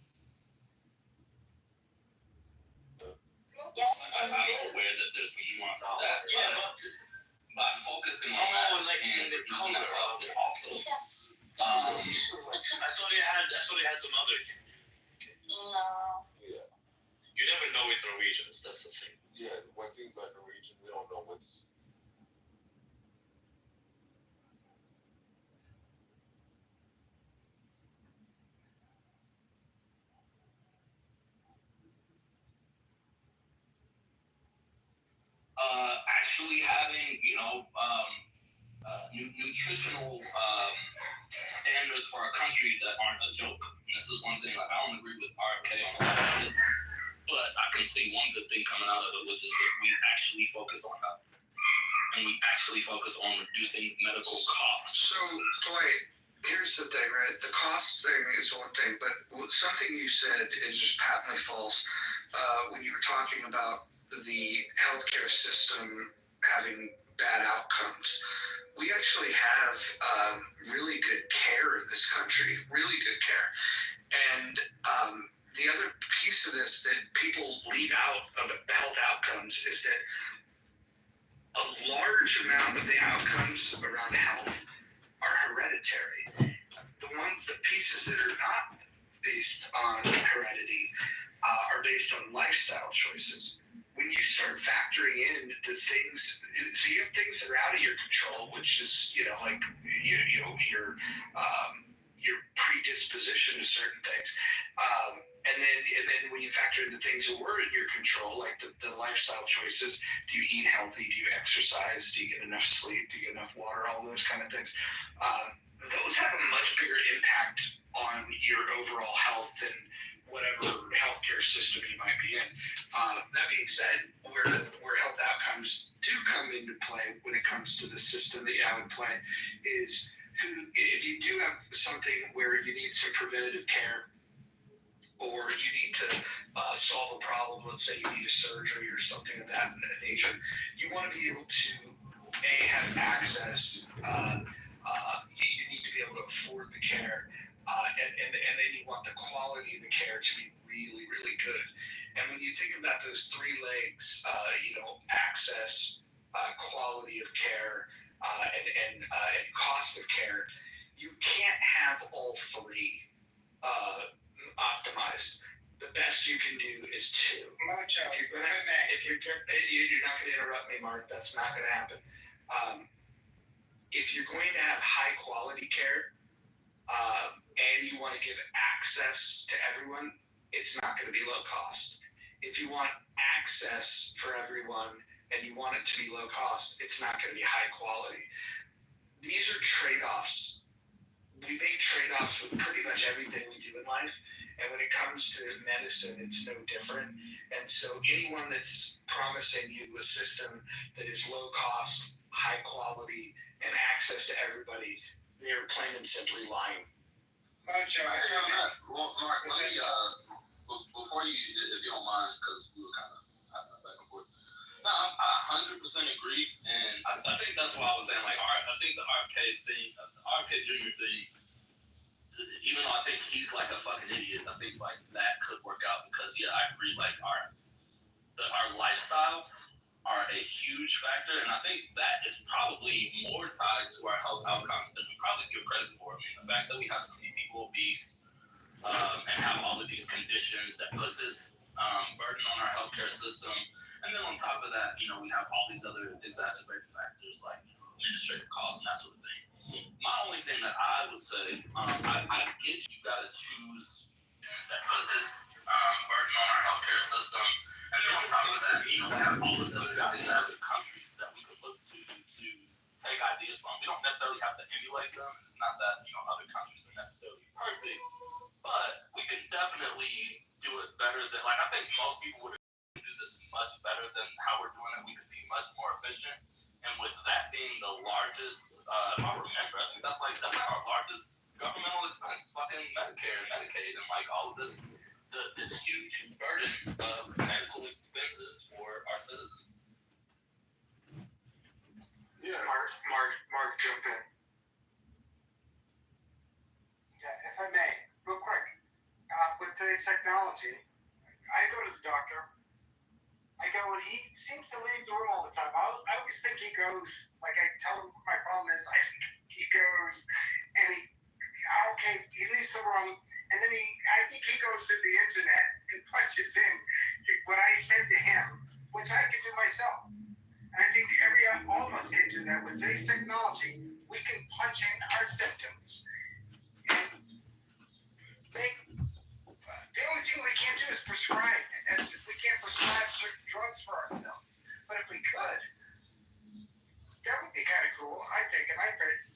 Yes. I'm aware that there's some nuance to that. Yeah. By focusing on that and reducing that cost, it also. Yes. I saw they had some other. No. Yeah. You never know with Norwegians. That's the thing. Yeah, one thing about Norwegian, we don't know what's. Actually having, nutritional standards for our country that aren't a joke. And this is one thing, like, I don't agree with RFK on a lot of shit, but I can see one good thing coming out of it, which is if we actually focus on health and we actually focus on reducing medical costs. So, Dwight, here's the thing, right? The cost thing is one thing, but something you said is just patently false when you were talking about the healthcare system having bad outcomes. We actually have really good care in this country, really good care. And the other piece of this that people leave out of health outcomes is that a large amount of the outcomes around health are hereditary. The pieces that are not based on heredity are based on lifestyle choices. When you start factoring in the things, so you have things that are out of your control, which is like your predisposition to certain things, and then when you factor in the things that were in your control, like the lifestyle choices. Do you eat healthy? Do you exercise? Do you get enough sleep? Do you get enough water? All those kind of things. Those have a much bigger impact on your overall health than whatever healthcare system you might be in. That being said, where health outcomes do come into play when it comes to the system that I would play is if you do have something where you need some preventative care or you need to solve a problem, let's say you need a surgery or something of that nature, you want to be able to have access. You need to be able to afford the care, and then you want the quality of the care to be really, really good. And when you think about those three legs, access, quality of care, and cost of care, you can't have all three optimized. The best you can do is two. You're not going to interrupt me, Mark. That's not going to happen. If you're going to have high quality care and you want to give access to everyone, it's not going to be low cost. If you want access for everyone and you want it to be low cost, it's not going to be high quality. These are trade-offs. We make trade-offs with pretty much everything we do in life. And when it comes to medicine, it's no different. And so anyone that's promising you a system that is low cost, high quality, and access to everybody, they're plain and simply lying. Mark, let me, before you, if you don't mind, because we were kind of back and forth. No, I 100% agree, and I think that's why I was saying, like, I think the RK thing, the RK Jr. thing, even though I think he's like a fucking idiot, I think like that could work out because I agree, like our lifestyles are a huge factor, and I think that is probably more tied to our health outcomes than we probably give credit for. I mean, the fact that we have so many people obese and have all of these conditions that put this burden on our healthcare system, and then on top of that, we have all these other exacerbating factors like administrative costs and that sort of thing. My only thing that I would say, I get you got to choose that put this burden on our healthcare system. And then on top of that, we have all these other countries that we could look to take ideas from. We don't necessarily have to emulate them. It's not that, other countries are necessarily perfect, but we can definitely do it better than, I think most people would do this much better than how we're doing it. We could be much more efficient. And with that being the largest, if I remember, I think that's like our largest governmental expense, fucking Medicare and Medicaid and all of this huge burden of medical expenses for our citizens. Yeah. Mark, jump in. Yeah, if I may, real quick. With today's technology, I go to the doctor. I go and he seems to leave the room all the time. I always think he goes, I tell him what my problem is. I think he goes and he leaves the room, and then I think he goes to the internet and punches in what I said to him, which I can do myself. And I think all of us can do that with today's technology. We can punch in our symptoms and make. The only thing we can't do is prescribe. We can't prescribe certain drugs for ourselves. But if we could, that would be kind of cool, I think, in my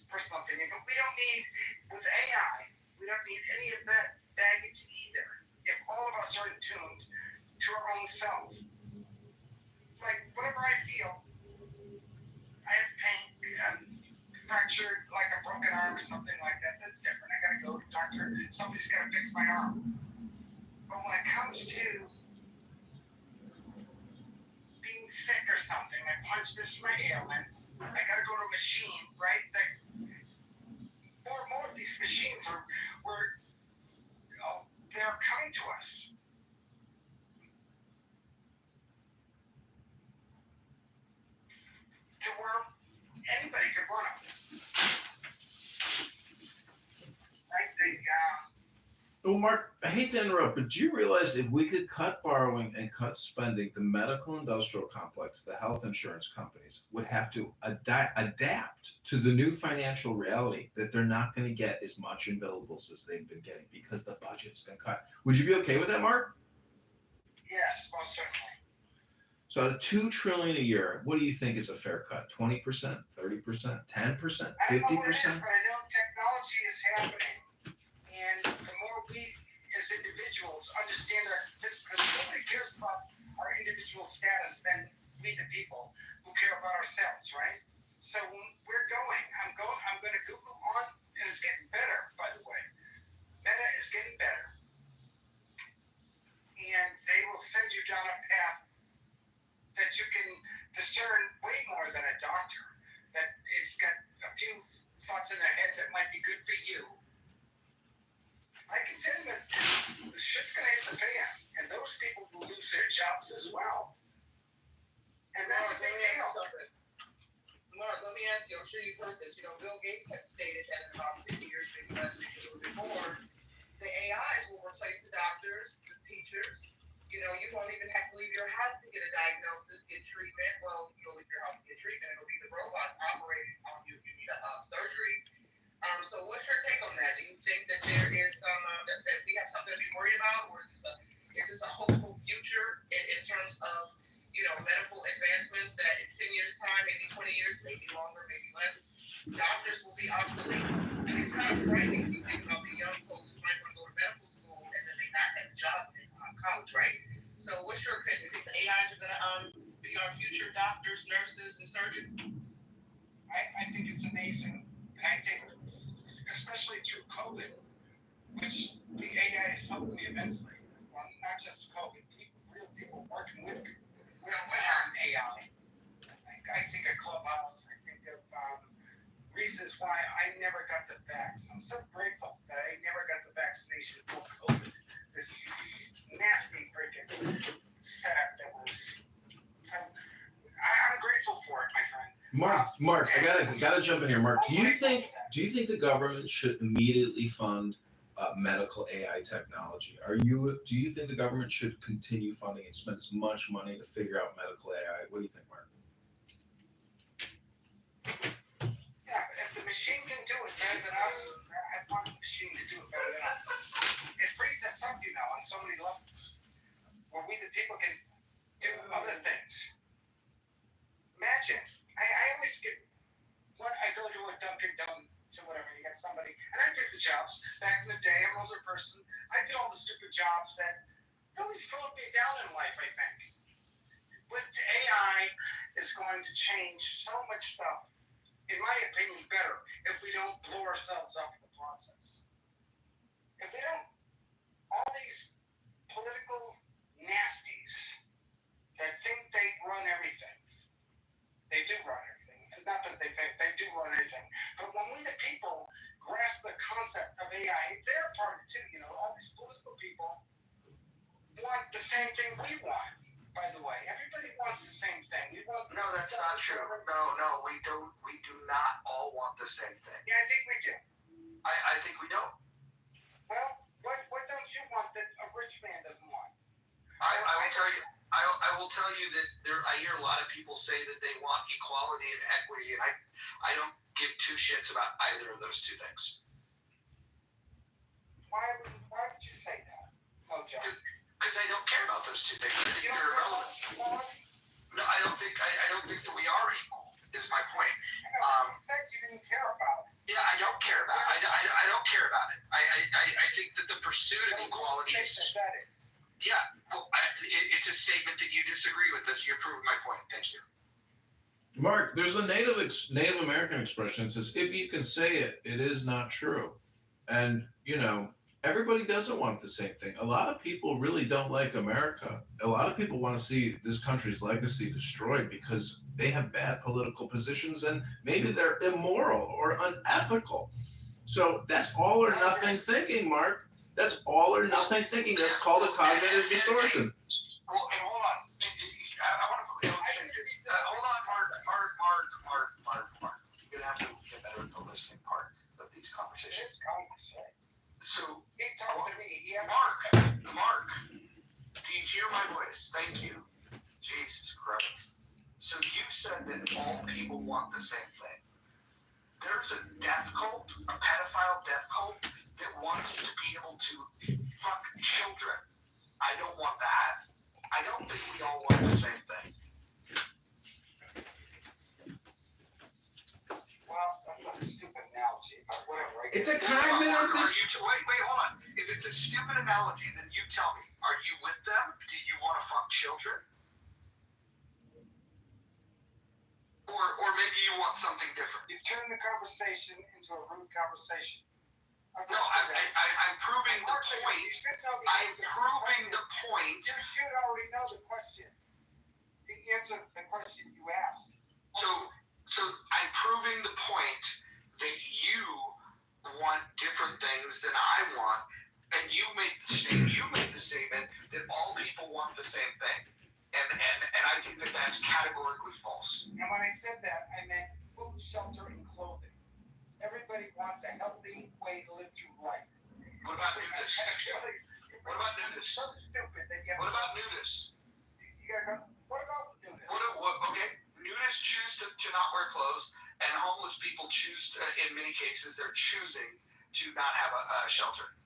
personal opinion. But we don't need, with AI, we don't need any of that baggage either. If all of us are attuned to our own self. Like, whatever I feel, I have pain, fractured, like a broken arm or something like that, that's different. I gotta go to the doctor. Somebody's gotta fix my arm. But when it comes to being sick or something, like punch this is my ailment, I gotta go to a machine, right? That more and more of these machines they're coming to us. To where anybody could run them. Right? Well, Mark, I hate to interrupt, but do you realize if we could cut borrowing and cut spending, the medical industrial complex, the health insurance companies would have to adapt to the new financial reality that they're not going to get as much in billables as they've been getting because the budget's been cut. Would you be okay with that, Mark? Yes, most certainly. So out of $2 trillion a year, what do you think is a fair cut? 20%, 30%, 10%, 50%? I don't know what it is, but I know technology is happening. And the more we as individuals understand because nobody cares about our individual status than we the people who care about ourselves, right? So when we're going, I'm going to Google on, and it's getting better, by the way. Meta is getting better. And they will send you down a path that you can discern way more than a doctor that has got a few thoughts in their head that might be good for you. I can tell you that the shit's going to hit the fan, and those people will lose their jobs as well. And that's a big deal. Mark, let me ask you, I'm sure you've heard this. Bill Gates has stated that in about 10 years, maybe less, maybe a little bit more, the AIs will replace the doctors, the teachers. You won't even have to leave your house to get a diagnosis, get treatment. Well, you'll leave your house to get treatment. It'll be the robots operating on you if you need a surgery. So what's your take on that? Do you think that there is some that we have something to be worried about, or is this a hopeful future in terms of medical advancements that in 10 years time, maybe 20 years, maybe longer, maybe less, doctors will be obsolete? I mean, it's kind of frightening if you think about the young folks who might want to go to medical school and then they not have a job in college, right? So what's your opinion? Do you think the AIs are going to be our future doctors, nurses, and surgeons? I think it's amazing. And I think, especially through COVID, which the AI has helped me immensely. Well, not just COVID, real people working with AI. I think of Clubhouse. I think of reasons why I never got the vax. I'm so grateful that I never got the vaccination for COVID. This nasty freaking setup that was. So I'm grateful for it, my friend. Mark, I gotta jump in here. Mark, do you think the government should immediately fund medical AI technology? Do you think the government should continue funding and spend as much money to figure out medical AI? What do you think, Mark? Yeah, but if the machine can do it better than us, I want the machine to do it better than us. It frees us up, on so many levels, where we the people can do other things. Imagine, I always get, when I go to a Dunkin' Donuts or whatever, you got somebody, and I did the jobs back in the day. I'm an older person. I did all the stupid jobs that really slowed me down in life, I think. With AI, is going to change so much stuff, in my opinion, better if we don't blow ourselves up in the process. If we don't, all these political nasties that think they run everything, they do run everything. And not that they think, they do run everything. But when we the people grasp the concept of AI, they're part of it too. All these political people want the same thing we want, by the way. Everybody wants the same thing. No, that's not true. No, we do not all want the same thing. Yeah, I think we do. I think we don't. Well, what don't you want that a rich man doesn't want? I will tell you. I will tell you that I hear a lot of people say that they want equality and equity, and I don't give two shits about either of those two things. Why would you say that? No, John. Because I don't care about those two things. I think they're irrelevant. No, I don't think that we are equal. Is my point. You said you didn't care about it. Yeah, I don't care about it. I don't care about it. I think that the pursuit of equality is. That is. Yeah, well, it's a statement that you disagree with. This, you prove my point. Thank you. Mark, there's a Native American expression that says, "If you can say it, it is not true." And everybody doesn't want the same thing. A lot of people really don't like America. A lot of people want to see this country's legacy destroyed because they have bad political positions and maybe they're immoral or unethical. So that's all or nothing thinking, Mark. That's all or nothing thinking. That's called a cognitive distortion. Well, and hold on. I want to illustrate this. Hold on, Mark. You're gonna have to get better at the listening part of these conversations. So, talk to me. Yeah. Mark. Do you hear my voice? Thank you. Jesus Christ. So you said that all people want the same thing. There's a death cult, a pedophile death cult that wants to be able to fuck children. I don't want that. I don't think we all want the same thing. Well, that's a stupid analogy, but whatever. It's a cognitive Wait, hold on. If it's a stupid analogy, then you tell me. Are you with them? Do you want to fuck children? Or maybe you want something different. You've turned the conversation into a rude conversation. No, I'm proving the point. I'm proving the point. You should already know the question. The answer to the question you asked. So I'm proving the point that you want different things than I want, and you made the statement that all people want the same thing, and I think that that's categorically false. And when I said that, I meant food, shelter, and clothing. Everybody wants a healthy way to live through life. What about nudists? What about nudists? So stupid that you have. What about nudists? You gotta go. What about nudists? Okay, nudists choose to not wear clothes, and homeless people choose to, in many cases, they're choosing to not have a shelter.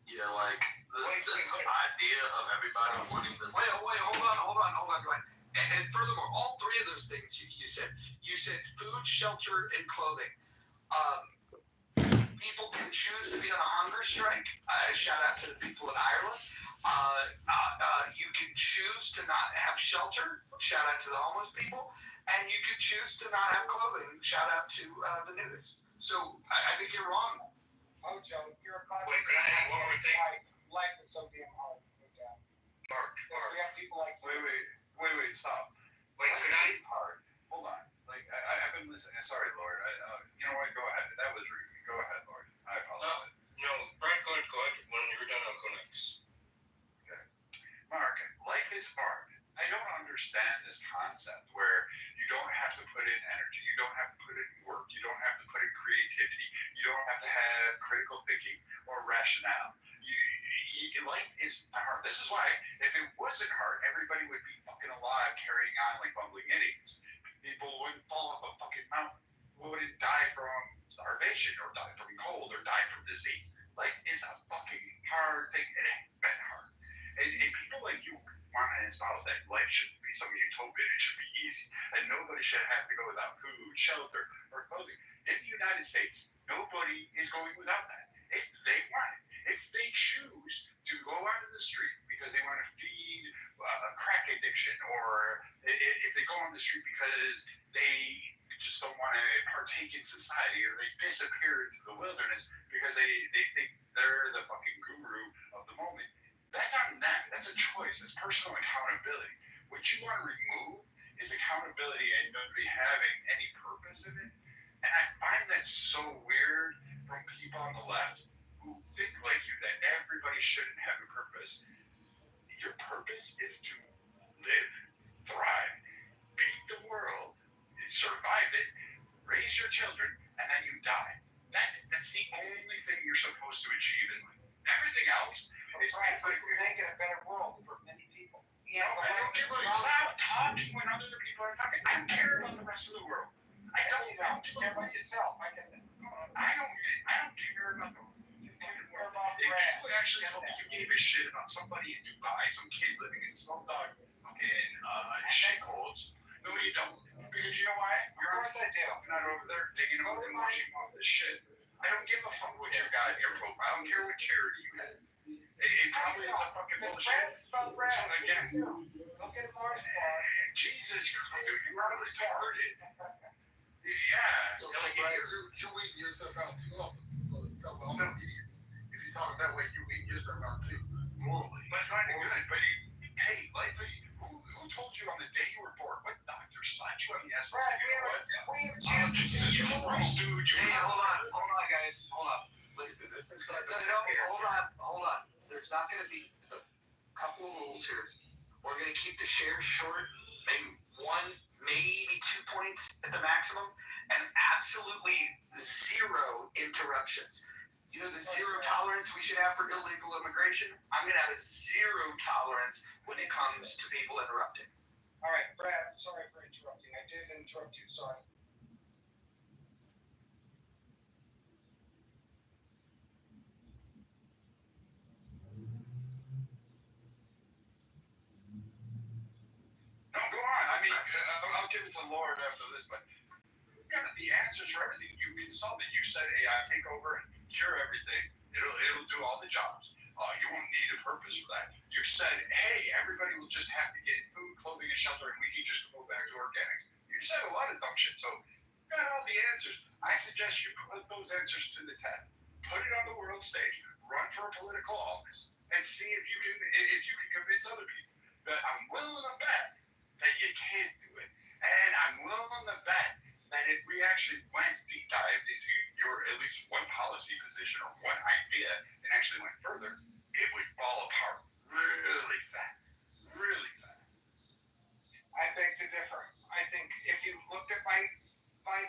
Yeah, like this idea of everybody wanting this. Wait, hold on. And furthermore, all three of those things you said food, shelter, and clothing. People can choose to be on a hunger strike. Shout out to the people in Ireland. You can choose to not have shelter. Shout out to the homeless people. And you can choose to not have clothing. Shout out to the nudists. So I think you're wrong. Mojo, you're a classic. Wait, can I add one more thing? Life is so damn hard. Mark. We have people like you. Wait, stop. Wait, can I? It's hard. Hold on. I've been listening. Sorry, Lord. You know what? Go ahead. That was rude. Go ahead, Lord. I apologize. No, Brett, go ahead. When you're done, I'll go next. Okay. Mark, life is hard. I don't understand this concept where you don't have to put in energy. You don't have to put in work. You don't have to put in creativity. You don't have to have critical thinking or rationale. Life is hard. This is why, if it wasn't hard, everybody would be fucking alive, carrying on like bumbling idiots. People wouldn't fall off a fucking mountain, wouldn't die from starvation, or die from cold, or die from disease. Life is a fucking hard thing. It ain't been hard. And people like you want to espouse that life shouldn't be some utopia. It should be easy, and nobody should have to go without food, shelter, or clothing. In the United States, nobody is going without that. If they want it. If they choose to go out in the street because they want to feed a crack addiction, or if they go on the street because they just don't want to partake in society, or they disappear into the wilderness because they think they're the fucking guru of the moment, that's on them. That's a choice. It's personal accountability. What you want to remove is accountability and nobody having any purpose in it. And I find that so weird from people on the left who think like you, that everybody shouldn't have a purpose. Your purpose is to live, thrive, beat the world, survive it, raise your children, and then you die. That's the only thing you're supposed to achieve in life. Everything else is making a better world for many people. Yeah, I don't give a stop talking when other people are talking. I don't care about the rest of the world. I don't care about yourself. I get that. I don't care about the world. If you actually told me you gave a shit about somebody in Dubai, some kid living in Slumdog fucking shitholes, no, you don't. Because you know why? You're not over there digging out and washing off this shit. I don't give a fuck what you got in your profile. I don't care what charity you had. It probably is a fucking bullshit. So again, Look at Mars bar. Jesus, dude, you are retarded. Yeah. So like, you weed your stuff out too often. So talk about them idiots. If you talk that way, you weed your stuff out too. Morally. That's kind of good, but hey, like, who told you on the day you were born? What doctor slapped you on the ass? Brad, we have a chance to Jesus Christ, dude. Hey, hold on, guys. Hold on. Listen, hold on. There's not going to be a couple of rules here. We're going to keep the shares short, maybe 1, maybe 2 points at the maximum, and absolutely 0 interruptions. You know the 0 tolerance we should have for illegal immigration? I'm going to have a 0 tolerance when it comes to people interrupting. All right, Brad, I'm sorry for interrupting. I did interrupt you, sorry. No, go on. I mean, I'll give it to Lord after this, but you got the answers for everything. You insulted. You said AI take over and cure everything. It'll do all the jobs. You won't need a purpose for that. You said, hey, everybody will just have to get food, clothing, and shelter, and we can just go back to organics. You said a lot of dumb shit, so you got all the answers. I suggest you put those answers to the test. Put it on the world stage. Run for a political office, and see if you can convince other people. But I'm willing to bet that you can't do it, and I'm willing to bet that if we actually went deep dived into your at least one policy position or one idea and actually went further, it would fall apart really fast. Really fast. I beg to differ. I think if you looked at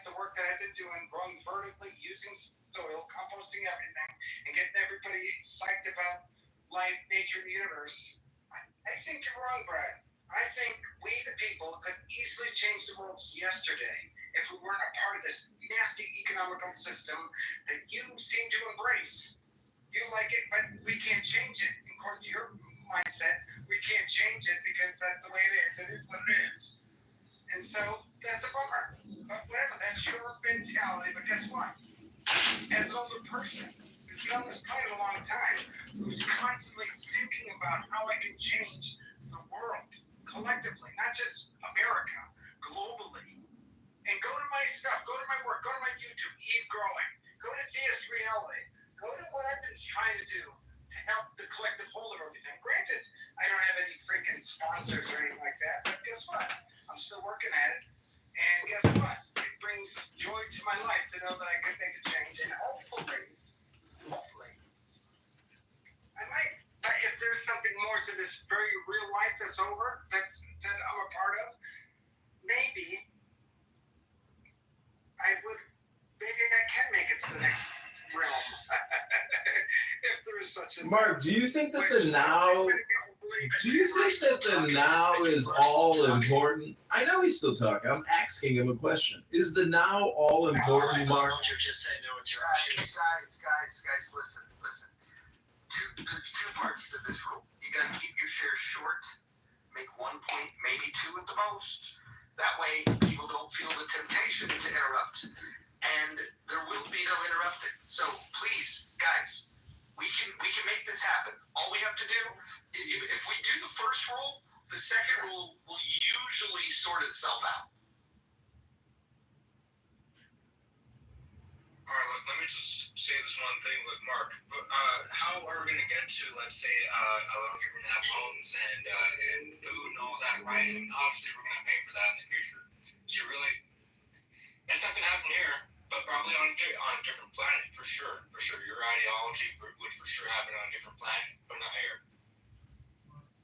the work that I've been doing, growing vertically, using soil, composting everything, and getting everybody psyched about life, nature, and the universe, I think you're wrong, Brad. I think we, the people, could easily change the world yesterday if we weren't a part of this nasty economical system that you seem to embrace. You like it, but we can't change it. According to your mindset, we can't change it because that's the way it is. It is what it is. And so that's a bummer. But whatever, that's your mentality. But guess what? As an older person who's been on this planet a long time, who's constantly thinking about how I can change the world collectively, not just America, globally. And go to my stuff, go to my work, go to my YouTube, Eve Growing, go to DS Reality, go to what I've been trying to do to help the collective whole of everything. Granted, I don't have any freaking sponsors or anything like that, but guess what? I'm still working at it. And guess what? It brings joy to my life to know that I could make a change. And hopefully, I might, if there's something more to this very real life that's over, that I'm a part of, maybe I can make it to the next realm. If there is such a Mark, do you think that the now is all important? I know he's still talking. I'm asking him a question. Is the now all important, Mark? Just say no interruptions. Guys, listen. There's 2 parts to this rule. You got to keep your shares short, make 1 point, maybe 2 at the most. That way, people don't feel the temptation to interrupt. And there will be no interrupting. So please, guys, we can make this happen. All we have to do, if we do the first rule, the second rule will usually sort itself out. All right, let me just say this one thing with Mark. How are we going to get to, let's say, allowing everyone to have homes and food and all that, right? And obviously, we're going to pay for that in the future. That's not going to happen here, but probably on a different planet, for sure. For sure, your ideology would for sure happen on a different planet, but not here.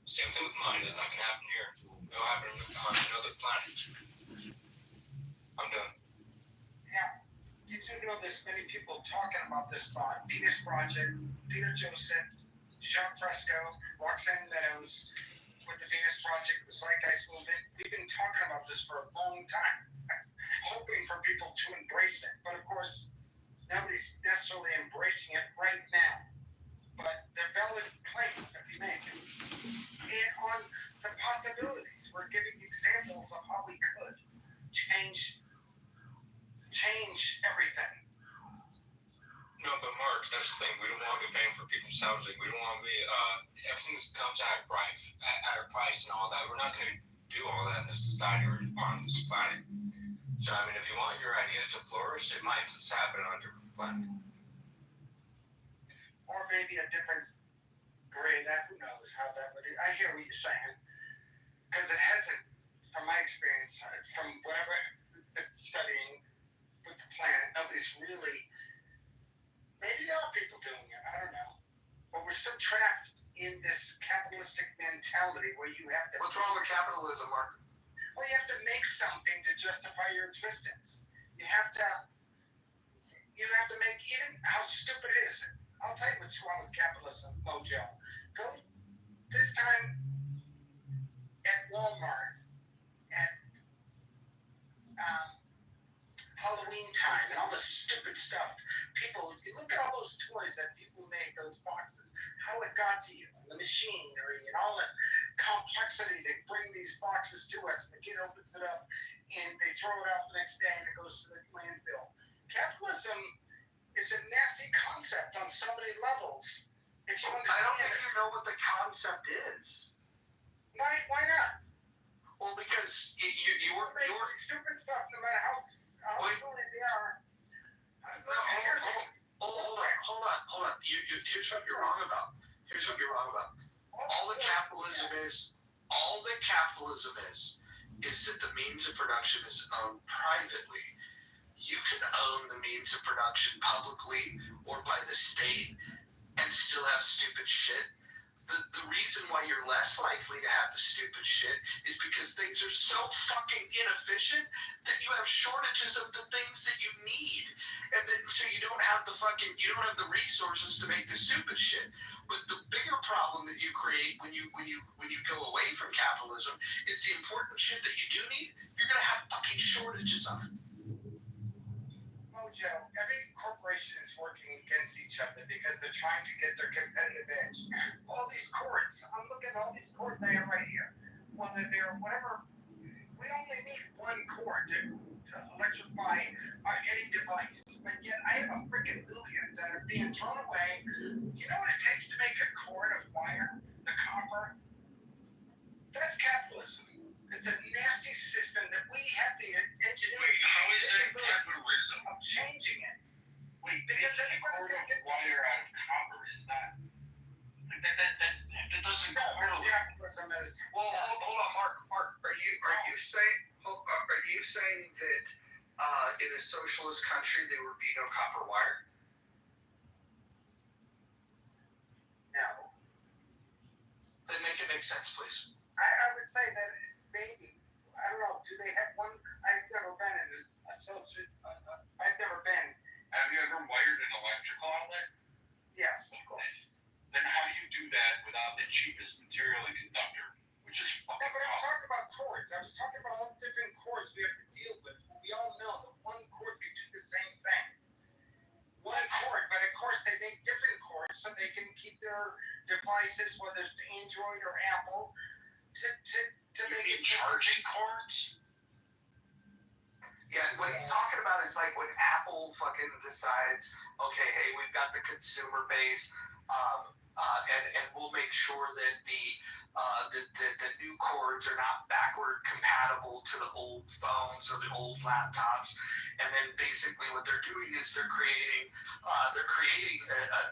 Same thing with mine. It's not going to happen here. It'll happen on another planet. I'm done. Yeah. Did you know there's many people talking about this thought? Venus Project, Peter Joseph, Jean Fresco, Roxanne Meadows, with the Venus Project, the Zeitgeist Movement. We've been talking about this for a long time, hoping for people to embrace it. But of course, nobody's necessarily embracing it right now. But they're valid claims that we make. And on the possibilities, we're giving examples of how we could change everything. No, but Mark, that's the thing. We don't want to be paying for people's housing. We don't want to be everything comes at a price and all that. We're not going to do all that in this society or on this planet. So I mean, if you want your ideas to flourish, it might just happen on a different planet. Or maybe a different grade. Who knows how that would. I hear what you're saying, because it hasn't, from my experience, from whatever studying with the planet, nobody's really. Maybe there are people doing it. I don't know, but we're still trapped in this capitalistic mentality where you have to. What's wrong with capitalism, Mark? Well, you have to make something to justify your existence. You have to make, even how stupid it is. I'll tell you what's wrong with capitalism, Mojo. Go this time at Walmart at Halloween time and all the stupid stuff. People, you look at all those toys that people make, those boxes, how it got to you, the machinery and all that complexity to bring these boxes to us. And the kid opens it up and they throw it out the next day and it goes to the landfill. Capitalism is a nasty concept on so many levels. If you understand, I don't think you know what the concept is. Why not? Well, because you were stupid stuff, no matter how silly they are. Hold on. Here's what you're wrong about. All that capitalism is that the means of production is owned privately. You can own the means of production publicly or by the state and still have stupid shit. The reason why you're less likely to have the stupid shit is because things are so fucking inefficient that you have shortages of the things that you need. And then so you don't have the resources to make the stupid shit. But the bigger problem that you create when you go away from capitalism is the important shit that you do need, you're gonna have fucking shortages of it. Mojo, every corporation is working against each other because they're trying to get their competitive edge. All these cords, I'm looking at all these cords I have right here. Whether they're whatever, we only need one cord to electrify any device. But yet I have a freaking million that are being thrown away. You know what it takes to make a cord of wire? The copper? That's capitalism. It's a nasty system that we have the engineering. How is that capitalism? Of changing it. Wait, because everybody's going to get wire out of copper is not. That doesn't correlate. Capitalism is. Well, hold on, Mark. Are you saying that in a socialist country there would be no copper wire? No. Then make it make sense, please. I would say that maybe. I don't know. Do they have one? I've never been in this associate. I've never been. Have you ever wired an electrical outlet? Yes, of course. Then how do you do that without the cheapest material and conductor, which is No, but I'm talking about cords. I was talking about all the different cords we have to deal with. We all know that one cord could do the same thing. One cord, but of course they make different cords so they can keep their devices, whether it's Android or Apple, to make it charging cords. Yeah, what he's talking about is like when Apple fucking decides, okay, hey, we've got the consumer base, and we'll make sure that the new cords are not backward compatible to the old phones or the old laptops, and then basically what they're doing is they're creating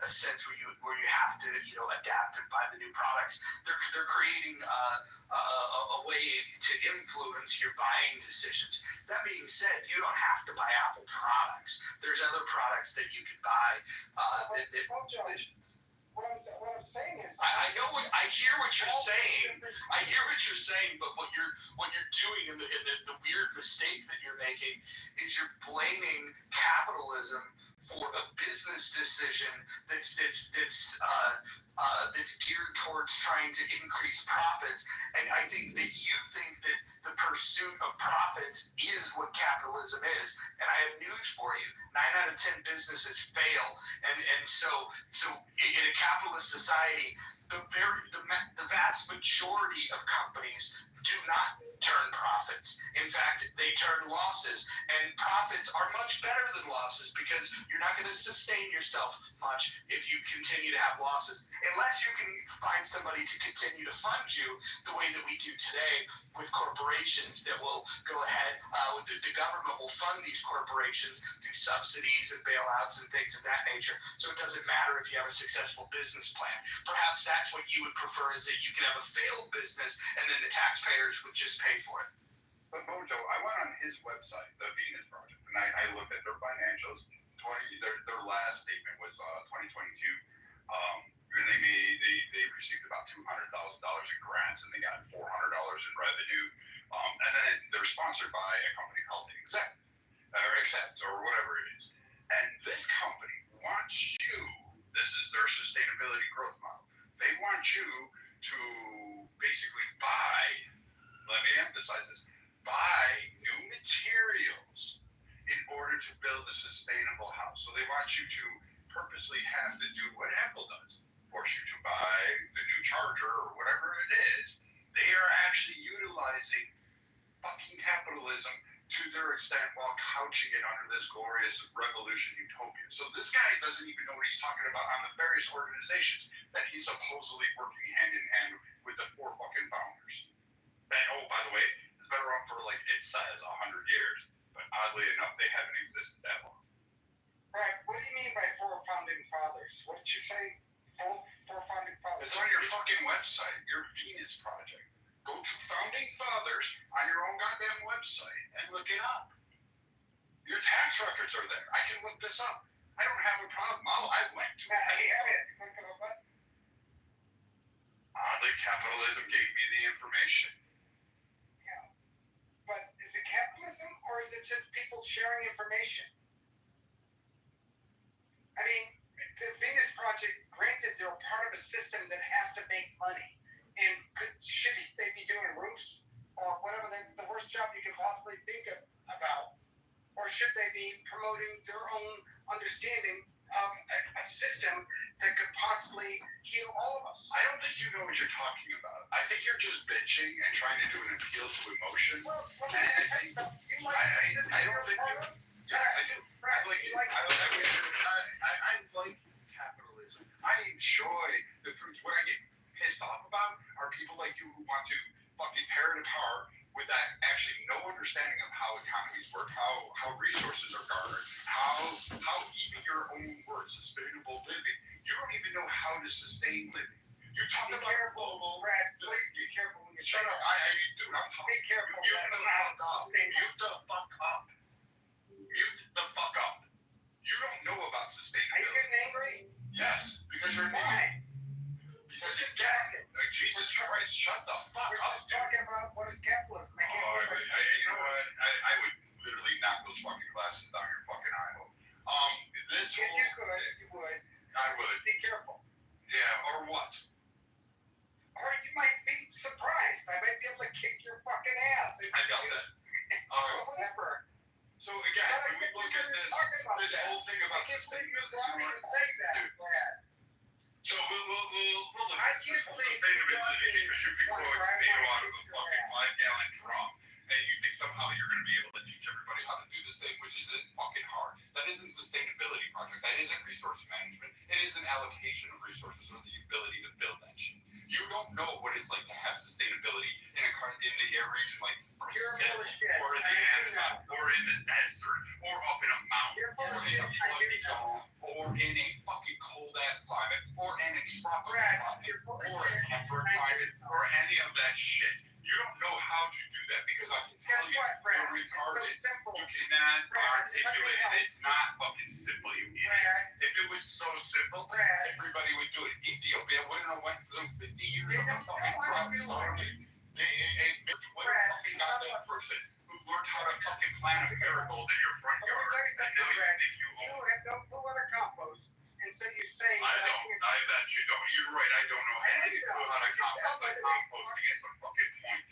a sense where you have to adapt and buy the new products. They're creating a way to influence your buying decisions. That being said, you don't have to buy Apple products. There's other products that you can buy. What I'm saying is, I hear what you're saying, but what you're doing and the weird mistake that you're making is you're blaming capitalism for a business decision that's geared towards trying to increase profits. And I think that you think that the pursuit of profits is what capitalism is. And I have news for you. 9 out of 10 businesses fail. And so in a capitalist society, the vast majority of companies do not turn profits. In fact, they turn losses, and profits are much better than losses because you're not going to sustain yourself much if you continue to have losses, unless you can find somebody to continue to fund you the way that we do today with corporations that will go ahead. The government will fund these corporations through subsidies and bailouts and things of that nature, so it doesn't matter if you have a successful business plan. Perhaps that's what you would prefer, is that you can have a failed business and then the taxpayers would just pay for it. But Mojo, I went on his website, the Venus Project, and I looked at their financials. Their last statement was 2022. They received about $200,000 in grants, and they got $400 in revenue. And then they're sponsored by a company called Accept or whatever it is. And this company wants you. This is their sustainability growth model. They want you to basically buy. Let me emphasize this. Buy new materials in order to build a sustainable house. So they want you to purposely have to do what Apple does. Force you to buy the new charger or whatever it is. They are actually utilizing fucking capitalism to their extent while couching it under this glorious revolution utopia. So this guy doesn't even know what he's talking about on the various organizations that he's supposedly working hand in hand with the 4 fucking founders. And oh, by the way, it's been around for, like it says, 100 years, but oddly enough, they haven't existed that long. Right. What do you mean by 4 founding fathers? What did you say? 4 founding fathers. It's on your fucking website, your Venus Project. Go to Founding Fathers on your own goddamn website and look it up. Your tax records are there. I can look this up. I don't have a problem. I went to it. Oddly, capitalism gave me the information. Yeah. But is it capitalism or is it just people sharing information? I mean, the Venus Project, granted, they're a part of a system that has to make money. And should they be doing roofs or whatever the worst job you can possibly think about? Or should they be promoting their own understanding of a system that could possibly heal all of us? I don't think you know what you're talking about. I think you're just bitching and trying to do an appeal to emotion. Well, I don't think you. Yes, I do. I like capitalism. I enjoy the fruits. What I get pissed off about are people like you who want to fucking tear it apart with that actually no understanding of how economies work, how resources are garnered, how even your own word, sustainable living, you don't even know how to sustain living. You talk about global. Brad, be careful when you shut up. Dude, I'm talking. Be careful. Mute the fuck up. Mute the fuck up. You don't know about sustainability. Are you getting angry? Yes, because you're an idiot. Because again, Jesus Christ, shut the fuck We're up. just talking about what is capitalism. You know what? I would literally knock those fucking glasses down your fucking eye hole. This If you could, you would. I would. Be careful. Yeah, or what? Or you might be surprised. I might be able to kick your fucking ass. I doubt that. Or whatever. So again, when we look at this whole thing about sustainability, say that, Brad. So we'll look I at can't believe sustainability because you can grow a tomato out of a fucking 5-gallon drum, and you think somehow you're going to be able to teach everybody how to do this thing, which isn't fucking hard. That isn't sustainability project. That isn't resource management. It is an allocation of resources or the ability to build that shit. You don't know what it's like to have sustainability in the air region like Brazil, or in the Amazon, or in the desert, or up in a mountain, or in a flood zone, or in a fucking cold ass climate, or in a tropical climate, or a temperate climate, or any of that shit. You don't know how to do that because I can tell you, you're retarded. You cannot articulate it. It's not fucking simple, you idiot. If it was so simple, everybody would do it. Ethiopia wouldn't have went through 50 years of a fucking crop starving. A fucking goddamn person who learned how to fucking plant a marigold in your front yard. And now you think you own it. You have no clue how to compost. And so you're saying I bet you don't. You're right. I don't know any clue how to compost. Like composting is the fucking point.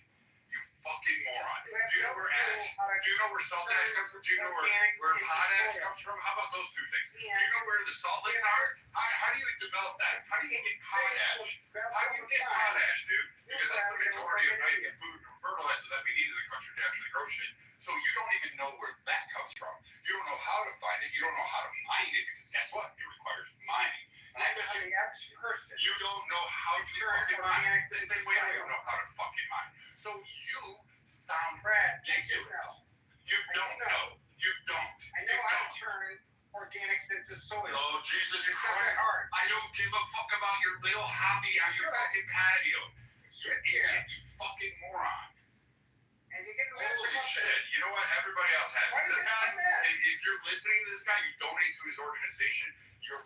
You fucking moron. Do you know where ash? Do you know where salt ash comes from? Do you know where potash comes from? How about those two things? Do you know where the salt lakes are? How do you develop that? How do you get potash? How do you get potash, dude? Because that's the majority of making food organic same way I don't know how to fucking mine. So you sound Brad, you do know. You don't know. You don't. I know how to turn organics into soil. Oh, Jesus It's not Christ. that hard. I don't give a fuck about your little hobby on your fucking patio. You idiot, you fucking moron. And you get Holy shit. You know what? Everybody else has. Why This you guy, get mad? if you're listening to this guy, you donate to his organization, you're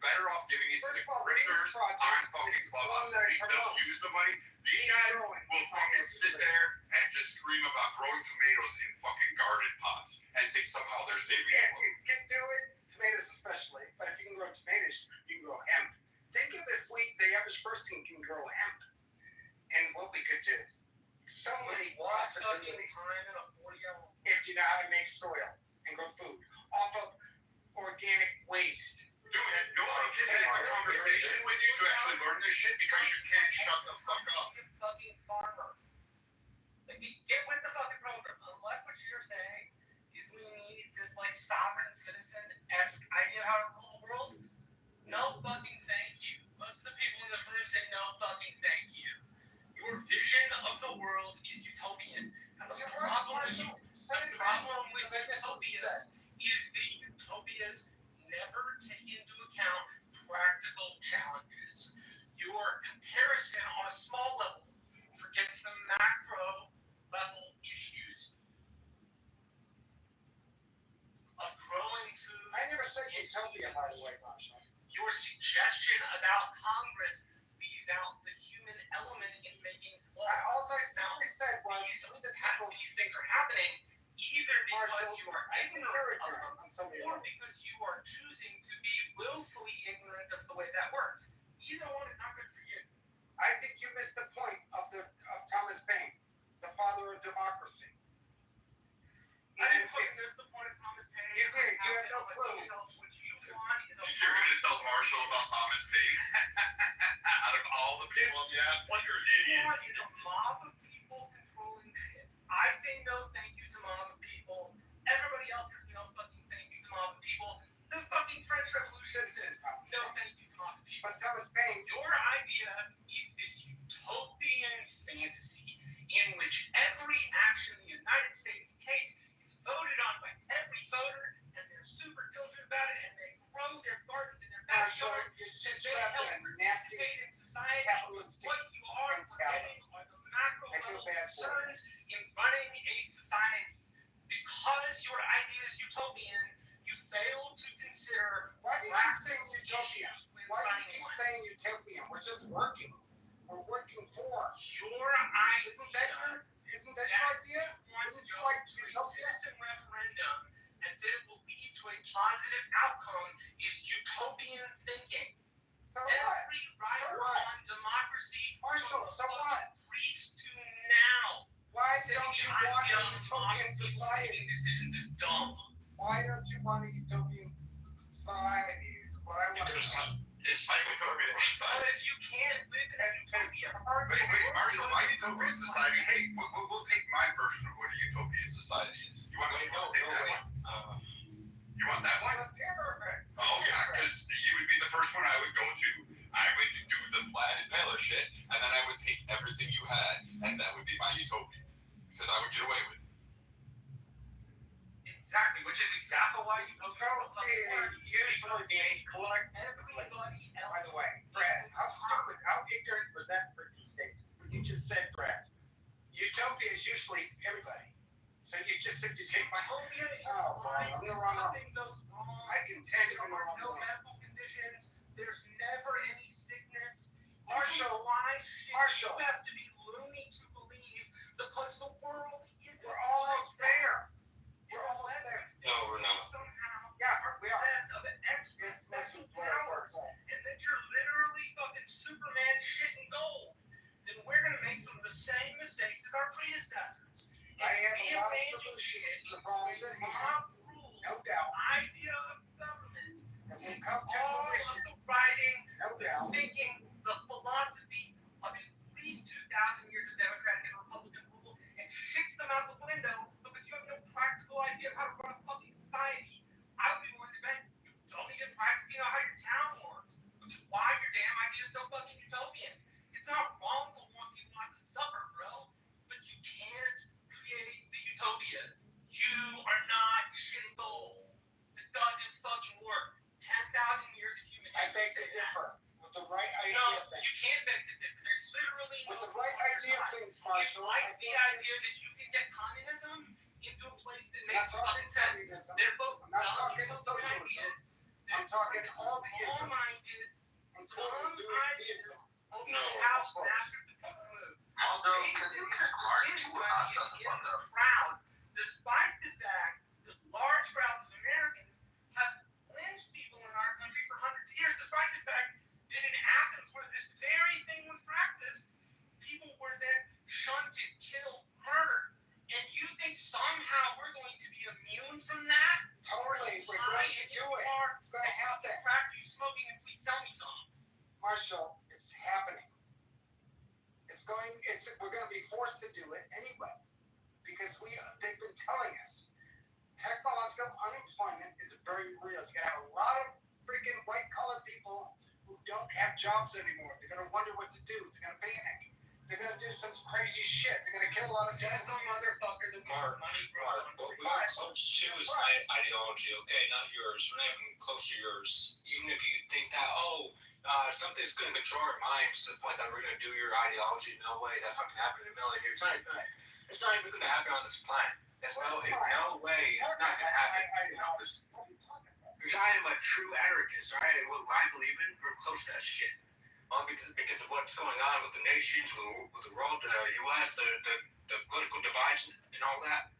better off giving it to the grifters on fucking Clubhouse. They still use the money. These guys will fucking sit there and just scream about growing tomatoes in fucking garden pots and think somehow they're saving Yeah, the you can do it, tomatoes especially, but if you can grow tomatoes, you can grow hemp. Think of if the average person can grow hemp and what we could do. So many possibilities if you know how to make soil and grow food off of organic waste. Dude, nobody can have a conversation with you to actually learn this shit because you can't shut the fuck up. Fucking farmer. Like, get with the fucking program. Unless what you're saying is we need this like sovereign citizen-esque idea of how to rule the world. No fucking thank you. Most of the people in this room say no fucking thank you. Your vision of the world is utopian. And the problem with utopias is that utopias never take into account practical challenges. Your comparison on a small level forgets the macro level issues of growing food. I never said utopia, by the way, Marshall. Your suggestion about Congress leaves out the human element in making laws. All I simply said was these things are happening either because Marshall, you are ignorant of them or because you are choosing to be willfully ignorant of the way that works. Either one is not good for you. I think you missed the point of Thomas Paine, the father of democracy. I didn't put just the point of Thomas Paine. You did. You had no clue. What you want is a You're going to tell Marshall about Thomas Paine? Out of all the people on the app, you're an idiot. You want is a mob of people controlling shit. I say no thank you to mob of people. Everybody else says no fucking thank you to mob of people. The fucking French Revolution says no thank you to mob of people. But Thomas Paine, your idea is this utopian fantasy in which every action the United States takes is voted on by every voter, and they're super diligent about it, and they grow their gardens in their backyard. you're just trapped in a nasty in society. capitalistic What you are forgetting mentality. are the macro I feel level bad for you. concerns in running a society. Because your idea is utopian, you fail to consider. Why do you keep saying utopia? Why do you keep saying utopian? We're just working. We're working for. Your idea. Isn't that your idea? Wouldn't you like utopia? Citizen referendum, and that it will lead to a positive outcome is utopian thinking. So what? Every writer on democracy Marshall, so what? preach to now. Why don't you want a utopian society? Decisions is dumb. Why don't you want a utopian society? Is what I want to know. It's like utopia. Because you can't live in a utopia. Wait, Marshall, why utopian society? Hey, we'll take my version of what a utopian society is. You want to take that one? You want that one? Oh, yeah, because you would be the first one I would go to. I would do the plaid and Taylor shit, and then I would take everything you had, and that would be my utopia. Because I would get away with it. Exactly, which is exactly why utopia usually means collect everybody. By the way, Brad, how stupid, how ignorant was that freaking statement? You just said, Brad, utopia is usually everybody. So you just said you take my utopia. Oh, boy, I'm the wrong one. Nothing goes wrong. I contend There I'm the are wrong no one. medical conditions. There's never any sickness. Marshall, You have to be loony to believe because the world is. We're almost there. We're almost there. No, we're not. Somehow Yeah, we are. possessed of an extra special powers, and that you're literally fucking Superman shitting gold. Then we're gonna make some of the same mistakes as our predecessors. I have a lot of solutions to the problems at hand. No doubt. Idea of government. And we come to All fruition. of the writing, No doubt. thinking, the philosophy of at least 2,000 years of Democratic and Republican rule, and shits them out the window because you have no practical idea of how to run a fucking society. I would be willing to bet you don't even practically know how your town works, which is why your damn idea is so fucking utopian. It's not idea that you can get communism into a place that makes fucking sense. They're both I'm not talking socialism. I'm talking all all-minded, deism. No, house of course. master the people move. Although, can Mark, you will not shut the fuck up. Crowd, despite the fact that large crowds of Americans have lynched people in our country for hundreds of years, despite the fact that in Athens, where this very thing was practiced, people were then shunted, killed, murdered. And you think somehow we're going to be immune from that? Totally, we're going to do it. It's going to happen. Crack you smoking, and please sell me some. Marshall, it's happening. We're going to be forced to do it anyway, because they've been telling us technological unemployment is very real. You got a lot of freaking white-collar people who don't have jobs anymore. They're going to wonder what to do. They're going to panic. They're going to do some crazy shit. They're going to kill a lot of people. Some motherfucker that Mark, what we are close to is my ideology, okay, not yours. We're not even close to yours. Even if you think that, something's going to control our minds to the point that we're going to do your ideology, no way, that's not going to happen in a million years. It's not even going to happen on this planet. There's no way it's not going to happen. Because I am a true anarchist, right? What I believe in, we're close to that shit. Because of what's going on with the nations, with the world, the U.S., the political divides and all that.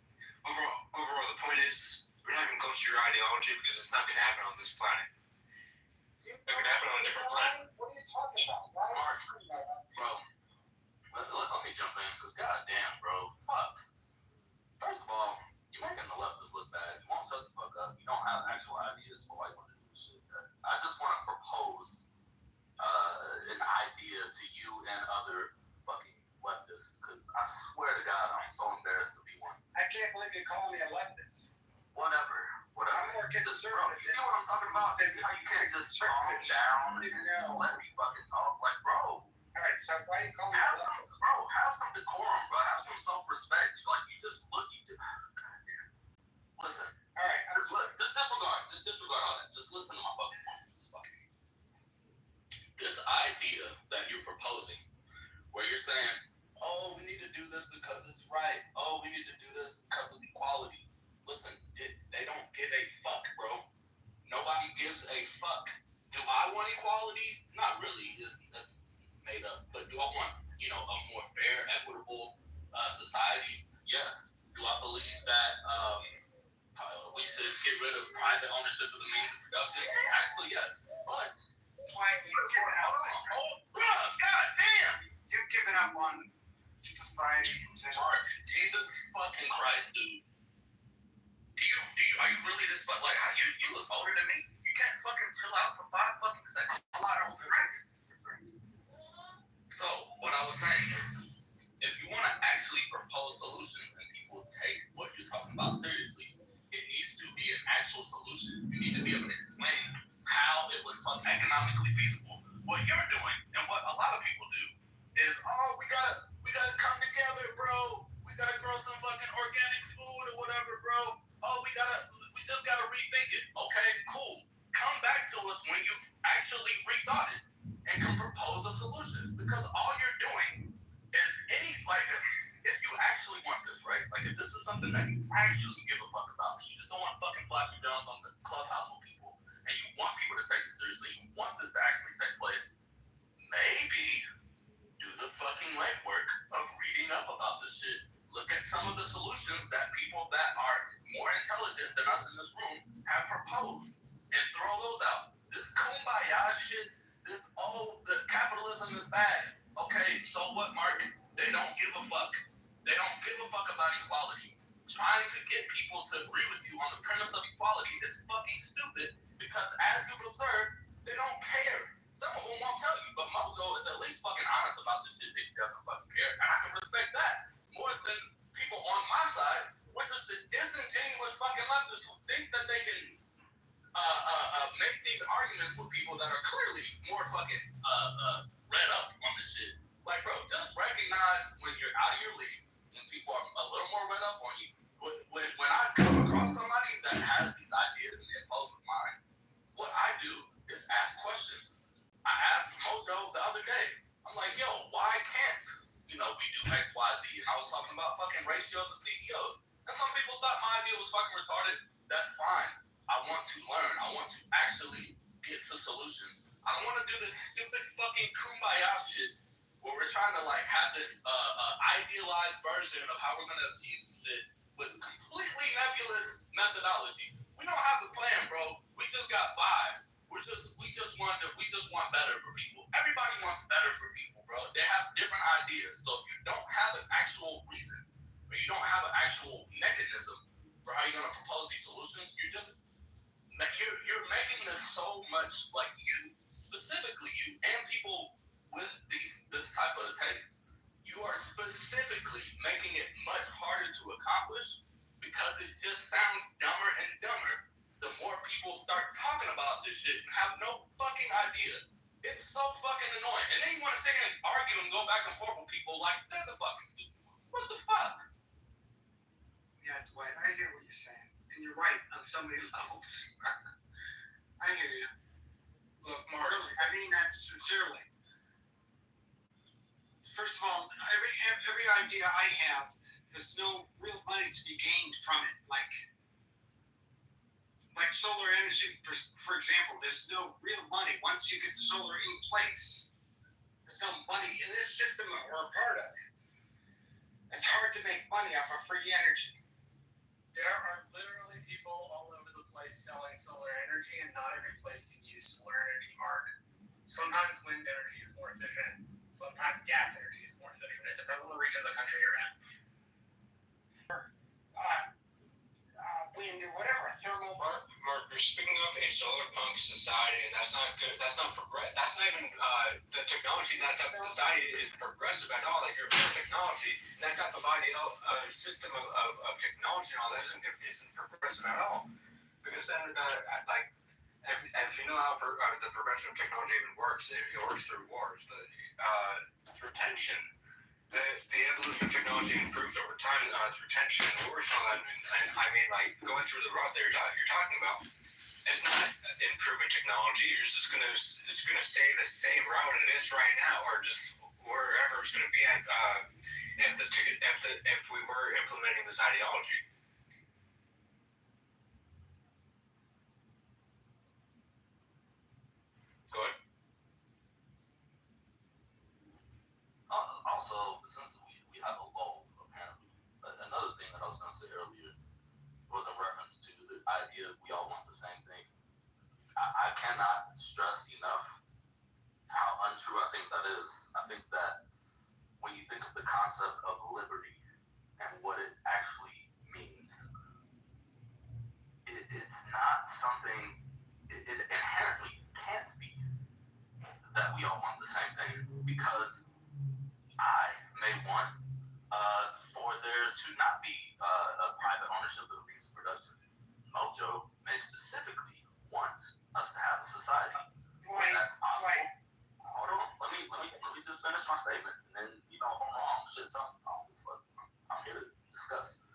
Overall, the point is, we're not even close to your ideology because it's not going to happen on this planet. It's going to happen on a different planet. What are you talking about? Mark, bro, let me jump in, because goddamn, bro, fuck. First of all, you're making the leftists look bad. You won't shut the fuck up. You don't have actual ideas for why you want to do this shit. I just want to propose an idea to you and other fucking leftists, because I swear to God, I'm so embarrassed to be one. I can't believe you're calling me a leftist. Whatever. I'm more conservative. You see what I'm talking about? See how you can't just calm down and just let me fucking talk? Like, bro. Alright, so why are you calling me a leftist? Bro, have some decorum, bro. Have some self-respect. Like, listen. Alright, just disregard all that. Just listen to my fucking point. This idea that you're proposing, where you're saying, oh, we need to do this because it's right. Oh, we need to do this because of equality. Listen, they don't give a fuck, bro. Nobody gives a fuck. Do I want equality? Not really. That's made up. But do I want, a more fair, equitable society? Yes. Do I believe that we should get rid of private ownership of the means of production? Actually, yes. But why are you giving up? Bro, god damn! You've given up on society. Mark, Jesus fucking Christ, dude. Are you really this, but like, you look older than me. You can't fucking chill out for 5 fucking seconds. A lot of Christ. So, what I was saying is, if you want to actually propose solutions and people take what you're talking about seriously, it needs to be an actual solution. You need to be able to explain how it would fuck economically feasible. What you're doing, and what a lot of people do, is, we gotta come together, bro. We gotta grow some fucking organic food or whatever, bro. We just gotta rethink it. Okay, cool. Come back to us when you've actually rethought it and can propose a solution. Because all you're doing is if you actually want this, right? Like, if this is something that you actually give a fuck about, and you just don't want fucking flappy drums on the clubhouse with people, and you want people to take it seriously, you want this to actually take place, maybe do the fucking legwork of reading up about this shit. Look at some of the solutions that people that are more intelligent than us in this room have proposed, and throw those out. This kumbaya shit, the capitalism is bad. Okay, so what, Mark? They don't give a fuck. They don't give a fuck about equality. Trying to get people to agree with you on the premise of equality is fucking stupid, because as you've observed, they don't care. Some of them won't tell you, but Mojo is at least fucking honest about this shit. He doesn't fucking care, and I can respect that more than people on my side, which is the disingenuous fucking leftists who think that they can make these arguments with people that are clearly more fucking read up on this shit. Like, bro, just recognize when you're out of your league, when people are a little more read up on you. When I come across somebody that has these ideas and they oppose with mine, what I do is ask questions. I asked Mojo the other day. I'm like, yo, why ratios of CEOs. And some people thought my idea was fucking retarded. That's fine. I want to learn. I want to actually get to solutions. I don't want to do this stupid fucking kumbaya shit where we're trying to like have this idealized version of how we're gonna achieve shit with completely nebulous methodology. We don't have the plan, bro. We just got vibes. We just want better for people. Everybody wants better for people, bro. They have different ideas. So if you don't have an actual reason or you don't have an actual mechanism for how you're gonna propose these solutions, you're making this so much like you, specifically you, and people with this type of take. You are specifically making it much harder to accomplish because it just sounds dumber and dumber the more people start talking about this shit and have no fucking idea. It's so fucking annoying. And then you want to sit here and argue and go back and forth with people like they're the fucking stupid ones. What the fuck? Yeah, Dwight, I hear what you're saying. And you're right on so many levels. I hear you. Look, Mark. Really, I mean that sincerely. First of all, every idea I have, there's no real money to be gained from it. Like solar energy, for example, there's no real money. Once you get solar in place, there's no money in this system that we're a part of. It's hard to make money off of free energy. There are literally people all over the place selling solar energy, and not every place can use solar energy, Mark. Sometimes wind energy is more efficient. Sometimes gas energy is more efficient. It depends on the region of the country you're in. Wind or whatever, thermal. Mark, you're speaking of a solar punk society, and that's not good. That's not progress. That's not even the technology. That type of society is progressive at all. Like you're for technology, and that type of system of technology and all that isn't progressive at all. Because then, if you know how the progression of technology even works, it works through wars. Through tension. The evolution of technology improves over time through tension and wars and all that. And I mean, like, going through the route that you're talking about, it's not improving technology. It's gonna stay the same route it is right now, or just wherever it's gonna be at if we were implementing this ideology. Go ahead. Also, since we have a lull, apparently, another thing that I was going to say earlier was in reference to the idea we all want the same thing. I cannot stress enough how untrue I think that is. I think that when you think of the concept of liberty and what it actually means, it's not something, it inherently can't be that we all want the same thing, because I may want for there to not be a private ownership of means of production. Mojo may specifically want us to have a society where that's possible. Hold on, let me just finish my statement, and then if I'm wrong, shit, I'm here to discuss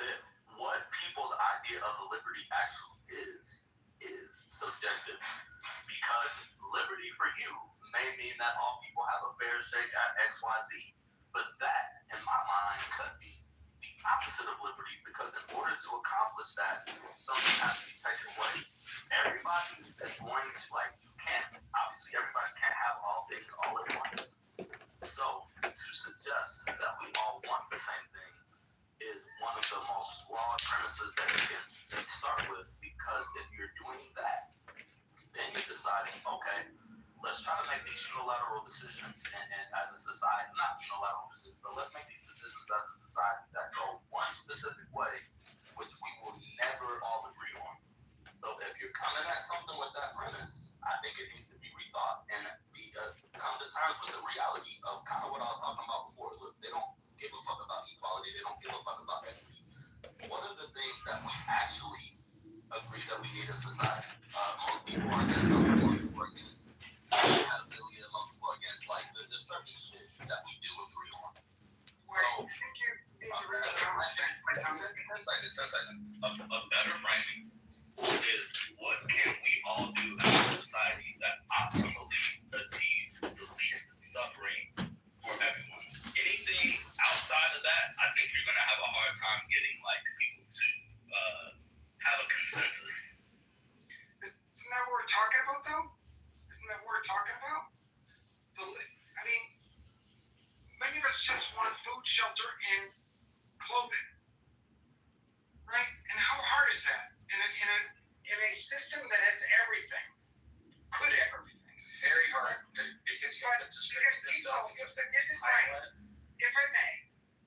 that what people's idea of liberty actually is subjective, because liberty for you may mean that all people have a fair shake at XYZ, but that, in my mind, could be the opposite of liberty, because in order to accomplish that, something has to be taken away. Everybody is going to, obviously everybody can't have all things all at once. So, to suggest that we all want the same thing is one of the most flawed premises that you can start with, because if you're doing that, then you're deciding, okay, let's try to make these unilateral decisions and as a society, not unilateral decisions, but let's make these decisions as a society that go one specific way, which we will never all agree on. So if you're coming at something with that premise, I think it needs to be rethought and come to terms with the reality of kind of what I was talking about before. Look, they don't give a fuck about equality. They don't give a fuck about equity. What are the things that we actually agree that we need in society? Most people are against something, most people are against pedophilia, most people are against, there's certain shit that we do agree on. So, 10 seconds. A better framing is, what can we all do as a society that optimally achieves the least suffering for everyone? Anything outside of shelter, and clothing. Right? And how hard is that? In a system that has everything, could have everything. Very hard because you have to distribute this stuff. You have to is it right, if I may,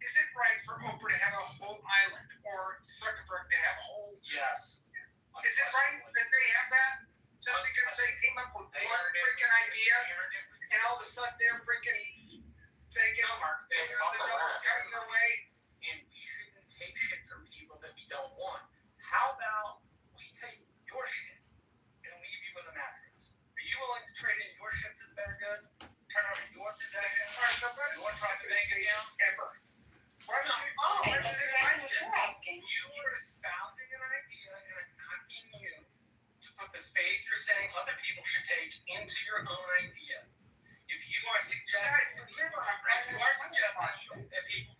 is it right for Oprah to have a whole island or Zuckerberg to have a whole? Yes. Is it right that they have that just because they came up with one freaking idea and all of a sudden they're freaking thinking cutting their way? And we shouldn't take shit from people that we don't want. How about we take your shit and leave you with a mattress? Are you willing to trade in your shit for the better good? Turn over your possessions, your private bank account? Ever. Why would you? Oh, that's exactly what you're asking. You were espousing an idea, and I'm asking you to put the faith you're saying other people should take into your own idea. If you are suggesting that people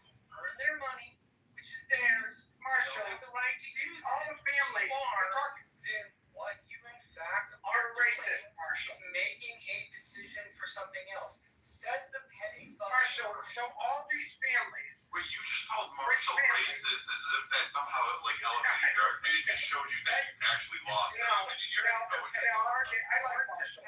who earn their money, which is theirs, Marshall, have the right to use all the families, then what you in fact are racist, Marshall. is making a decision for something else. Says the petty fucking Marshall, so all these families. Wait, you just called Marshall racist as if that somehow like elevated your argument. It just showed you that you actually lost it. I like Marshall.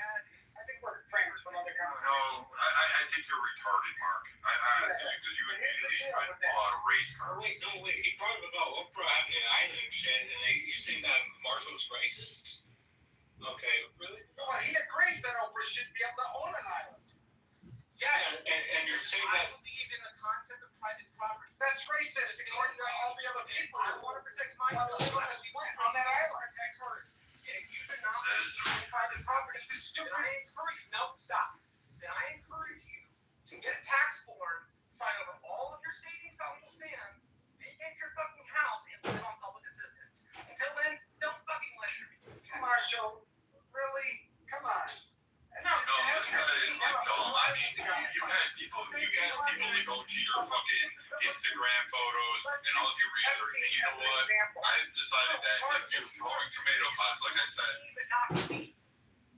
I think we're friends from other conversations. No, I think you're retarded, Mark. I honestly, because you immediately tried to pull out a race card. Wait. He brought up about Oprah having an island and shit, and you saying that Marshall's racist? Okay, really? Well, he agrees that Oprah should be able to own an island. Yeah, and you're saying I that believe in the concept of private property. That's racist according to all the other people I want to protect my on that island. Protect hers. And if you do not protect private property, then I encourage you. No, stop. Then I encourage you to get a tax form, sign over all of your savings to Uncle Sam, vacate your fucking house, and live on public assistance. Until then, don't fucking lecture me. Marshall, really? Come on. No, this guy is like dumb. I mean, you had people that go to your fucking Instagram photos and all of your research, and you know what? I've decided that if you're growing tomato pots, like I said, But not me.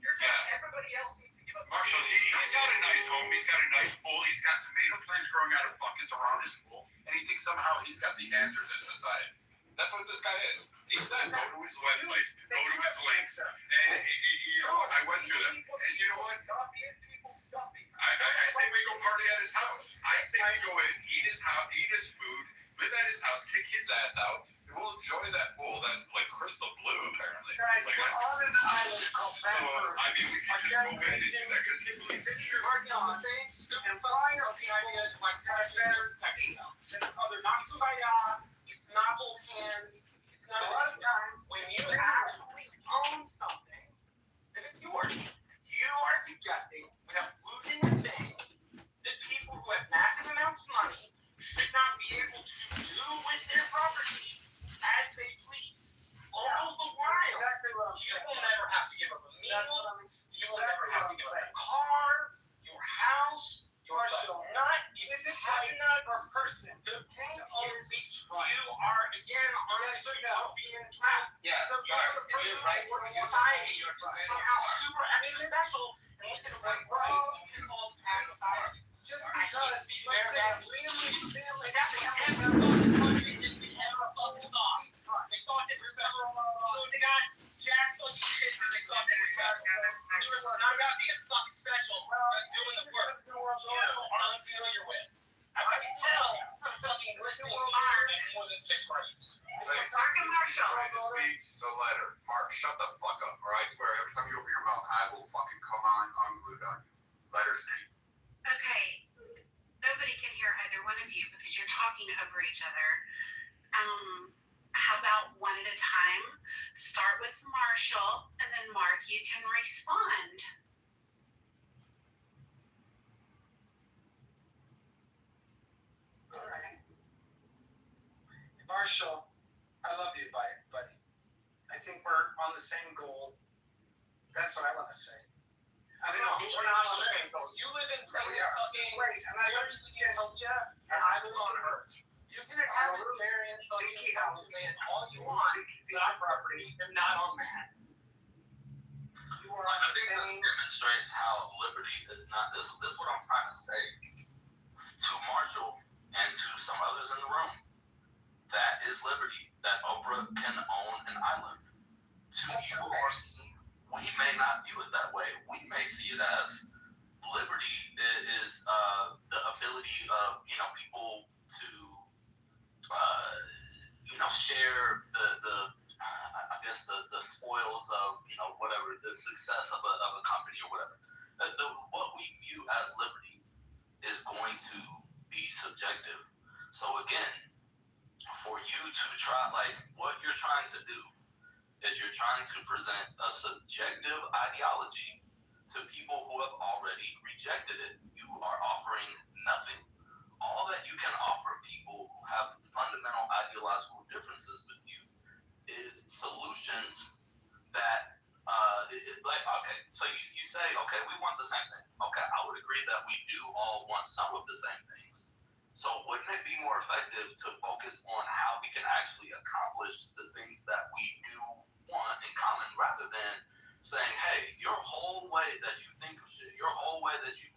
You're saying everybody else needs to give up. Marshall, he's got a nice home, he's got a nice pool, he's got tomato plants growing out of buckets around his pool, and he thinks somehow he's got the answers in society. That's what this guy is. He said, go to his website, go to his links, and you know, I went through them, and you know what? I think we go party at his house. I think we go in, eat his food, live at his house, kick his ass out, and we'll enjoy that pool that's like crystal blue, apparently. Guys, Like, we're on an island called so, I mean, we can just go in and do that because he believes in you. and flying are people like better than other people. It's not hold hands. It's not A lot of times, when you actually own something, then it's yours. You are suggesting, without losing a thing, that people who have massive amounts of money should not be able to do with their property as they please. All the while, exactly what I'm you saying. will never have to give up a That's meal. what I'm You will never have to give up a car, your house, your nut. Is it right for a person The point is, right? you are again on a Yes or no? utopian track. Yeah, So you are. is it right for society to somehow super extra special and we can avoid pitfalls past society? Just because, let's say, family, That's the country is the ever fucking off. They thought they were special. So they got jack fucking shit and they thought they were special. It was not about being fucking special, but doing the work you are unfamiliar with. I can tell I'm fucking listening hard at more than 6 grades. Fucking Marshall. So later, Mark, shut the fuck up, or I swear, every time you open your mouth, I will fucking come on unglued on you. Letters name. Okay, nobody can hear either one of you because you're talking over each other. How about one at a time? Start with Marshall, and then Mark, you can respond. All right. Marshall, I love you, buddy. I think we're on the same goal. That's what I want to say. I mean, no, we're not on the same goal. You live in We are. fucking Wait, and I live in Utopia, and I live on Earth. You can have a various fucking house land all you want, not property, and not on that. You are I on the think that same. demonstrates how liberty is not this. This is what I'm trying to say to Marshall and to others in the room, that is liberty, that Oprah can own an island. To you or me, we may not view it that way. We may see it as liberty is the ability of people to share the spoils of whatever the success of a company or whatever. What we view as liberty is going to be subjective. So again, for you to try, like what you're trying to do is you're trying to present a subjective ideology to people who have already rejected it. You are offering nothing. All that you can offer people who have fundamental ideological differences with you is solutions that, okay, so you say, okay, we want the same thing. Okay, I would agree that we do all want some of the same things. So wouldn't it be more effective to focus on how we can actually accomplish the things that we do want in common, rather than saying, hey, your whole way that you think of shit, your whole way that you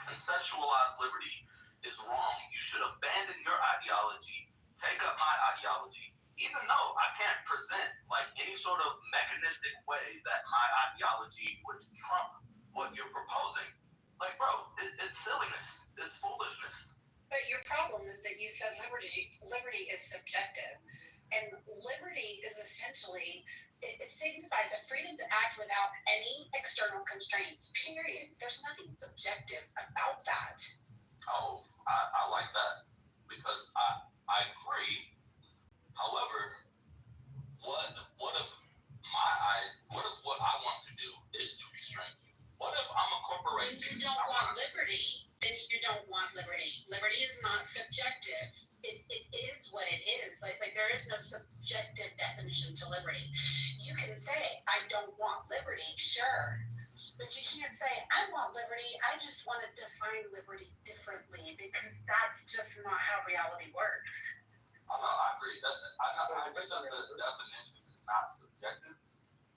conceptualize liberty is wrong. You should abandon your ideology, take up my ideology, even though I can't present like any sort of mechanistic way that my ideology would trump what you're proposing. Like, bro, it's silliness. It's foolishness. But your problem is that you said liberty is subjective. And liberty is essentially, it signifies a freedom to act without any external constraints, period. There's nothing subjective about that. Oh, I like that, because I agree. However, what if what I want to do is to restrain you? What if I'm a corporation? When you don't want liberty, then you don't want liberty. Liberty is not subjective. It is what it is. Like there is no subjective definition to liberty. You can say, I don't want liberty, sure. But you can't say, I want liberty. I just want to define liberty differently, because that's just not how reality works. Oh, no, I agree. I agree that the definition is not subjective.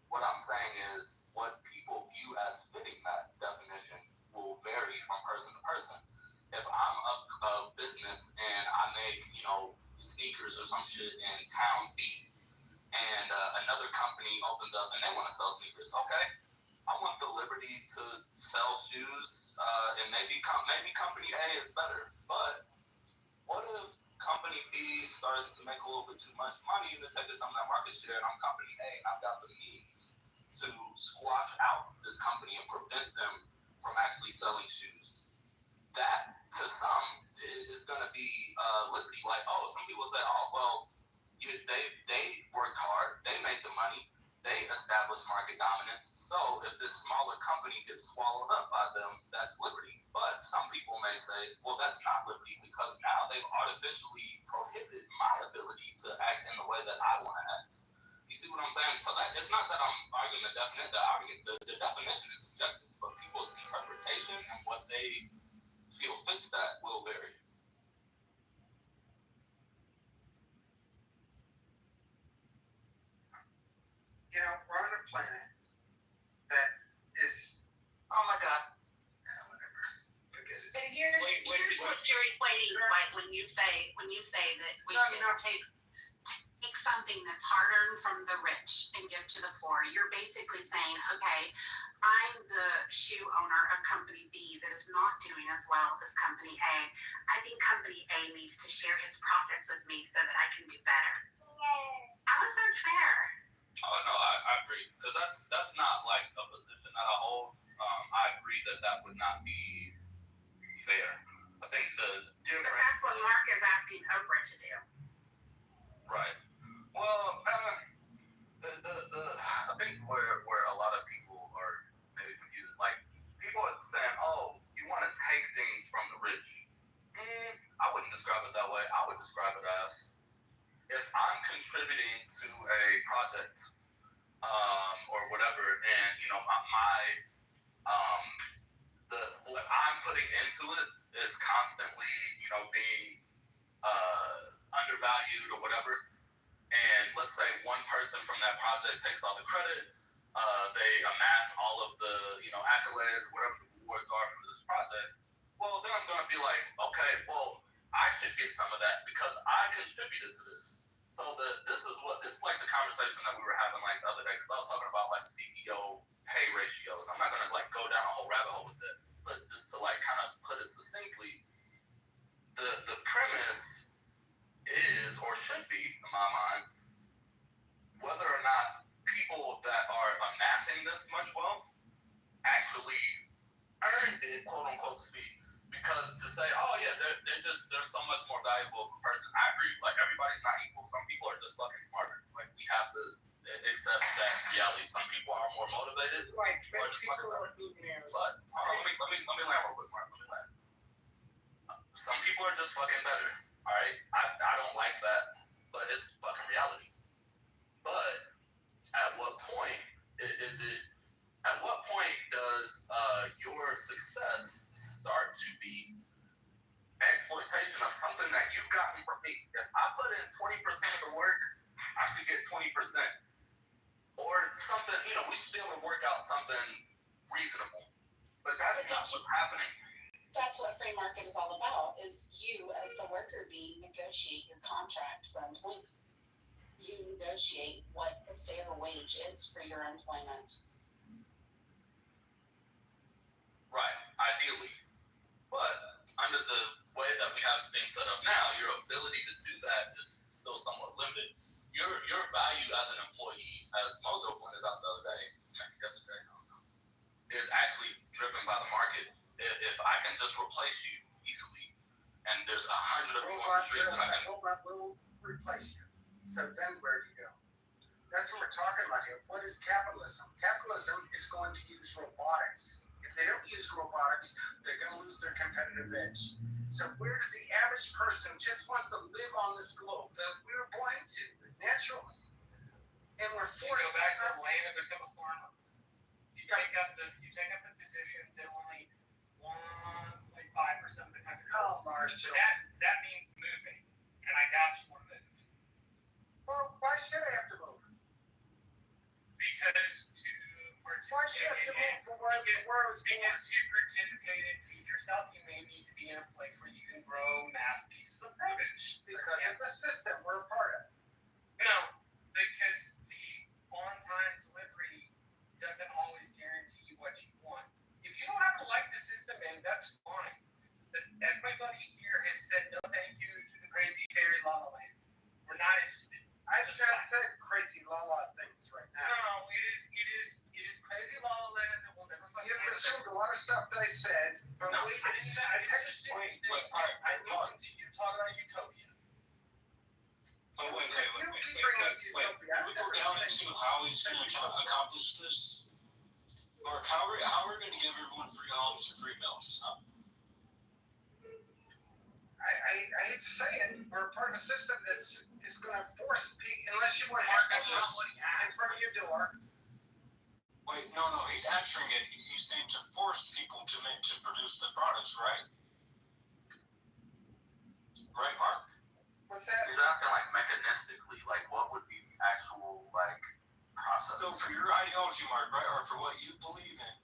What I'm saying is what people view as fitting that definition will vary from person to person. If I'm a business and I make, sneakers or some shit in town B, and another company opens up and they want to sell sneakers, okay, I want the liberty to sell shoes, and maybe company A is better. But what if company B starts to make a little bit too much money to take some of that market share, and I'm company A and I've got the means to squash out this company and prevent them from actually selling shoes? That, to some, is going to be liberty. Like, some people say, they worked hard, they made the money, they established market dominance. So if this smaller company gets swallowed up by them, that's liberty. But some people may say, well, that's not liberty, because now they've artificially prohibited my ability to act in the way that I want to act. You see what I'm saying? So that it's not that I'm arguing the definition. The definition is subjective, but people's interpretation and what they feel fits that will vary. We're on a planet that is. Oh my God. Whatever. Forget it. But here's what you're equating, like when you say that we should take something that's hard-earned from the rich and give to the poor. You're basically saying, okay, I'm the shoe owner of company B that is not doing as well as company A. I think company A needs to share his profits with me so that I can do better. How is that fair? Oh no, I agree, because that's not like a position that I hold. I agree that would not be fair. I think the difference. But that's what Mark is asking Oprah to do. Right. Well, I think where a lot of people are maybe confused, like people are saying, "Oh, you want to take things from the rich." I wouldn't describe it that way. I would describe it as, if I'm contributing to a project, or whatever, and what I'm putting into it is constantly, being undervalued or whatever. And let's say one person from that project takes all the credit, they amass all of the, accolades, whatever the rewards are for this project. Well, then I'm going to be like, okay, well, I should get some of of that because I contributed to this. So this is like the conversation that we were having like the other day because I was talking about like CEO pay ratios. I'm not gonna like go down a whole rabbit hole with it, but just to like kind of put it succinctly, the premise is or should be in my mind whether or not people that are amassing this much wealth actually earned it, quote unquote, speak. Because to say, oh yeah, they're so much more valuable of a person. I agree. Like everybody's not equal. Some people are just fucking smarter. Like we have to accept that reality. Some people are more motivated. Like or just people are billionaires. But hold on, let me land real quick, Mark. Let me land. Some people are just fucking better. All right, I don't like that, but it's fucking reality. But at what point is it? At what point does your success start to be exploitation of something that you've gotten from me? If I put in 20% of the work, I should get 20%. Or something, we should be able to work out something reasonable. But that's not what's happening. That's what free market is all about, is you as the worker bee negotiate your contract for employment. You negotiate what the fair wage is for your employment. Right, ideally. But under the way that we have things set up now, your ability to do that is still somewhat limited. Your value as an employee, as Mojo pointed out the other day, yesterday, is actually driven by the market. If I can just replace you easily, and there's 100 of you on the streets that I can... Robot will replace you. So then where do you go? That's what we're talking about here. What is capitalism? Capitalism is going to use robotics. If they don't use robotics, they're going to lose their competitive edge. So where does the average person just want to live on this globe that we were born into naturally? And we're forced to go back to the land and become a farmer. You take up the position that only 1.5% of the country. Oh, Marshall. That means moving, and I doubt you want to move. Well, why should I have to move? Because to participate in future self, you may need to be in a place where you can grow mass pieces of produce. Because of the system we're a part of. No, because the on-time delivery doesn't always guarantee you what you want. If you don't have to like the system, man, that's fine. But everybody here has said no thank you to the crazy Terry La La Land. We're not interested. I've not said crazy La La things right now. No, it is crazy La La Land that will never fucking You've assumed a lot of stuff that I said, but no, I listened to you talk about utopia. But wait. We go down into how he's going to accomplish this. Mark, how are we going to give everyone free homes and free meals? I hate to say it, we're a part of a system that's going to force people, unless you want to have homeless in front of your door. Wait, no, he's answering it. He's saying to force people to produce the products, right? Right, Mark? What's that? He's asking like mechanistically, like what would be the actual like process? So for your ideology, Mark, right, or for what you believe in,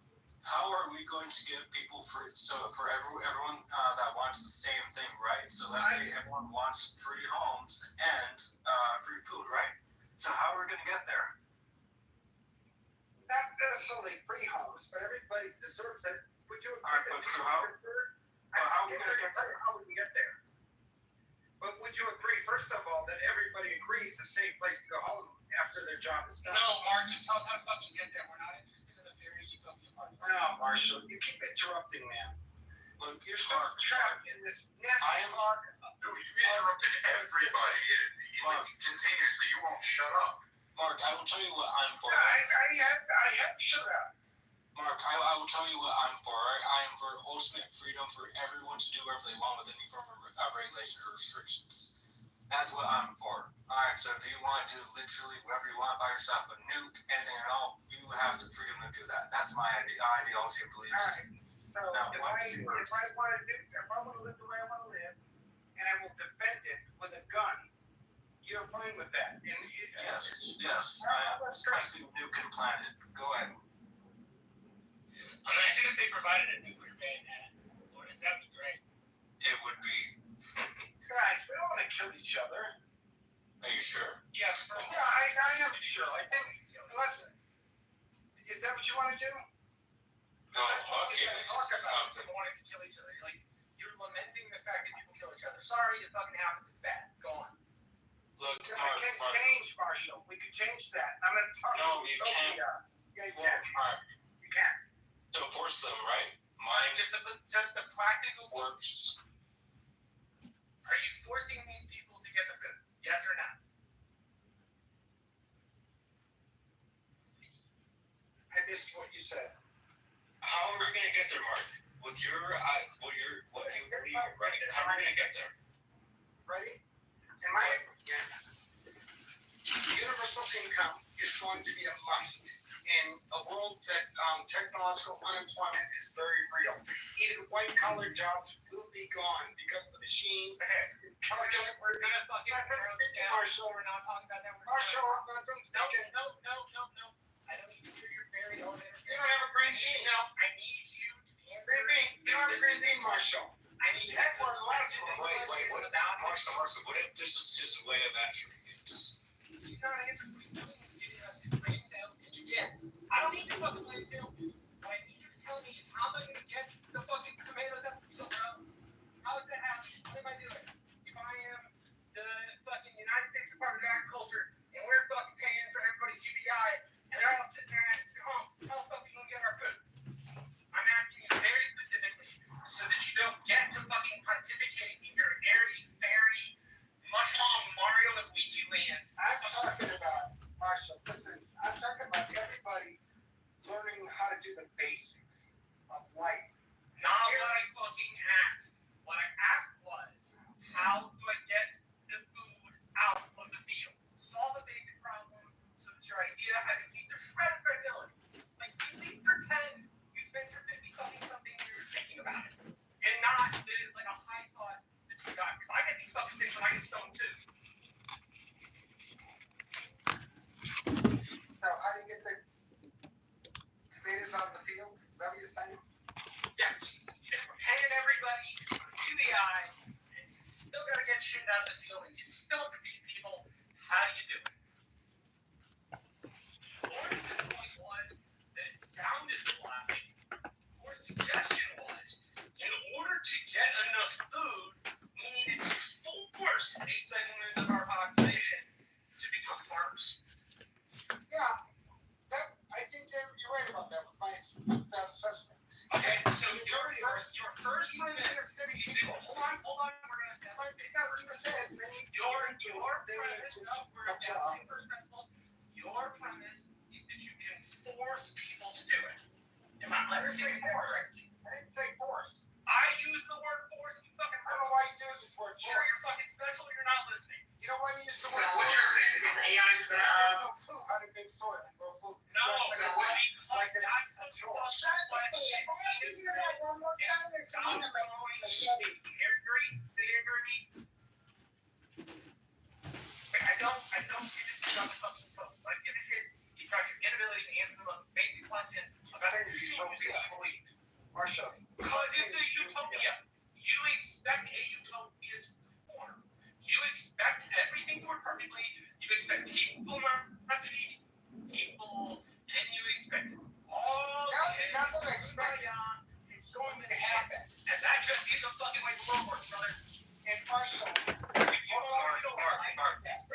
how are we going to give people free? So for everyone that wants the same thing, right? So let's say everyone wants free homes and free food, right? So how are we going to get there? Not necessarily free homes, but everybody deserves it. Would you agree? All right, but so how are we going to get there? How would we get there? But would you agree, first of all, that everybody agrees the same place to go home after their job is done? No, Mark, just tell us how to fucking get there. We're not interested in the fairy utopia part. No, Marshall, you keep interrupting, man. Look, you're so trapped in this nasty talk. You interrupted everybody. Continuously, you won't shut up. Mark, I will tell you what I'm for. Yeah, I have to shut up. Mark, I will tell you what I'm for. I am for ultimate freedom for everyone to do whatever they want with any form of regulations or restrictions. That's what I'm for. Alright, so if you want to do literally whatever you want, buy yourself a nuke, anything at all, you have the freedom to do that. That's my ideology and beliefs. Alright, so if I want to live the way I want to live, and I will defend it with a gun, you're fine with that? Yes, I am. Especially nuke and planet. Go ahead. Imagine if they provided a nuclear bayonet. Boy, that would be great. It would be. Guys, we don't sorry it fucking happens. It's bad. Go on. Look, We Mark, can Mark. change, Marshall. We can change that. I'm gonna talk No, to you Utopia. Yeah, you Well, can. alright. You can. To enforce them, right? Mine Just the practical. works. Are you forcing these people to get the food? Yes or no? I missed what you said. How are we gonna get there, Mark? With your eyes, what are you running? How are we gonna get there? Ready? In my opinion, universal income is going to be a must in a world that technological unemployment is very real. Even white-collar jobs will be gone because the machine. We're gonna fucking. Marshall. We're not talking about that. Marshall, I'm done speaking. No. I don't need to hear your fairy elevator. You don't have a green bean. No, I need you to answer. Green bean. You don't have a green bean, Marshall. I need You had one last one. Wait, what about Marshall? What if this is his way of answering this? He's not answering. He's giving us his blame sales pitch again. I don't need to fucking blame sales pitch. What I need you to tell me is how am I gonna get the fucking tomatoes out the field, bro? How is that happening? What am I doing? If I am the fucking United States Department of Agriculture and we're fucking paying for everybody's UBI and they're all sitting there asking, how the fuck are we gonna get our food? I'm asking you very specifically so that you don't get to fucking pontificate in your airy, fairy, mushroom Mario and Luigi land. I'm talking about, Marshall, listen, I'm talking about everybody learning how to do the basics of life. Not what I fucking asked. What I asked was, how do I get the food out of the field? Solve a basic problem so that your idea has at least a shred of credibility. Like, at least pretend you spent your 50 fucking something years thinking about it. And not that it's like a high thought that you got. Because I get these fucking things when I get stoned too. So how do you get the tomatoes out of the field? Is that what you're saying? Yes. If we're paying everybody UBI, and you still gotta get shit out of the field, and you still have to feed people, how do you do it? Lawrence's point was that it sounded like, or suggestion was, in order to get enough food, we needed to force a segment of our population to become farmers. Yeah, I think you're right about that with that assessment. Okay, so your first premise is hold on, we're gonna stand by basic principles. Your premise, no, we're establishing first principles. Your premise is that you can force people to do it. Am I understanding that correctly? I didn't say force. I use the word force, you fucking. I don't know why you do this word force. You're fucking special, you're not listening. You know why you use the word What force? you're saying is AI is gonna I have no clue how to make soil and grow food. No, like it's a chore. I don't give a shit about the fucking code. I give a shit about your inability to answer the most basic question about the utopia. Marshall. Because it's a utopia. You expect a utopia to perform. You expect everything to work perfectly. You expect people not to be people, and you expect all not that I expect it. It's going to happen. And that just is the fucking way the world works, brother. And Marshall, Mark,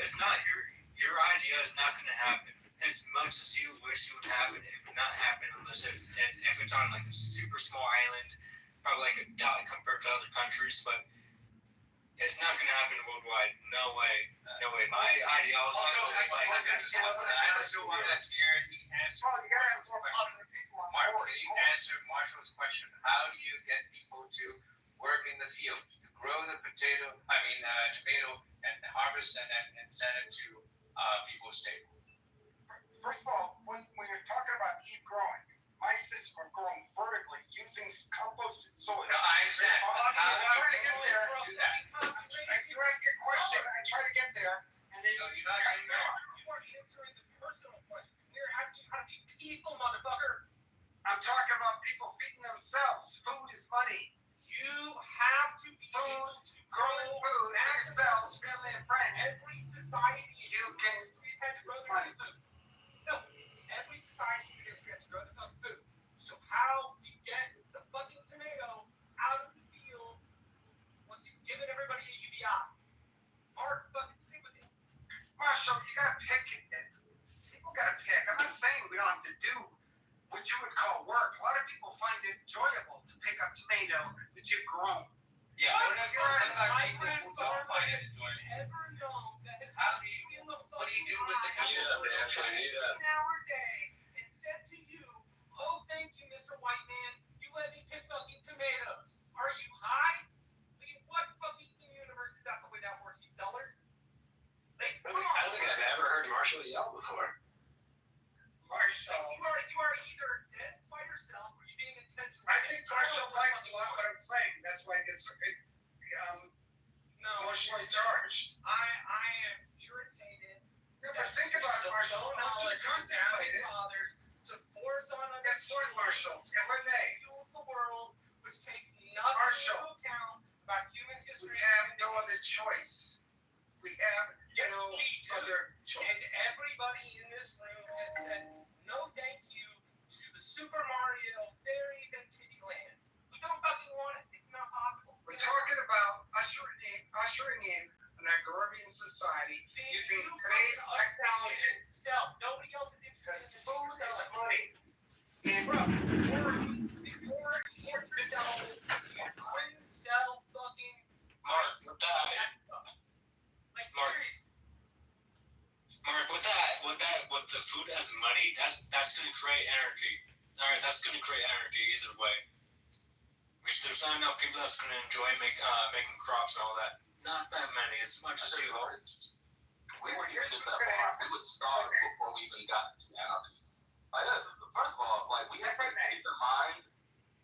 it's not your idea is not going to happen. As much as you wish it would happen, it would not happen unless if it's on like a super small island, probably like a dot compared to other countries, but it's not going to happen worldwide. No way. My ideology is like Marty answered Marshall's question. How do you get people to work in the field, to grow the tomato, and harvest and send it to people's table? First of all, when you're talking about keep growing, my system of growing vertically using composted soil. No, I understand. I'm trying to get there. Do that. You ask a question, I try to get there, and then you're not saying no. You are answering the personal question. We're asking how to be people, motherfucker. I'm talking about people feeding themselves. Food is money. You have to be able to growing food for yourselves, family and friends. Every society you can had to grow their own food. No, every society in history has to grow their own food. So how do you get the fucking tomato out of the field once you've given everybody a you're right. Migrant farmers ever known that has How do put you- you in the what do you do fucking with the eye community? for Actually, an 18-hour day and said to you, oh, thank you, Mr. White Man, you let me pick fucking tomatoes. Are you high? Like, in what fucking universe is that the way that works, you dullard? Like, I don't think I've ever heard Marshall yell before. Marshall. You are either dense by yourself or you're being intentional. I think Marshall likes a lot what I'm saying. That's why he gets emotionally charged. I am irritated. Yeah, but think about it, Marshall. I want you to contemplate it. Fathers to force on us. Guess what, Marshall? If I may, The world, which takes nothing Marshall, into account about human we history. have no other choice. We have no other And choice. everybody in this room has said no thank you to the Super Mario fairies and Kitty Land. We don't fucking want it. It's not possible. We're talking about ushering in an agrarian society using today's technology. Sell. Nobody else is Because interested. food is money. And Before you sell, you couldn't sell fucking Mark, with that, like Mark. seriously. Mark, with the food as money, that's gonna create anarchy. Alright, that's gonna create anarchy either way. Because there's not enough people that's gonna enjoy making crops and all that. Not that many, as much as you hope. We weren't here to get that far. We would starve before we even got to anarchy. First of all, like, we have to keep in mind,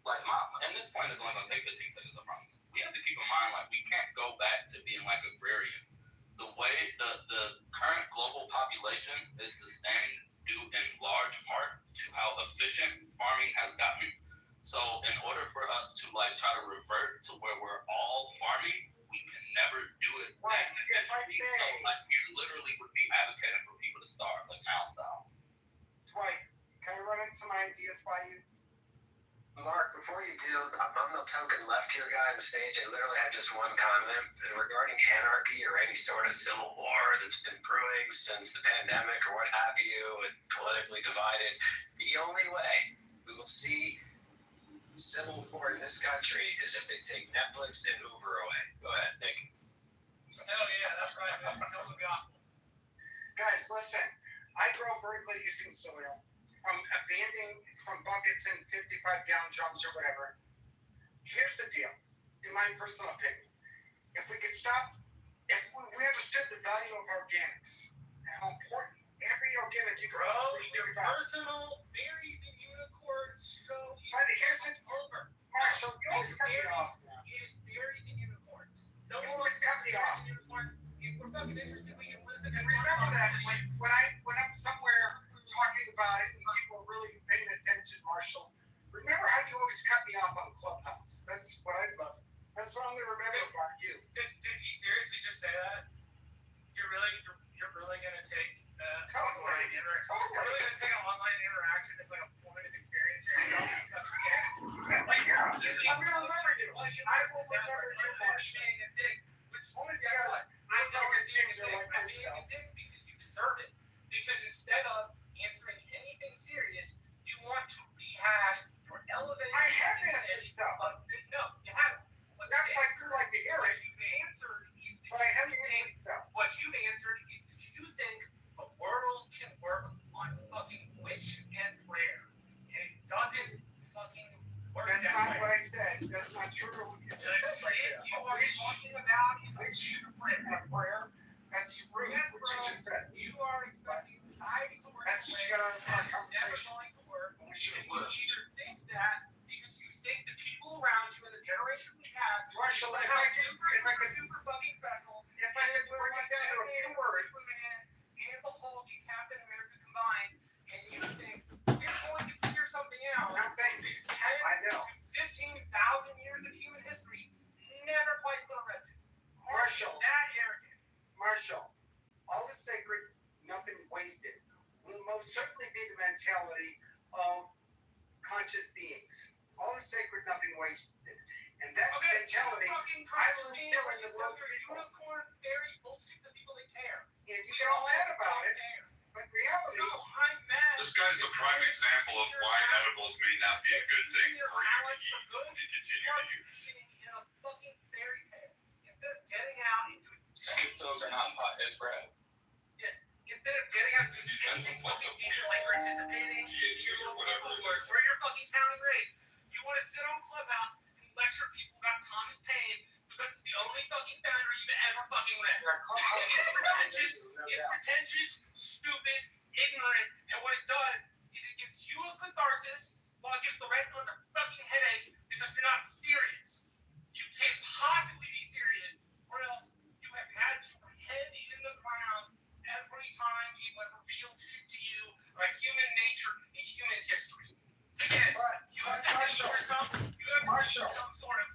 like, And this point is only going to take 15 seconds, I promise. We have to keep in mind, like, we can't go back to being like agrarian. The way the current global population is sustained due in large part to how efficient farming has gotten. So in order for us to like try to revert to where we're all farming, we can never do it. Right, if I may. So like you literally would be advocating for people to starve, like Mao style. Dwight, can I run in some ideas by you? Mark, before you do, I'm the token left here guy on the stage. I literally have just one comment. And regarding anarchy or any sort of civil war that's been brewing since the pandemic or what have you, and politically divided, the only way we will see civil war in this country is if they take Netflix and Uber away. Go ahead, Nick. Hell yeah, that's right. That's the gospel. Guys, listen. I grow vertically using soil. From buckets and 55-gallon drums or whatever. Here's the deal, in my personal opinion. If we could stop, if we understood the value of organics and how important every organic you grow is Your personal berries and unicorns show you. But here's the over. Marshall, you always cut me off. It is berries and unicorns. You always cut me off. Unicorns. If we're fucking interested, we can listen to And remember that when I'm somewhere talking about it and people are really paying attention, Marshall, remember how you always cut me off on Clubhouse. That's what I love. That's what I'm gonna remember about you. Did he seriously just say that? You're really gonna take Totally. You're really gonna take an online interaction as like a formative experience for yourself? Like, yeah, I'm gonna remember you. I will remember you, Marshall. Being a dick, which Only because I know I'm you're being a ginger dick. like I'm being a myself. dick because you deserve it. Because instead of answering anything serious, you want to rehash or elevate. I have answered stuff. No, you haven't. Not like you like to hear What it, you've answered is but I have answered stuff. what you've answered is that you think the world can work on fucking wish and prayer. And it doesn't fucking work That's that not way. what I said. That's not true. You just The said right shit there. you are talking about is Wish and a prayer. That's rude. yes, What bro. you just said. You are expecting society to work. That's what you got out of our Never conversation. going to work. Wish And and you prayer. either think that because you think the people around you in the generation we have Marshall, if somehow I could super fucking special. if I could bring it down to a few words. Superman and the Hulk and Captain America combined, and you think we're going to figure something out. No, thank you. I know. 15,000 years of human history never quite put arrested. Marshall. That arrogant. Marshall, all is sacred, nothing wasted, will most certainly be the mentality of conscious beings. All is sacred, nothing wasted. And that mentality, I will instill in the world's people. Unicorn fairy bullshit to people that care. And you get all mad about it, but reality, No, I'm mad. This guy's a prime example of why edibles may not be a good thing for you to eat and continue to use. In a fucking fairy tale. those are not taught. It's bread. Instead of getting out to do anything fucking decent like participating in your local school board or your fucking county race, you want to sit on Clubhouse and lecture people about Thomas Paine because it's the only fucking founder you've ever fucking read. It's pretentious, stupid, ignorant, and what it does is it gives you a catharsis while it gives the rest of us a fucking headache because you're not serious. You can't possibly be serious, or else you have had your head in the ground every time people have revealed shit to you about human nature and human history. Again, you have to think to yourself, you have to do some sort of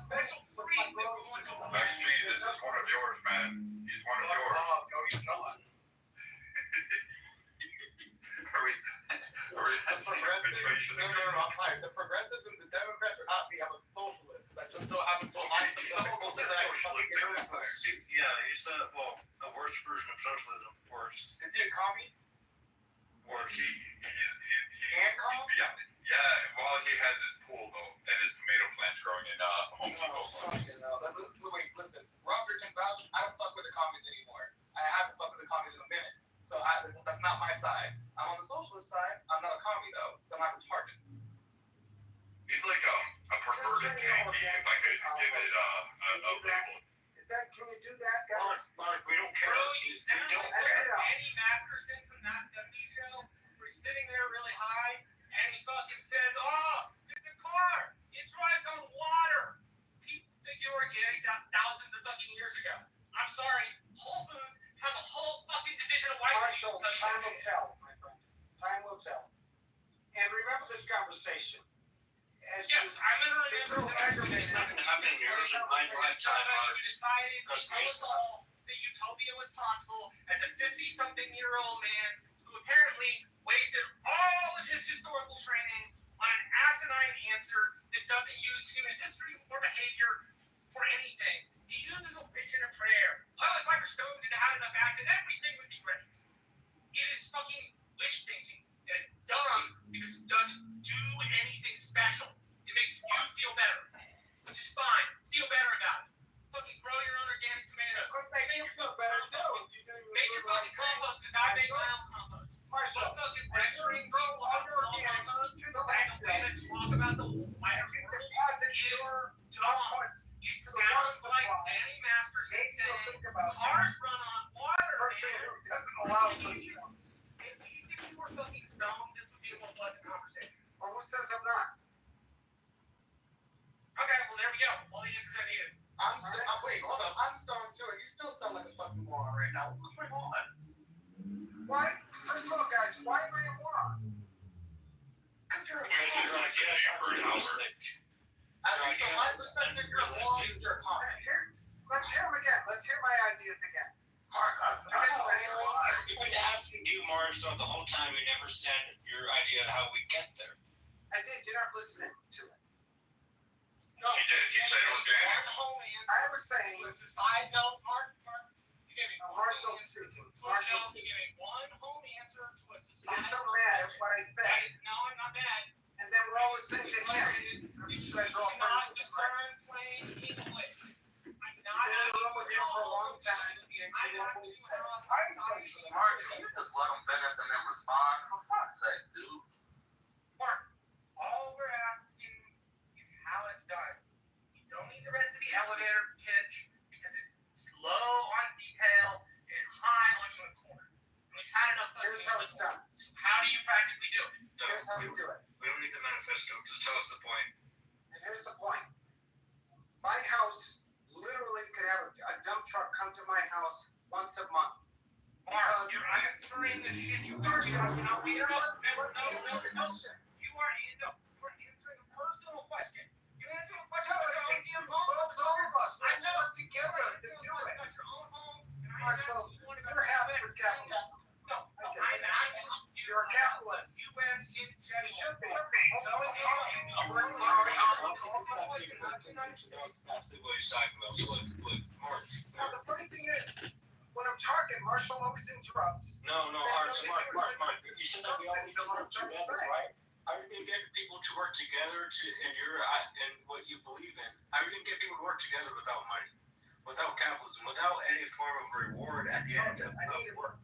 special freak that will want to Actually, this is one of yours, man. He's one of yours. No, he's not. The progressives, no, I'm sorry. The progressives and the Democrats are not me. I'm a socialist. That just so happens to align with some of the things that I fucking get rid of. Yeah, he's a worse version of socialism. Worse. Is he a commie? Worse. And commie? Yeah, while he has his pool though, and his tomato plants growing in Home Depot. Wait, listen. Robert can vouch. I don't fuck with the commies anymore. I haven't fucked with the commies in a minute. So that's not my side. I'm on the socialist side. I'm not a commie though, so I'm not retarded. He's like a perverted tanky, if I could give it a label. Can you do that, guys? Mark, we don't care. Bro, you sound like Andy Masterson from that 70s show where he's sitting there really high and he fucking says, oh, it's a car. It drives on water. People think you were kidding thousands of fucking years ago. I'm sorry. Whole Foods have a whole fucking division of white Marshall, people. time will tell, my friend. Time will tell. And remember this conversation. Yes, I'm going to remember that. It's not going to happen in yours or my lifetime, Mark. You decided to Trust me, tell us all that utopia was possible as a 50-something-year-old man who apparently wasted all of his historical training on an asinine answer that doesn't use human history or behavior for anything. He uses a wish and a prayer. Oh, if I were stoned and had enough acid, everything would be great. It is fucking wish thinking, and it's dumb because it doesn't do anything special. It makes you feel better, which is fine. Feel better about it. Fucking grow your own organic tomatoes. Make you feel better too. Make your fucking compost because I make my own compost. Marshall, I'm fucking lecturing people about small farmers to the as a way to talk about the why If you world deposit is your dumb. outputs It to the sounds water like supply, Danny Masterson maybe you'll saying think about cars run on water. Marshall, Man. who doesn't allow such things. If these people were fucking stoned, this would be a more pleasant conversation. Well, who says I'm not? Okay, well there we go. All the answers I needed. Wait, hold up. I'm stoned too, and you still sound like a fucking moron right now. What's going on? Why? First of all, guys, why am I a moron? Because you're a Because you're moron. realistic. At least from my perspective, you're a moron because you're a commie. Let's hear them again. Let's hear my ideas again. Mark, We've been asking you, Mark, throughout the whole time. You never said your idea of how we get there. I did. You're not listening to it. No, He did. He said organic. I was saying. Side note, Mark, you gave me Marshall speaking. Marshall you gave me one home answer to a You're society. so mad at what I said. No, I'm not mad. And then we're always saying to him. You guys are all Not friends. discern plain English. I'm I've not been in the room with you for a long time, and you know what he said. Mark, can you just let them finish and then respond? For fuck's sake, dude. Mark, all we're asking is how it's done. You don't need the rest of the elevator pitch because it's low on detail and high on unicorn. We've had enough. Here's how it's done. So how do you practically do it? Here's how we do it. We don't need the manifesto. Just tell us the point. And here's the point. My house literally could have a dump truck come to my house once a month. Mark, you're answering the shit you are answering a personal question. You answer a question about your own damn home. All of us. I know. Work together to do it. About your own home. Marshall, you're happy with capitalism. No, You're a capitalist. U.S. in general. You should be. Absolutely what he's talking about. So look, Mark. Now, the funny thing is, when I'm talking, Marshall always interrupts. No, Mark. You said that we always work together, right? How are you going to get people to work together and what you believe in? How are you going to get people to work together without money? without capitalism, without any form of reward at the end of work.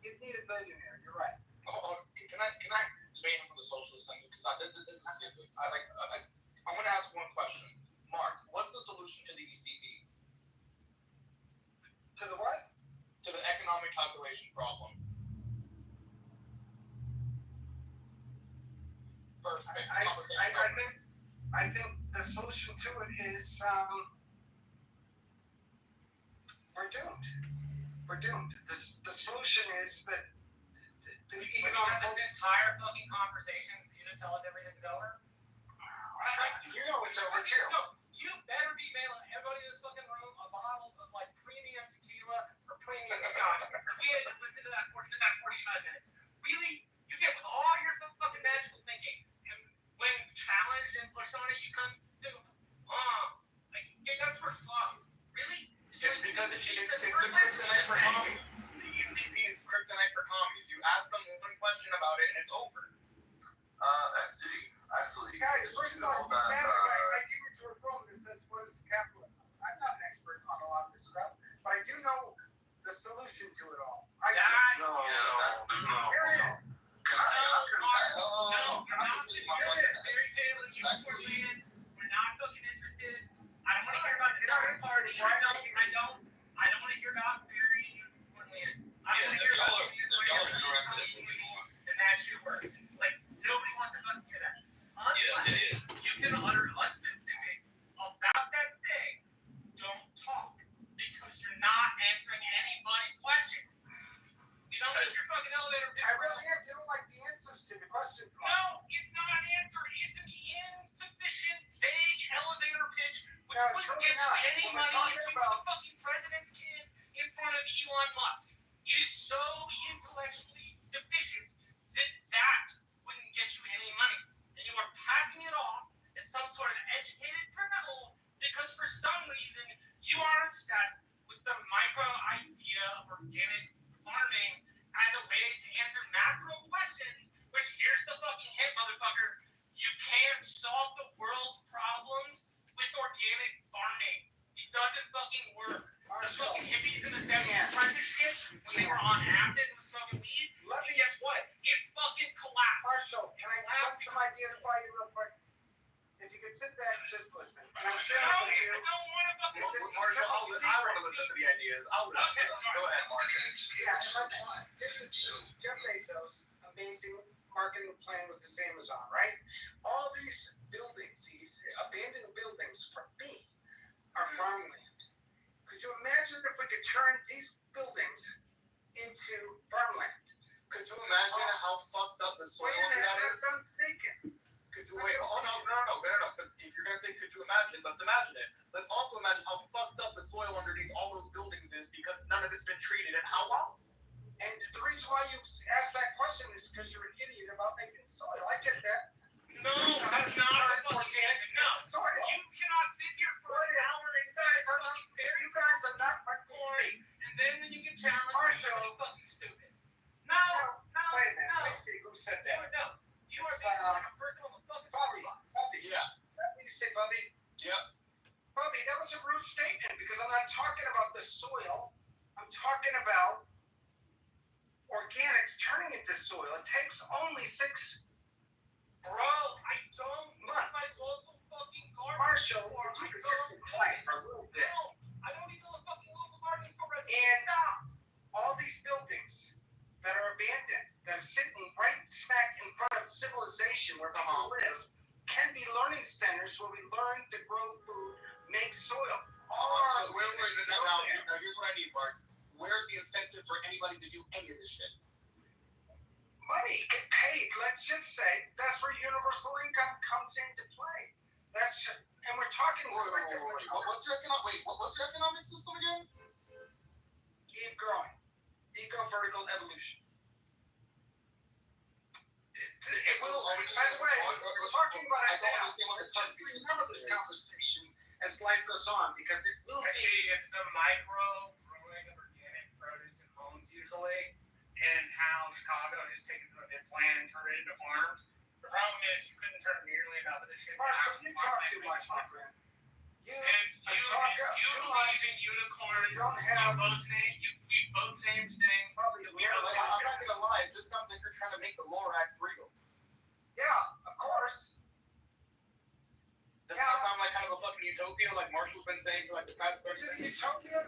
You need a billionaire. You're right. Can I debate him for the socialist thing? Because this is stupid. I'm going to ask one question. Mark, what's the solution to the ECB? To the what? To the economic calculation problem. I think the solution to it is we're doomed. We're doomed. The solution is that the economic. This entire fucking conversation for you to tell us everything's over. You know it's over too. No, you better be mailing everybody in this fucking room a bottle of like premium tequila or premium scotch. We had to listen to that for 45 minutes. Really, you get with all your fucking magical thinking, and when challenged and pushed on it, you come to, like, get us for fucked. Really? It's because it's the kryptonite for commies. The ECB is kryptonite for commies. You ask them one question about it and it's over. Actually, guys, first of all, I give it to a room that says what is capitalism. I'm not an expert on a lot of this stuff, but I do know the solution to it all. Here it is. We're not fucking interested. I don't want to hear about the Democratic Party. I don't want to hear about Barry and Portland. I don't want to hear about and that shit works. Like, nobody wants to fucking hear that. Unless you can utter a specific about that thing, don't talk. Because you're not answering anybody's question. You don't need your fucking elevator pitch. I really am. You don't like the answers to the questions. No, it's not an answer. It's an insufficient, vague elevator pitch, which wouldn't get you any money if you were the fucking president's kid in front of Elon Musk. It is so intellectually deficient that wouldn't get you any money. And you are passing it off as some sort of educated criminal because for some reason you are obsessed with the micro idea of organic farming as a way to answer macro questions, which here's the fucking hit, motherfucker. You can't solve the world's problems with organic farming. It doesn't fucking work. The fucking hippies in the 70s tried this shit when they were on acid and was smoking weed. And guess what? It fucking collapsed. Marshall, can I run some ideas by you real quick? If you could sit back and just listen. And I'm sharing with you. Marshall, I want to listen to the ideas. I'll listen to them. Go ahead, Mark. Jeff Bezos, amazing marketing plan with this Amazon, right? All these buildings, these abandoned buildings for me, are farmland. Could you imagine if we could turn these buildings into farmland? Could you imagine how fucked up the soil under that is? I'm speaking. Could you wait? Oh no, because if you're gonna say could you imagine, let's imagine it. Let's also imagine how fucked up the soil underneath all those buildings is because none of it's been treated and how well. And the reason why you asked that question is because you're an idiot about making soil. I get that. No, that's not organic. No, soil. You cannot sit here for an hour and you guys are not my boy. And then when you get challenged, Marshall, you're fucking stupid. No. Wait a minute. Let's see who said that. No. You are being like a person on the fucking Bobby. Yeah. Is that what you say, Bobby? Yep. Bobby, that was a rude statement because I'm not talking about the soil. I'm talking about organics turning into soil. It takes only 6 Bro, I don't months. My local fucking garden. Marshall, you could just be quiet for a little bit. No, I don't need the fucking local garden store. And all these buildings that are abandoned, that are sitting right smack in front of civilization where people live, can be learning centers where we learn to grow food, make soil. So now, here's what I need, Mark. Where's the incentive for anybody to do any of this shit? Money, get paid. Let's just say that's where universal income comes into play. And we're talking. Wait. What's your economic system again? Keep growing. Eco-vertical evolution. It will. By the way, we're talking about it now. Just remember this conversation as life goes on because it will be. It's the micro growing of organic produce in homes usually, and how Chicago has taken some of its land and turned it into farms. The problem is you couldn't turn nearly enough of this shit. Marshall, you talk too much, my friend. You And you talk up you too believe much. in unicorns. You don't have We both named things. probably We weird. don't Like, have I'm not gonna lie. It just sounds like you're trying to make the Lorax real. Yeah, of course. Doesn't that sound like kind of a fucking utopia, like Marshall's been saying for like the past 30 seconds? Is it a utopia?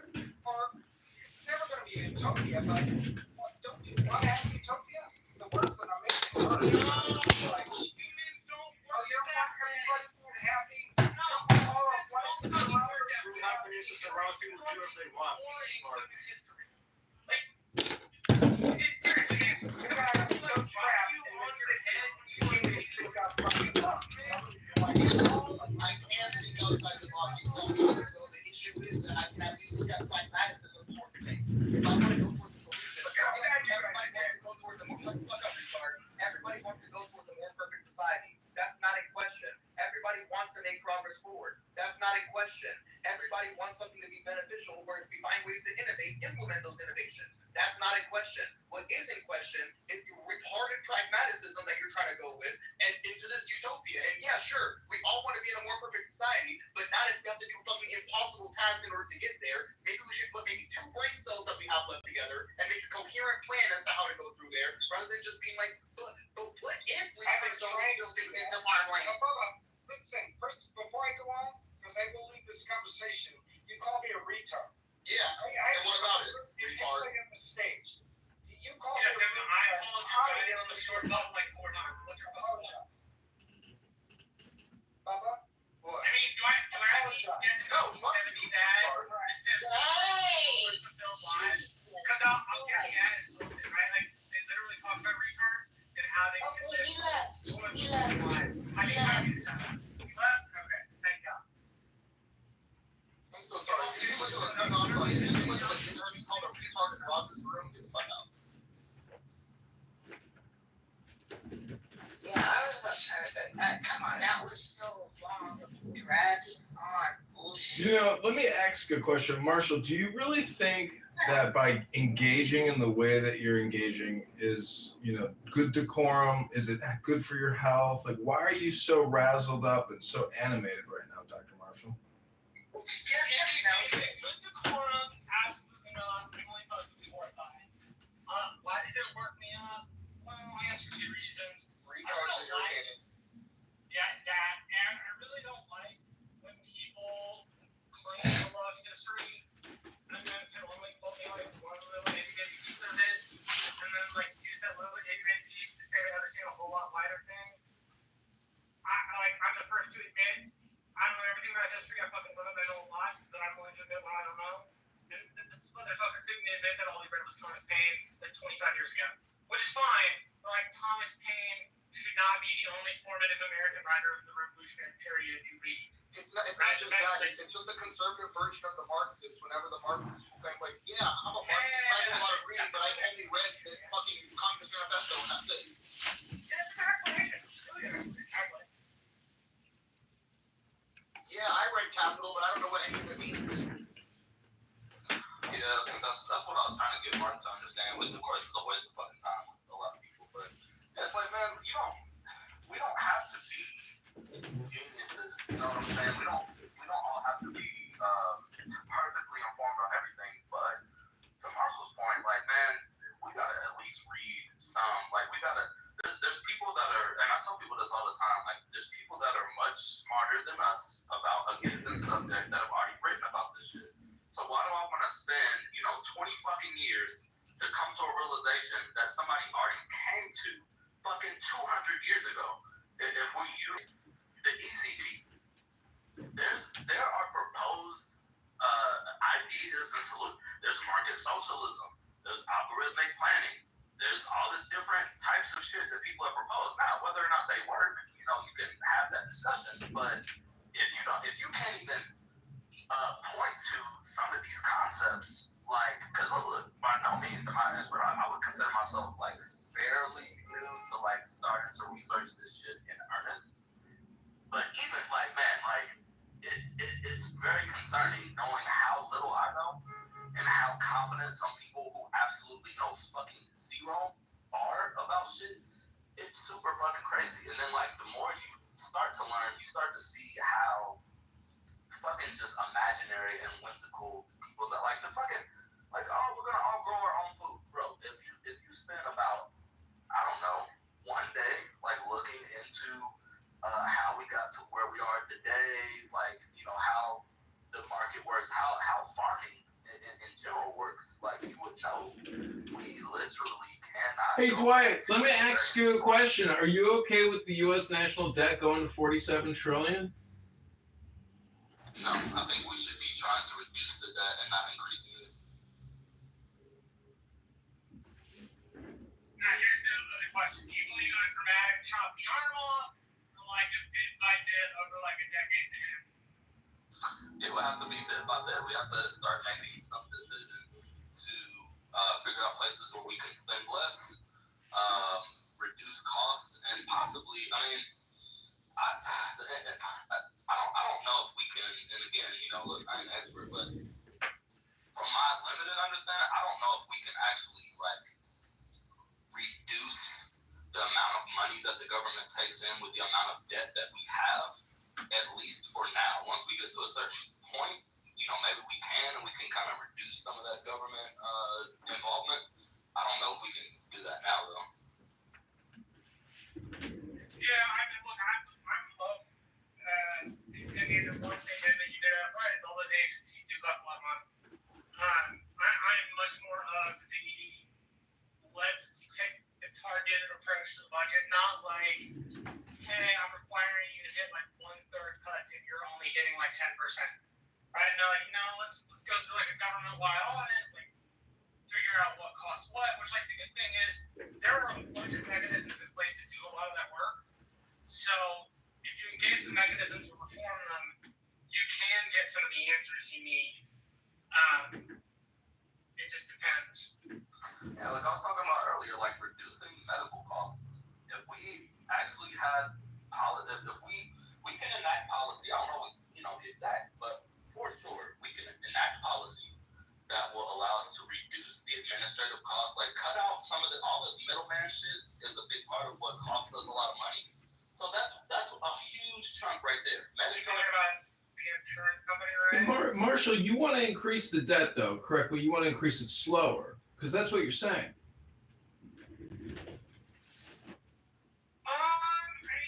Or it's never gonna be a utopia, but don't you want to have a utopia? The world's an amazing world. Like, humans don't oh, you don't want everybody being happy? No, You don't want all of life to don't surround us? fucking We're not going to surround people do if they want. Smart. Seriously, man. You guys are so trapped in this head. You can't even think out fucking up, man. Like, I can think outside the box. You saw me. So the issue is that I can at least look at pragmatism towards things. If I want to go towards a solution, everybody wants to go towards a more everybody wants to go towards a more perfect society. That's not in question. Everybody wants to make progress forward. That's not in question. Everybody wants something to be beneficial, where if we find ways to innovate, implement those innovations. That's not in question. What is in question is the retarded pragmatism that you're trying to go with and into this utopia. And yeah, sure, we all want to be in a more perfect society, but not if we have to do something impossible task in order to get there. Maybe we should put maybe 2 brain cells that we have left together and make a coherent plan as to how to go through there, rather than just being like, but what if we put all these things into our lane? Listen, first, before I go on, because I will leave this conversation, you call me a retard. Yeah, and what about it? Retard. On the stage. You call me a retard. I apologize. I did on the short bus like 4 times. What's your apologize? Bubba? What? I mean, do I have to get to know 70s ad? It says, because I'll get the ad, right? Like, they literally talk about retards and how they can. He left. I mean, he left? Okay, thank God. I'm so sorry. If you went to a interview called a retard in Roger's room, get the fuck out. Yeah, I was about to. Come on, that was so long of dragging on bullshit. You know, let me ask a question. Marshall, do you really think that by engaging in the way that you're engaging is, good decorum? Is it good for your health? Like, why are you so razzled up and so animated right now, Dr. Marshall? Good decorum, absolutely not. I'm only supposed to be horrified. Why does it work me up? Well, I guess for 2 reasons. Retards are irritating. Yeah, that, and I really don't like when people claim to love history and then can only quote me like one little itty bitty piece of it, and then like use that little itty bitty piece to say they understand a whole lot wider things. I'm the first to admit I don't know everything about history. I fucking love it. I know a lot that I'm willing to admit what I don't know. And this motherfucker couldn't admit that all he read was Thomas Paine like 25 years ago, which is fine. But like Thomas Paine should not be the only formative American writer of the Revolutionary period you read. It's not just that. It's just a conservative version of the Marxists. Whenever the Marxists will think like, yeah, I'm a Marxist. I do a lot of reading, but I only read this fucking Communist Manifesto, and that's it. Yeah, I read Capital, but I don't know what any of it means. Yeah, I think that's what I was trying to get Mark to understand, which of course is a waste of fucking time with a lot of people. But it's like, man, we don't have to be geniuses. You know what I'm saying? We don't all have to be perfectly informed on everything. But to Marshall's point, like, man, we gotta at least read some. Like, we gotta. There's people that are, and I tell people this all the time. Like, there's people that are much smarter than us about a given subject that have already written about this shit. So why do I want to spend, 20 fucking years to come to a realization that somebody already came to fucking 200 years ago? If we use the ECP, there are proposed ideas and solutions. There's market socialism. There's algorithmic planning. There's all this different types of shit that people have proposed. Now, whether or not they work, you can have that discussion. But if you can't even point to some of these concepts, like, because look, by no means am I an expert. I would consider myself like fairly new to like starting to research this shit in earnest. But even like, man, like it's very concerning knowing how little I know and how confident some people who absolutely know fucking zero are about shit. It's super fucking crazy. And then like the more you start to learn, you start to see how fucking just imaginary and whimsical people that like the fucking like, oh, we're gonna all grow our own food, bro. If you spend about, I don't know, one day like looking into how we got to where we are today, like, you know, how the market works, how farming in general works, like, you would know we literally cannot. Hey, Dwight, let me ask you a question. Are you okay with the U.S. national debt going to $47 trillion? No, I think we should be trying to reduce the debt and not increasing it. Now, here's the other question. Do you believe in a dramatic chop the arm off, or like a bit by bit over like a decade and a half? It will have to be bit by bit. We have to start making some decisions to figure out places where we can spend less, reduce costs, and possibly, I mean, I don't know if we can, and again, you know, look, I'm an expert, but from my limited understanding, I don't know if we can actually, like, reduce the amount of money that the government takes in with the amount of debt that we have, at least for now. Once we get to a certain point, you know, maybe we can, and we can kind of reduce some of that government involvement. I don't know if we can do that now, though. Yeah, I mean, look, I'm love, I mean, the one thing that you did right is all those agencies do cost a lot of money. I'm much more of the let's take a targeted approach to the budget, not like, hey, I'm requiring you to hit like 1/3 cuts and you're only hitting like 10%. Right? No, like, no, let's go through like a government-wide audit, like figure out what costs what, which like the good thing is there are a bunch of mechanisms in place to do a lot of that work. So if you engage the mechanisms to reform them, you can get some of the answers you need. It just depends. Yeah, like I was talking about earlier, like reducing medical costs. If we actually had policy, if we can enact policy, I don't know what's, you know, the exact, but for sure we can enact policy that will allow us to reduce the administrative costs. Like cut out some of all this middleman shit is a big part of what costs us a lot of money. So that's a huge chunk right there. You're talking about the insurance company, right? Hey, Marshall, you want to increase the debt, though, correct? But you want to increase it slower, because that's what you're saying. I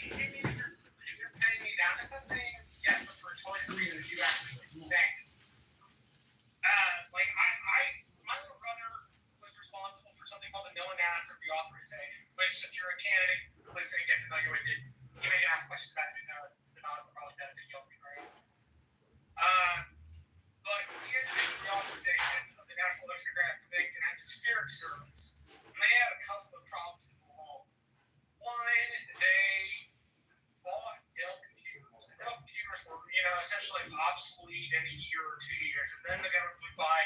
mean, if you're paying me down to something, yes, but for choice reasons, you actually think. Like my little brother was responsible for something called the no-and-ask reauthorization, which if you're a candidate, listening, get familiar with it, you may ask questions about it, the not probably benefit you right? But he had to do the reauthorization of the National Oceanographic and Atmospheric Service. And they had a couple of problems in the law. One, they bought Dell computers. The Dell computers were, you know, essentially obsolete in a year or 2 years, and then the government would buy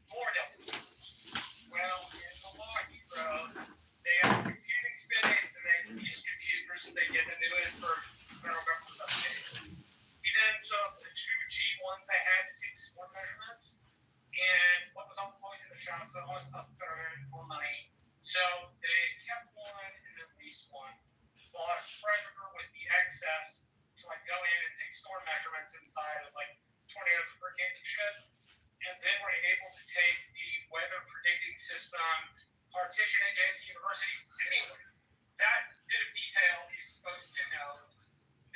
more Dell computers. Well, in the law he wrote, they have computing space, and they use computers, and they get the newest version of the federal government updated. He then took the 2G ones they had to take swarm measurements, and what was always in the shop, so it always cost the federal government more money. So they kept one and then leased one. Bought a Predator with the excess to like go in and take storm measurements inside of like tornadoes, hurricanes, and shit. And then we're able to take the weather predicting system, partition adjacent universities. Anyway, that bit of detail is supposed to know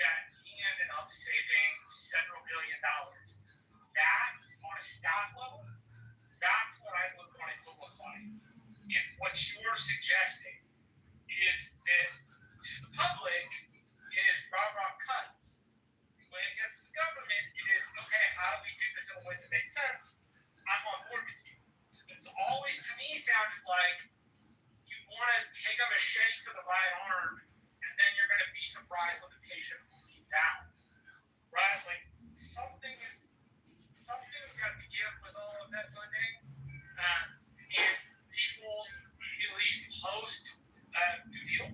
that he ended up saving several $1 billion. That, on a staff level, that's what I would want it to look like. If what you're suggesting is that to the public, it is rah-rah cuts. When it gets to the government, it is, okay, how do we do this in a way that makes sense? I'm on board with you. It's always, to me, sounded like you want to take a machete to the right arm, and then you're going to be surprised when the patient will be down. Right? Like, something has got to give with all of that funding. And people, at least post New Deal,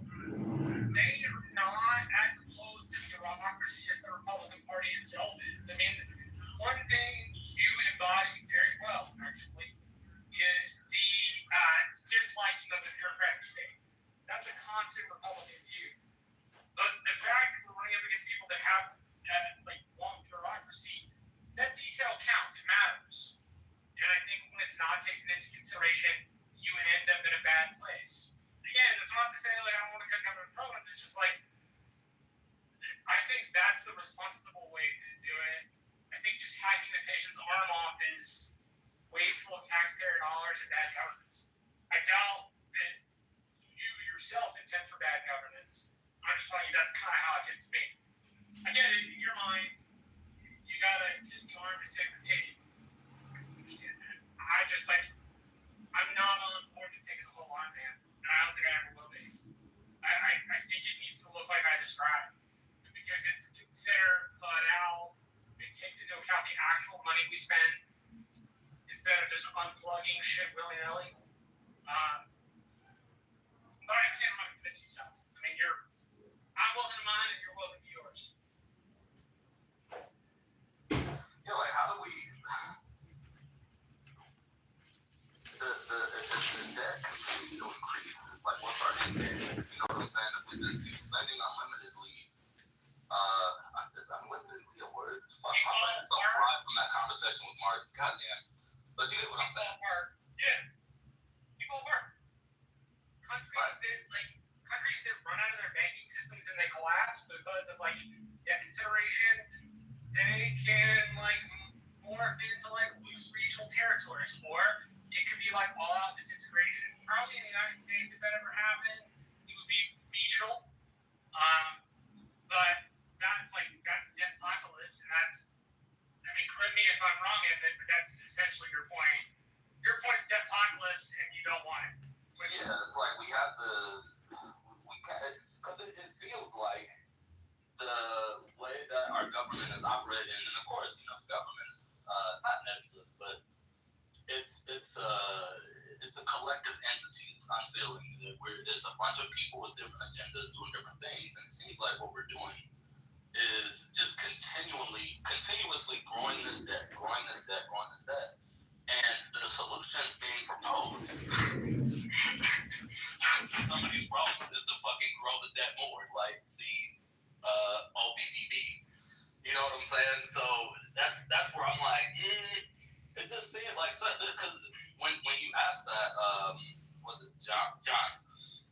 they are not as opposed to bureaucracy as the Republican Party itself is. I mean, one thing you embody very well, actually, is the disliking of the bureaucratic state. That's a constant Republican view. But the fact that we're running up against people that have, want bureaucracy, into consideration, you would end up in a bad place. Again, it's not to say like I don't want to cut government programs. It's just like I think that's the responsible way to do it. I think just hacking the patient's arm off is wasteful of taxpayer dollars and bad governance. I doubt that you yourself intend for bad governance. I'm just telling you that's kind of how it hits me. I get it, in your mind, you gotta take the arm to save the patient. I understand that. I just like, I'm not on board with taking the whole arm, man. And I don't think I ever will be. I think it needs to look like I described. Because it's considered, thought out, it takes into account the actual money we spend instead of just unplugging shit willy-nilly. But I understand how to convince you so. I mean, I'm willing to mine and you're willing to yours. Yeah, like how do we the debt continues to increase. Like what's our end game? You know what I'm saying? If we just keep spending unlimitedly, is unlimitedly a word? Fuck, my brain is so fried from that conversation with Mark. Goddamn. But you get what I'm saying? Yeah. People work. Countries that run out of their banking systems and they collapse because of consideration, they can morph into loose regional territories, or it could be all out disintegration. Probably in the United States, if that ever happened, it would be regional. But that's debt apocalypse, and correct me if I'm wrong, Edmund, but that's essentially your point. Your point's debt apocalypse, and you don't want it. Yeah, it's like we have to, because it feels like the way that our government is operating, and of course, government is not nebulous, but it's a collective entity. It's unfeeling. There's a bunch of people with different agendas doing different things, and it seems like what we're doing is just continuously growing this debt, and the solutions being proposed. Some of these problems is to fucking grow the debt more, OBBB. You know what I'm saying? So that's where I'm like, it just seems like because when you ask that, was it John?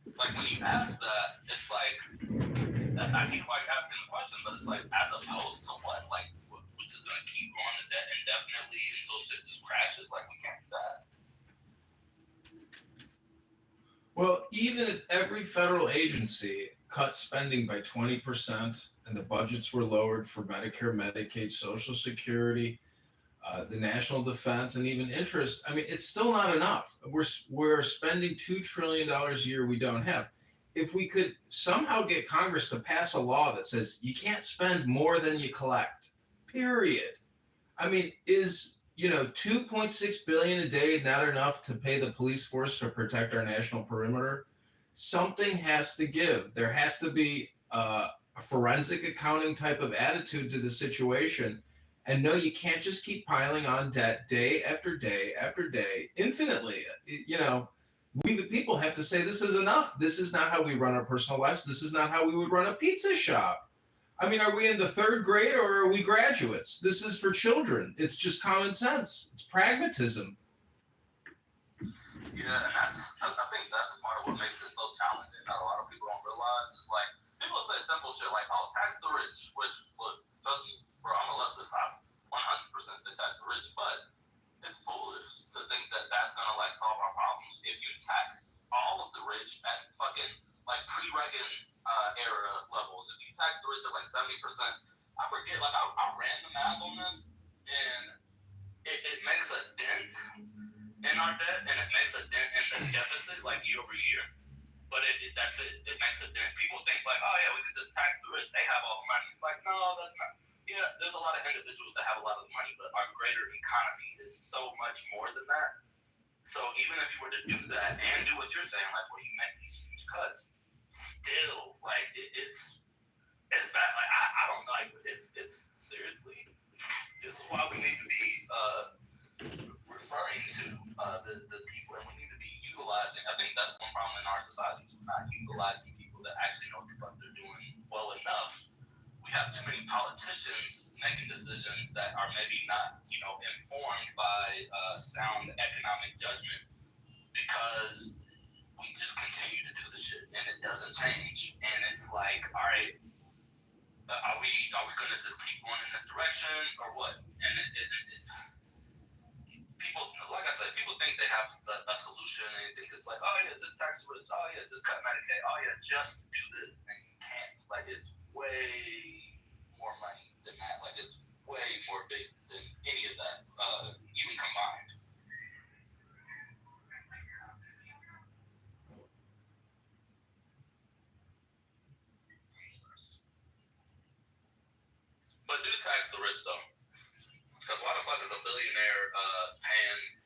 When you ask that, it's like I keep asking the question, but it's like as opposed to what? We're just gonna keep growing the debt indefinitely until shit just crashes? We can't do that. Well, even if every federal agency cut spending by 20% and the budgets were lowered for Medicare, Medicaid, Social Security, the national defense, and even interest, it's still not enough. We're spending $2 trillion a year we don't have. If we could somehow get Congress to pass a law that says you can't spend more than you collect, period. Is 2.6 billion a day not enough to pay the police force to protect our national perimeter? Something has to give. There has to be a forensic accounting type of attitude to the situation. And no, you can't just keep piling on debt day after day after day, infinitely. We the people have to say this is enough. This is not how we run our personal lives. This is not how we would run a pizza shop. Are we in the third grade or are we graduates? This is for children. It's just common sense. It's pragmatism. Yeah, and I think that's part of what makes it so challenging that a lot of people don't realize. It's people say simple shit like, tax the rich, which, look, trust me, bro, I'm a leftist. I 100% say tax the rich, but it's foolish to think that that's gonna solve our problems. If you tax all of the rich at fucking pre-Reagan era levels, if you tax the rich at 70%, I forget, I ran the math on this, and it makes a dent in our debt, and it makes a dent in the deficit year over year. But that's it. It makes a dent. People think we could just tax the rich. They have all the money. It's no, that's not. Yeah, there's a lot of individuals that have a lot of money, but our greater economy is so much more than that. So even if you were to do that and do what you're saying, where you make these huge cuts, still, it's bad. I don't know. It's seriously, this is why we need to be referring to the people, and we need to be utilizing. I think that's one problem in our society. We're not utilizing people that actually know what the fuck they're doing well enough. We have too many politicians making decisions that are maybe not, informed by sound economic judgment because we just continue to do the shit and it doesn't change. And it's like, all right, are we gonna just keep going in this direction or what? And people, like I said, people think they have a solution and they think it's like, oh yeah, just tax the rich, oh yeah, just cut Medicaid, oh yeah, just do this, and you can't. Like it's way more money than that. Like it's way more big than any of that, even combined. But do tax the rich though, because why the fuck is a billionaire paying,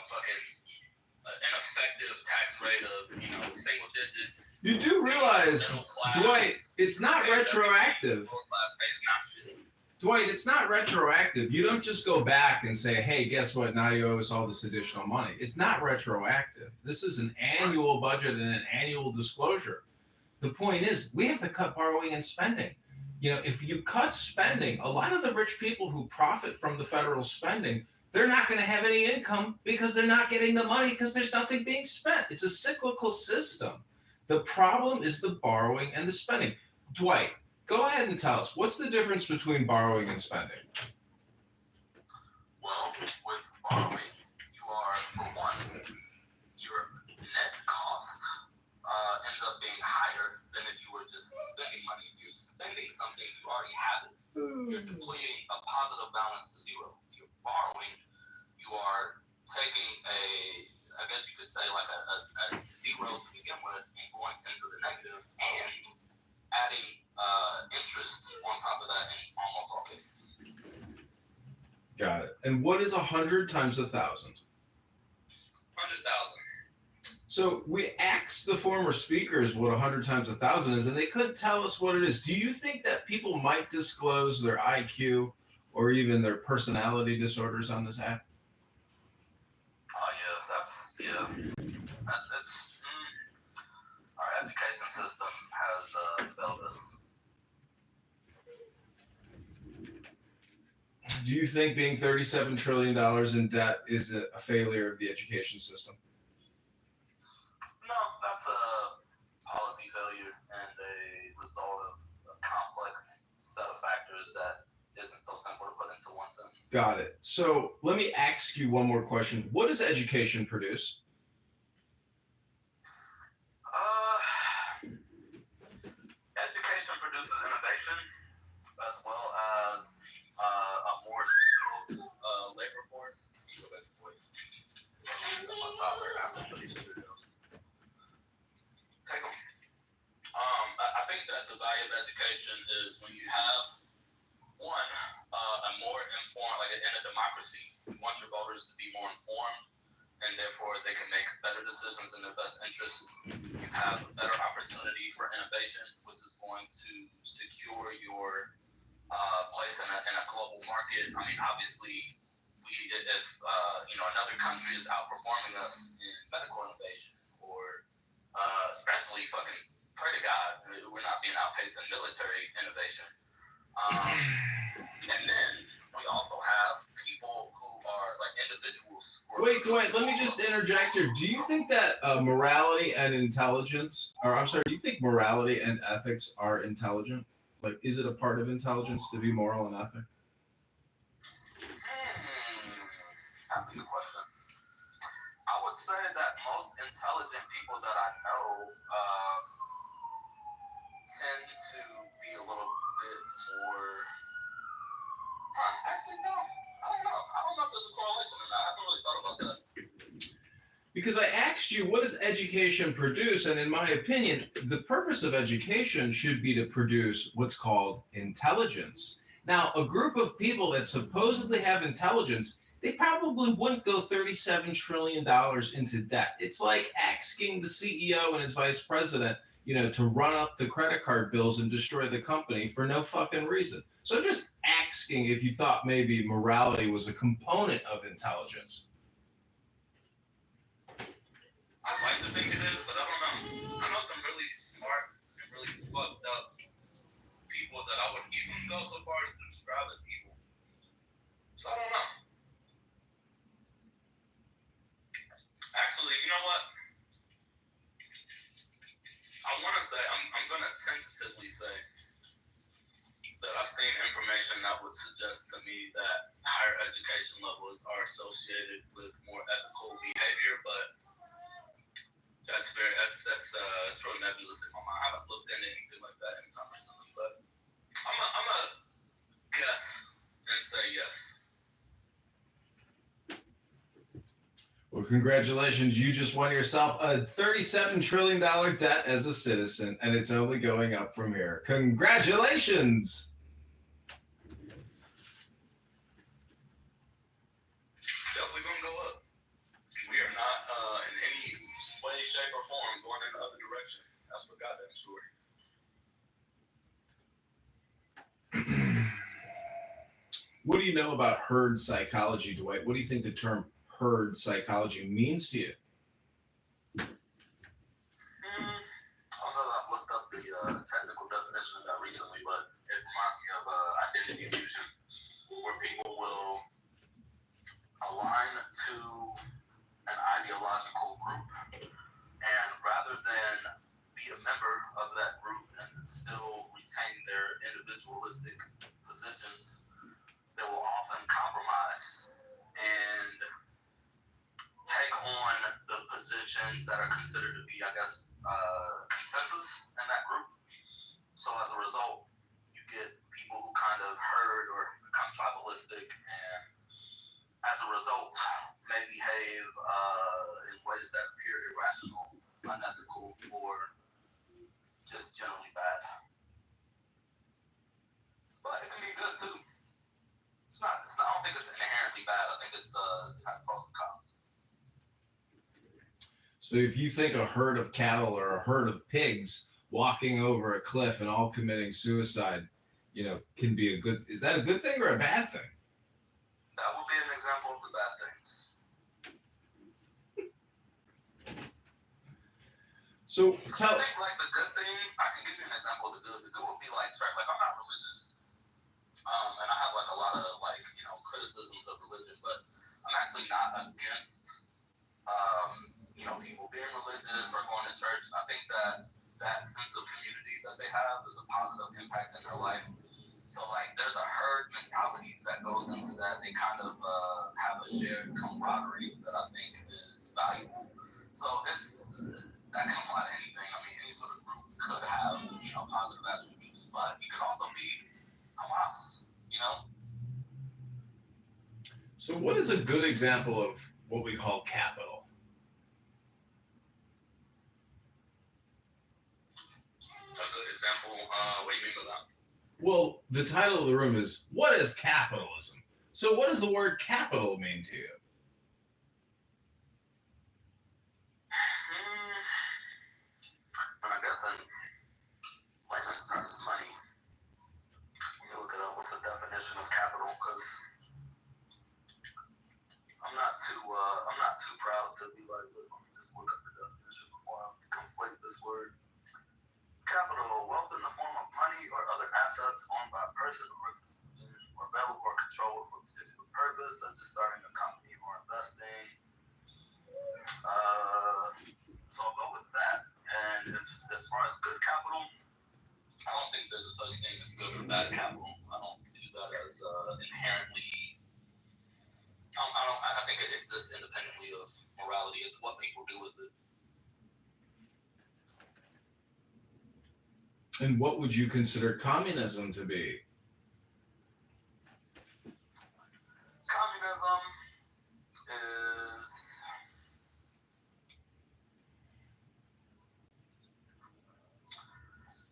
fucking an effective tax rate of, single digits? You do realize, Dwight, it's not retroactive. Dwight, it's not retroactive. You don't just go back and say, hey, guess what? Now you owe us all this additional money. It's not retroactive. This is an annual budget and an annual disclosure. The point is, we have to cut borrowing and spending. If you cut spending, a lot of the rich people who profit from the federal spending, they're not going to have any income because they're not getting the money because there's nothing being spent. It's a cyclical system. The problem is the borrowing and the spending. Dwight, go ahead and tell us, what's the difference between borrowing and spending? Well, with borrowing, you are, for one, your net cost ends up being higher than if you were just spending money. If you're spending something, you already have it. You're depleting a positive balance to zero. If you're borrowing, you are taking I guess you could say like a zero to begin with and going into the negative and adding interest on top of that in almost all cases. Got it. And what is 100 times 1,000? 100,000. So we asked the former speakers what 100 times 1,000 is, and they couldn't tell us what it is. Do you think that people might disclose their IQ or even their personality disorders on this app? Oh yeah, that's our education system has failed us. Do you think being $37 trillion in debt is a failure of the education system? No, that's a policy failure and a result of a complex set of factors that isn't so simple to put into one sentence. Got it. So let me ask you one more question. What does education produce? Education produces innovation as well as a more skilled labor force. On top there, take them. I think that the value of education is when you have one, a more informed, like in a democracy, you want your voters to be more informed, and therefore they can make better decisions in their best interest. You have a better opportunity for innovation, which is going to secure your place in a global market. I mean, obviously, if another country is outperforming us in medical innovation, or especially fucking pray to God, we're not being outpaced in military innovation. And then we also have people who are like individuals. Wait, Dwight, let me just interject here. Do you think that morality and intelligence, do you think morality and ethics are intelligent? Like, is it a part of intelligence to be moral and ethic? That's a good question. I would say that most intelligent people that I know tend to be a little bit more. Actually, no. I don't know. I don't know if there's a correlation or not. I haven't really thought about that. Because I asked you, what does education produce? And in my opinion, the purpose of education should be to produce what's called intelligence. Now, a group of people that supposedly have intelligence, they probably wouldn't go $37 trillion into debt. It's like asking the CEO and his vice president, to run up the credit card bills and destroy the company for no fucking reason. So I'm just asking if you thought maybe morality was a component of intelligence. I'd like to think it is, but I don't know. I know some really smart and really fucked up people that I would even go so far as to describe as evil. So I don't know. Actually, you know what? I want to say, I'm going to tentatively say that I've seen information that would suggest to me that higher education levels are associated with more ethical behavior, but that's real nebulous in my mind. I haven't looked into anything like that anytime recently, but I'm a guess and say yes. Well, congratulations. You just won yourself a $37 trillion debt as a citizen, and it's only going up from here. Congratulations. Definitely going to go up. We are not in any way, shape, or form going in the other direction. That's for goddamn sure. What do you know about herd psychology, Dwight? What do you think the term herd psychology means to you? I don't know that I've looked up the technical definition of that recently, but it reminds me of identity fusion, where people will align to an ideological group, and rather than be a member of that group and still retain their individualistic positions, they will often compromise and take on the positions that are considered to be, I guess, consensus in that group. So as a result, you get people who kind of herd or become tribalistic, and as a result, may behave in ways that appear irrational, unethical, or just generally bad. But it can be good too. I don't think it's inherently bad. I think it has pros and cons. So if you think a herd of cattle or a herd of pigs walking over a cliff and all committing suicide, can be is that a good thing or a bad thing? That would be an example of the bad things. So I think like the good thing, I can give you an example of the good. The good would be like I'm not religious. And I have like a lot of criticisms of religion, but I'm actually not against people being religious or going to church. I think that sense of community that they have is a positive impact in their life. So like there's a herd mentality that goes into that. They kind of have a shared camaraderie that I think is valuable. So that can apply to anything. I mean, any sort of group could have positive attributes, but you can also be Hamas. So what is a good example of what we call capital? A good example, what do you mean by that? Well, the title of the room is, what is capitalism? So what does the word capital mean to you? I guess in layman's terms, money. Let me look it up. What's the definition of capital? Because I'm not too proud to be like, look, let me just look up the definition before I conflate this word. Capital, wealth in the form of money or other assets owned by a person or institution or available or controlled for a particular purpose, such as starting a company or investing. So I'll go with that. And as far as good capital, I don't think there's a such thing as good or bad capital. I don't view that as inherently. I think it exists independently of morality. It's what people do with it. And what would you consider communism to be? Communism is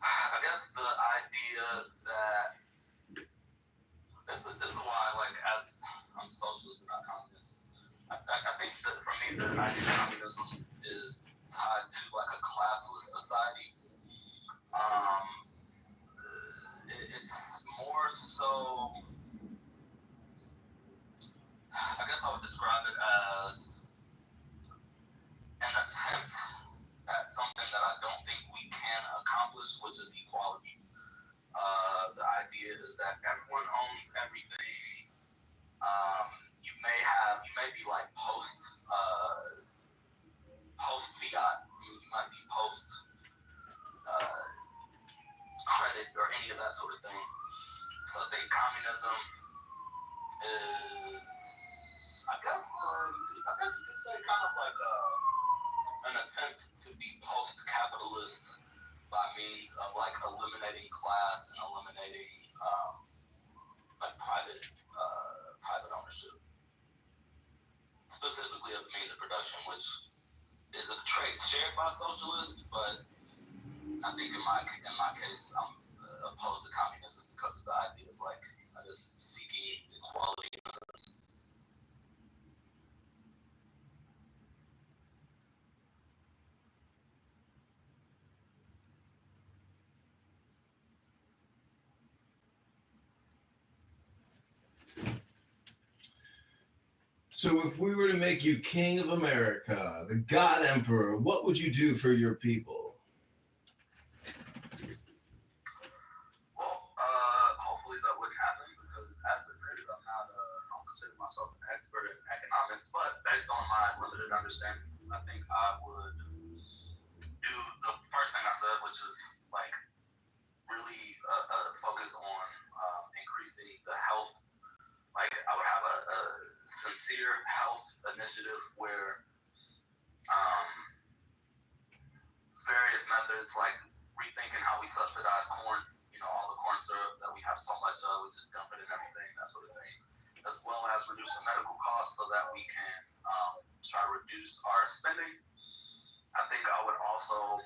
I guess the idea that this is why, like, as I'm socialist but not communist, I think that for me the idea of communism is tied to like a classless society. It's more so, I guess I would describe it as an attempt at something that I don't think we can accomplish, which is equality. is that everyone owns everything. You may be like post fiat. You might be post credit or any of that sort of thing. So I think communism is, I guess you could say kind of like an attempt to be post-capitalist by means of like eliminating class and eliminating like private ownership, specifically of the means of production, which is a trait shared by socialists, but I think in my case, I'm opposed to communism because of the idea of like just seeking equality. So if we were to make you king of America, the God Emperor, what would you do for your people? Well, hopefully that wouldn't happen because, as admitted, I don't consider myself an expert in economics, but based on my limited understanding, I think I would do the first thing I said, which is like really focus on increasing the health. Like I would have a sincere health initiative where various methods like rethinking how we subsidize corn, all the corn syrup that we have so much of, we just dump it in everything, that sort of thing, as well as reducing medical costs so that we can try to reduce our spending. I think I would also,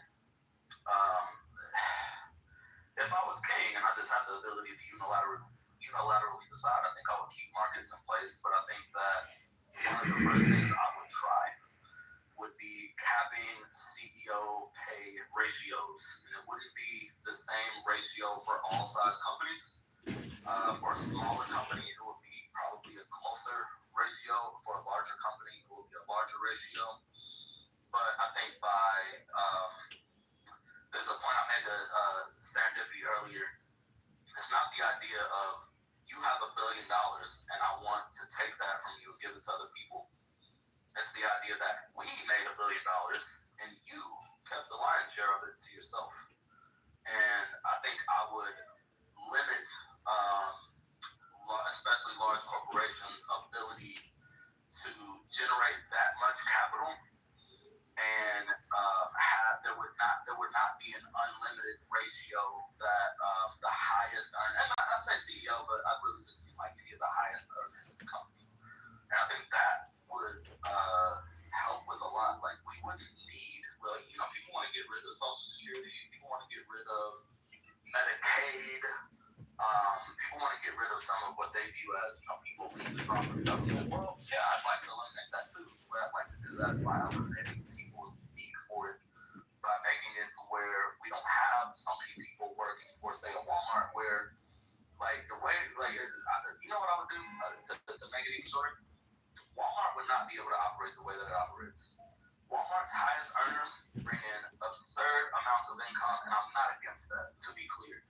if I was king and I just had the ability to unilaterally decide, I think I would keep markets in place, but I think that one of the first things I would try would be capping CEO pay ratios. And it wouldn't be the same ratio for all size companies. For a smaller company, it would be probably a closer ratio. For a larger company, it would be a larger ratio. But I think there's a point I made to serendipity earlier. It's not the idea of you have $1 billion and I want to take that from you and give it to other people. It's the idea that we made $1 billion and you kept the lion's share of it to yourself. And I think I would limit, especially large corporations' ability to generate that much capital, and there would not be an unlimited ratio that the highest earner, and I say CEO, but I really just mean like any of the highest earners in the company. And I think that would help with a lot. Like we wouldn't need, really, people want to get rid of Social Security, people want to get rid of Medicaid, people want to get rid of some of what they view as, people leasing from the government. Well, yeah, I'd like to eliminate that too. What I'd like to do that is by eliminating people's need for it, by making it to where we don't have so many people working for, say, a Walmart, where, like, the way, like, you know what I would do to make it even shorter? Walmart would not be able to operate the way that it operates. Walmart's highest earners bring in absurd amounts of income, and I'm not against that, to be clear.